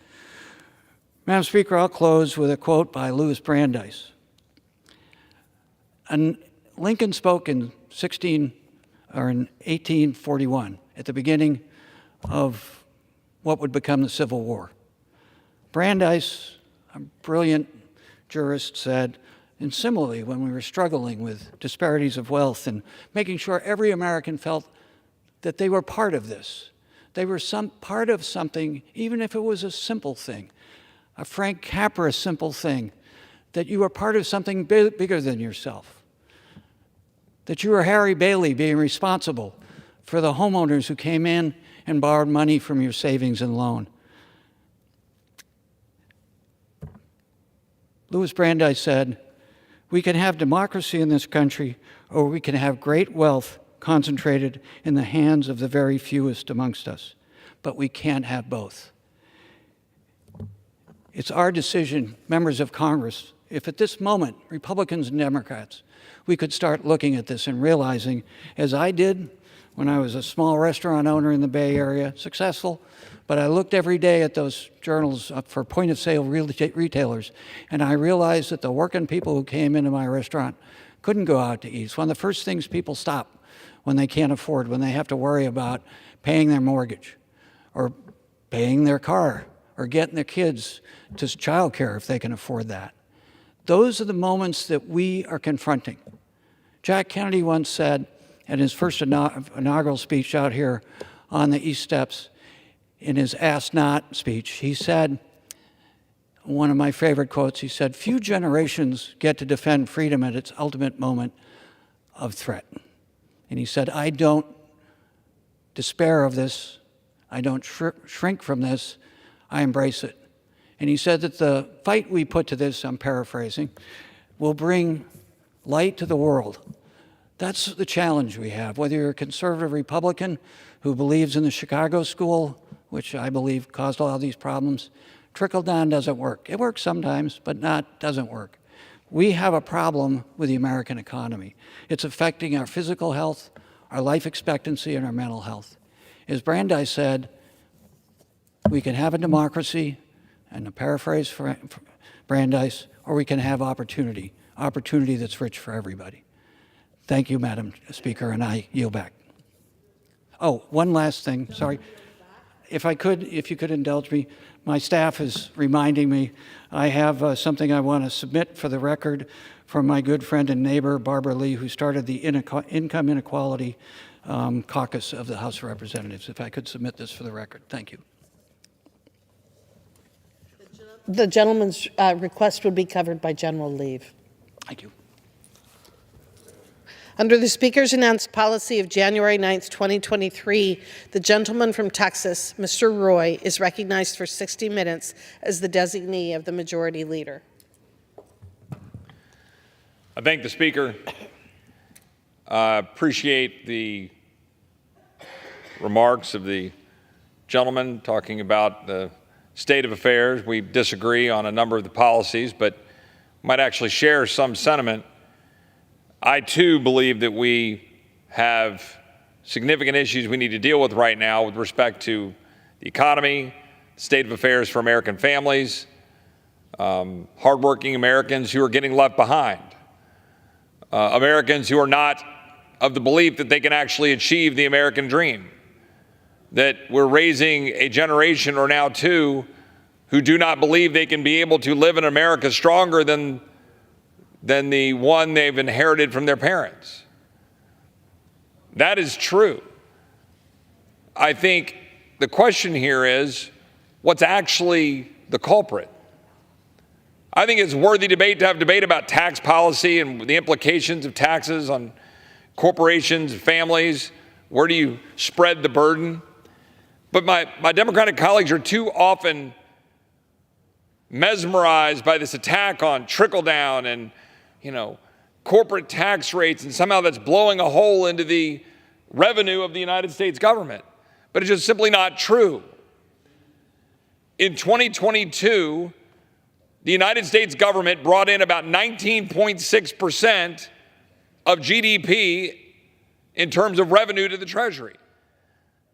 Madam Speaker, I'll close with a quote by Louis Brandeis. And Lincoln spoke in 1841, at the beginning of what would become the Civil War. Brandeis, a brilliant jurist, said, and similarly, when we were struggling with disparities of wealth and making sure every American felt that they were part of this, they were part of something, even if it was a simple thing, a Frank Capra simple thing, that you were part of something bigger than yourself, that you were Harry Bailey being responsible for the homeowners who came in and borrowed money from your savings and loan. Louis Brandeis said, "We can have democracy in this country, or we can have great wealth concentrated in the hands of the very fewest amongst us. But we can't have both." It's our decision, members of Congress, if at this moment, Republicans and Democrats, we could start looking at this and realizing, as I did when I was a small restaurant owner in the Bay Area, successful, but I looked every day at those journals for point-of-sale retailers, and I realized that the working people who came into my restaurant couldn't go out to eat. It's one of the first things people stop when they can't afford, when they have to worry about paying their mortgage or paying their car or getting their kids to childcare if they can afford that. Those are the moments that we are confronting. Jack Kennedy once said in his first inaugural speech out here on the East Steps, in his Ask Not speech, he said, one of my favorite quotes, he said, "Few generations get to defend freedom at its ultimate moment of threat." And he said, "I don't despair of this. I don't shrink from this. I embrace it." And he said that the fight we put to this, I'm paraphrasing, will bring light to the world. That's the challenge we have. Whether you're a conservative Republican who believes in the Chicago school, which I believe caused a lot of these problems, trickle down doesn't work. It works sometimes, but doesn't work. We have a problem with the American economy. It's affecting our physical health, our life expectancy, and our mental health. As Brandeis said, we can have a democracy, and to paraphrase Brandeis, or we can have opportunity that's rich for everybody. Thank you, Madam Speaker, and I yield back. Oh, one last thing, sorry. If you could indulge me, my staff is reminding me I have something I want to submit for the record from my good friend and neighbor, Barbara Lee, who started the Income Inequality Caucus of the House of Representatives. If I could submit this for the record. Thank you. The gentleman's request would be covered by general leave. Thank you. Under the Speaker's announced policy of January 9th, 2023, the gentleman from Texas, Mr. Roy, is recognized for 60 minutes as the designee of the Majority Leader. I thank the Speaker. Appreciate the remarks of the gentleman talking about the state of affairs. We disagree on a number of the policies, but might actually share some sentiment. I, too, believe that we have significant issues we need to deal with right now with respect to the economy, the state of affairs for American families, hardworking Americans who are getting left behind, Americans who are not of the belief that they can actually achieve the American dream, that we're raising a generation or now two who do not believe they can be able to live in America stronger than the one they've inherited from their parents. That is true. I think the question here is, what's actually the culprit? I think it's worthy debate to have debate about tax policy and the implications of taxes on corporations, families. Where do you spread the burden? But my Democratic colleagues are too often mesmerized by this attack on trickle down and, corporate tax rates, and somehow that's blowing a hole into the revenue of the United States government. But it's just simply not true. In 2022, the United States government brought in about 19.6% of GDP in terms of revenue to the Treasury.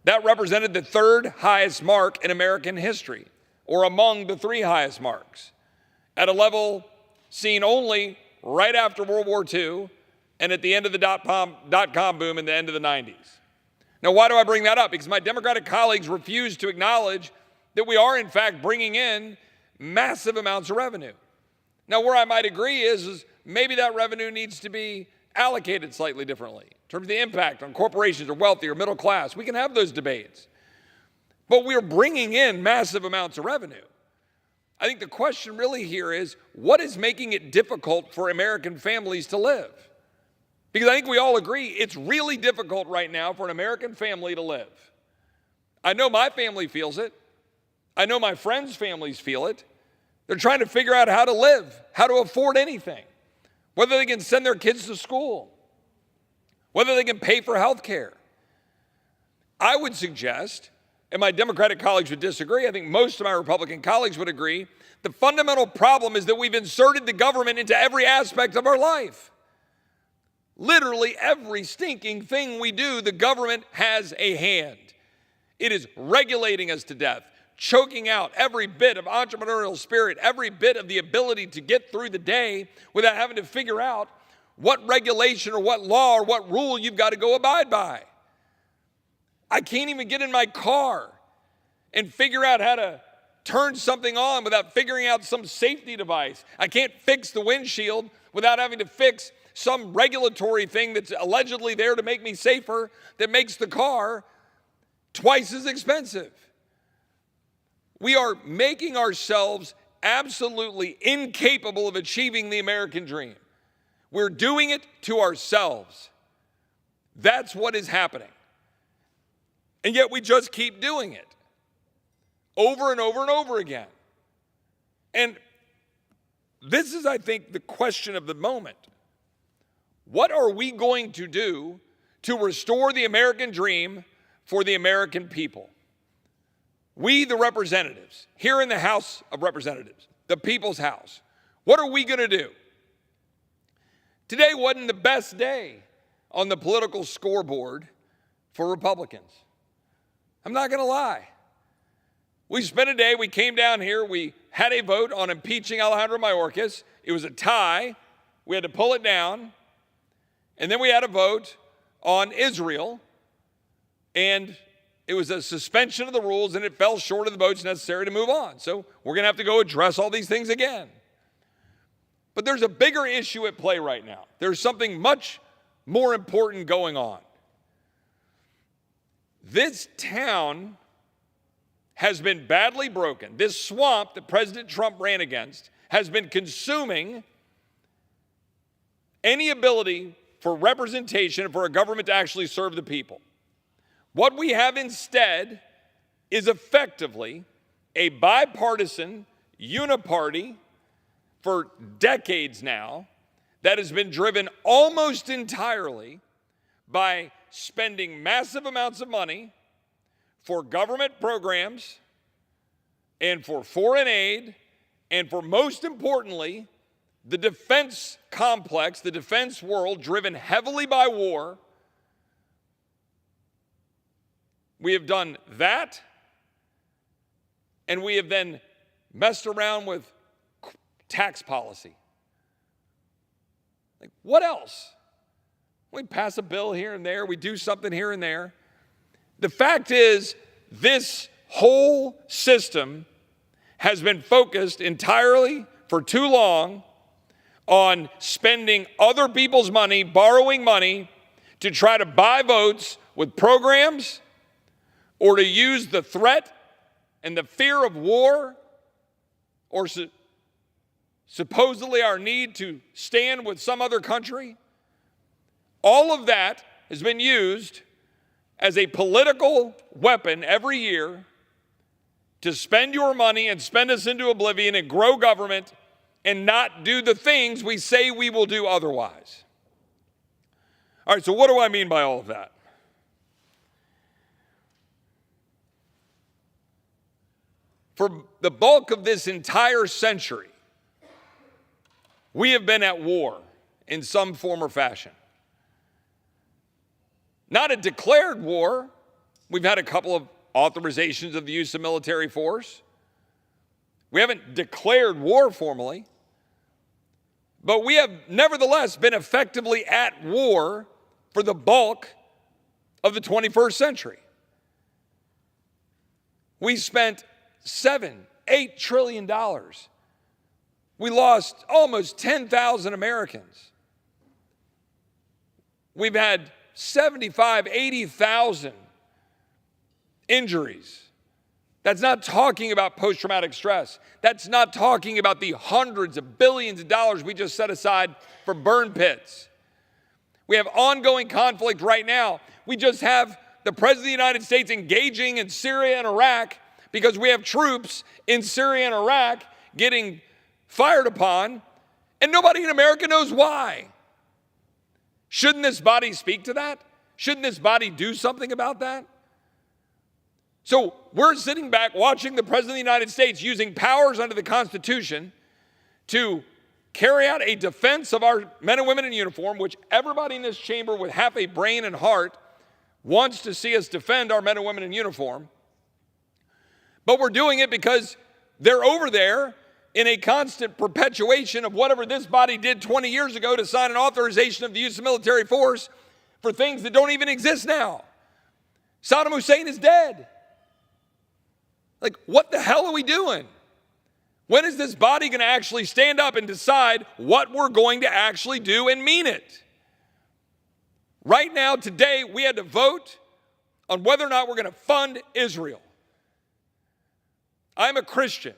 That represented the third highest mark in American history, or among the three highest marks, at a level seen only right after World War II and at the end of the dot-com boom in the end of the 90s. Now, why do I bring that up? Because my Democratic colleagues refuse to acknowledge that we are, in fact, bringing in massive amounts of revenue. Now, where I might agree is maybe that revenue needs to be allocated slightly differently in terms of the impact on corporations or wealthy or middle class. We can have those debates. But we're bringing in massive amounts of revenue. I think the question really here is, what is making it difficult for American families to live? Because I think we all agree it's really difficult right now for an American family to live. I know my family feels it. I know my friends' families feel it. They're trying to figure out how to live, how to afford anything, whether they can send their kids to school, whether they can pay for health care. I would suggest, and my Democratic colleagues would disagree, I think most of my Republican colleagues would agree, the fundamental problem is that we've inserted the government into every aspect of our life. Literally every stinking thing we do, the government has a hand. It is regulating us to death, choking out every bit of entrepreneurial spirit, every bit of the ability to get through the day without having to figure out what regulation or what law or what rule you've got to go abide by. I can't even get in my car and figure out how to turn something on without figuring out some safety device. I can't fix the windshield without having to fix some regulatory thing that's allegedly there to make me safer that makes the car twice as expensive. We are making ourselves absolutely incapable of achieving the American dream. We're doing it to ourselves. That's what is happening. And yet we just keep doing it over and over and over again. And this is, I think, the question of the moment. What are we going to do to restore the American dream for the American people? We, the representatives, here in the House of Representatives, the people's house, what are we going to do? Today wasn't the best day on the political scoreboard for Republicans. I'm not going to lie. We spent a day, we came down here, we had a vote on impeaching Alejandro Mayorkas. It was a tie. We had to pull it down. And then we had a vote on Israel. And it was a suspension of the rules, and it fell short of the votes necessary to move on. So we're going to have to go address all these things again. But there's a bigger issue at play right now. There's something much more important going on. This town has been badly broken. This swamp that President Trump ran against has been consuming any ability for representation and for a government to actually serve the people. What we have instead is effectively a bipartisan uniparty for decades now that has been driven almost entirely by spending massive amounts of money for government programs and for foreign aid and for, most importantly, the defense complex, the defense world driven heavily by war. We have done that, and we have then messed around with tax policy. Like, what else? We pass a bill here and there, we do something here and there. The fact is, this whole system has been focused entirely for too long on spending other people's money, borrowing money to try to buy votes with programs or to use the threat and the fear of war, or supposedly our need to stand with some other country. All of that has been used as a political weapon every year to spend your money and spend us into oblivion and grow government and not do the things we say we will do otherwise. All right, so what do I mean by all of that? For the bulk of this entire century, we have been at war in some form or fashion. Not a declared war. We've had a couple of authorizations of the use of military force. We haven't declared war formally, but we have nevertheless been effectively at war for the bulk of the 21st century. We spent $7-8 trillion. We lost almost 10,000 Americans. We've had 80,000 injuries. That's not talking about post-traumatic stress. That's not talking about the hundreds of billions of dollars we just set aside for burn pits. We have ongoing conflict right now. We just have the President of the United States engaging in Syria and Iraq because we have troops in Syria and Iraq getting fired upon, and nobody in America knows why. Shouldn't this body speak to that? Shouldn't this body do something about that? So we're sitting back watching the President of the United States using powers under the Constitution to carry out a defense of our men and women in uniform, which everybody in this chamber with half a brain and heart wants to see us defend our men and women in uniform. But we're doing it because they're over there in a constant perpetuation of whatever this body did 20 years ago to sign an authorization of the use of military force for things that don't even exist now. Saddam Hussein is dead. Like, what the hell are we doing? When is this body going to actually stand up and decide what we're going to actually do and mean it? Right now, today, we had to vote on whether or not we're going to fund Israel. I'm a Christian.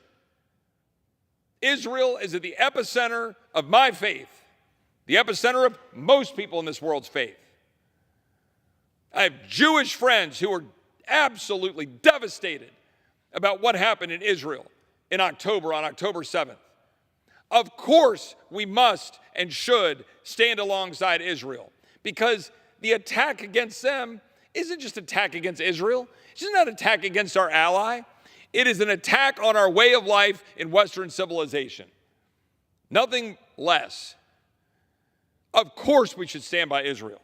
Israel is at the epicenter of my faith, the epicenter of most people in this world's faith. I have Jewish friends who are absolutely devastated about what happened in Israel in October, on October 7th. Of course, we must and should stand alongside Israel, because the attack against them isn't just an attack against Israel. It's not an attack against our ally. It is an attack on our way of life in Western civilization. Nothing less. Of course we should stand by Israel.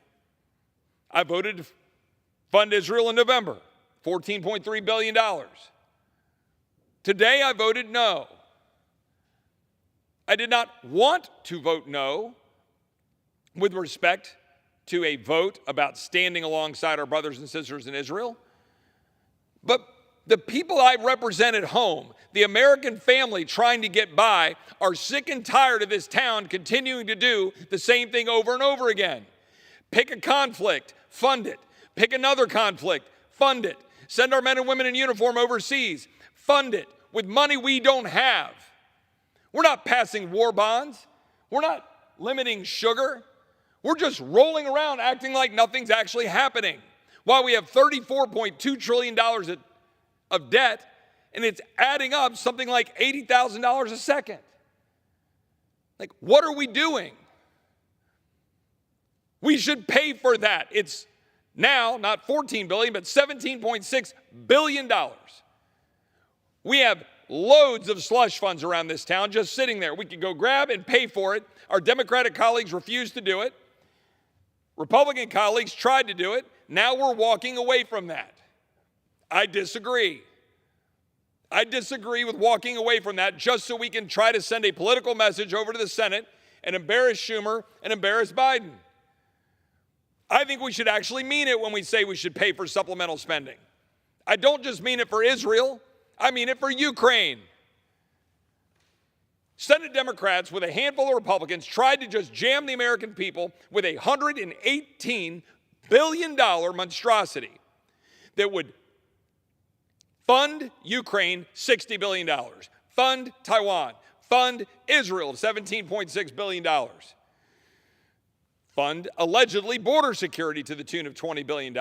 I voted to fund Israel in November, $14.3 billion. Today I voted no. I did not want to vote no with respect to a vote about standing alongside our brothers and sisters in Israel. But the people I represent at home, the American family trying to get by, are sick and tired of this town continuing to do the same thing over and over again. Pick a conflict, fund it. Pick another conflict, fund it. Send our men and women in uniform overseas, fund it with money we don't have. We're not passing war bonds. We're not limiting sugar. We're just rolling around acting like nothing's actually happening while we have $34.2 trillion of debt, and it's adding up something like $80,000 a second. Like, what are we doing? We should pay for that. It's now not $14 billion, but $17.6 billion. We have loads of slush funds around this town just sitting there. We could go grab and pay for it. Our Democratic colleagues refused to do it. Republican colleagues tried to do it. Now we're walking away from that. I disagree. I disagree with walking away from that just so we can try to send a political message over to the Senate and embarrass Schumer and embarrass Biden. I think we should actually mean it when we say we should pay for supplemental spending. I don't just mean it for Israel. I mean it for Ukraine. Senate Democrats with a handful of Republicans tried to just jam the American people with a $118 billion monstrosity that would Fund Ukraine, $60 billion. Fund Taiwan. Fund Israel, $17.6 billion. Fund allegedly border security to the tune of $20 billion.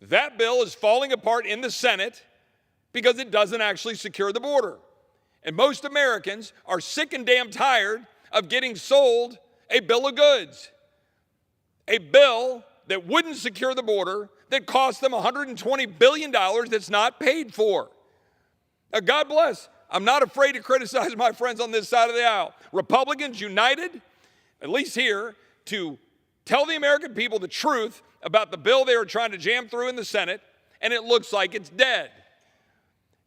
That bill is falling apart in the Senate because it doesn't actually secure the border. And most Americans are sick and damn tired of getting sold a bill of goods. A bill that wouldn't secure the border, that cost them $120 billion that's not paid for. Now, God bless. I'm not afraid to criticize my friends on this side of the aisle. Republicans united, at least here, to tell the American people the truth about the bill they are trying to jam through in the Senate, and it looks like it's dead.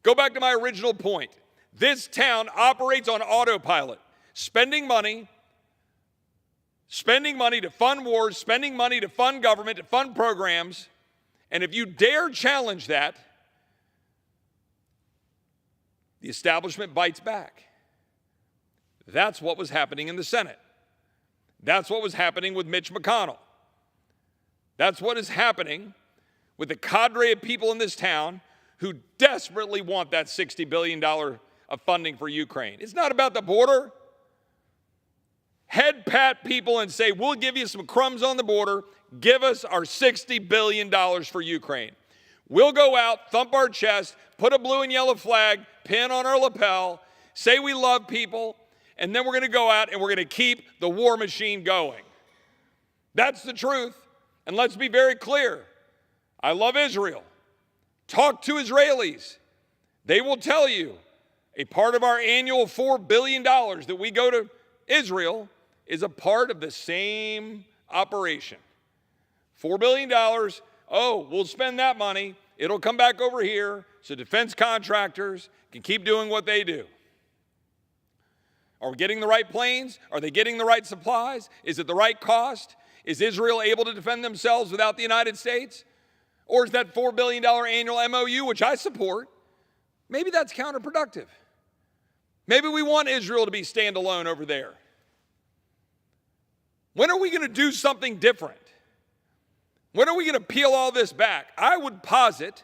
Go back to my original point. This town operates on autopilot, spending money to fund wars, spending money to fund government, to fund programs, and if you dare challenge that, the establishment bites back. That's what was happening in the Senate. That's what was happening with Mitch McConnell. That's what is happening with the cadre of people in this town who desperately want that $60 billion of funding for Ukraine. It's not about the border. Head pat people and say, we'll give you some crumbs on the border. Give us our $60 billion for Ukraine. We'll go out, thump our chest, put a blue and yellow flag, pin on our lapel, say we love people, and then we're going to go out and we're going to keep the war machine going. That's the truth. And let's be very clear. I love Israel. Talk to Israelis. They will tell you a part of our annual $4 billion that we go to Israel is a part of the same operation. $4 billion, oh, we'll spend that money. It'll come back over here so defense contractors can keep doing what they do. Are we getting the right planes? Are they getting the right supplies? Is it the right cost? Is Israel able to defend themselves without the United States? Or is that $4 billion annual MOU, which I support, maybe that's counterproductive? Maybe we want Israel to be standalone over there. When are we going to do something different? When are we going to peel all this back? I would posit,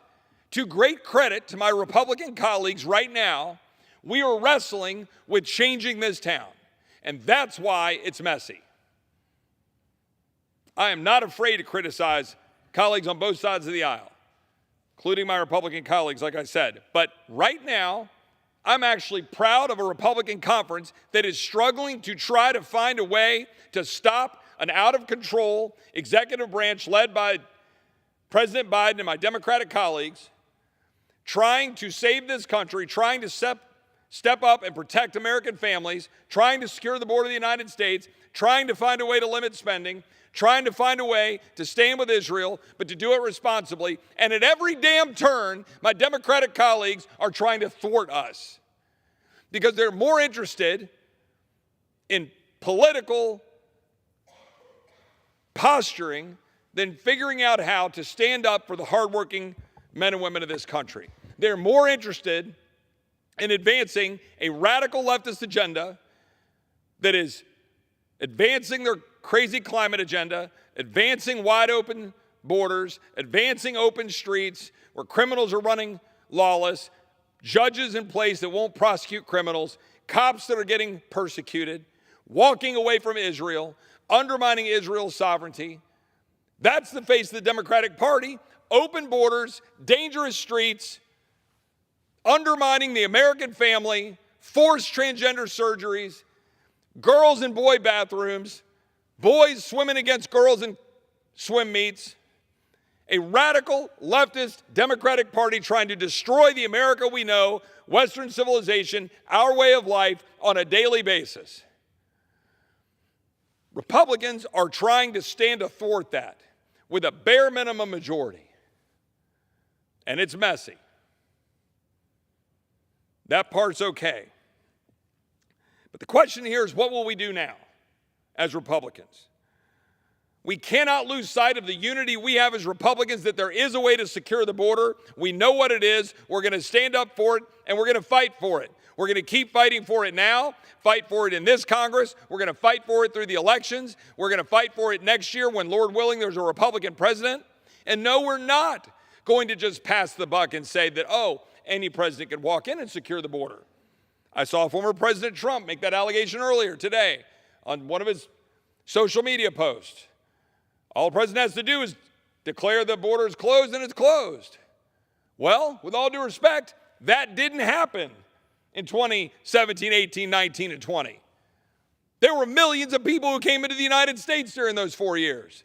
to great credit to my Republican colleagues right now, we are wrestling with changing this town. And that's why it's messy. I am not afraid to criticize colleagues on both sides of the aisle, including my Republican colleagues, like I said. But right now, I'm actually proud of a Republican conference that is struggling to try to find a way to stop an out-of-control executive branch led by President Biden and my Democratic colleagues, trying to save this country, trying to step up and protect American families, trying to secure the border of the United States, trying to find a way to limit spending, trying to find a way to stand with Israel, but to do it responsibly. And at every damn turn, my Democratic colleagues are trying to thwart us because they're more interested in political posturing than figuring out how to stand up for the hardworking men and women of this country. They're more interested in advancing a radical leftist agenda that is advancing their crazy climate agenda, advancing wide open borders, advancing open streets where criminals are running lawless, judges in place that won't prosecute criminals, cops that are getting persecuted, walking away from Israel, undermining Israel's sovereignty. That's the face of the Democratic Party. Open borders, dangerous streets, undermining the American family, forced transgender surgeries, girls in boy bathrooms, boys swimming against girls in swim meets, a radical leftist Democratic Party trying to destroy the America we know, Western civilization, our way of life on a daily basis. Republicans are trying to stand athwart that with a bare minimum majority. And it's messy. That part's okay. But the question here is, what will we do now as Republicans? We cannot lose sight of the unity we have as Republicans, that there is a way to secure the border. We know what it is. We're going to stand up for it, and we're going to fight for it. We're going to keep fighting for it now, fight for it in this Congress. We're going to fight for it through the elections. We're going to fight for it next year when, Lord willing, there's a Republican president. And no, we're not going to just pass the buck and say that, oh, any president can walk in and secure the border. I saw former President Trump make that allegation earlier today on one of his social media posts. All the president has to do is declare the border is closed and it's closed. Well, with all due respect, that didn't happen in 2017, 18, 19, and 20. There were millions of people who came into the United States during those 4 years.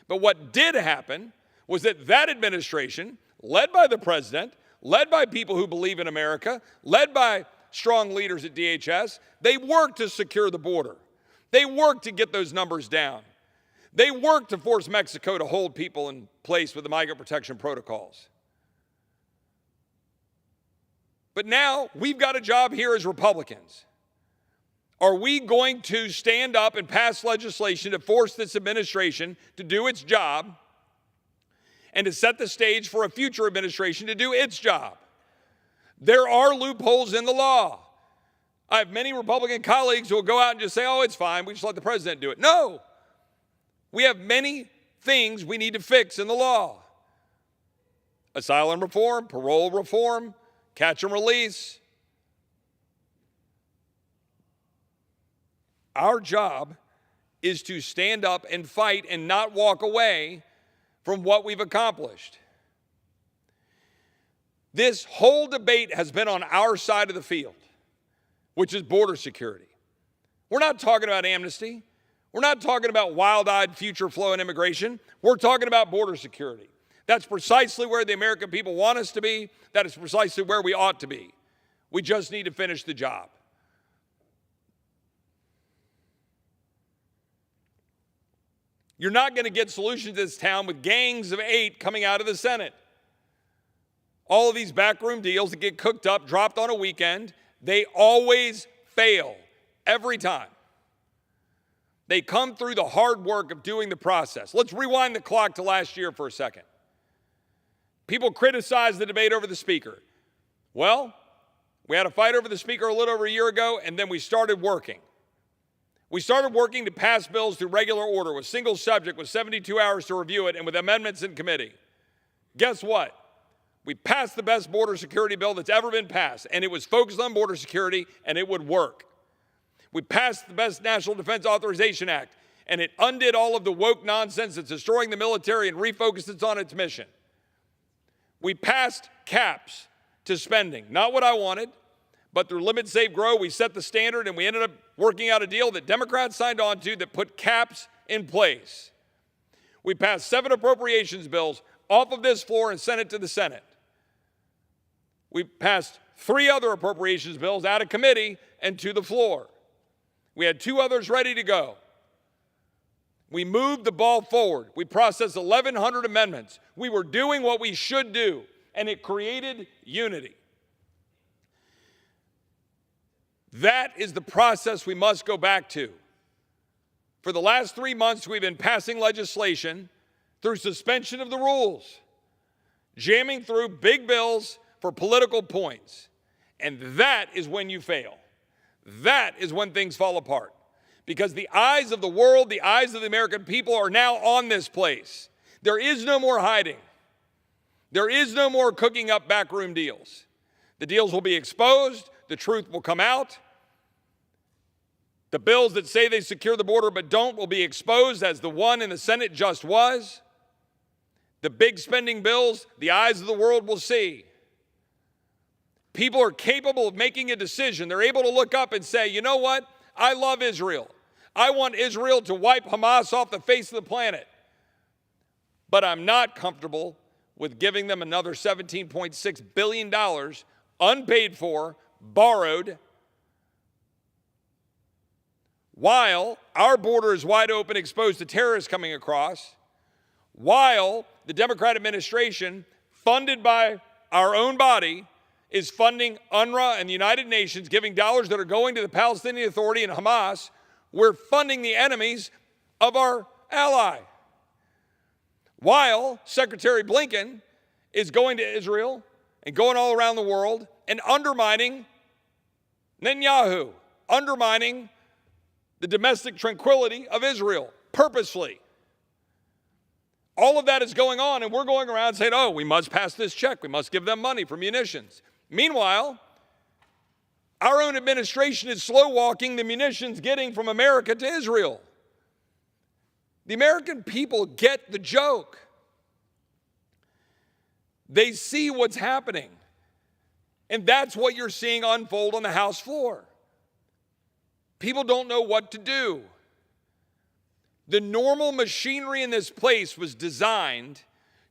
But what did happen was that administration, led by the president, led by people who believe in America, led by strong leaders at DHS, they worked to secure the border. They worked to get those numbers down. They worked to force Mexico to hold people in place with the migrant protection protocols. But now we've got a job here as Republicans. Are we going to stand up and pass legislation to force this administration to do its job and to set the stage for a future administration to do its job? There are loopholes in the law. I have many Republican colleagues who will go out and just say, oh, it's fine, we just let the president do it. No. We have many things we need to fix in the law. Asylum reform, parole reform, catch and release. Our job is to stand up and fight and not walk away from what we've accomplished. This whole debate has been on our side of the field, which is border security. We're not talking about amnesty. We're not talking about wild-eyed future flow and immigration. We're talking about border security. That's precisely where the American people want us to be. That is precisely where we ought to be. We just need to finish the job. You're not going to get solutions to this town with gangs of 8 coming out of the Senate. All of these backroom deals that get cooked up, dropped on a weekend, they always fail, every time. They come through the hard work of doing the process. Let's rewind the clock to last year for a second. People criticize the debate over the Speaker. Well, we had a fight over the Speaker a little over a year ago, and then we started working. We started working to pass bills through regular order with single subject with 72 hours to review it and with amendments in committee. Guess what? We passed the best border security bill that's ever been passed, and it was focused on border security, and it would work. We passed the best National Defense Authorization Act, and it undid all of the woke nonsense that's destroying the military and refocused it on its mission. We passed caps to spending, not what I wanted, but through Limit, Save, Grow, we set the standard, and we ended up working out a deal that Democrats signed on to that put caps in place. We passed 7 appropriations bills off of this floor and sent it to the Senate. We passed 3 other appropriations bills out of committee and to the floor. We had 2 others ready to go. We moved the ball forward. We processed 1,100 amendments. We were doing what we should do, and it created unity. That is the process we must go back to. For the last 3 months, we've been passing legislation through suspension of the rules, jamming through big bills for political points. And that is when you fail. That is when things fall apart. Because the eyes of the world, the eyes of the American people are now on this place. There is no more hiding. There is no more cooking up backroom deals. The deals will be exposed. The truth will come out. The bills that say they secure the border but don't will be exposed, as the one in the Senate just was. The big spending bills, the eyes of the world will see. People are capable of making a decision. They're able to look up and say, you know what? I love Israel. I want Israel to wipe Hamas off the face of the planet. But I'm not comfortable with giving them another $17.6 billion unpaid for, borrowed, while our border is wide open, exposed to terrorists coming across, while the Democrat administration, funded by our own body, is funding UNRWA and the United Nations, giving dollars that are going to the Palestinian Authority and Hamas. We're funding the enemies of our ally. While Secretary Blinken is going to Israel and going all around the world and undermining Netanyahu, undermining the domestic tranquility of Israel purposely. All of that is going on, and we're going around saying, oh, we must pass this check. We must give them money for munitions. Meanwhile, our own administration is slow-walking the munitions getting from America to Israel. The American people get the joke. They see what's happening. And that's what you're seeing unfold on the House floor. People don't know what to do. The normal machinery in this place was designed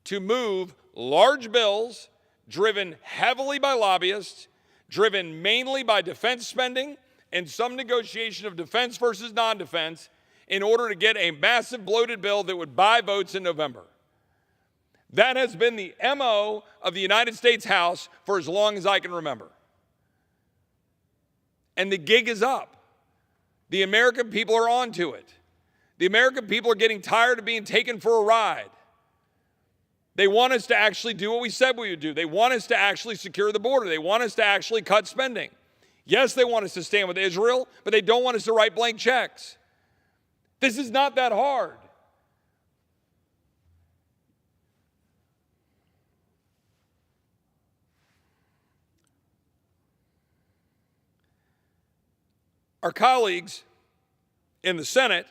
to move large bills driven heavily by lobbyists, driven mainly by defense spending and some negotiation of defense versus non-defense in order to get a massive bloated bill that would buy votes in November. That has been the MO of the United States House for as long as I can remember. And the gig is up. The American people are onto it. The American people are getting tired of being taken for a ride. They want us to actually do what we said we would do. They want us to actually secure the border. They want us to actually cut spending. Yes, they want us to stand with Israel, but they don't want us to write blank checks. This is not that hard. Our colleagues in the Senate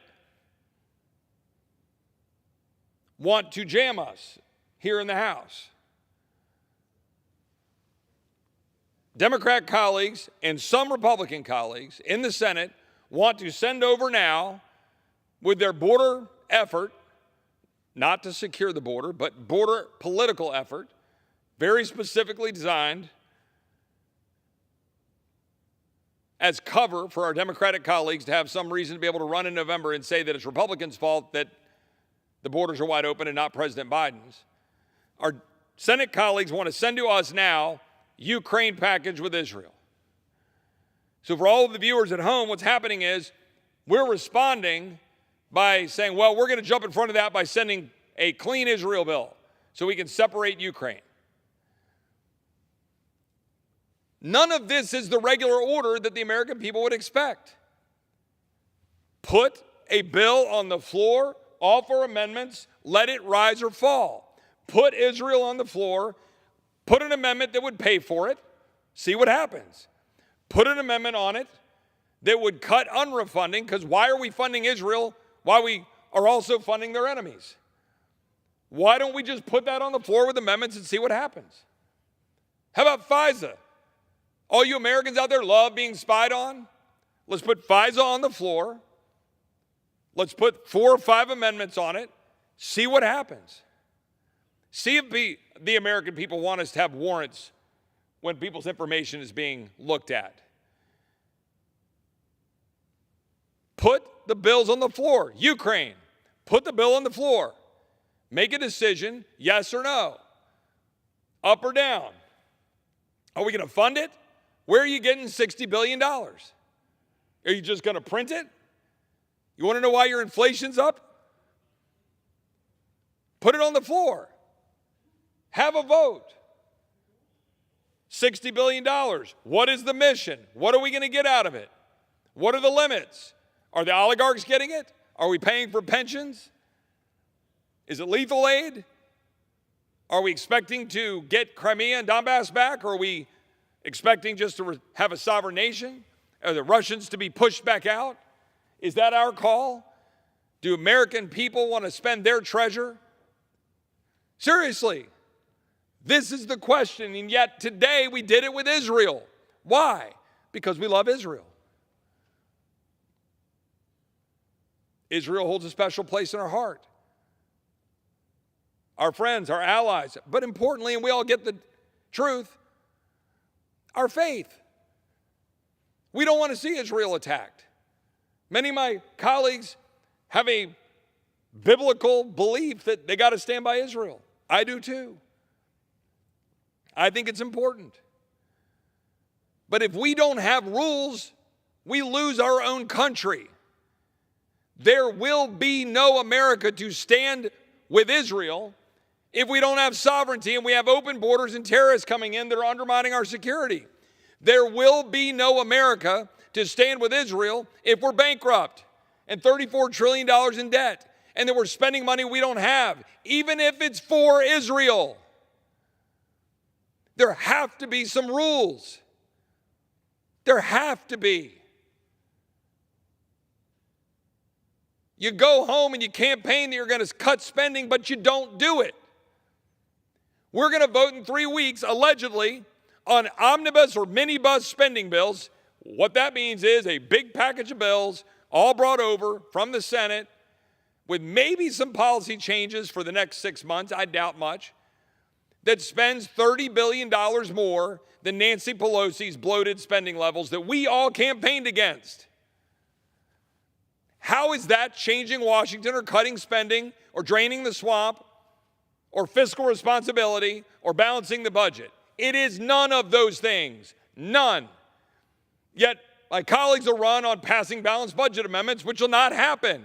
want to jam us here in the House. Democrat colleagues and some Republican colleagues in the Senate want to send over now with their border effort, not to secure the border, but border political effort, very specifically designed as cover for our Democratic colleagues to have some reason to be able to run in November and say that it's Republicans' fault that the borders are wide open and not President Biden's. Our Senate colleagues want to send to us now Ukraine package with Israel. So for all of the viewers at home, what's happening is we're responding by saying, well, we're going to jump in front of that by sending a clean Israel bill so we can separate Ukraine. None of this is the regular order that the American people would expect. Put a bill on the floor, offer amendments, let it rise or fall. Put Israel on the floor, put an amendment that would pay for it, see what happens. Put an amendment on it that would cut UNRWA funding, because why are we funding Israel while we are also funding their enemies? Why don't we just put that on the floor with amendments and see what happens? How about FISA? All you Americans out there love being spied on? Let's put FISA on the floor. Let's put 4 or 5 amendments on it. See what happens. See if the American people want us to have warrants when people's information is being looked at. Put the bills on the floor. Ukraine, put the bill on the floor. Make a decision, yes or no. Up or down. Are we going to fund it? Where are you getting $60 billion? Are you just going to print it? You want to know why your inflation's up? Put it on the floor. Have a vote. $60 billion. What is the mission? What are we going to get out of it? What are the limits? Are the oligarchs getting it? Are we paying for pensions? Is it lethal aid? Are we expecting to get Crimea and Donbass back? Or are we expecting just to have a sovereign nation? Are the Russians to be pushed back out? Is that our call? Do American people want to spend their treasure? Seriously, this is the question, and yet today we did it with Israel. Why? Because we love Israel. Israel holds a special place in our heart. Our friends, our allies, but importantly, and we all get the truth, our faith. We don't want to see Israel attacked. Many of my colleagues have a biblical belief that they got to stand by Israel. I do too. I think it's important. But if we don't have rules, we lose our own country. There will be no America to stand with Israel if we don't have sovereignty and we have open borders and terrorists coming in that are undermining our security. There will be no America to stand with Israel if we're bankrupt and $34 trillion in debt and that we're spending money we don't have, even if it's for Israel. There have to be some rules. There have to be. You go home and you campaign that you're going to cut spending, but you don't do it. We're going to vote in 3 weeks, allegedly, on omnibus or minibus spending bills. What that means is a big package of bills, all brought over from the Senate, with maybe some policy changes for the next 6 months, I doubt much, that spends $30 billion more than Nancy Pelosi's bloated spending levels that we all campaigned against. How is that changing Washington or cutting spending or draining the swamp or fiscal responsibility or balancing the budget? It is none of those things. None. Yet my colleagues will run on passing balanced budget amendments, which will not happen.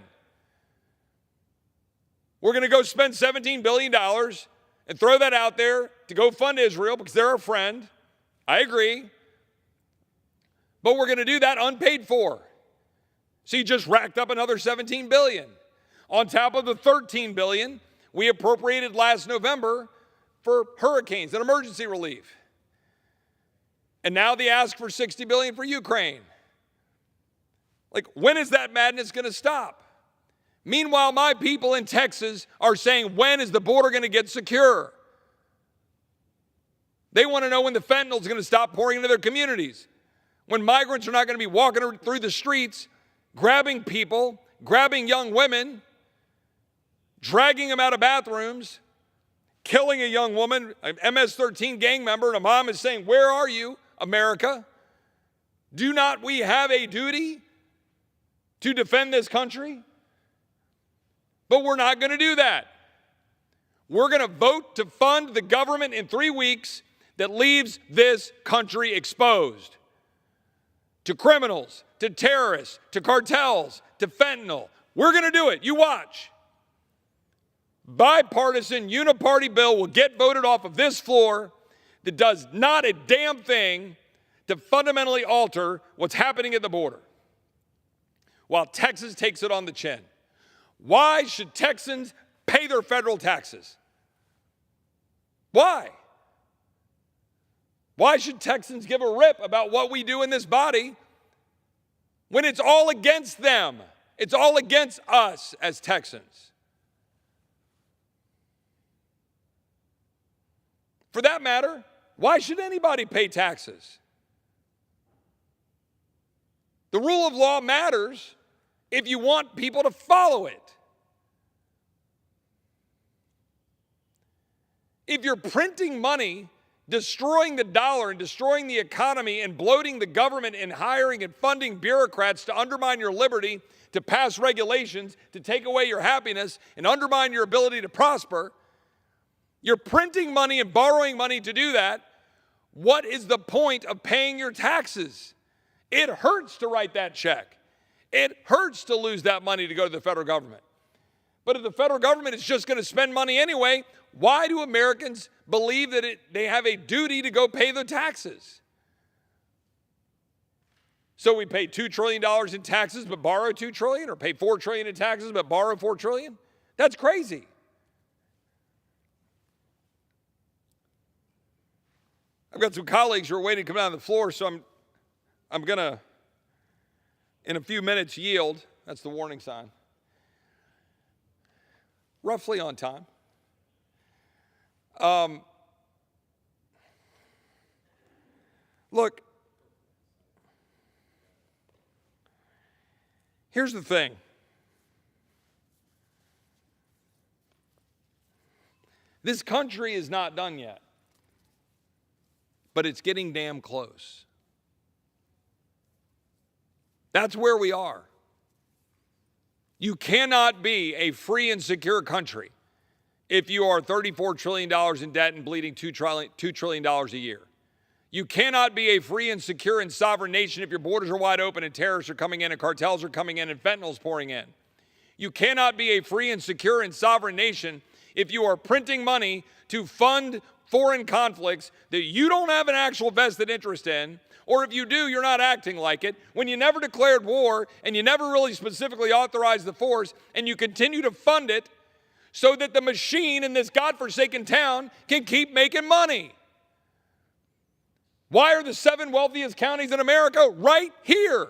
We're going to go spend $17 billion and throw that out there to go fund Israel because they're our friend. I agree. But we're going to do that unpaid for. So you just racked up another $17 billion. On top of the $13 billion we appropriated last November for hurricanes and emergency relief. And now they ask for $60 billion for Ukraine. Like, when is that madness going to stop? Meanwhile, my people in Texas are saying, when is the border going to get secure? They want to know when the fentanyl is going to stop pouring into their communities, when migrants are not going to be walking through the streets, grabbing people, grabbing young women, dragging them out of bathrooms, killing a young woman, an MS-13 gang member, and a mom is saying, where are you, America? Do not we have a duty to defend this country? But we're not going to do that. We're going to vote to fund the government in 3 weeks that leaves this country exposed to criminals, to terrorists, to cartels, to fentanyl. We're going to do it. You watch. Bipartisan uniparty bill will get voted off of this floor that does not a damn thing to fundamentally alter what's happening at the border, while Texas takes it on the chin. Why should Texans pay their federal taxes? Why? Why should Texans give a rip about what we do in this body when it's all against them? It's all against us as Texans. For that matter, why should anybody pay taxes? The rule of law matters if you want people to follow it. If you're printing money, destroying the dollar and destroying the economy and bloating the government and hiring and funding bureaucrats to undermine your liberty, to pass regulations, to take away your happiness and undermine your ability to prosper, you're printing money and borrowing money to do that. What is the point of paying your taxes? It hurts to write that check. It hurts to lose that money to go to the federal government. But if the federal government is just going to spend money anyway, why do Americans believe that they have a duty to go pay their taxes? So we pay $2 trillion in taxes but borrow $2 trillion, or pay $4 trillion in taxes but borrow $4 trillion? That's crazy. I've got some colleagues who are waiting to come down to the floor, so I'm going to, in a few minutes, yield. That's the warning sign. Roughly on time. Look, here's the thing. This country is not done yet, but it's getting damn close. That's where we are. You cannot be a free and secure country if you are $34 trillion in debt and bleeding $2 trillion a year. You cannot be a free and secure and sovereign nation if your borders are wide open and terrorists are coming in and cartels are coming in and fentanyl is pouring in. You cannot be a free and secure and sovereign nation if you are printing money to fund foreign conflicts that you don't have an actual vested interest in, or if you do, you're not acting like it, when you never declared war and you never really specifically authorized the force, and you continue to fund it so that the machine in this godforsaken town can keep making money. Why are the 7 wealthiest counties in America right here?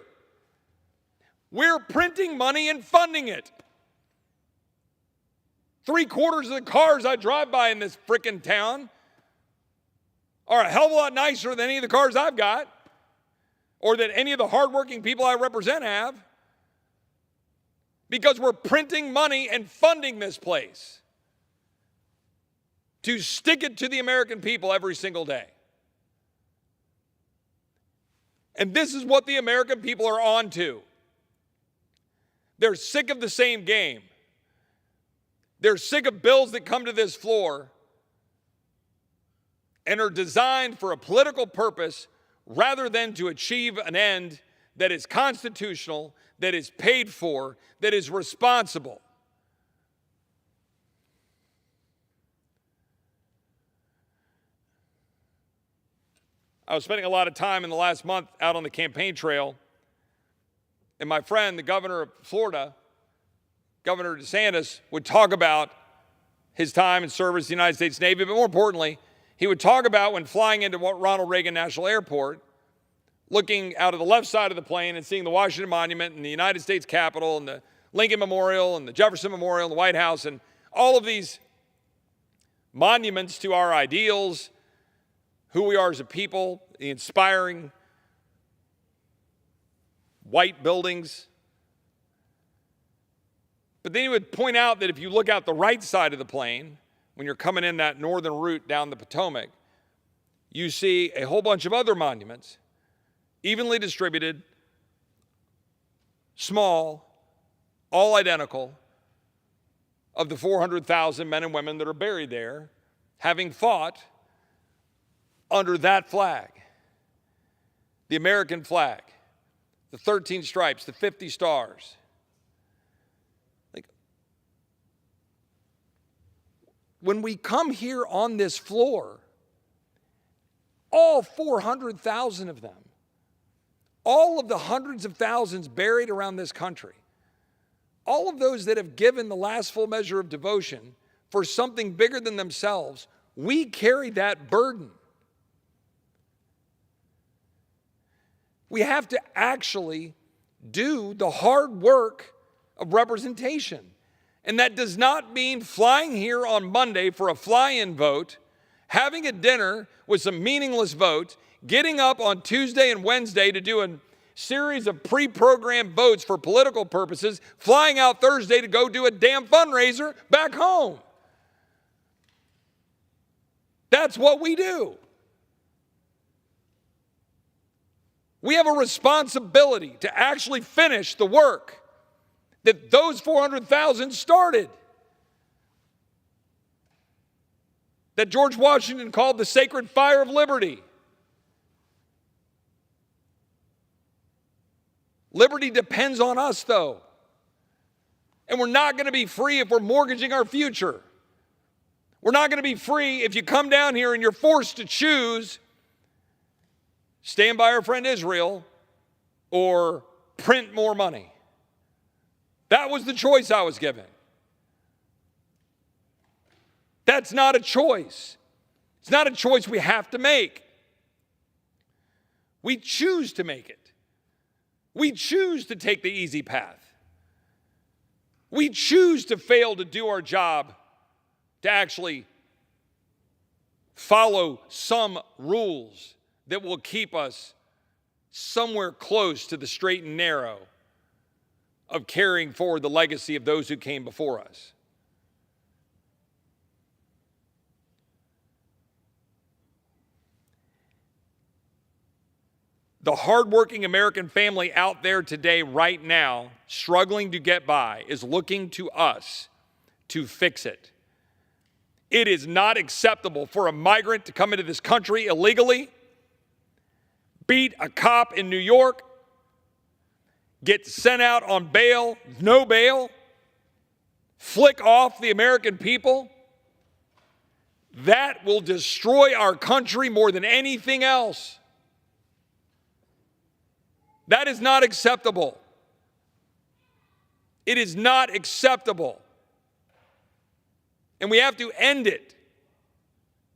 We're printing money and funding it. 3/4 of the cars I drive by in this frickin' town are a hell of a lot nicer than any of the cars I've got, or that any of the hardworking people I represent have, because we're printing money and funding this place to stick it to the American people every single day. And this is what the American people are on to. They're sick of the same game. They're sick of bills that come to this floor and are designed for a political purpose rather than to achieve an end that is constitutional, that is paid for, that is responsible. I was spending a lot of time in the last month out on the campaign trail, and my friend, the governor of Florida, Governor DeSantis, would talk about his time in service in the United States Navy, but more importantly, he would talk about when flying into Ronald Reagan National Airport, looking out of the left side of the plane and seeing the Washington Monument and the United States Capitol and the Lincoln Memorial and the Jefferson Memorial and the White House and all of these monuments to our ideals, who we are as a people, the inspiring white buildings. But then he would point out that if you look out the right side of the plane, when you're coming in that northern route down the Potomac, you see a whole bunch of other monuments, evenly distributed, small, all identical, of the 400,000 men and women that are buried there, having fought under that flag, the American flag, the 13 stripes, the 50 stars. When we come here on this floor, all 400,000 of them, all of the hundreds of thousands buried around this country, all of those that have given the last full measure of devotion for something bigger than themselves, we carry that burden. We have to actually do the hard work of representation. And that does not mean flying here on Monday for a fly-in vote, having a dinner with some meaningless votes, getting up on Tuesday and Wednesday to do a series of pre-programmed votes for political purposes, flying out Thursday to go do a damn fundraiser back home. That's what we do. We have a responsibility to actually finish the work that those 400,000 started, that George Washington called the sacred fire of liberty. Liberty depends on us, though. And we're not going to be free if we're mortgaging our future. We're not going to be free if you come down here and you're forced to choose stand by our friend Israel or print more money. That was the choice I was given. That's not a choice. It's not a choice we have to make. We choose to make it. We choose to take the easy path. We choose to fail to do our job, to actually follow some rules that will keep us somewhere close to the straight and narrow of carrying forward the legacy of those who came before us. The hardworking American family out there today, right now, struggling to get by, is looking to us to fix it. It is not acceptable for a migrant to come into this country illegally, beat a cop in New York, get sent out on bail, no bail, flick off the American people, That will destroy our country more than anything else. That is not acceptable. It is not acceptable. And we have to end it,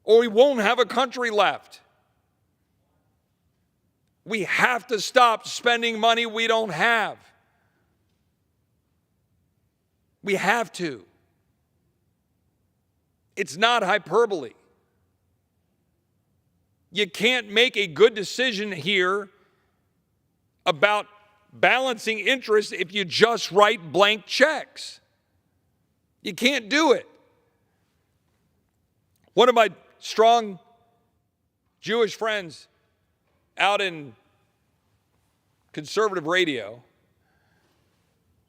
or we won't have a country left. We have to stop spending money we don't have. We have to. It's not hyperbole. You can't make a good decision here about balancing interests if you just write blank checks. You can't do it. One of my strong Jewish friends out in conservative radio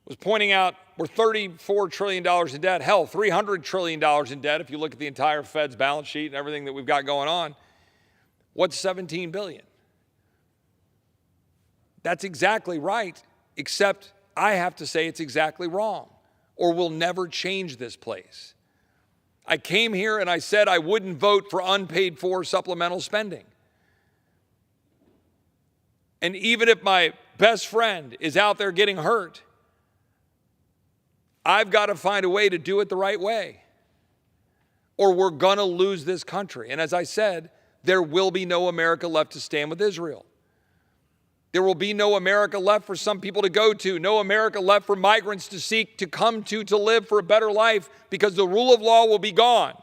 was pointing out we're $34 trillion in debt. Hell, $300 trillion in debt if you look at the entire Fed's balance sheet and everything that we've got going on. What's $17 billion? That's exactly right, except I have to say it's exactly wrong, or we'll never change this place. I came here and I said I wouldn't vote for unpaid for supplemental spending. And even if my best friend is out there getting hurt, I've got to find a way to do it the right way, or we're going to lose this country. And as I said, there will be no America left to stand with Israel. There will be no America left for some people to go to, no America left for migrants to seek to come to live for a better life, because the rule of law will be gone.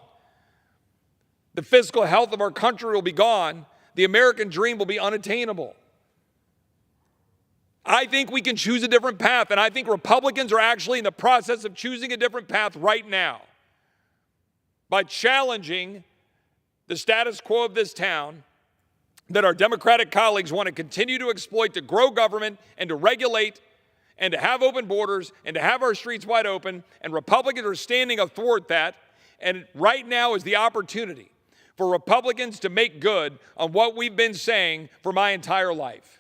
The fiscal health of our country will be gone. The American dream will be unattainable. I think we can choose a different path, and I think Republicans are actually in the process of choosing a different path right now by challenging the status quo of this town that our Democratic colleagues want to continue to exploit, to grow government and to regulate and to have open borders and to have our streets wide open, and Republicans are standing athwart that. And right now is the opportunity for Republicans to make good on what we've been saying for my entire life.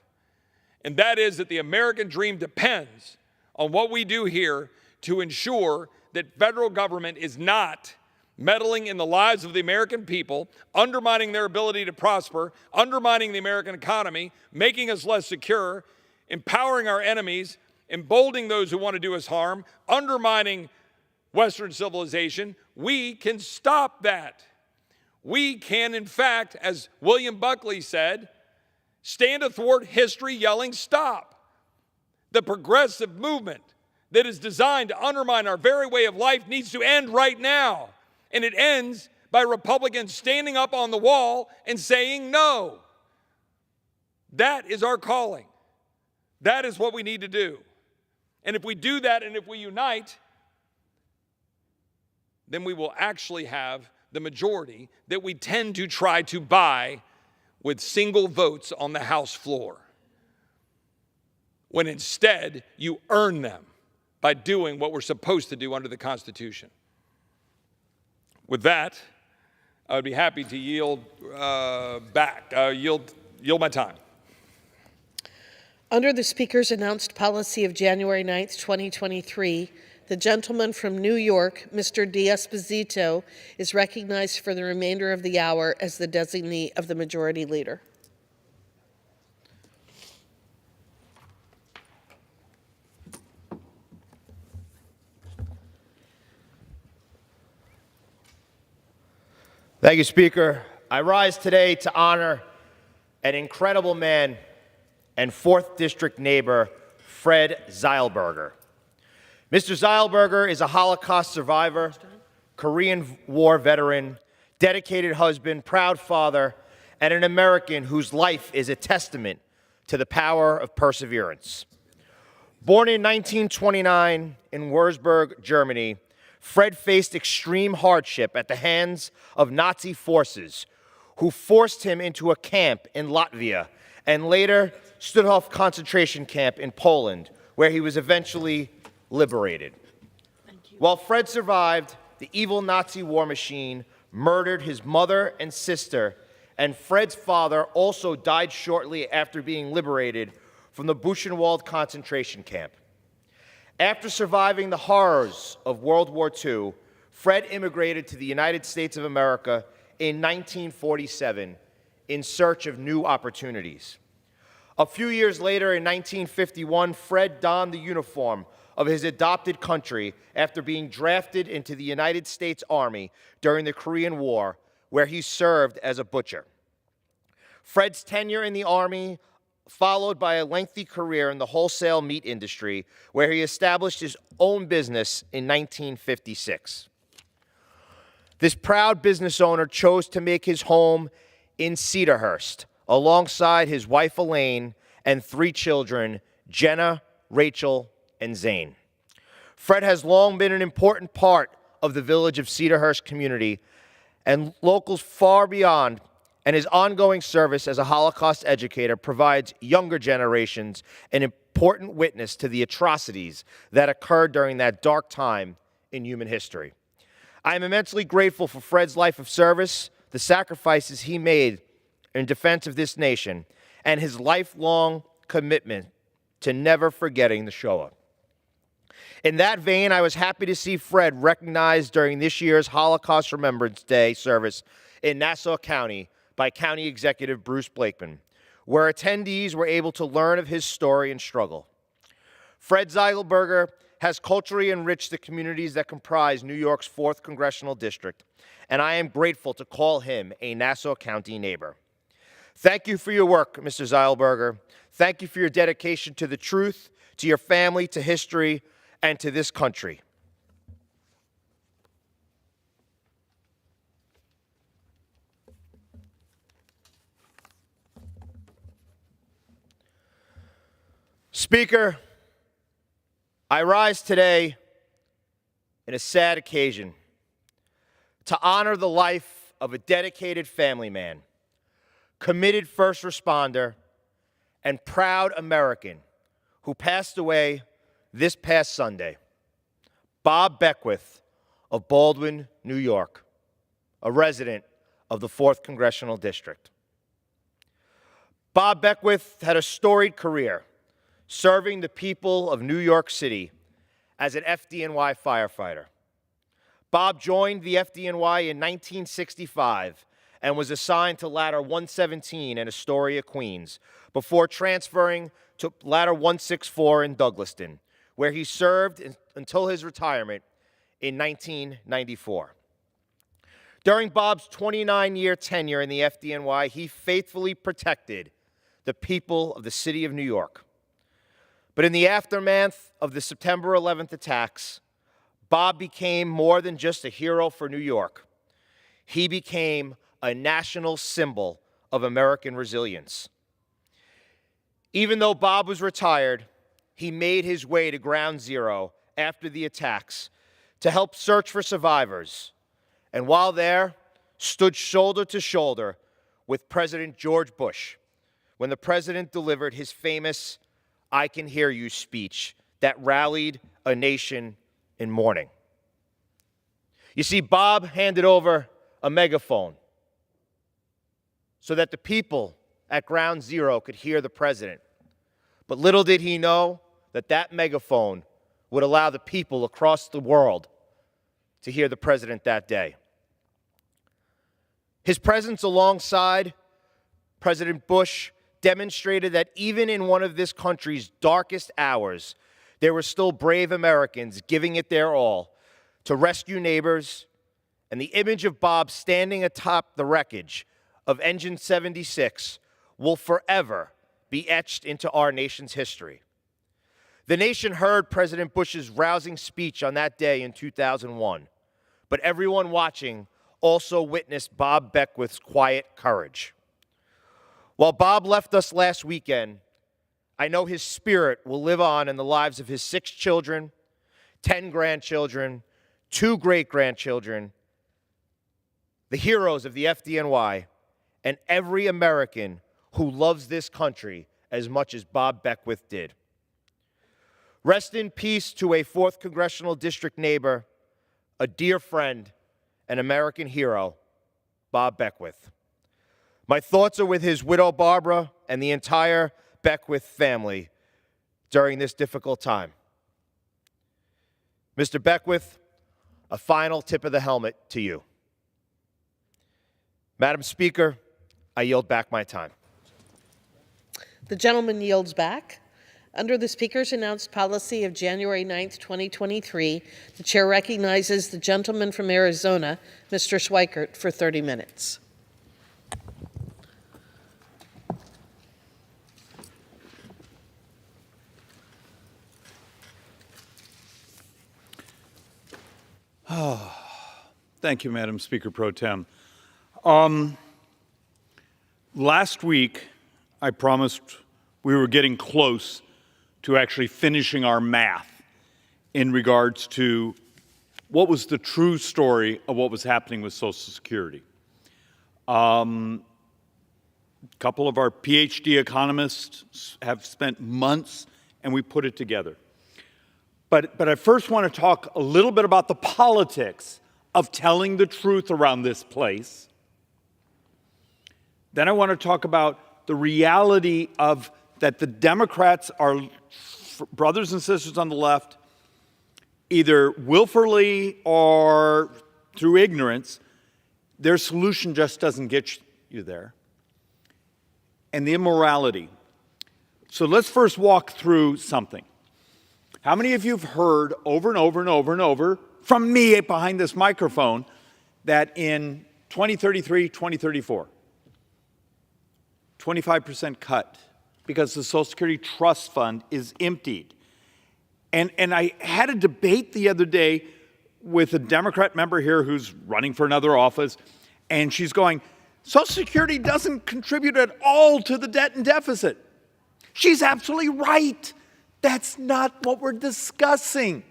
And that is that the American dream depends on what we do here to ensure that federal government is not meddling in the lives of the American people, undermining their ability to prosper, undermining the American economy, making us less secure, empowering our enemies, emboldening those who want to do us harm, undermining Western civilization. We can stop that. We can, in fact, as William Buckley said, stand athwart history yelling, "Stop!" The progressive movement that is designed to undermine our very way of life needs to end right now. And it ends by Republicans standing up on the wall and saying no. That is our calling. That is what we need to do. And if we do that, and if we unite, then we will actually have the majority that we tend to try to buy with single votes on the House floor, when instead you earn them by doing what we're supposed to do under the Constitution. With that, I would be happy to yield my time. Under the Speaker's announced policy of January 9th, 2023, the gentleman from New York, Mr. D'Esposito, is recognized for the remainder of the hour as the designee of the Majority Leader. Thank you, Speaker. I rise today to honor an incredible man and 4th District neighbor, Fred Zeilberger. Mr. Zeilberger is a Holocaust survivor, Korean War veteran, dedicated husband, proud father, and an American whose life is a testament to the power of perseverance. Born in 1929 in Würzburg, Germany, Fred faced extreme hardship at the hands of Nazi forces who forced him into a camp in Latvia and later Stutthof concentration camp in Poland, where he was eventually liberated. While Fred survived, the evil Nazi war machine murdered his mother and sister, and Fred's father also died shortly after being liberated from the Buchenwald concentration camp. After surviving the horrors of World War II, Fred immigrated to the United States of America in 1947 in search of new opportunities. A few years later, in 1951, Fred donned the uniform of his adopted country after being drafted into the United States Army during the Korean War, where he served as a butcher. Fred's tenure in the Army followed by a lengthy career in the wholesale meat industry, where he established his own business in 1956. This proud business owner chose to make his home in Cedarhurst, alongside his wife Elaine and 3 children, Jenna, Rachel, and Zane. Fred has long been an important part of the village of Cedarhurst community and locals far beyond, and his ongoing service as a Holocaust educator provides younger generations an important witness to the atrocities that occurred during that dark time in human history. I am immensely grateful for Fred's life of service, the sacrifices he made in defense of this nation, and his lifelong commitment to never forgetting the Shoah. In that vein, I was happy to see Fred recognized during this year's Holocaust Remembrance Day service in Nassau County by County Executive Bruce Blakeman, where attendees were able to learn of his story and struggle. Fred Zeigelberger has culturally enriched the communities that comprise New York's 4th Congressional District, and I am grateful to call him a Nassau County neighbor. Thank you for your work, Mr. Zeigelberger. Thank you for your dedication to the truth, to your family, to history, and to this country. Speaker, I rise today in a sad occasion to honor the life of a dedicated family man, committed first responder, and proud American who passed away this past Sunday, Bob Beckwith of Baldwin, New York, a resident of the 4th Congressional District. Bob Beckwith had a storied career serving the people of New York City as an FDNY firefighter. Bob joined the FDNY in 1965 and was assigned to Ladder 117 in Astoria, Queens, before transferring to Ladder 164 in Douglaston, where he served until his retirement in 1994. During Bob's 29-year tenure in the FDNY, he faithfully protected the people of the city of New York. But in the aftermath of the September 11th attacks, Bob became more than just a hero for New York. He became a national symbol of American resilience. Even though Bob was retired, he made his way to Ground Zero after the attacks to help search for survivors, and while there, stood shoulder to shoulder with President George Bush when the president delivered his famous "I Can Hear You" speech that rallied a nation in mourning. You see, Bob handed over a megaphone so that the people at Ground Zero could hear the president. But little did he know that that megaphone would allow the people across the world to hear the president that day. His presence alongside President Bush demonstrated that even in one of this country's darkest hours, there were still brave Americans giving it their all to rescue neighbors, and the image of Bob standing atop the wreckage of Engine 76 will forever be etched into our nation's history. The nation heard President Bush's rousing speech on that day in 2001, but everyone watching also witnessed Bob Beckwith's quiet courage. While Bob left us last weekend, I know his spirit will live on in the lives of his 6 children, 10 grandchildren, 2 great-grandchildren, the heroes of the FDNY, and every American who loves this country as much as Bob Beckwith did. Rest in peace to a 4th Congressional District neighbor, a dear friend, an American hero, Bob Beckwith. My thoughts are with his widow, Barbara, and the entire Beckwith family during this difficult time. Mr. Beckwith, a final tip of the helmet to you. Madam Speaker, I yield back my time. The gentleman yields back. Under the Speaker's announced policy of January 9th, 2023, the Chair recognizes the gentleman from Arizona, Mr. Schweikert, for 30 minutes. Thank you, Madam Speaker Pro Tem. Last week, I promised we were getting close to actually finishing our math in regards to what was the true story of what was happening with Social Security. A couple of our PhD economists have spent months, and we put it together. But I first want to talk a little bit about the politics of telling the truth around this place. Then I want to talk about the reality of that the Democrats are brothers and sisters on the left, either willfully or through ignorance, their solution just doesn't get you there. And the immorality. So let's first walk through something. How many of you have heard over and over and over and over from me behind this microphone that in 2033, 2034, 25% cut because the Social Security Trust Fund is emptied? And I had a debate the other day with a Democrat member here who's running for another office, and she's going, Social Security doesn't contribute at all to the debt and deficit. She's absolutely right. That's not what we're discussing.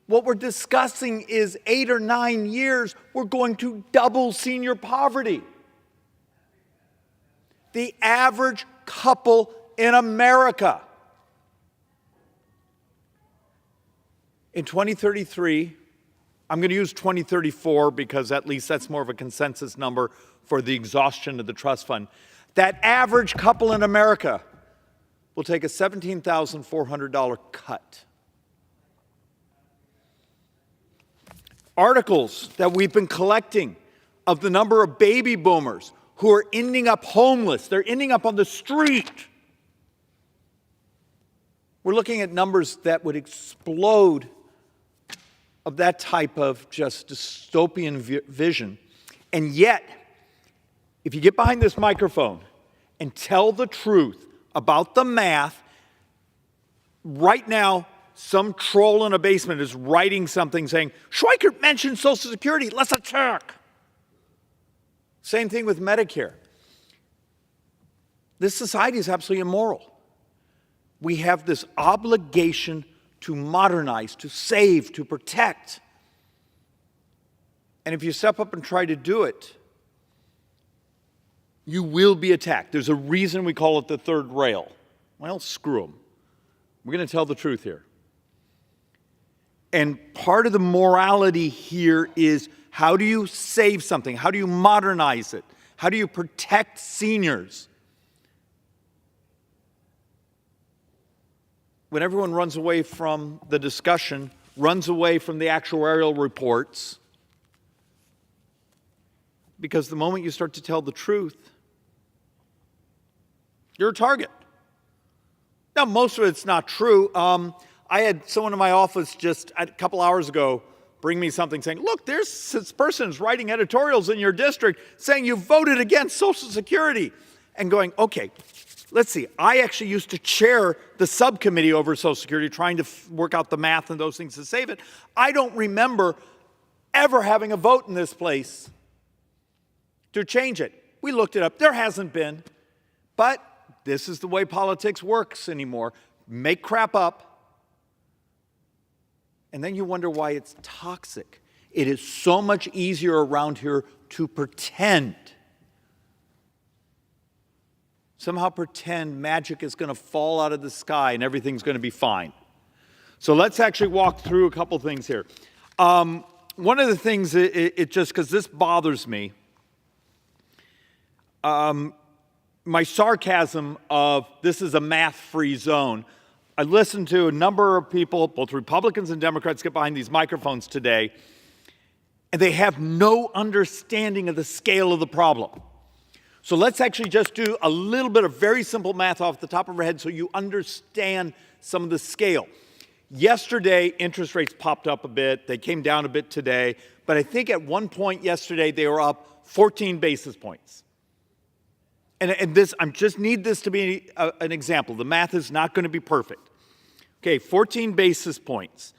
What we're discussing is 8 or 9 years, we're going to double senior poverty. The average couple in America in 2033, I'm going to use 2034 because at least that's more of a consensus number for the exhaustion of the trust fund. That average couple in America will take a $17,400 cut. Articles that we've been collecting of the number of baby boomers who are ending up homeless. They're ending up on the street. We're looking at numbers that would explode of that type of just dystopian vision. And yet, if you get behind this microphone and tell the truth about the math, right now, some troll in a basement is writing something saying, Schweikert mentioned Social Security, let's attack. Same thing with Medicare. This society is absolutely immoral. We have this obligation to modernize, to save, to protect. And if you step up and try to do it, you will be attacked. There's a reason we call it the third rail. Well, screw them. We're going to tell the truth here. And part of the morality here is, how do you save something? How do you modernize it? How do you protect seniors? When everyone runs away from the discussion, runs away from the actuarial reports, because the moment you start to tell the truth, you're a target. Now, most of it's not true. I had someone in my office just a couple hours ago bring me something saying, look, there's this person who's writing editorials in your district saying you voted against Social Security. And going, okay, let's see. I actually used to chair the subcommittee over Social Security, trying to work out the math and those things to save it. I don't remember ever having a vote in this place to change it. We looked it up. There hasn't been. But this is the way politics works anymore. Make crap up. And then you wonder why it's toxic. It is so much easier around here to pretend. Somehow pretend magic is going to fall out of the sky and everything's going to be fine. So let's actually walk through a couple things here. One of the things, it just, because this bothers me, my sarcasm of this is a math-free zone. I listened to a number of people, both Republicans and Democrats, get behind these microphones today and they have no understanding of the scale of the problem. So let's actually just do a little bit of very simple math off the top of our head so you understand some of the scale. Yesterday, interest rates popped up a bit. They came down a bit today. But I think at one point yesterday, they were up 14 basis points. And this, I just need this to be an example. The math is not going to be perfect. Okay, 14 basis points.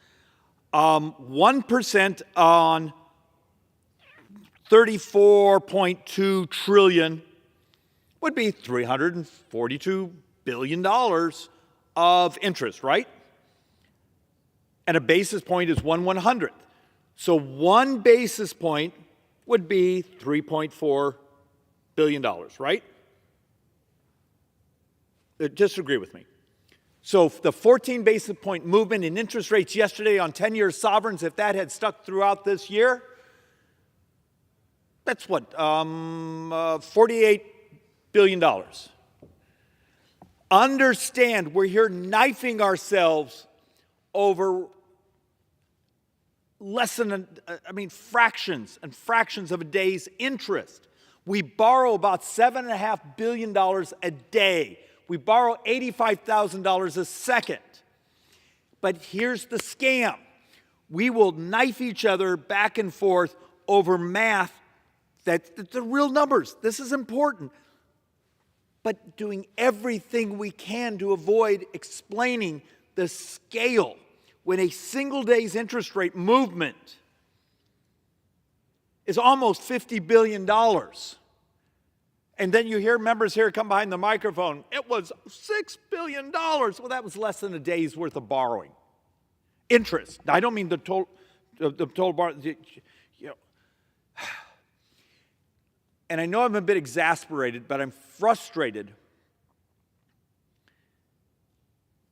1% on 34.2 trillion would be $342 billion of interest, right? And a basis point is 1/100th. So 1 basis point would be $3.4 billion, right? Disagree with me. So the 14 basis point movement in interest rates yesterday on 10-year sovereigns, if that had stuck throughout this year, that's what, $48 billion. Understand, we're here knifing ourselves over less than, fractions and fractions of a day's interest. We borrow about $7.5 billion a day. We borrow $85,000 a second. But here's the scam. We will knife each other back and forth over math that's the real numbers. This is important. But doing everything we can to avoid explaining the scale when a single day's interest rate movement is almost $50 billion. And then you hear members here come behind the microphone, it was $6 billion. Well, that was less than a day's worth of borrowing. Interest. I don't mean the total borrowing. And I know I'm a bit exasperated, but I'm frustrated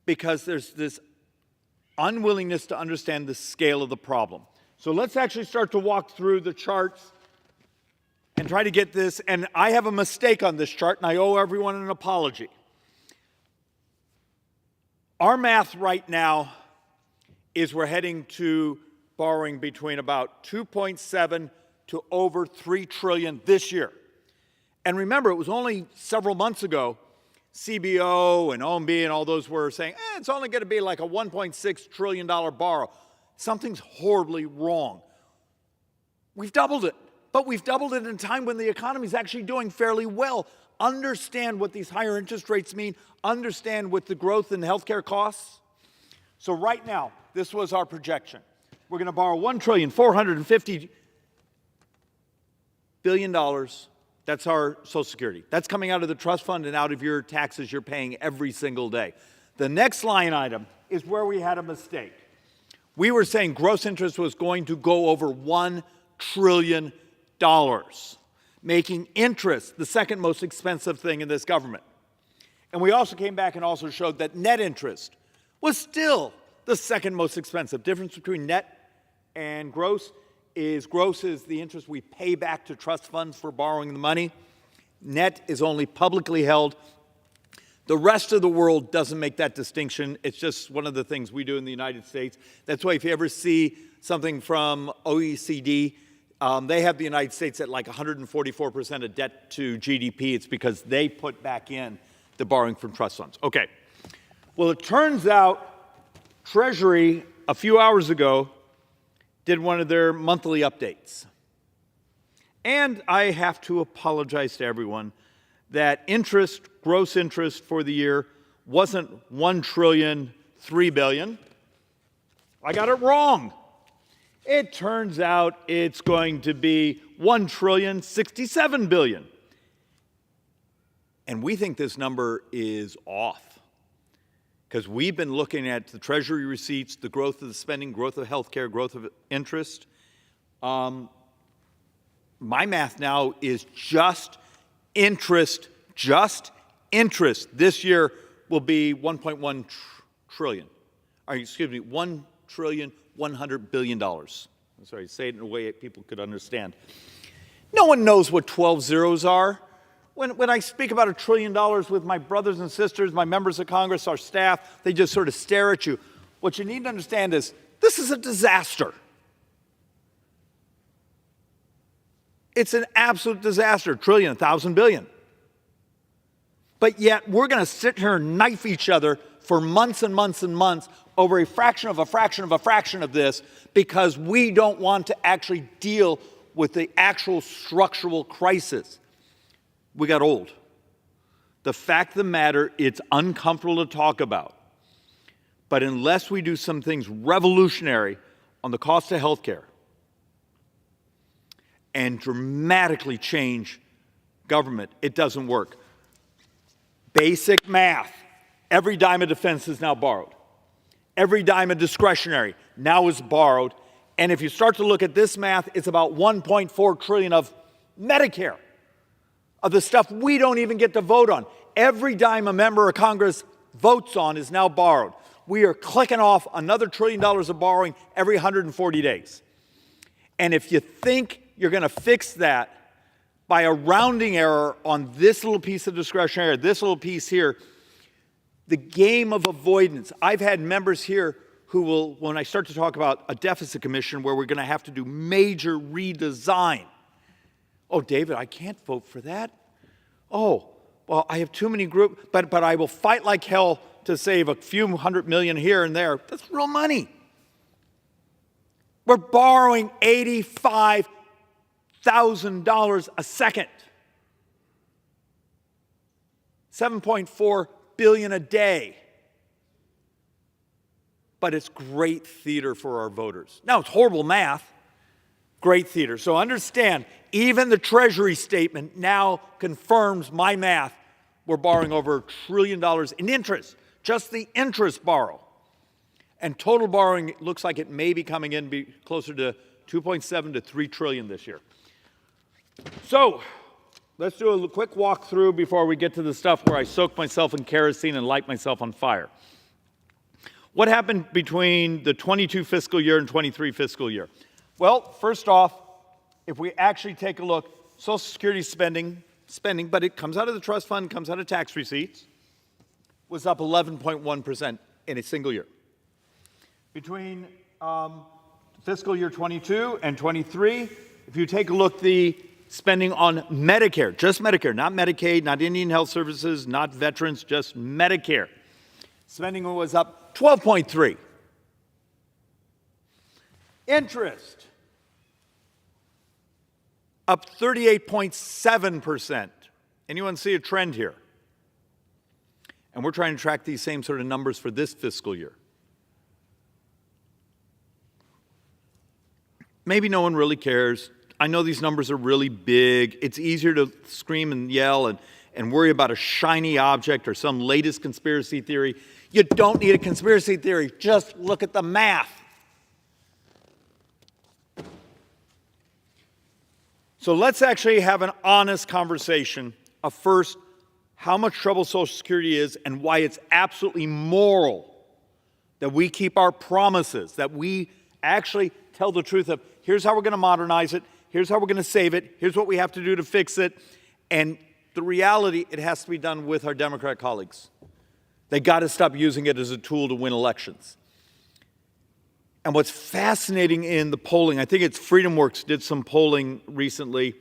because there's this unwillingness to understand the scale of the problem. So let's actually start to walk through the charts and try to get this. And I have a mistake on this chart, and I owe everyone an apology. Our math right now is we're heading to borrowing between about 2.7 to over 3 trillion this year. And remember, it was only several months ago, CBO and OMB and all those were saying, it's only going to be like a $1.6 trillion borrow. Something's horribly wrong. We've doubled it, but we've doubled it in a time when the economy is actually doing fairly well. Understand what these higher interest rates mean. Understand what the growth in healthcare costs. So right now, this was our projection. We're going to borrow $1.45 trillion. That's our Social Security. That's coming out of the trust fund and out of your taxes you're paying every single day. The next line item is where we had a mistake. We were saying gross interest was going to go over $1 trillion, making interest the second most expensive thing in this government. And we also came back and also showed that net interest was still the second most expensive. Difference between net and gross is the interest we pay back to trust funds for borrowing the money. Net is only publicly held. The rest of the world doesn't make that distinction. It's just one of the things we do in the United States. That's why if you ever see something from OECD, they have the United States at like 144% of debt to GDP. It's because they put back in the borrowing from trust funds. Okay. Well, it turns out Treasury, a few hours ago, did one of their monthly updates. And I have to apologize to everyone that interest, gross interest for the year, wasn't $1.3 trillion. I got it wrong. It turns out it's going to be $1.067 trillion. And we think this number is off because we've been looking at the Treasury receipts, the growth of the spending, growth of healthcare, growth of interest. My math now is just interest. This year will be $1.1 trillion. $1.1 billion. I'm sorry, say it in a way that people could understand. No one knows what 12 zeros are. When I speak about $1 trillion with my brothers and sisters, my members of Congress, our staff, they just sort of stare at you. What you need to understand is this is a disaster. It's an absolute disaster. Trillion, 1,000 billion. But yet we're going to sit here and knife each other for months and months and months over a fraction of a fraction of a fraction of this because we don't want to actually deal with the actual structural crisis. We got old. The fact of the matter, it's uncomfortable to talk about. But unless we do some things revolutionary on the cost of health care and dramatically change government, it doesn't work. Basic math. Every dime of defense is now borrowed. Every dime of discretionary now is borrowed. And if you start to look at this math, it's about 1.4 trillion of Medicare, of the stuff we don't even get to vote on. Every dime a member of Congress votes on is now borrowed. We are clicking off another $1 trillion of borrowing every 140 days. And if you think you're going to fix that by a rounding error on this little piece of discretionary, this little piece here, the game of avoidance. I've had members here who will, when I start to talk about a deficit commission where we're going to have to do major redesign. Oh, David, I can't vote for that. Oh, well, I have too many groups, but I will fight like hell to save a few $100 million here and there. That's real money. We're borrowing $85,000 a second. 7.4 billion a day. But it's great theater for our voters. Now, it's horrible math. Great theater. So understand, even the Treasury statement now confirms my math. We're borrowing over $1 trillion in interest. Just the interest borrow. And total borrowing looks like it may be coming in be closer to 2.7 to 3 trillion this year. So let's do a quick walkthrough before we get to the stuff where I soak myself in kerosene and light myself on fire. What happened between the 22 fiscal year and 23 fiscal year? Well, first off, if we actually take a look, Social Security spending, but it comes out of the trust fund, comes out of tax receipts, was up 11.1% in a single year. Between fiscal year 22 and 23, if you take a look, the spending on Medicare, just Medicare, not Medicaid, not Indian Health Services, not veterans, just Medicare. Spending was up 12.3. Interest, up 38.7%. Anyone see a trend here? And we're trying to track these same sort of numbers for this fiscal year. Maybe no one really cares. I know these numbers are really big. It's easier to scream and yell and worry about a shiny object or some latest conspiracy theory. You don't need a conspiracy theory. Just look at the math. So let's actually have an honest conversation of first, how much trouble Social Security is and why it's absolutely moral that we keep our promises, that we actually tell the truth of here's how we're going to modernize it, here's how we're going to save it, here's what we have to do to fix it. And the reality, it has to be done with our Democrat colleagues. They got to stop using it as a tool to win elections. And what's fascinating in the polling, I think it's FreedomWorks did some polling recently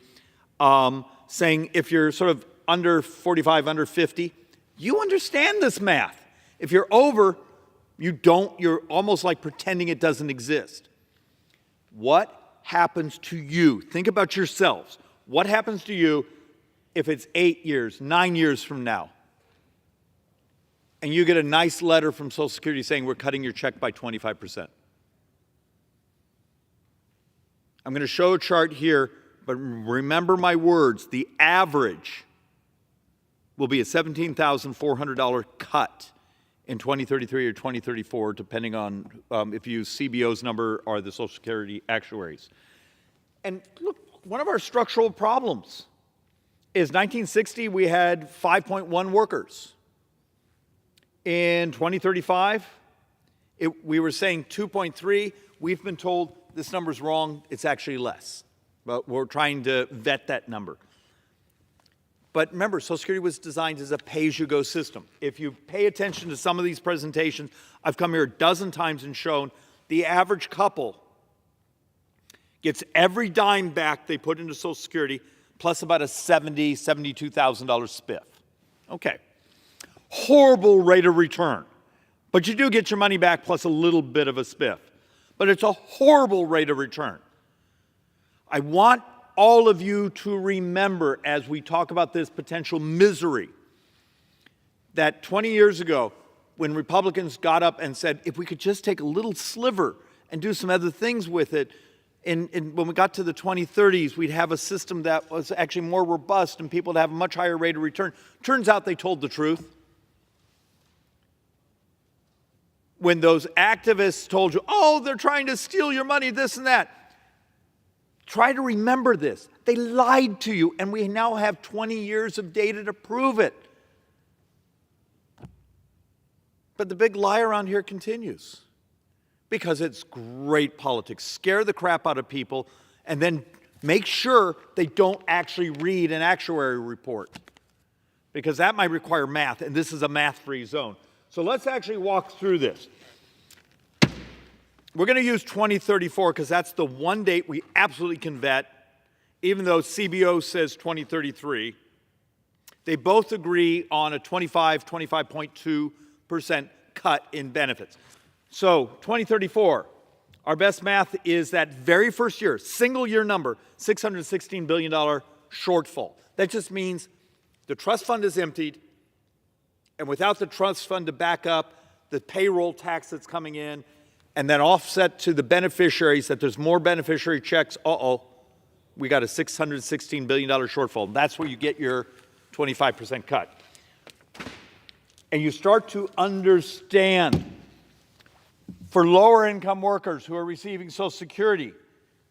saying if you're sort of under 45, under 50, you understand this math. If you're over, you don't, you're almost like pretending it doesn't exist. What happens to you? Think about yourselves. What happens to you if it's 8 years, 9 years from now, and you get a nice letter from Social Security saying we're cutting your check by 25%? I'm going to show a chart here, but remember my words. The average will be a $17,400 cut in 2033 or 2034, depending on if you use CBO's number or the Social Security actuaries. And look, one of our structural problems is 1960 we had 5.1 workers. In 2035, we were saying 2.3. We've been told this number's wrong, it's actually less. But we're trying to vet that number. But remember, Social Security was designed as a pay-as-you-go system. If you pay attention to some of these presentations, I've come here a dozen times and shown the average couple gets every dime back they put into Social Security, plus about a $72,000 spiff. Okay. Horrible rate of return. But you do get your money back plus a little bit of a spiff. But it's a horrible rate of return. I want all of you to remember, as we talk about this potential misery, that 20 years ago, when Republicans got up and said, if we could just take a little sliver and do some other things with it, and when we got to the 2030s, we'd have a system that was actually more robust and people would have a much higher rate of return. Turns out they told the truth. When those activists told you, oh, they're trying to steal your money, this and that, try to remember this. They lied to you, and we now have 20 years of data to prove it. But the big lie around here continues because it's great politics. Scare the crap out of people and then make sure they don't actually read an actuary report because that might require math, and this is a math-free zone. So let's actually walk through this. We're going to use 2034 because that's the one date we absolutely can vet, even though CBO says 2033. They both agree on a 25.2% cut in benefits. So 2034, our best math is that very first year, single year number, $616 billion shortfall. That just means the trust fund is emptied, and without the trust fund to back up the payroll tax that's coming in, and then offset to the beneficiaries that there's more beneficiary checks, we got a $616 billion shortfall. That's where you get your 25% cut. And you start to understand for lower income workers who are receiving Social Security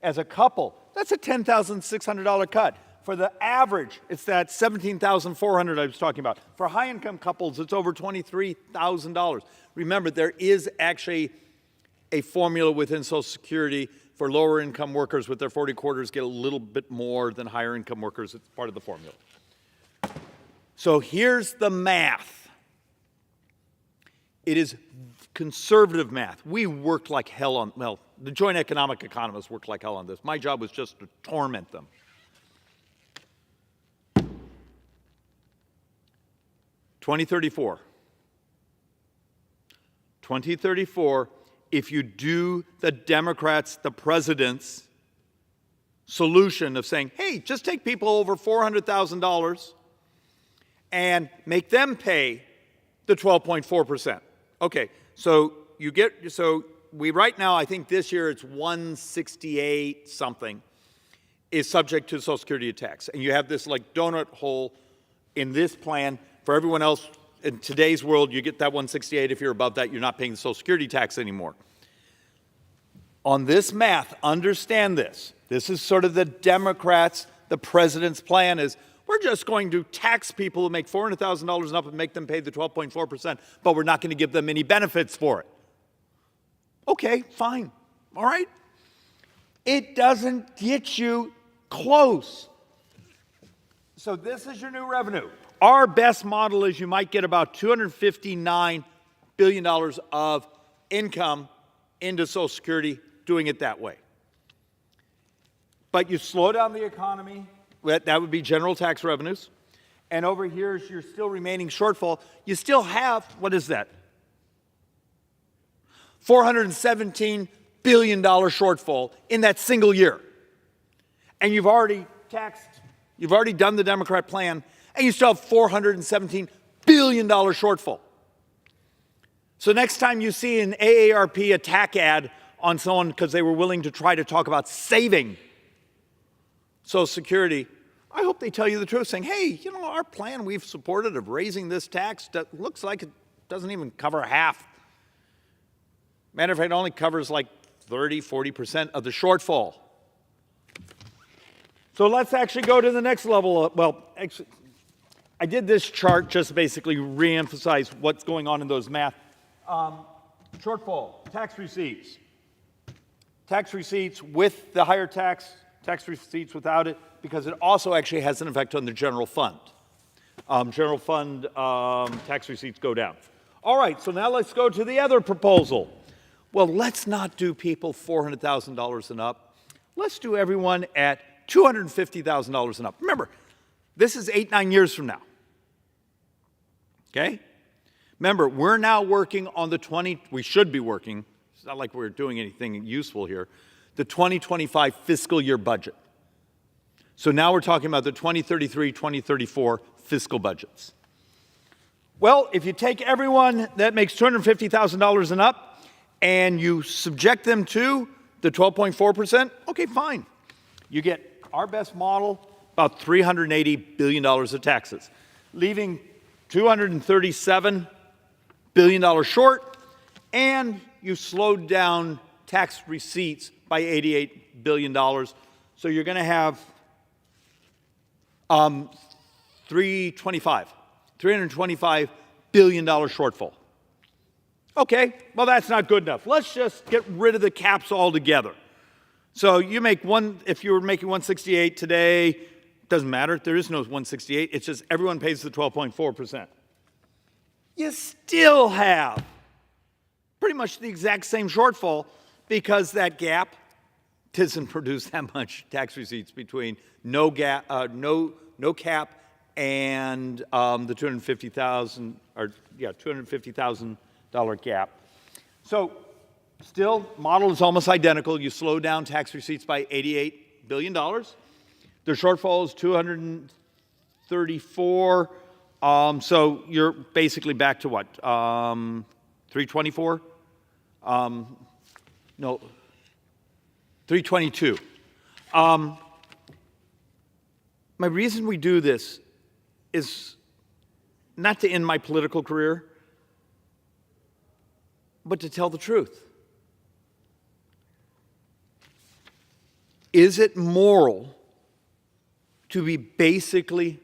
as a couple, that's a $10,600 cut. For the average, it's that $17,400 I was talking about. For high income couples, it's over $23,000. Remember, there is actually a formula within Social Security for lower income workers with their 40 quarters get a little bit more than higher income workers. It's part of the formula. So here's the math. It is conservative math. We worked like hell on, well, the joint economic economists worked like hell on this. My job was just to torment them. $2034. 2034, if you do the Democrats, the president's solution of saying, hey, just take people over $400,000 and make them pay the 12.4%. Okay, so we right now, I think this year it's 168 something is subject to Social Security tax. And you have this like donut hole in this plan. For everyone else, in today's world, you get that 168. If you're above that, you're not paying the Social Security tax anymore. On this math, understand this. This is sort of the Democrats, the president's plan is, we're just going to tax people who make $400,000 and up and make them pay the 12.4%, but we're not going to give them any benefits for it. Okay, fine. All right? It doesn't get you close. So this is your new revenue. Our best model is you might get about $259 billion of income into Social Security doing it that way. But you slow down the economy, that would be general tax revenues. And over here is your still remaining shortfall. You still have, what is that? $417 billion shortfall in that single year. And you've already done the Democrat plan, and you still have $417 billion shortfall. So next time you see an AARP attack ad on someone because they were willing to try to talk about saving Social Security, I hope they tell you the truth, saying, hey, you know, our plan we've supported of raising this tax looks like it doesn't even cover half. Matter of fact, it only covers like 30, 40% of the shortfall. So let's actually go to the next level. Well, actually, I did this chart just to basically reemphasize what's going on in those math. Shortfall, tax receipts. Tax receipts with the higher tax receipts without it, because it also actually has an effect on the general fund. General fund tax receipts go down. All right, so now let's go to the other proposal. Well, let's not do people $400,000 and up. Let's do everyone at $250,000 and up. Remember, this is 8-9 years from now. Okay? Remember, we're now working on we should be working, it's not like we're doing anything useful here, the 2025 fiscal year budget. So now we're talking about the 2033, 2034 fiscal budgets. Well, if you take everyone that makes $250,000 and up and you subject them to the 12.4%, okay, fine. You get our best model, about $380 billion of taxes, leaving $237 billion short, and you slowed down tax receipts by $88 billion. So you're going to have $325 billion shortfall. Okay, well, that's not good enough. Let's just get rid of the caps altogether. So you make if you were making 168 today, doesn't matter. There is no 168. It's just everyone pays the 12.4%. You still have pretty much the exact same shortfall because that gap doesn't produce that much tax receipts between no cap and the $250,000 gap. So still, model is almost identical. You slow down tax receipts by $88 billion. The shortfall is 234. So you're basically back to what? 324? No, 322. My reason we do this is not to end my political career, but to tell the truth. Is it moral to be basically,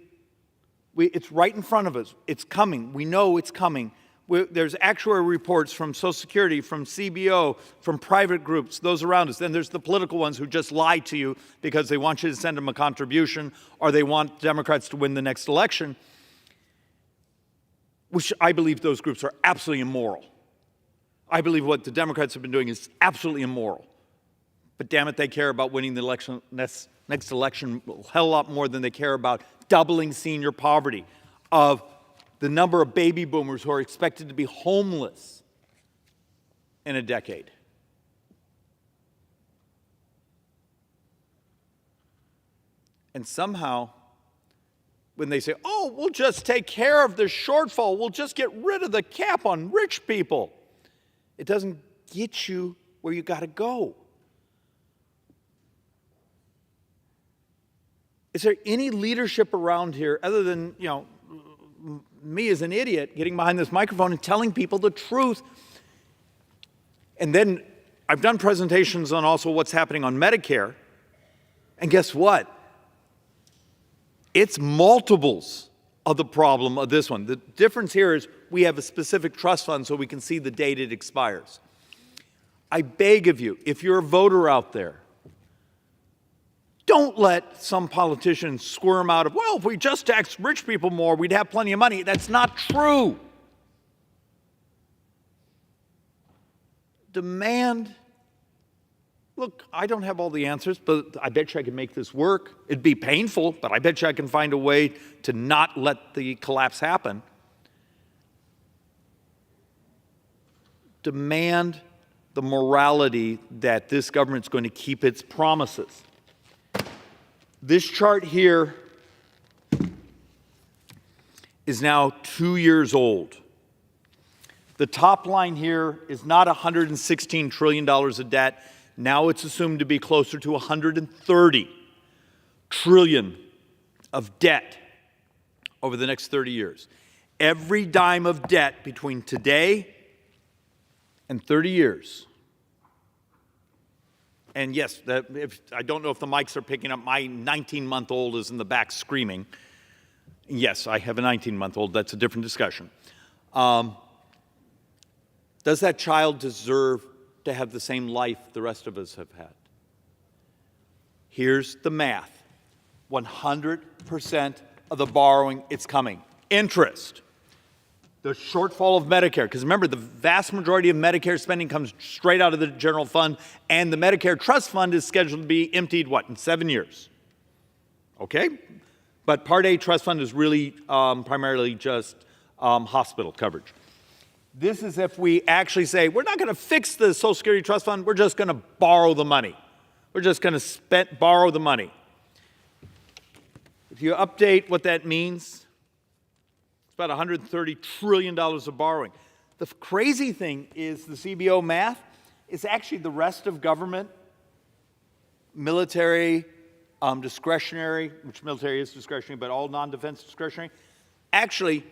it's right in front of us, it's coming, we know it's coming. There's actuary reports from Social Security, from CBO, from private groups, those around us. Then there's the political ones who just lie to you because they want you to send them a contribution or they want Democrats to win the next election, which I believe those groups are absolutely immoral. I believe what the Democrats have been doing is absolutely immoral. But damn it, they care about winning the election, next election a hell lot more than they care about doubling senior poverty, of the number of baby boomers who are expected to be homeless in a decade. And somehow, when they say, oh, we'll just take care of the shortfall, we'll just get rid of the cap on rich people, it doesn't get you where you got to go. Is there any leadership around here other than, me as an idiot getting behind this microphone and telling people the truth? And then I've done presentations on also what's happening on Medicare. And guess what? It's multiples of the problem of this one. The difference here is we have a specific trust fund so we can see the date it expires. I beg of you, if you're a voter out there, don't let some politician squirm out of, well, if we just tax rich people more, we'd have plenty of money. That's not true. Demand. Look, I don't have all the answers, but I bet you I can make this work. It'd be painful, but I bet you I can find a way to not let the collapse happen. Demand the morality that this government's going to keep its promises. This chart here is now 2 years old. The top line here is not $116 trillion of debt. Now it's assumed to be closer to $130 trillion of debt over the next 30 years. Every dime of debt between today and 30 years. And yes, I don't know if the mics are picking up. My 19-month-old is in the back screaming. Yes, I have a 19-month-old. That's a different discussion. Does that child deserve to have the same life the rest of us have had? Here's the math. 100% of the borrowing, it's coming. Interest. the shortfall of Medicare, because remember, the vast majority of Medicare spending comes straight out of the general fund, and the Medicare trust fund is scheduled to be emptied, what, in 7 years? Okay? But Part A trust fund is really primarily just hospital coverage. This is if we actually say, we're not going to fix the Social Security trust fund, we're just going to borrow the money. We're just going to borrow the money. If you update what that means, it's about $130 trillion of borrowing. The crazy thing is the CBO math is actually the rest of government, military, discretionary, which military is discretionary, but all non-defense discretionary, actually,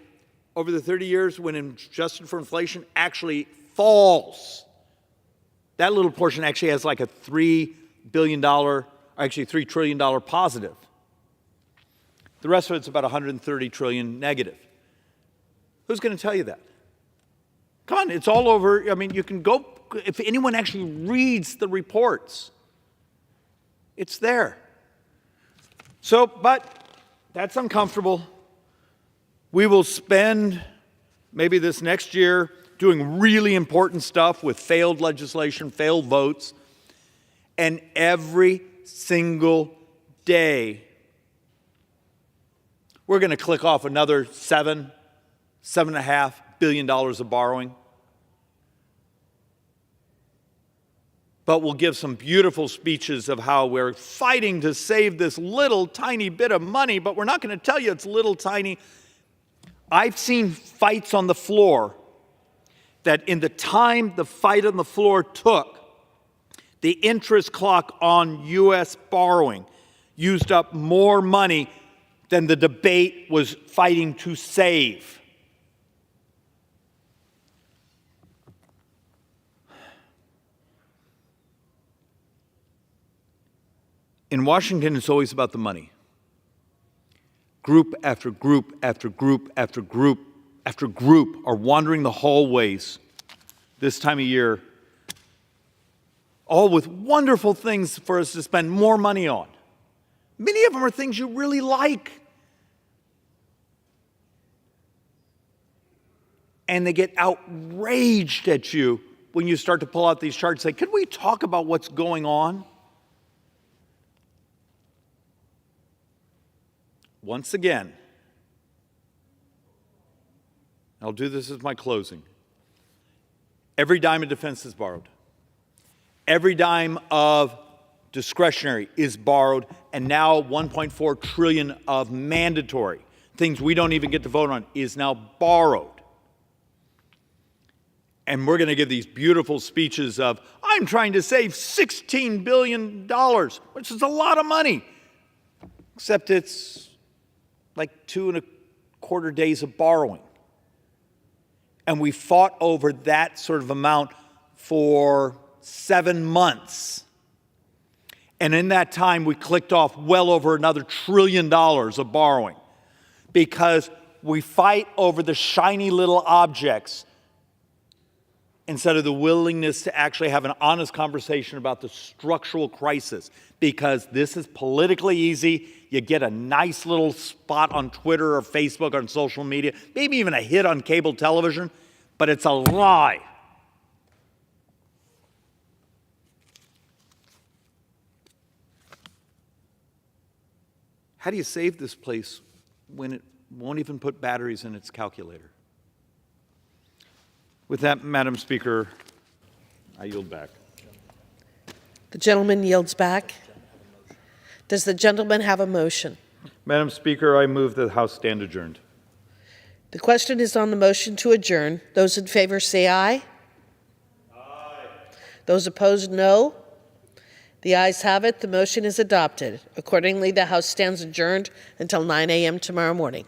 over the 30 years, when adjusted for inflation, actually falls. That little portion actually has like a $3 billion, actually $3 trillion positive. The rest of it's about 130 trillion negative. Who's going to tell you that? Come on, it's all over. I mean, you can go, if anyone actually reads the reports, it's there. So, but that's uncomfortable. We will spend maybe this next year doing really important stuff with failed legislation, failed votes, and every single day we're going to click off another $7.5 billion of borrowing. But we'll give some beautiful speeches of how we're fighting to save this little tiny bit of money, but we're not going to tell you it's little tiny. I've seen fights on the floor that in the time the fight on the floor took, the interest clock on U.S. borrowing used up more money than the debate was fighting to save. In Washington, it's always about the money. Group after group after group after group after group are wandering the hallways this time of year, all with wonderful things for us to spend more money on. Many of them are things you really like. And they get outraged at you when you start to pull out these charts and say, could we talk about what's going on? Once again, I'll do this as my closing. Every dime of defense is borrowed. Every dime of discretionary is borrowed, and now 1.4 trillion of mandatory, things we don't even get to vote on, is now borrowed. And we're going to give these beautiful speeches of, I'm trying to save $16 billion, which is a lot of money, except it's like 2.25 days of borrowing. And we fought over that sort of amount for 7 months. And in that time, we clicked off well over another $1 trillion of borrowing because we fight over the shiny little objects instead of the willingness to actually have an honest conversation about the structural crisis, because this is politically easy. You get a nice little spot on Twitter or Facebook or on social media, maybe even a hit on cable television, but it's a lie. How do you save this place when it won't even put batteries in its calculator? With that, Madam Speaker, I yield back. The gentleman yields back. Does the gentleman have a motion? Madam Speaker, I move that the House stand adjourned. The question is on the motion to adjourn. Those in favor say aye. Aye. Those opposed, no. The ayes have it. The motion is adopted. Accordingly, the House stands adjourned until 9 a.m. tomorrow morning.